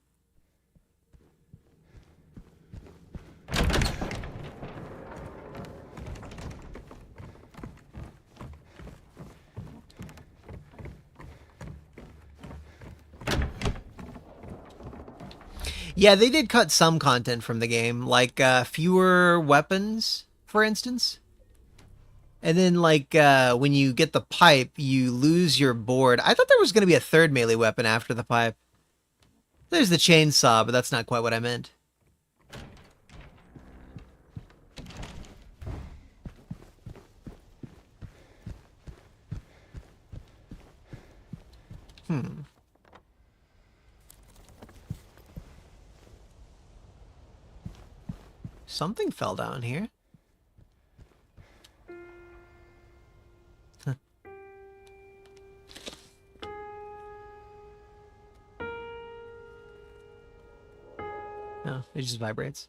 Yeah, they did cut some content from the game, like fewer weapons, for instance. And then, like, when you get the pipe, you lose your board. I thought there was going to be a third melee weapon after the pipe. There's the chainsaw, but that's not quite what I meant. Something fell down here. No, it just vibrates.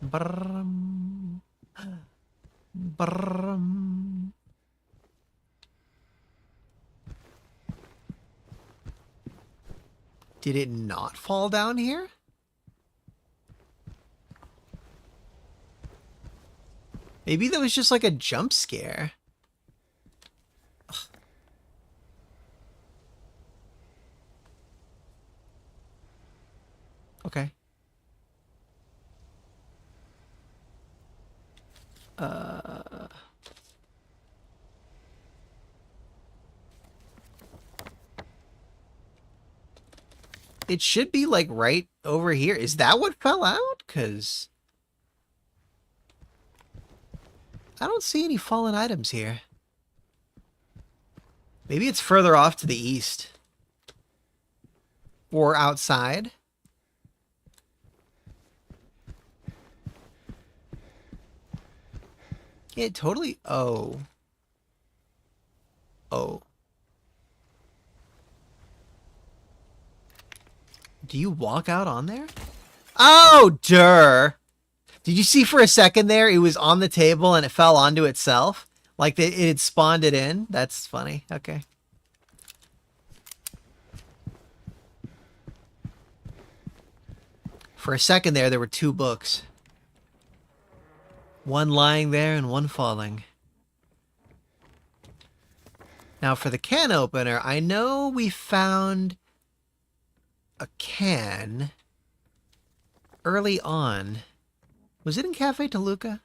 Brum. Brum. Did it not fall down here? Maybe that was just like a jump scare. Ugh. Okay. It should be like right over here. Is that what fell out? Because I don't see any fallen items here. Maybe it's further off to the east. Or outside. It totally... Oh. Oh. Do you walk out on there? Oh, durr. Did you see for a second there, it was on the table and it fell onto itself? Like it had spawned it in? That's funny. Okay. For a second there were two books. One lying there and one falling. Now for the can opener, I know we found a can early on. Was it in Cafe Toluca?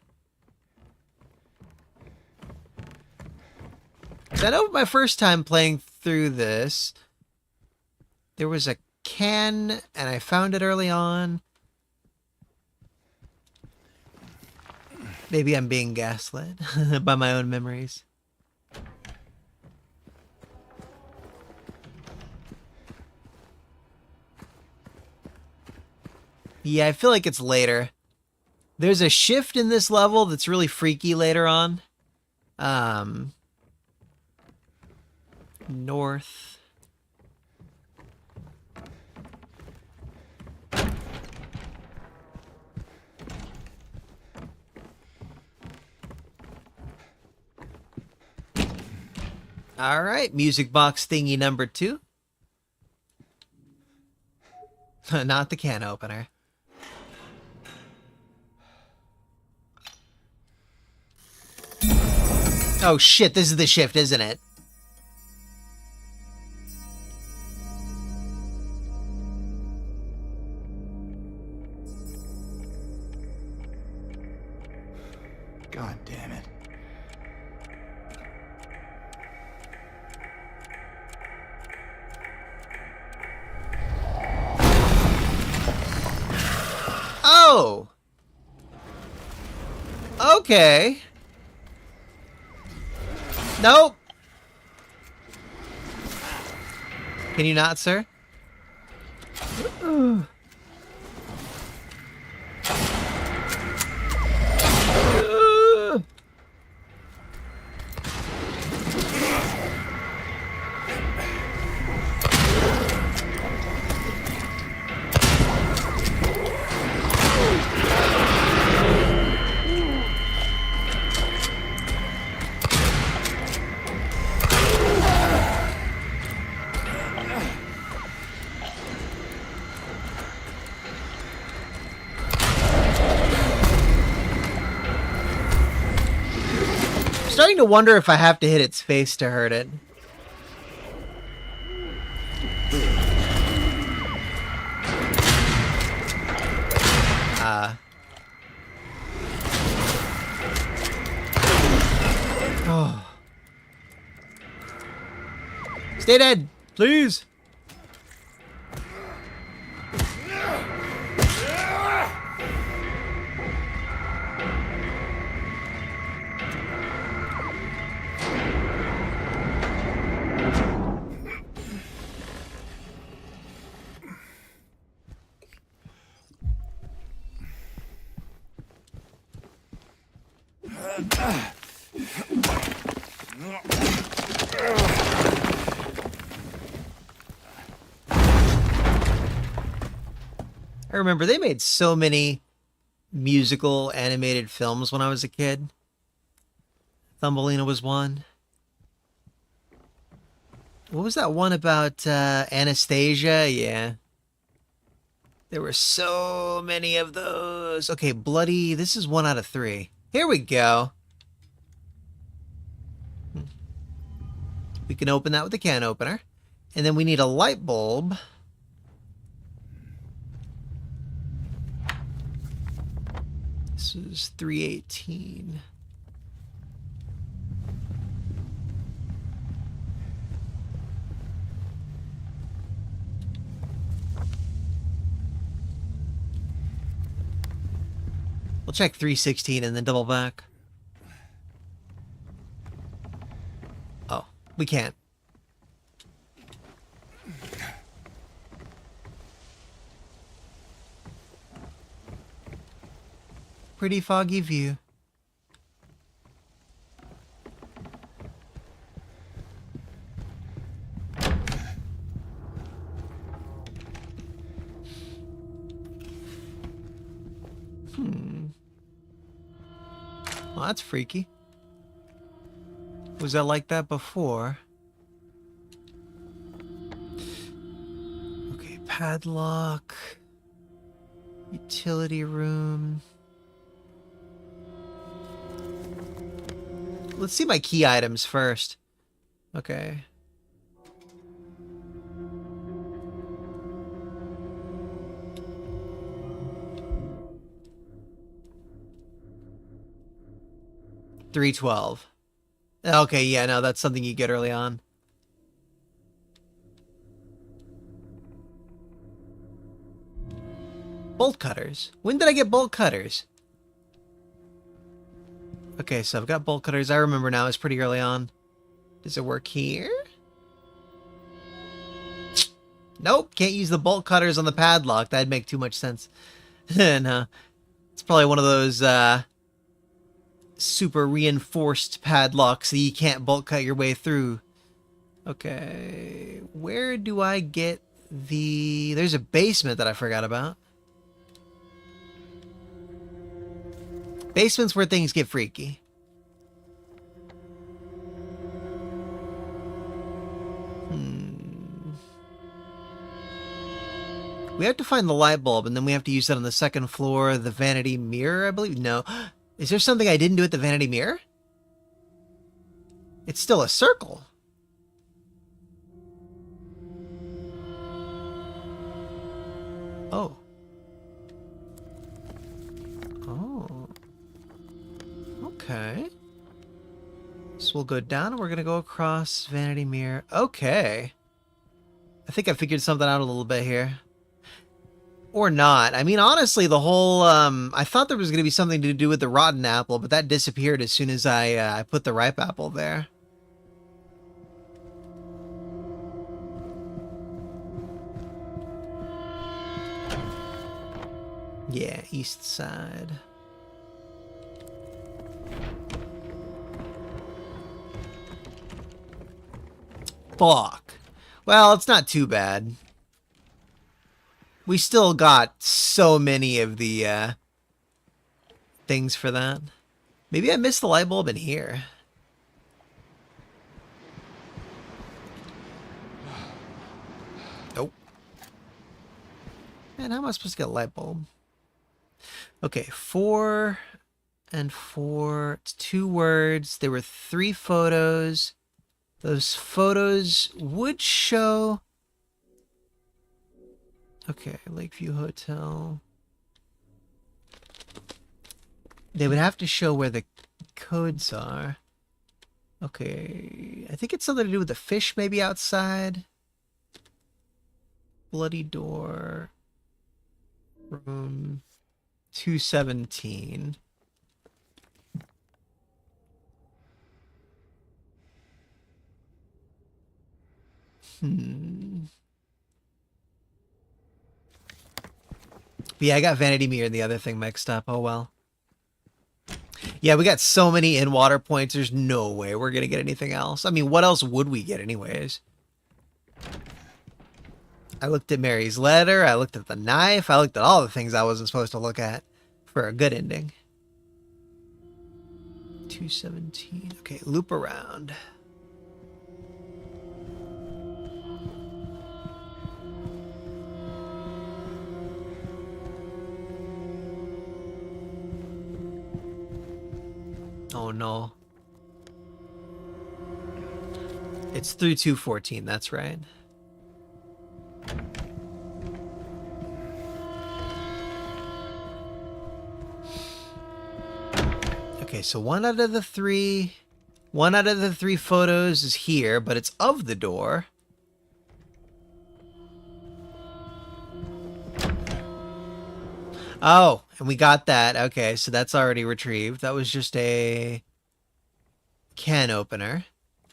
I know my first time playing through this, there was a can and I found it early on. Maybe I'm being gaslit by my own memories. Yeah, I feel like it's later. There's a shift in this level that's really freaky later on. North. All right, music box thingy number 2. Not the can opener. Oh shit, this is the shift, isn't it? God damn it. Oh! Okay. Nope. Can you not, sir? Starting to wonder if I have to hit its face to hurt it. Oh. Stay dead, please. I remember they made so many musical animated films when I was a kid. Thumbelina was one. What was that one about Anastasia? Yeah. There were so many of those. Okay, Bloody. This is 1 out of 3. Here we go. We can open that with a can opener. And then we need a light bulb. This is 318. We'll check 316 and then double back. Oh, we can't. Pretty foggy view. Well, that's freaky. Was that like that before? Okay, padlock. Utility room. Let's see my key items first. Okay. $312. Okay, yeah, no, that's something you get early on. Bolt cutters. When did I get bolt cutters? Okay, so I've got bolt cutters. I remember now. It's pretty early on. Does it work here? Nope, can't use the bolt cutters on the padlock. That'd make too much sense. No. It's probably one of those super reinforced padlocks that you can't bolt cut your way through. Okay, where do I get the... There's a basement that I forgot about. Basement's where things get freaky. We have to find the light bulb, and then we have to use that on the second floor. The vanity mirror, I believe? No. Is there something I didn't do at the vanity mirror? It's still a circle. Oh. Oh. Okay. So we'll go down and we're going to go across vanity mirror. Okay. I think I figured something out a little bit here. Or not. I mean, honestly, the whole, I thought there was going to be something to do with the rotten apple, but that disappeared as soon as I put the ripe apple there. Yeah, east side. Fuck. Well, it's not too bad. We still got so many of the things for that. Maybe I missed the light bulb in here. Nope. Man, how am I supposed to get a light bulb? Okay, 4 and 4. It's 2 words. There were 3 photos. Those photos would show... Okay, Lakeview Hotel. They would have to show where the codes are. Okay, I think it's something to do with the fish maybe outside. Bloody door. Room 217. But yeah, I got Vanity Mirror and the other thing mixed up. Oh well. Yeah, we got so many in-water points. There's no way we're going to get anything else. I mean, what else would we get anyways? I looked at Mary's letter. I looked at the knife. I looked at all the things I wasn't supposed to look at for a good ending. 217. Okay, loop around. Oh no. It's through 214, that's right. Okay, so one out of the three photos is here, but it's of the door. Oh, and we got that. Okay, so that's already retrieved. That was just a can opener.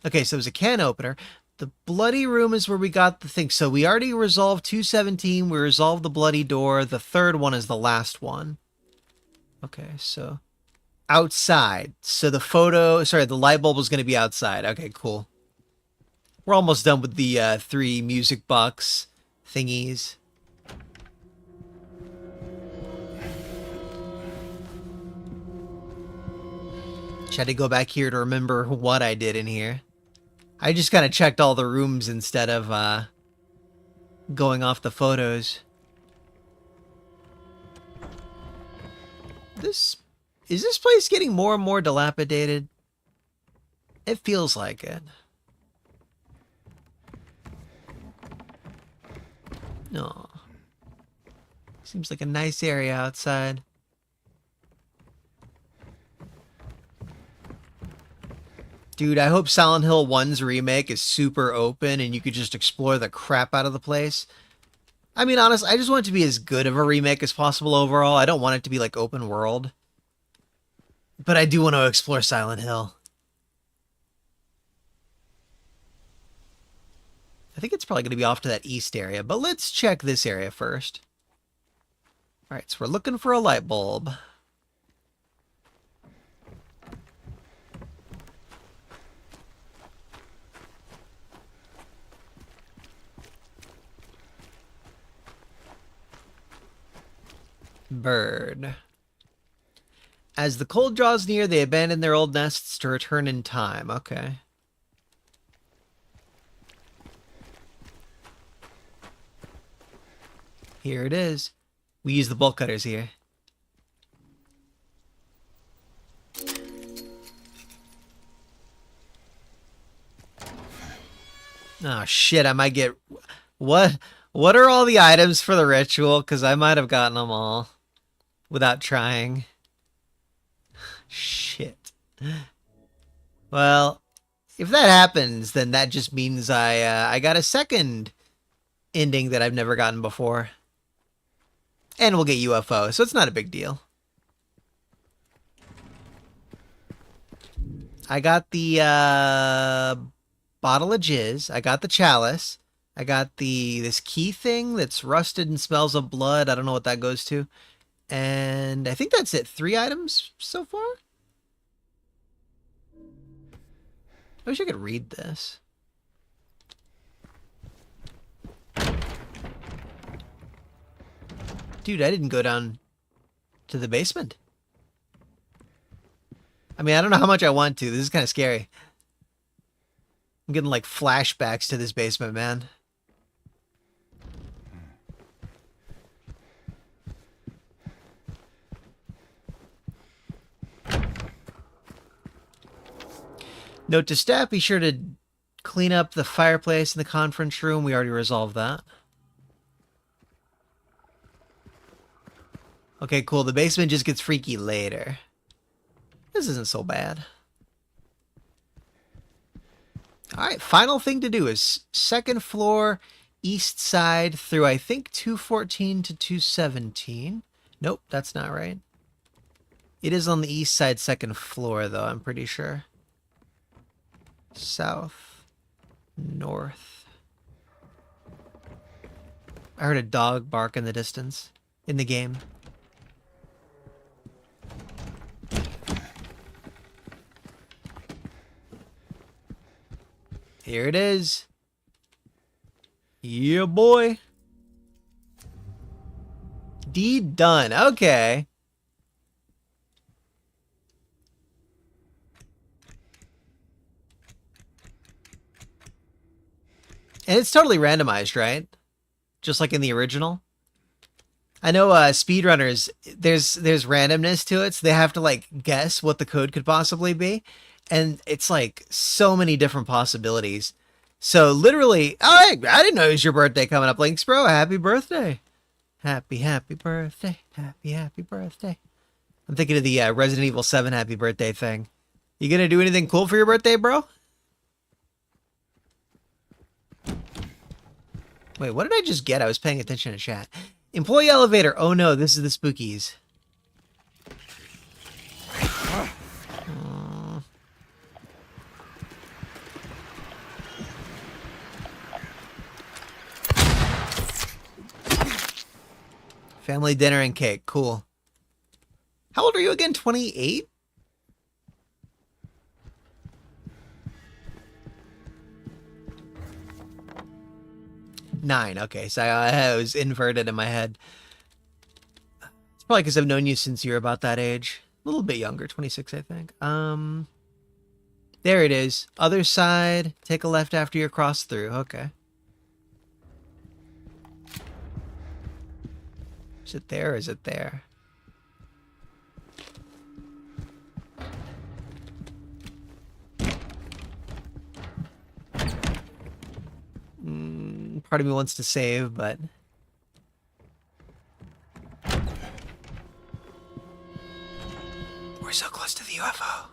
Okay, so it was a can opener. The bloody room is where we got the thing. So we already resolved 217. We resolved the bloody door. The third one is the last one. Okay, so outside. So the light bulb was going to be outside. Okay, cool. We're almost done with the 3 music box thingies. Had to go back here to remember what I did in here. I just kind of checked all the rooms instead of going off the photos. Is this place getting more and more dilapidated? It feels like it. No. Seems like a nice area outside. Dude, I hope Silent Hill 1's remake is super open and you could just explore the crap out of the place. I mean, honestly, I just want it to be as good of a remake as possible overall. I don't want it to be like open world. But I do want to explore Silent Hill. I think it's probably going to be off to that east area, but let's check this area first. Alright, so we're looking for a light bulb. Bird. As the cold draws near, they abandon their old nests to return in time. Okay. Here it is. We use the bolt cutters here. Oh shit, I might get... What are all the items for the ritual? Because I might have gotten them all without trying. Shit. Well, if that happens, then that just means I got a second ending that I've never gotten before. And we'll get UFO, so it's not a big deal. I got the bottle of jizz. I got the chalice. I got this key thing that's rusted and smells of blood. I don't know what that goes to. And I think that's it. 3 items so far? I wish I could read this. Dude, I didn't go down to the basement. I mean, I don't know how much I want to. This is kind of scary. I'm getting like flashbacks to this basement, man. Note to staff, be sure to clean up the fireplace in the conference room. We already resolved that. Okay, cool. The basement just gets freaky later. This isn't so bad. Alright, final thing to do is 2nd floor, east side through, I think, 214 to 217. Nope, that's not right. It is on the east side, 2nd floor, though, I'm pretty sure. South, north. I heard a dog bark in the distance, in the game. Here it is. Yeah, boy. Deed done. Okay. And it's totally randomized, right? Just like in the original. I know speedrunners, there's randomness to it, so they have to like guess what the code could possibly be. And it's like so many different possibilities. So literally, oh, I didn't know it was your birthday coming up. Links, bro, happy birthday. Happy birthday. Happy birthday. I'm thinking of the Resident Evil 7 happy birthday thing. You gonna do anything cool for your birthday, bro? Wait, what did I just get? I was paying attention to chat. Employee elevator. Oh no, this is the spookies. Family dinner and cake. Cool. How old are you again? 28? Nine. Okay, so I was inverted in my head. It's probably because I've known you since you were about that age. A little bit younger, 26, I think. There it is. Other side. Take a left after you're crossed through. Okay. Is it there or is it there? Part of me wants to save, but... We're so close to the UFO.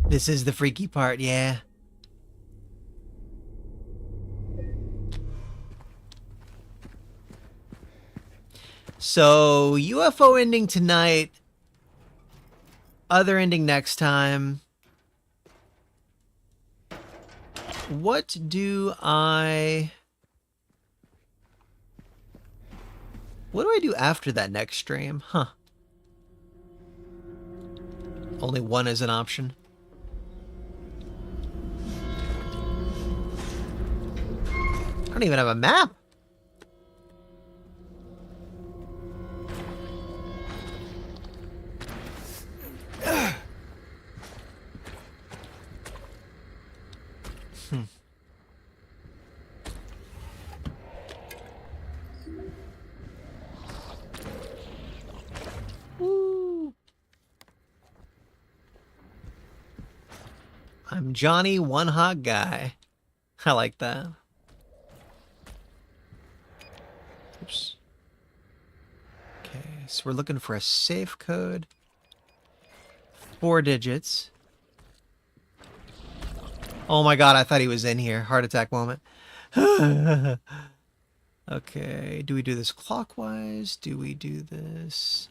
This is the freaky part, yeah. So, UFO ending tonight. Other ending next time. What do I do after that next stream? Huh. Only one is an option. I don't even have a map. Woo. I'm Johnny, one hot guy. I like that. Oops. Okay, so we're looking for a safe code. 4 digits. Oh my god, I thought he was in here. Heart attack moment. Okay, do we do this clockwise? Do we do this?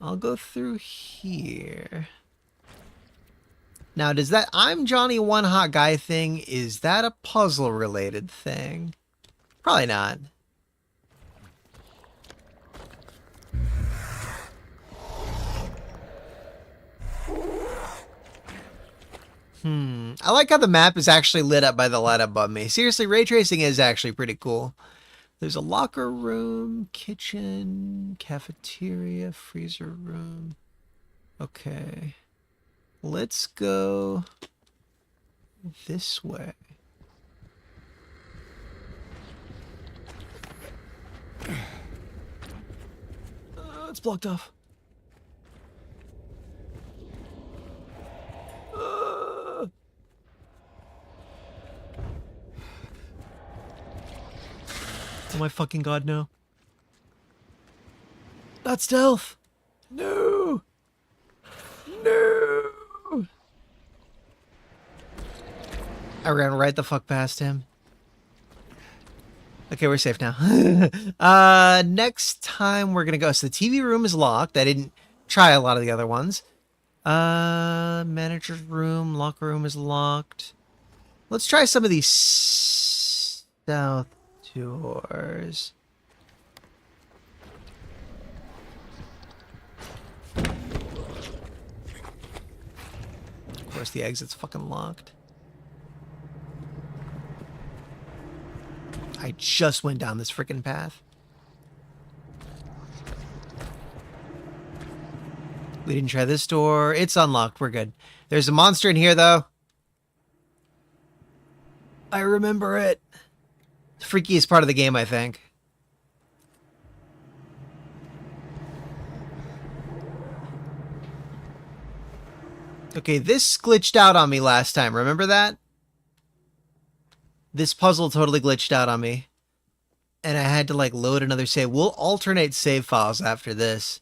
I'll go through here. Now, does that I'm Johnny One Hot Guy thing, is that a puzzle related thing? Probably not. I like how the map is actually lit up by the light above me. Seriously, ray tracing is actually pretty cool. There's a locker room, kitchen, cafeteria, freezer room. Okay. Let's go this way. It's blocked off. Oh my fucking god, no. Not stealth. No. No. I ran right the fuck past him. Okay, we're safe now. Next time we're gonna go. So the TV room is locked. I didn't try a lot of the other ones. Manager's room, locker room is locked. Let's try some of these south doors. Of course, the exit's fucking locked. I just went down this freaking path. We didn't try this door. It's unlocked. We're good. There's a monster in here, though. I remember it. The freakiest part of the game, I think. Okay, this glitched out on me last time. Remember that? This puzzle totally glitched out on me. And I had to, like, load another save. We'll alternate save files after this.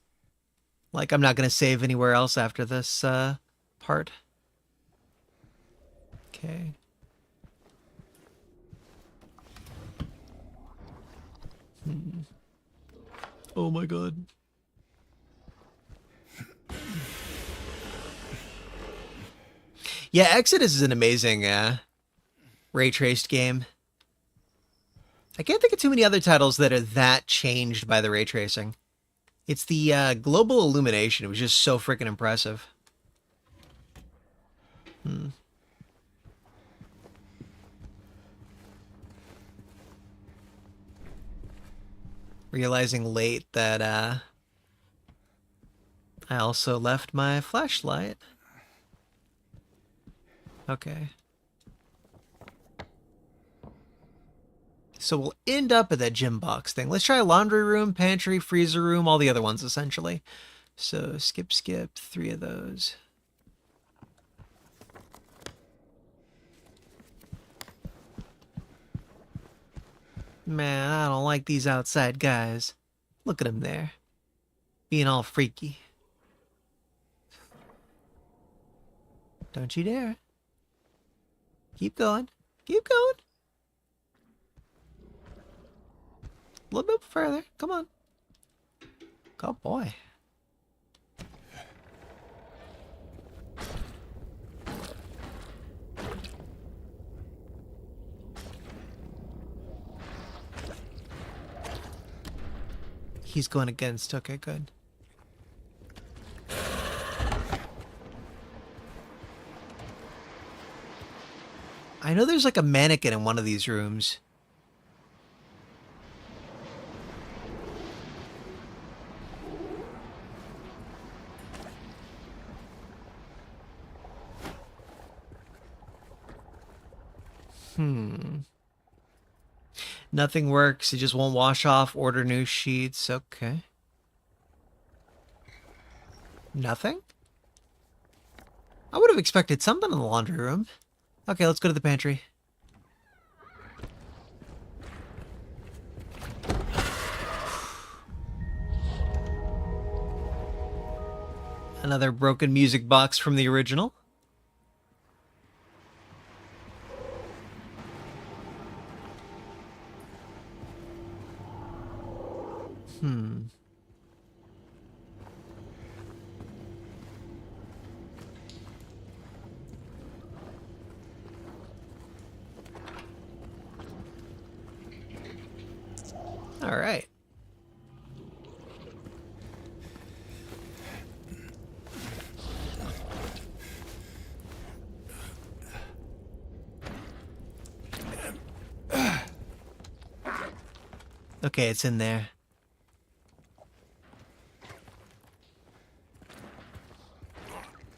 Like, I'm not going to save anywhere else after this part. Okay. Oh my god. Yeah, Exodus is an amazing ray-traced game. I can't think of too many other titles that are that changed by the ray tracing. It's the global illumination. It was just so freaking impressive. Realizing late that I also left my flashlight. Okay. So we'll end up at that gym box thing. Let's try laundry room, pantry, freezer room, all the other ones essentially. So skip, 3 of those. Man, I don't like these outside guys. Look at them there. Being all freaky. Don't you dare. Keep going. Keep going. A little bit further. Come on. Good boy. He's going against. Okay, good. I know there's like a mannequin in one of these rooms. Nothing works. It just won't wash off. Order new sheets. Okay. Nothing? I would have expected something in the laundry room. Okay, let's go to the pantry. Another broken music box from the original. Hmm. All right. Okay, it's in there.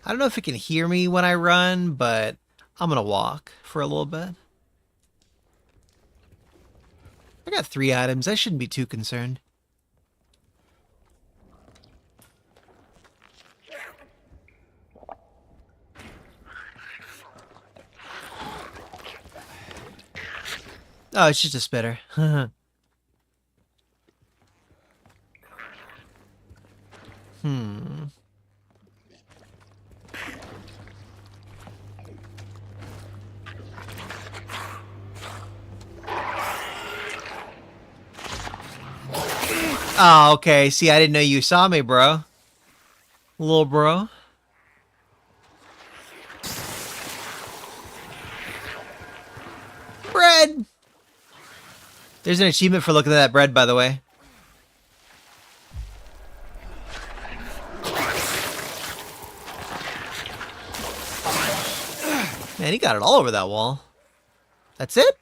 I don't know if it can hear me when I run, but I'm gonna walk for a little bit. I got 3 items. I shouldn't be too concerned. Oh, it's just a spitter. Hmm. Oh, okay. See, I didn't know you saw me, bro. Little bro. Bread! There's an achievement for looking at that bread, by the way. Man, he got it all over that wall. That's it?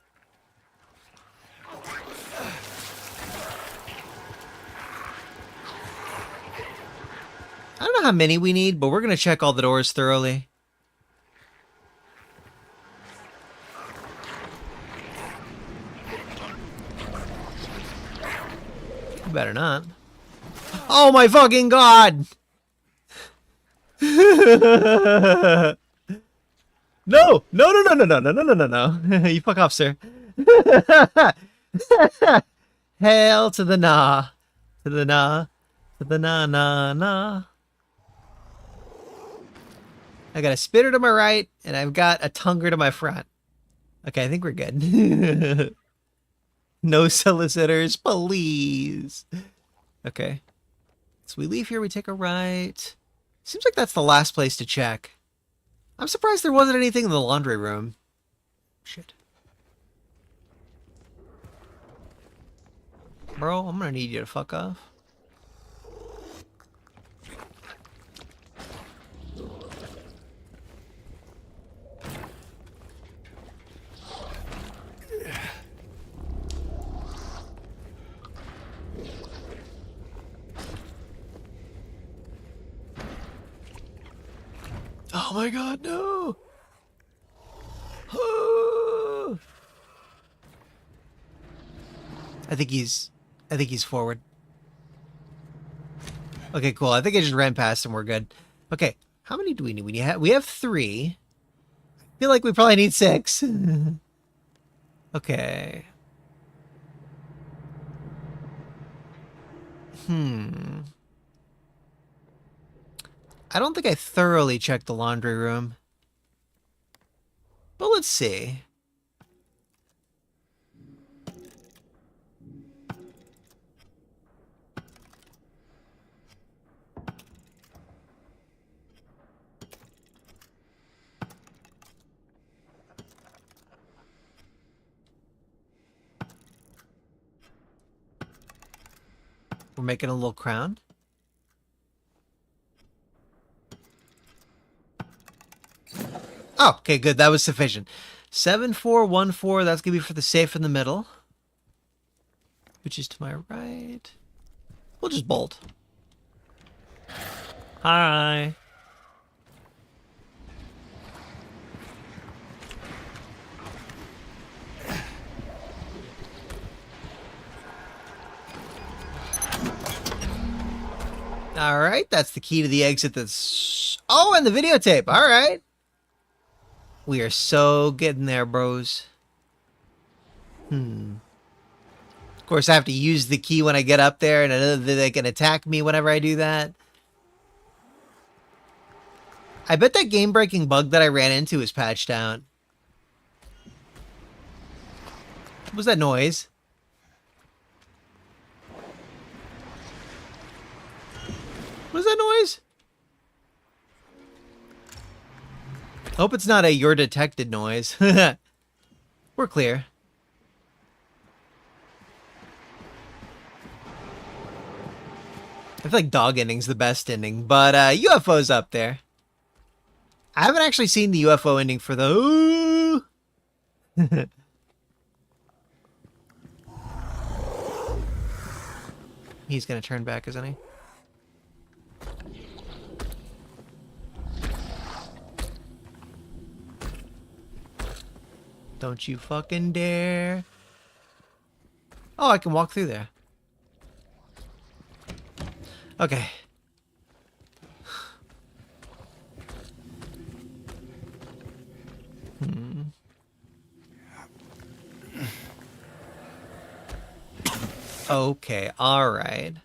I don't know how many we need, but we're going to check all the doors thoroughly. You better not. Oh my fucking god! No! No, no, no, no, no, no, no, no, no, no. You fuck off, sir. Hail to the nah. To the nah. To the nah, nah, nah. I got a spitter to my right, and I've got a tunger to my front. Okay, I think we're good. No solicitors, please. Okay. So we leave here, we take a right. Seems like that's the last place to check. I'm surprised there wasn't anything in the laundry room. Shit. Bro, I'm gonna need you to fuck off. Oh my god, no! I think he's forward. Okay, cool. I think I just ran past him. We're good. Okay, how many do we need? We have 3. I feel like we probably need 6. Okay. I don't think I thoroughly checked the laundry room. But let's see. We're making a little crown. Oh, okay, good. That was sufficient. 7414. That's gonna be for the safe in the middle, which is to my right. We'll just bolt. Hi. All right, that's the key to the exit. That's and the videotape. All right. We are so getting there, bros. Of course, I have to use the key when I get up there, and I know that they can attack me whenever I do that. I bet that game-breaking bug that I ran into is patched out. What was that noise? What is that noise? Hope it's not a "you're detected" noise. We're clear. I feel like dog ending's the best ending, but UFO's up there. I haven't actually seen the UFO ending for the... He's gonna turn back, isn't he? Don't you fucking dare. Oh, I can walk through there. Okay. Okay, alright.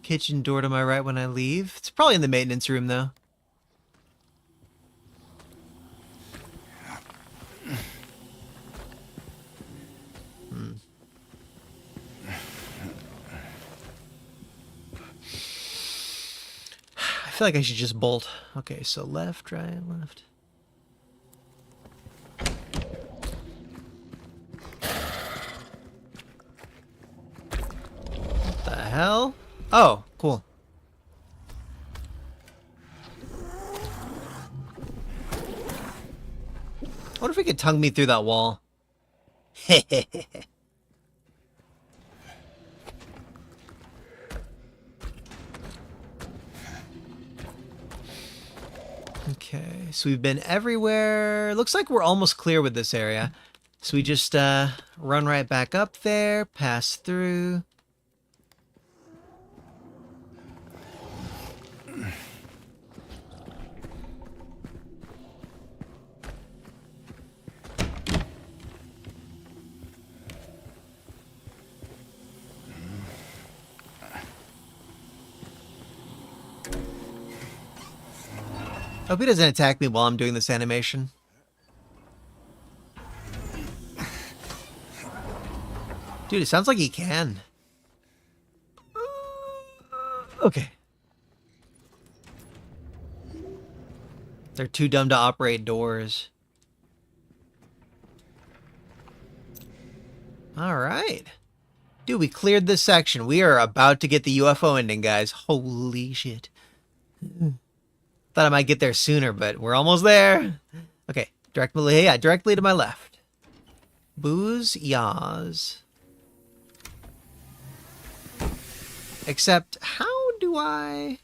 Kitchen door to my right when I leave. It's probably in the maintenance room, though. I feel like I should just bolt. Okay, so left, right, left. What the hell? Oh, cool. I wonder if we could tongue me through that wall. Okay, so we've been everywhere. Looks like we're almost clear with this area. So we just run right back up there, pass through. I hope he doesn't attack me while I'm doing this animation. Dude, it sounds like he can. Okay. They're too dumb to operate doors. Alright. Dude, we cleared this section. We are about to get the UFO ending, guys. Holy shit. Thought I might get there sooner, but we're almost there. Okay, directly to my left. Booze, yas. Except, how do I...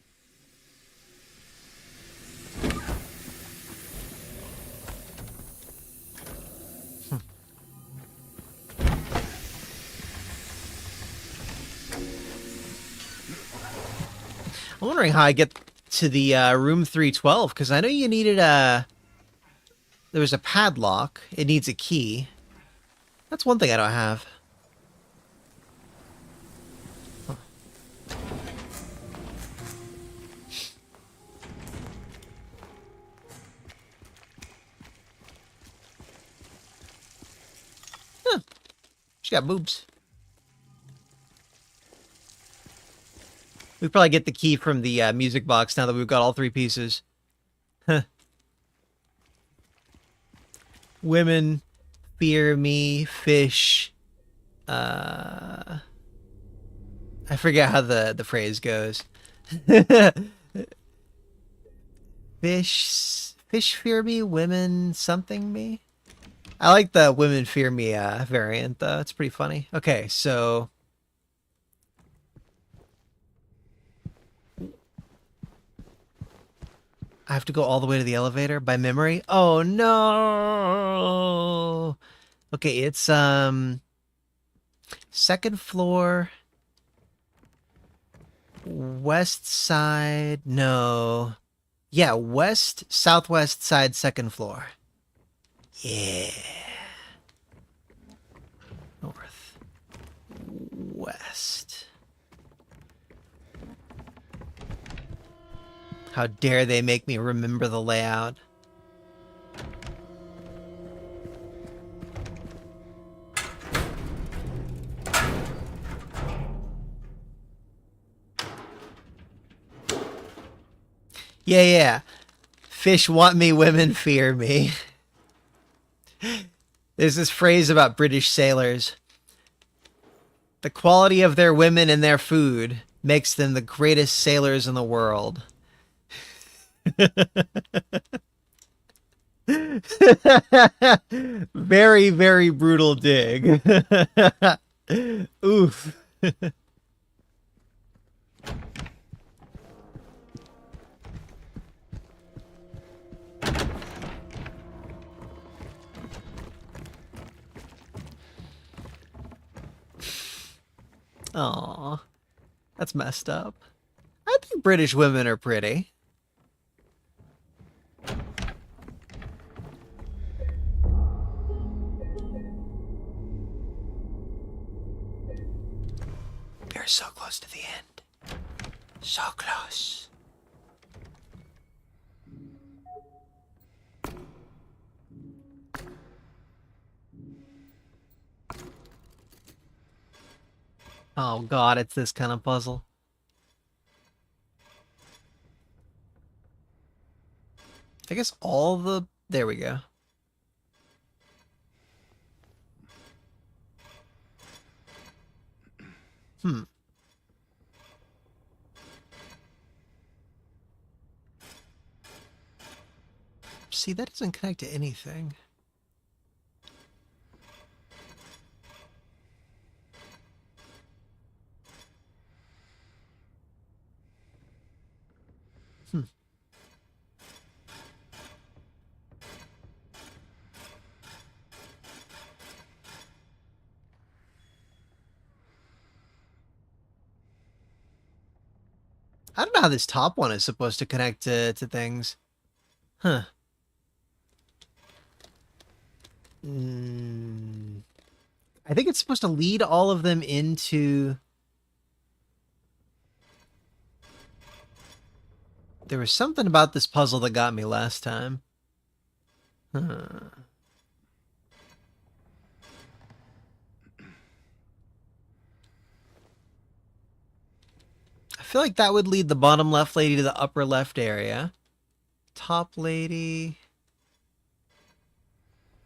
I'm wondering how I get to the room 312, because I know you needed a... There was a padlock. It needs a key. That's one thing I don't have. Huh. Huh. She got boobs. We probably get the key from the music box now that we've got all three pieces. Huh. Women fear me, fish. I forget how the phrase goes. Fish fear me, women something me. I like the women fear me variant though. It's pretty funny. Okay, so I have to go all the way to the elevator by memory? Oh no. Okay, it's second floor, west side. No. Yeah, west, southwest side, second floor. Yeah. North. West. How dare they make me remember the layout. Yeah, yeah. Fish want me, women fear me. There's this phrase about British sailors. The quality of their women and their food makes them the greatest sailors in the world. Very, very brutal dig. Oof. Aw, that's messed up. I think British women are pretty. We're so close to the end. So close. Oh god, it's this kind of puzzle. I guess all the... There we go. Hmm. See, that doesn't connect to anything. Hmm. I don't know how this top one is supposed to connect to things. Huh. I think it's supposed to lead all of them into... There was something about this puzzle that got me last time. Huh. I feel like that would lead the bottom left lady to the upper left area. Top lady...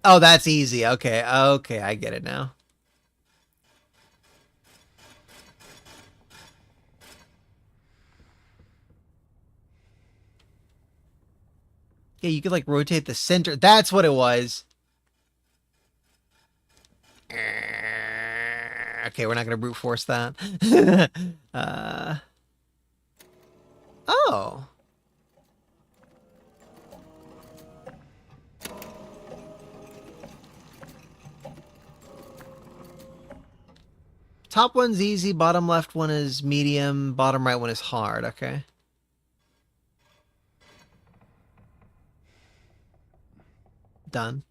Oh, that's easy. Okay, okay, I get it now. Yeah, you could like rotate the center. That's what it was. Okay, we're not gonna brute force that. Oh. Top one's easy, bottom left one is medium, bottom right one is hard, okay. Done.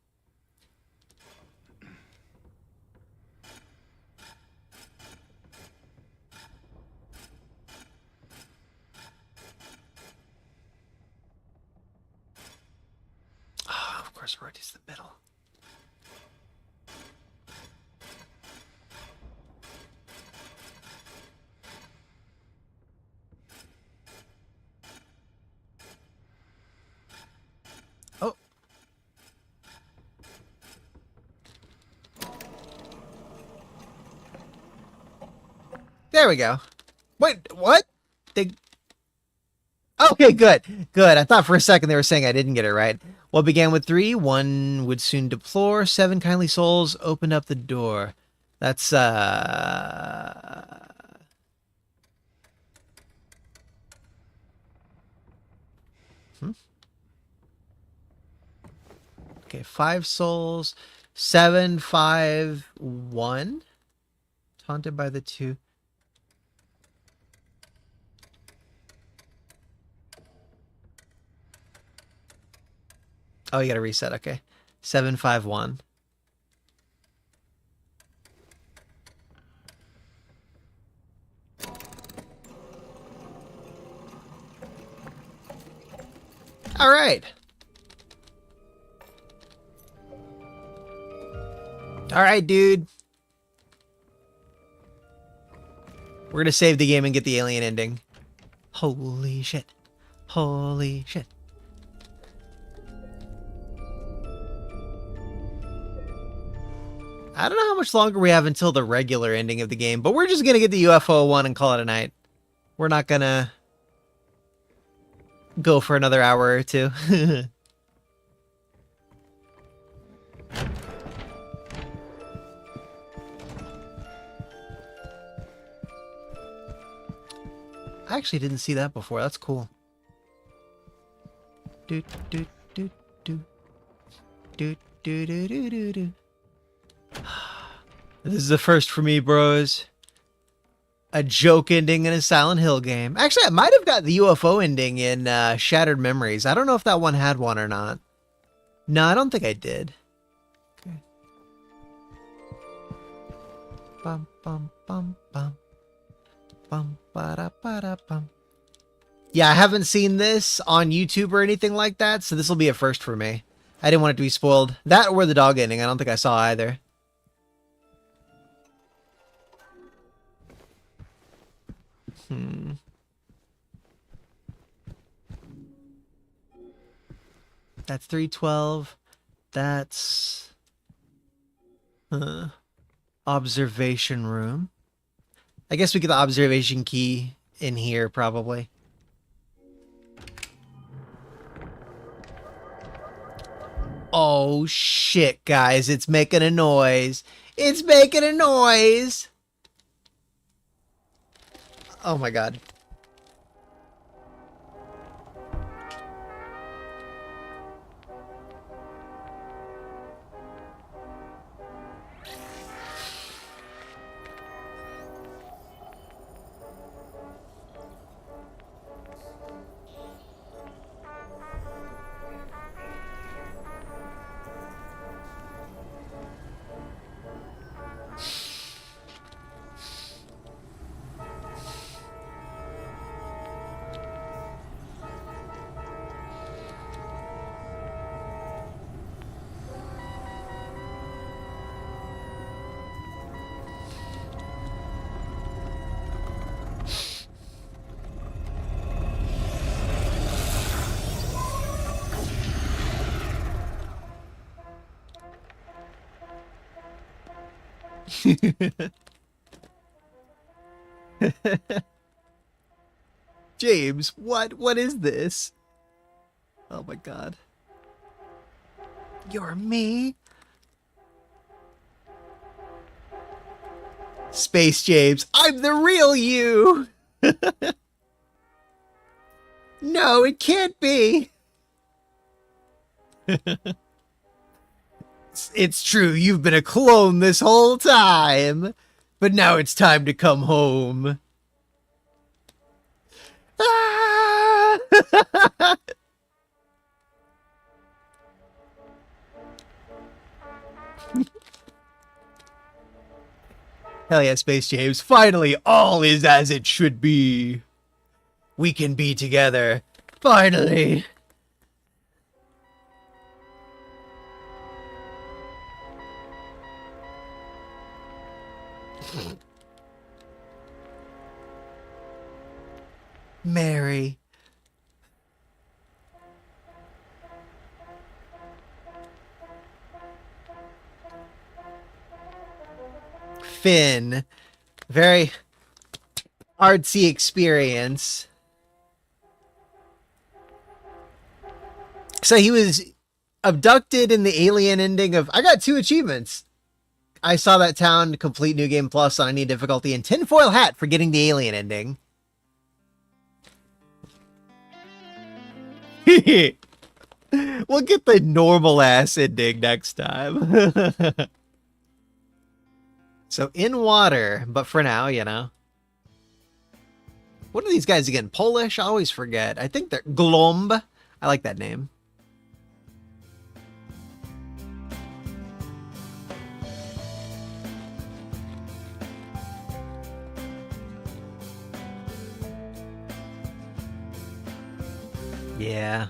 Oh, of course, rotates the middle. Oh. There we go. Wait, what? They... Okay, good. Good. I thought for a second they were saying I didn't get it right. What began with 3, 1 would soon deplore, 7 kindly souls opened up the door. That's, Okay, 5 souls, 7, 5, 1. Taunted by the 2. Oh, you gotta reset. Okay. 7, 5, 1. All right. All right, dude. We're gonna save the game and get the alien ending. Holy shit. Holy shit. I don't know how much longer we have until the regular ending of the game, but we're just gonna get the UFO one and call it a night. We're not gonna go for another hour or two. I actually didn't see that before. That's cool. Do do do do do do do do do do. This is the first for me, bros. A joke ending in a Silent Hill game. Actually, I might have got the UFO ending in Shattered Memories. I don't know if that one had one or not. No, I don't think I did. Okay. Bum bum bum bum. Bum ba da ba da bum. Yeah, I haven't seen this on YouTube or anything like that, so this will be a first for me. I didn't want it to be spoiled. That or the dog ending, I don't think I saw either. That's 312. That's... observation room. I guess we get the observation key in here, probably. Oh, shit, guys. It's making a noise. It's making a noise! Oh, my God. James, what is this? Oh my God. You're me? Space James, I'm the real you! No, it can't be! It's true, you've been a clone this whole time! But now it's time to come home. Ah! Hell yeah, Space James. Finally, all is as it should be. We can be together. Finally. Mary. Finn. Very artsy experience. So he was abducted in the alien ending of... I got 2 achievements. I saw that town, complete New Game Plus on any difficulty, and tinfoil hat for getting the alien ending. We'll get the normal ass ending next time. So in water, but for now, you know. What are these guys again? Polish? I always forget. I think they're Glomb. I like that name. Yeah.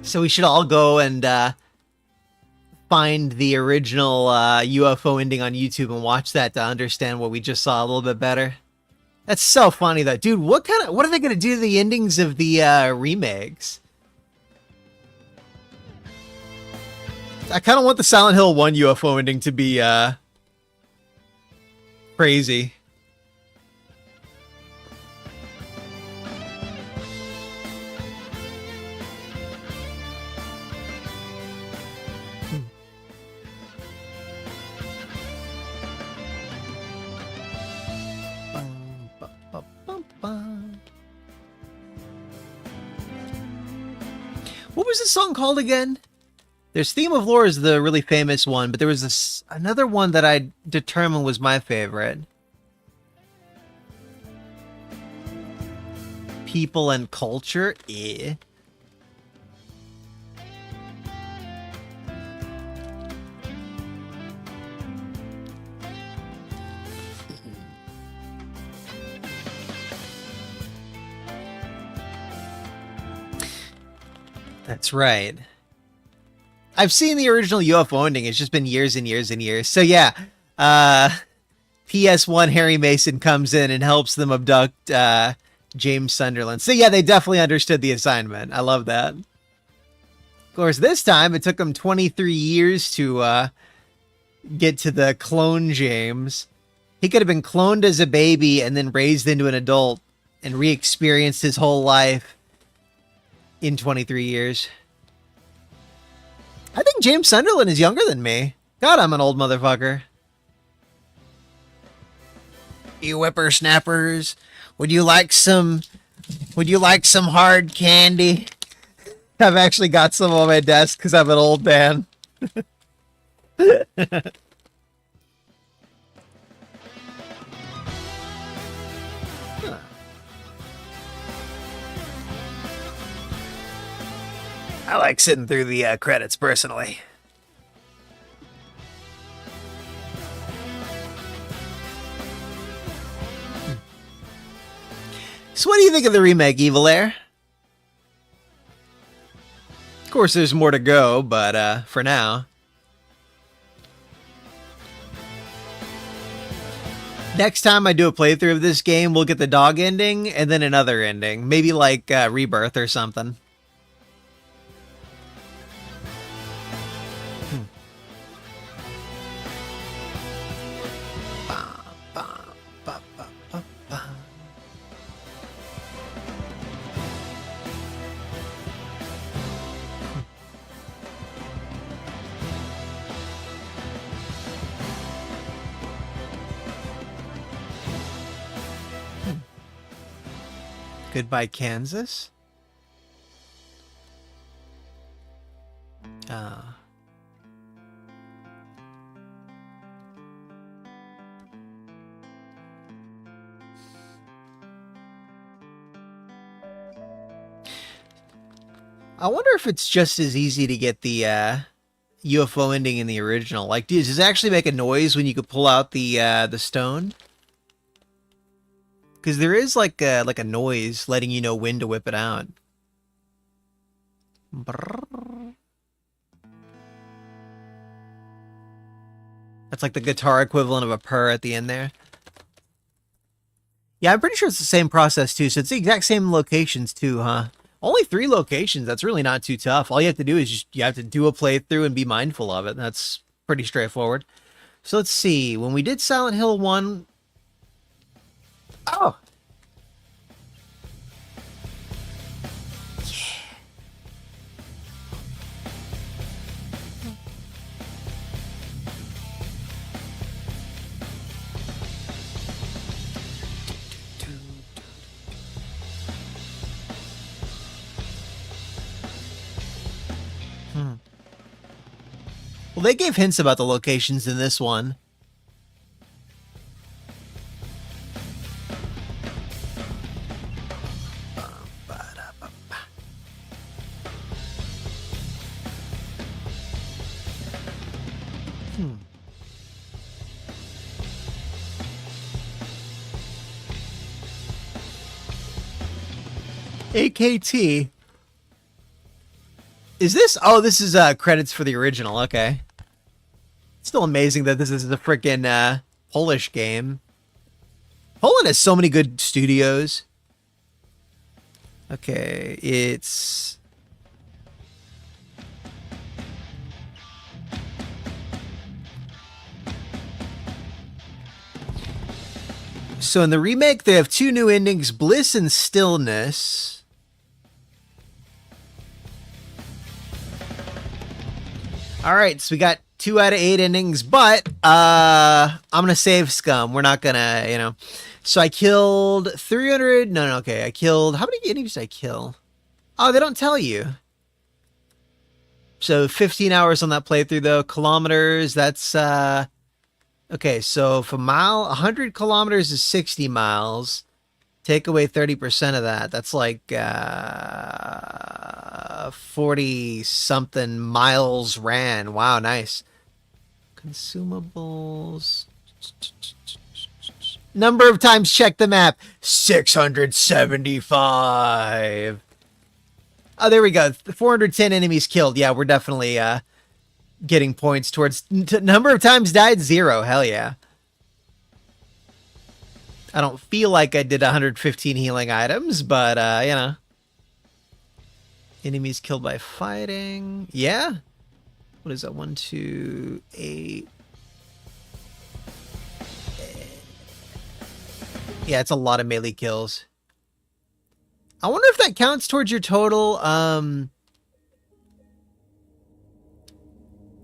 So we should all go and find the original UFO ending on YouTube and watch that to understand what we just saw a little bit better. That's so funny though, dude. What are they gonna do to the endings of the remakes? I kind of want the Silent Hill 1 UFO ending to be crazy. What was the song called again? There's Theme of Lore is the really famous one, but there was another one that I determined was my favorite. People and Culture? Eh. That's right. I've seen the original UFO ending. It's just been years and years and years. So yeah, PS1 Harry Mason comes in and helps them abduct James Sunderland. So yeah, they definitely understood the assignment. I love that. Of course, this time it took them 23 years to get to the clone James. He could have been cloned as a baby and then raised into an adult and re-experienced his whole life in 23 years. I think James Sunderland is younger than me. God, I'm an old motherfucker. You whippersnappers, would you like some hard candy? I've actually got some on my desk because I'm an old man. I like sitting through the credits personally. So what do you think of the remake, Evil Air? Of course, there's more to go, but for now. Next time I do a playthrough of this game, we'll get the dog ending and then another ending. Maybe like Rebirth or something. Goodbye, Kansas? I wonder if it's just as easy to get the UFO ending in the original. Like, does it actually make a noise when you could pull out the stone? Because there is like a noise letting you know when to whip it out. Brrr. That's like the guitar equivalent of a purr at the end there. Yeah, I'm pretty sure it's the same process too. So it's the exact same locations too, huh? Only 3 locations. That's really not too tough. All you have to do is you have to do a playthrough and be mindful of it. That's pretty straightforward. So let's see. When we did Silent Hill 1... Oh! Yeah. Well, they gave hints about the locations in this one. AKT. Is this? Oh, this is credits for the original. Okay. Still amazing that this is a freaking Polish game. Poland has so many good studios. Okay, it's... So in the remake, they have 2 new endings, Bliss and Stillness. Alright, so we got 2 out of 8 endings, but I'm gonna save scum. We're not gonna, you know. So I killed 300. No, okay. I killed, how many enemies did I kill? Oh, they don't tell you. So 15 hours on that playthrough though. Kilometers, that's okay, so if a mile, 100 kilometers is 60 miles. Take away 30% of that. That's like 40 something miles ran. Wow, nice. Consumables. Number of times check the map. 675. Oh, there we go. 410 enemies killed. Yeah, we're definitely getting points towards number of times died 0. Hell yeah. I don't feel like I did 115 healing items, but you know. Enemies killed by fighting. Yeah. What is that? 1, 2, 8. Yeah, it's a lot of melee kills. I wonder if that counts towards your total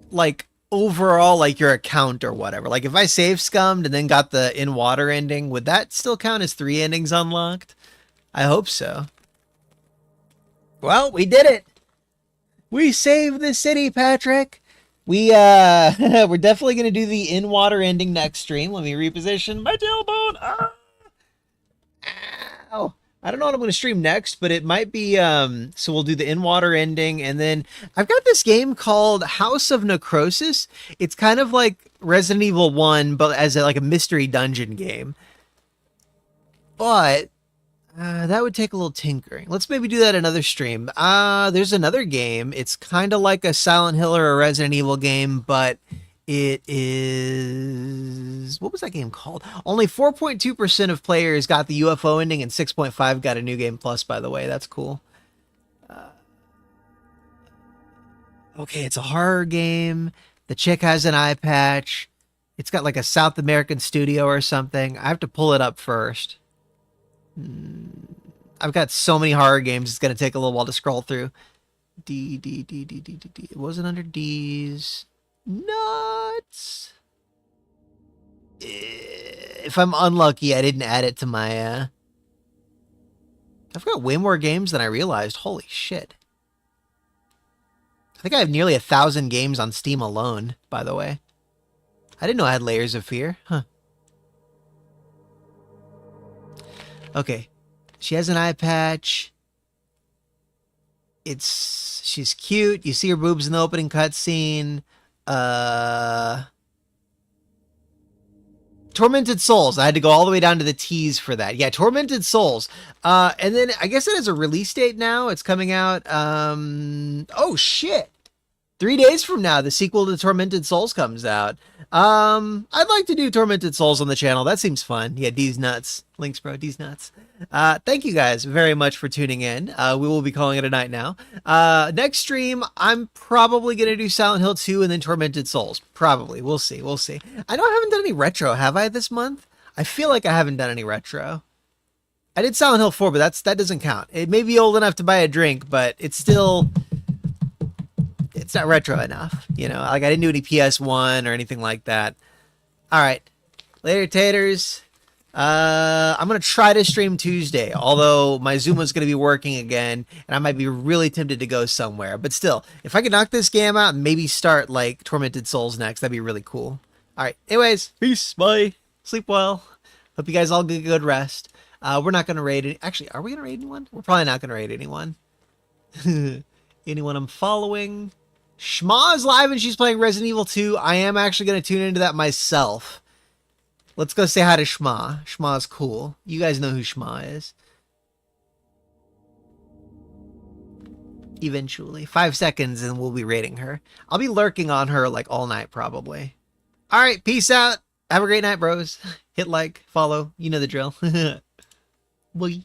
like overall, like your account or whatever. Like if I save scummed and then got the in water ending, would that still count as 3 endings unlocked? I hope so. Well, we did it. We saved the city, Patrick. We we're definitely gonna do the in water ending next stream. Let me reposition my tailbone. Ah! Ow. I don't know what I'm going to stream next, but it might be, so we'll do the in-water ending, and then I've got this game called House of Necrosis. It's kind of like Resident Evil 1, but as like a mystery dungeon game. But, that would take a little tinkering. Let's maybe do that another stream. There's another game. It's kind of like a Silent Hill or a Resident Evil game, but it is... What was that game called? Only 4.2% of players got the UFO ending, and 6.5 got a new game plus, by the way. That's cool. Okay, it's a horror game. The chick has an eye patch. It's got like a South American studio or something. I have to pull it up first. I've got so many horror games, it's going to take a little while to scroll through. D. It wasn't under D's. Nuts. If I'm unlucky, I didn't add it to my, I've got way more games than I realized. Holy shit. I think I have nearly 1,000 games on Steam alone, by the way. I didn't know I had Layers of Fear. Huh. Okay. She has an eye patch. She's cute. You see her boobs in the opening cutscene. Tormented Souls. I had to go all the way down to the T's for that. Yeah, Tormented Souls. And then I guess it has a release date now. It's coming out. Oh shit. 3 days from now, the sequel to Tormented Souls comes out. I'd like to do Tormented Souls on the channel. That seems fun. Yeah, D's nuts. Links, bro. D's nuts. Thank you guys very much for tuning in. We will be calling it a night now. Next stream, I'm probably going to do Silent Hill 2 and then Tormented Souls. Probably. We'll see. We'll see. I know I haven't done any retro, have I, this month? I feel like I haven't done any retro. I did Silent Hill 4, but that doesn't count. It may be old enough to buy a drink, but it's still... It's not retro enough, you know, like I didn't do any PS1 or anything like that. All right. Later, taters. I'm going to try to stream Tuesday, although my Zoom is going to be working again, and I might be really tempted to go somewhere. But still, if I could knock this game out and maybe start, like, Tormented Souls next, that'd be really cool. All right. Anyways, peace. Bye. Sleep well. Hope you guys all get a good rest. We're not going to raid... Actually, are we going to raid anyone? We're probably not going to raid anyone. Anyone I'm following... Shma is live and she's playing Resident Evil 2. I am actually going to tune into that myself. Let's go say hi to Shma. Shma's cool. You guys know who Shma is. Eventually. 5 seconds and we'll be rating her. I'll be lurking on her like all night probably. All right, peace out. Have a great night, bros. Hit like, follow. You know the drill. Bye.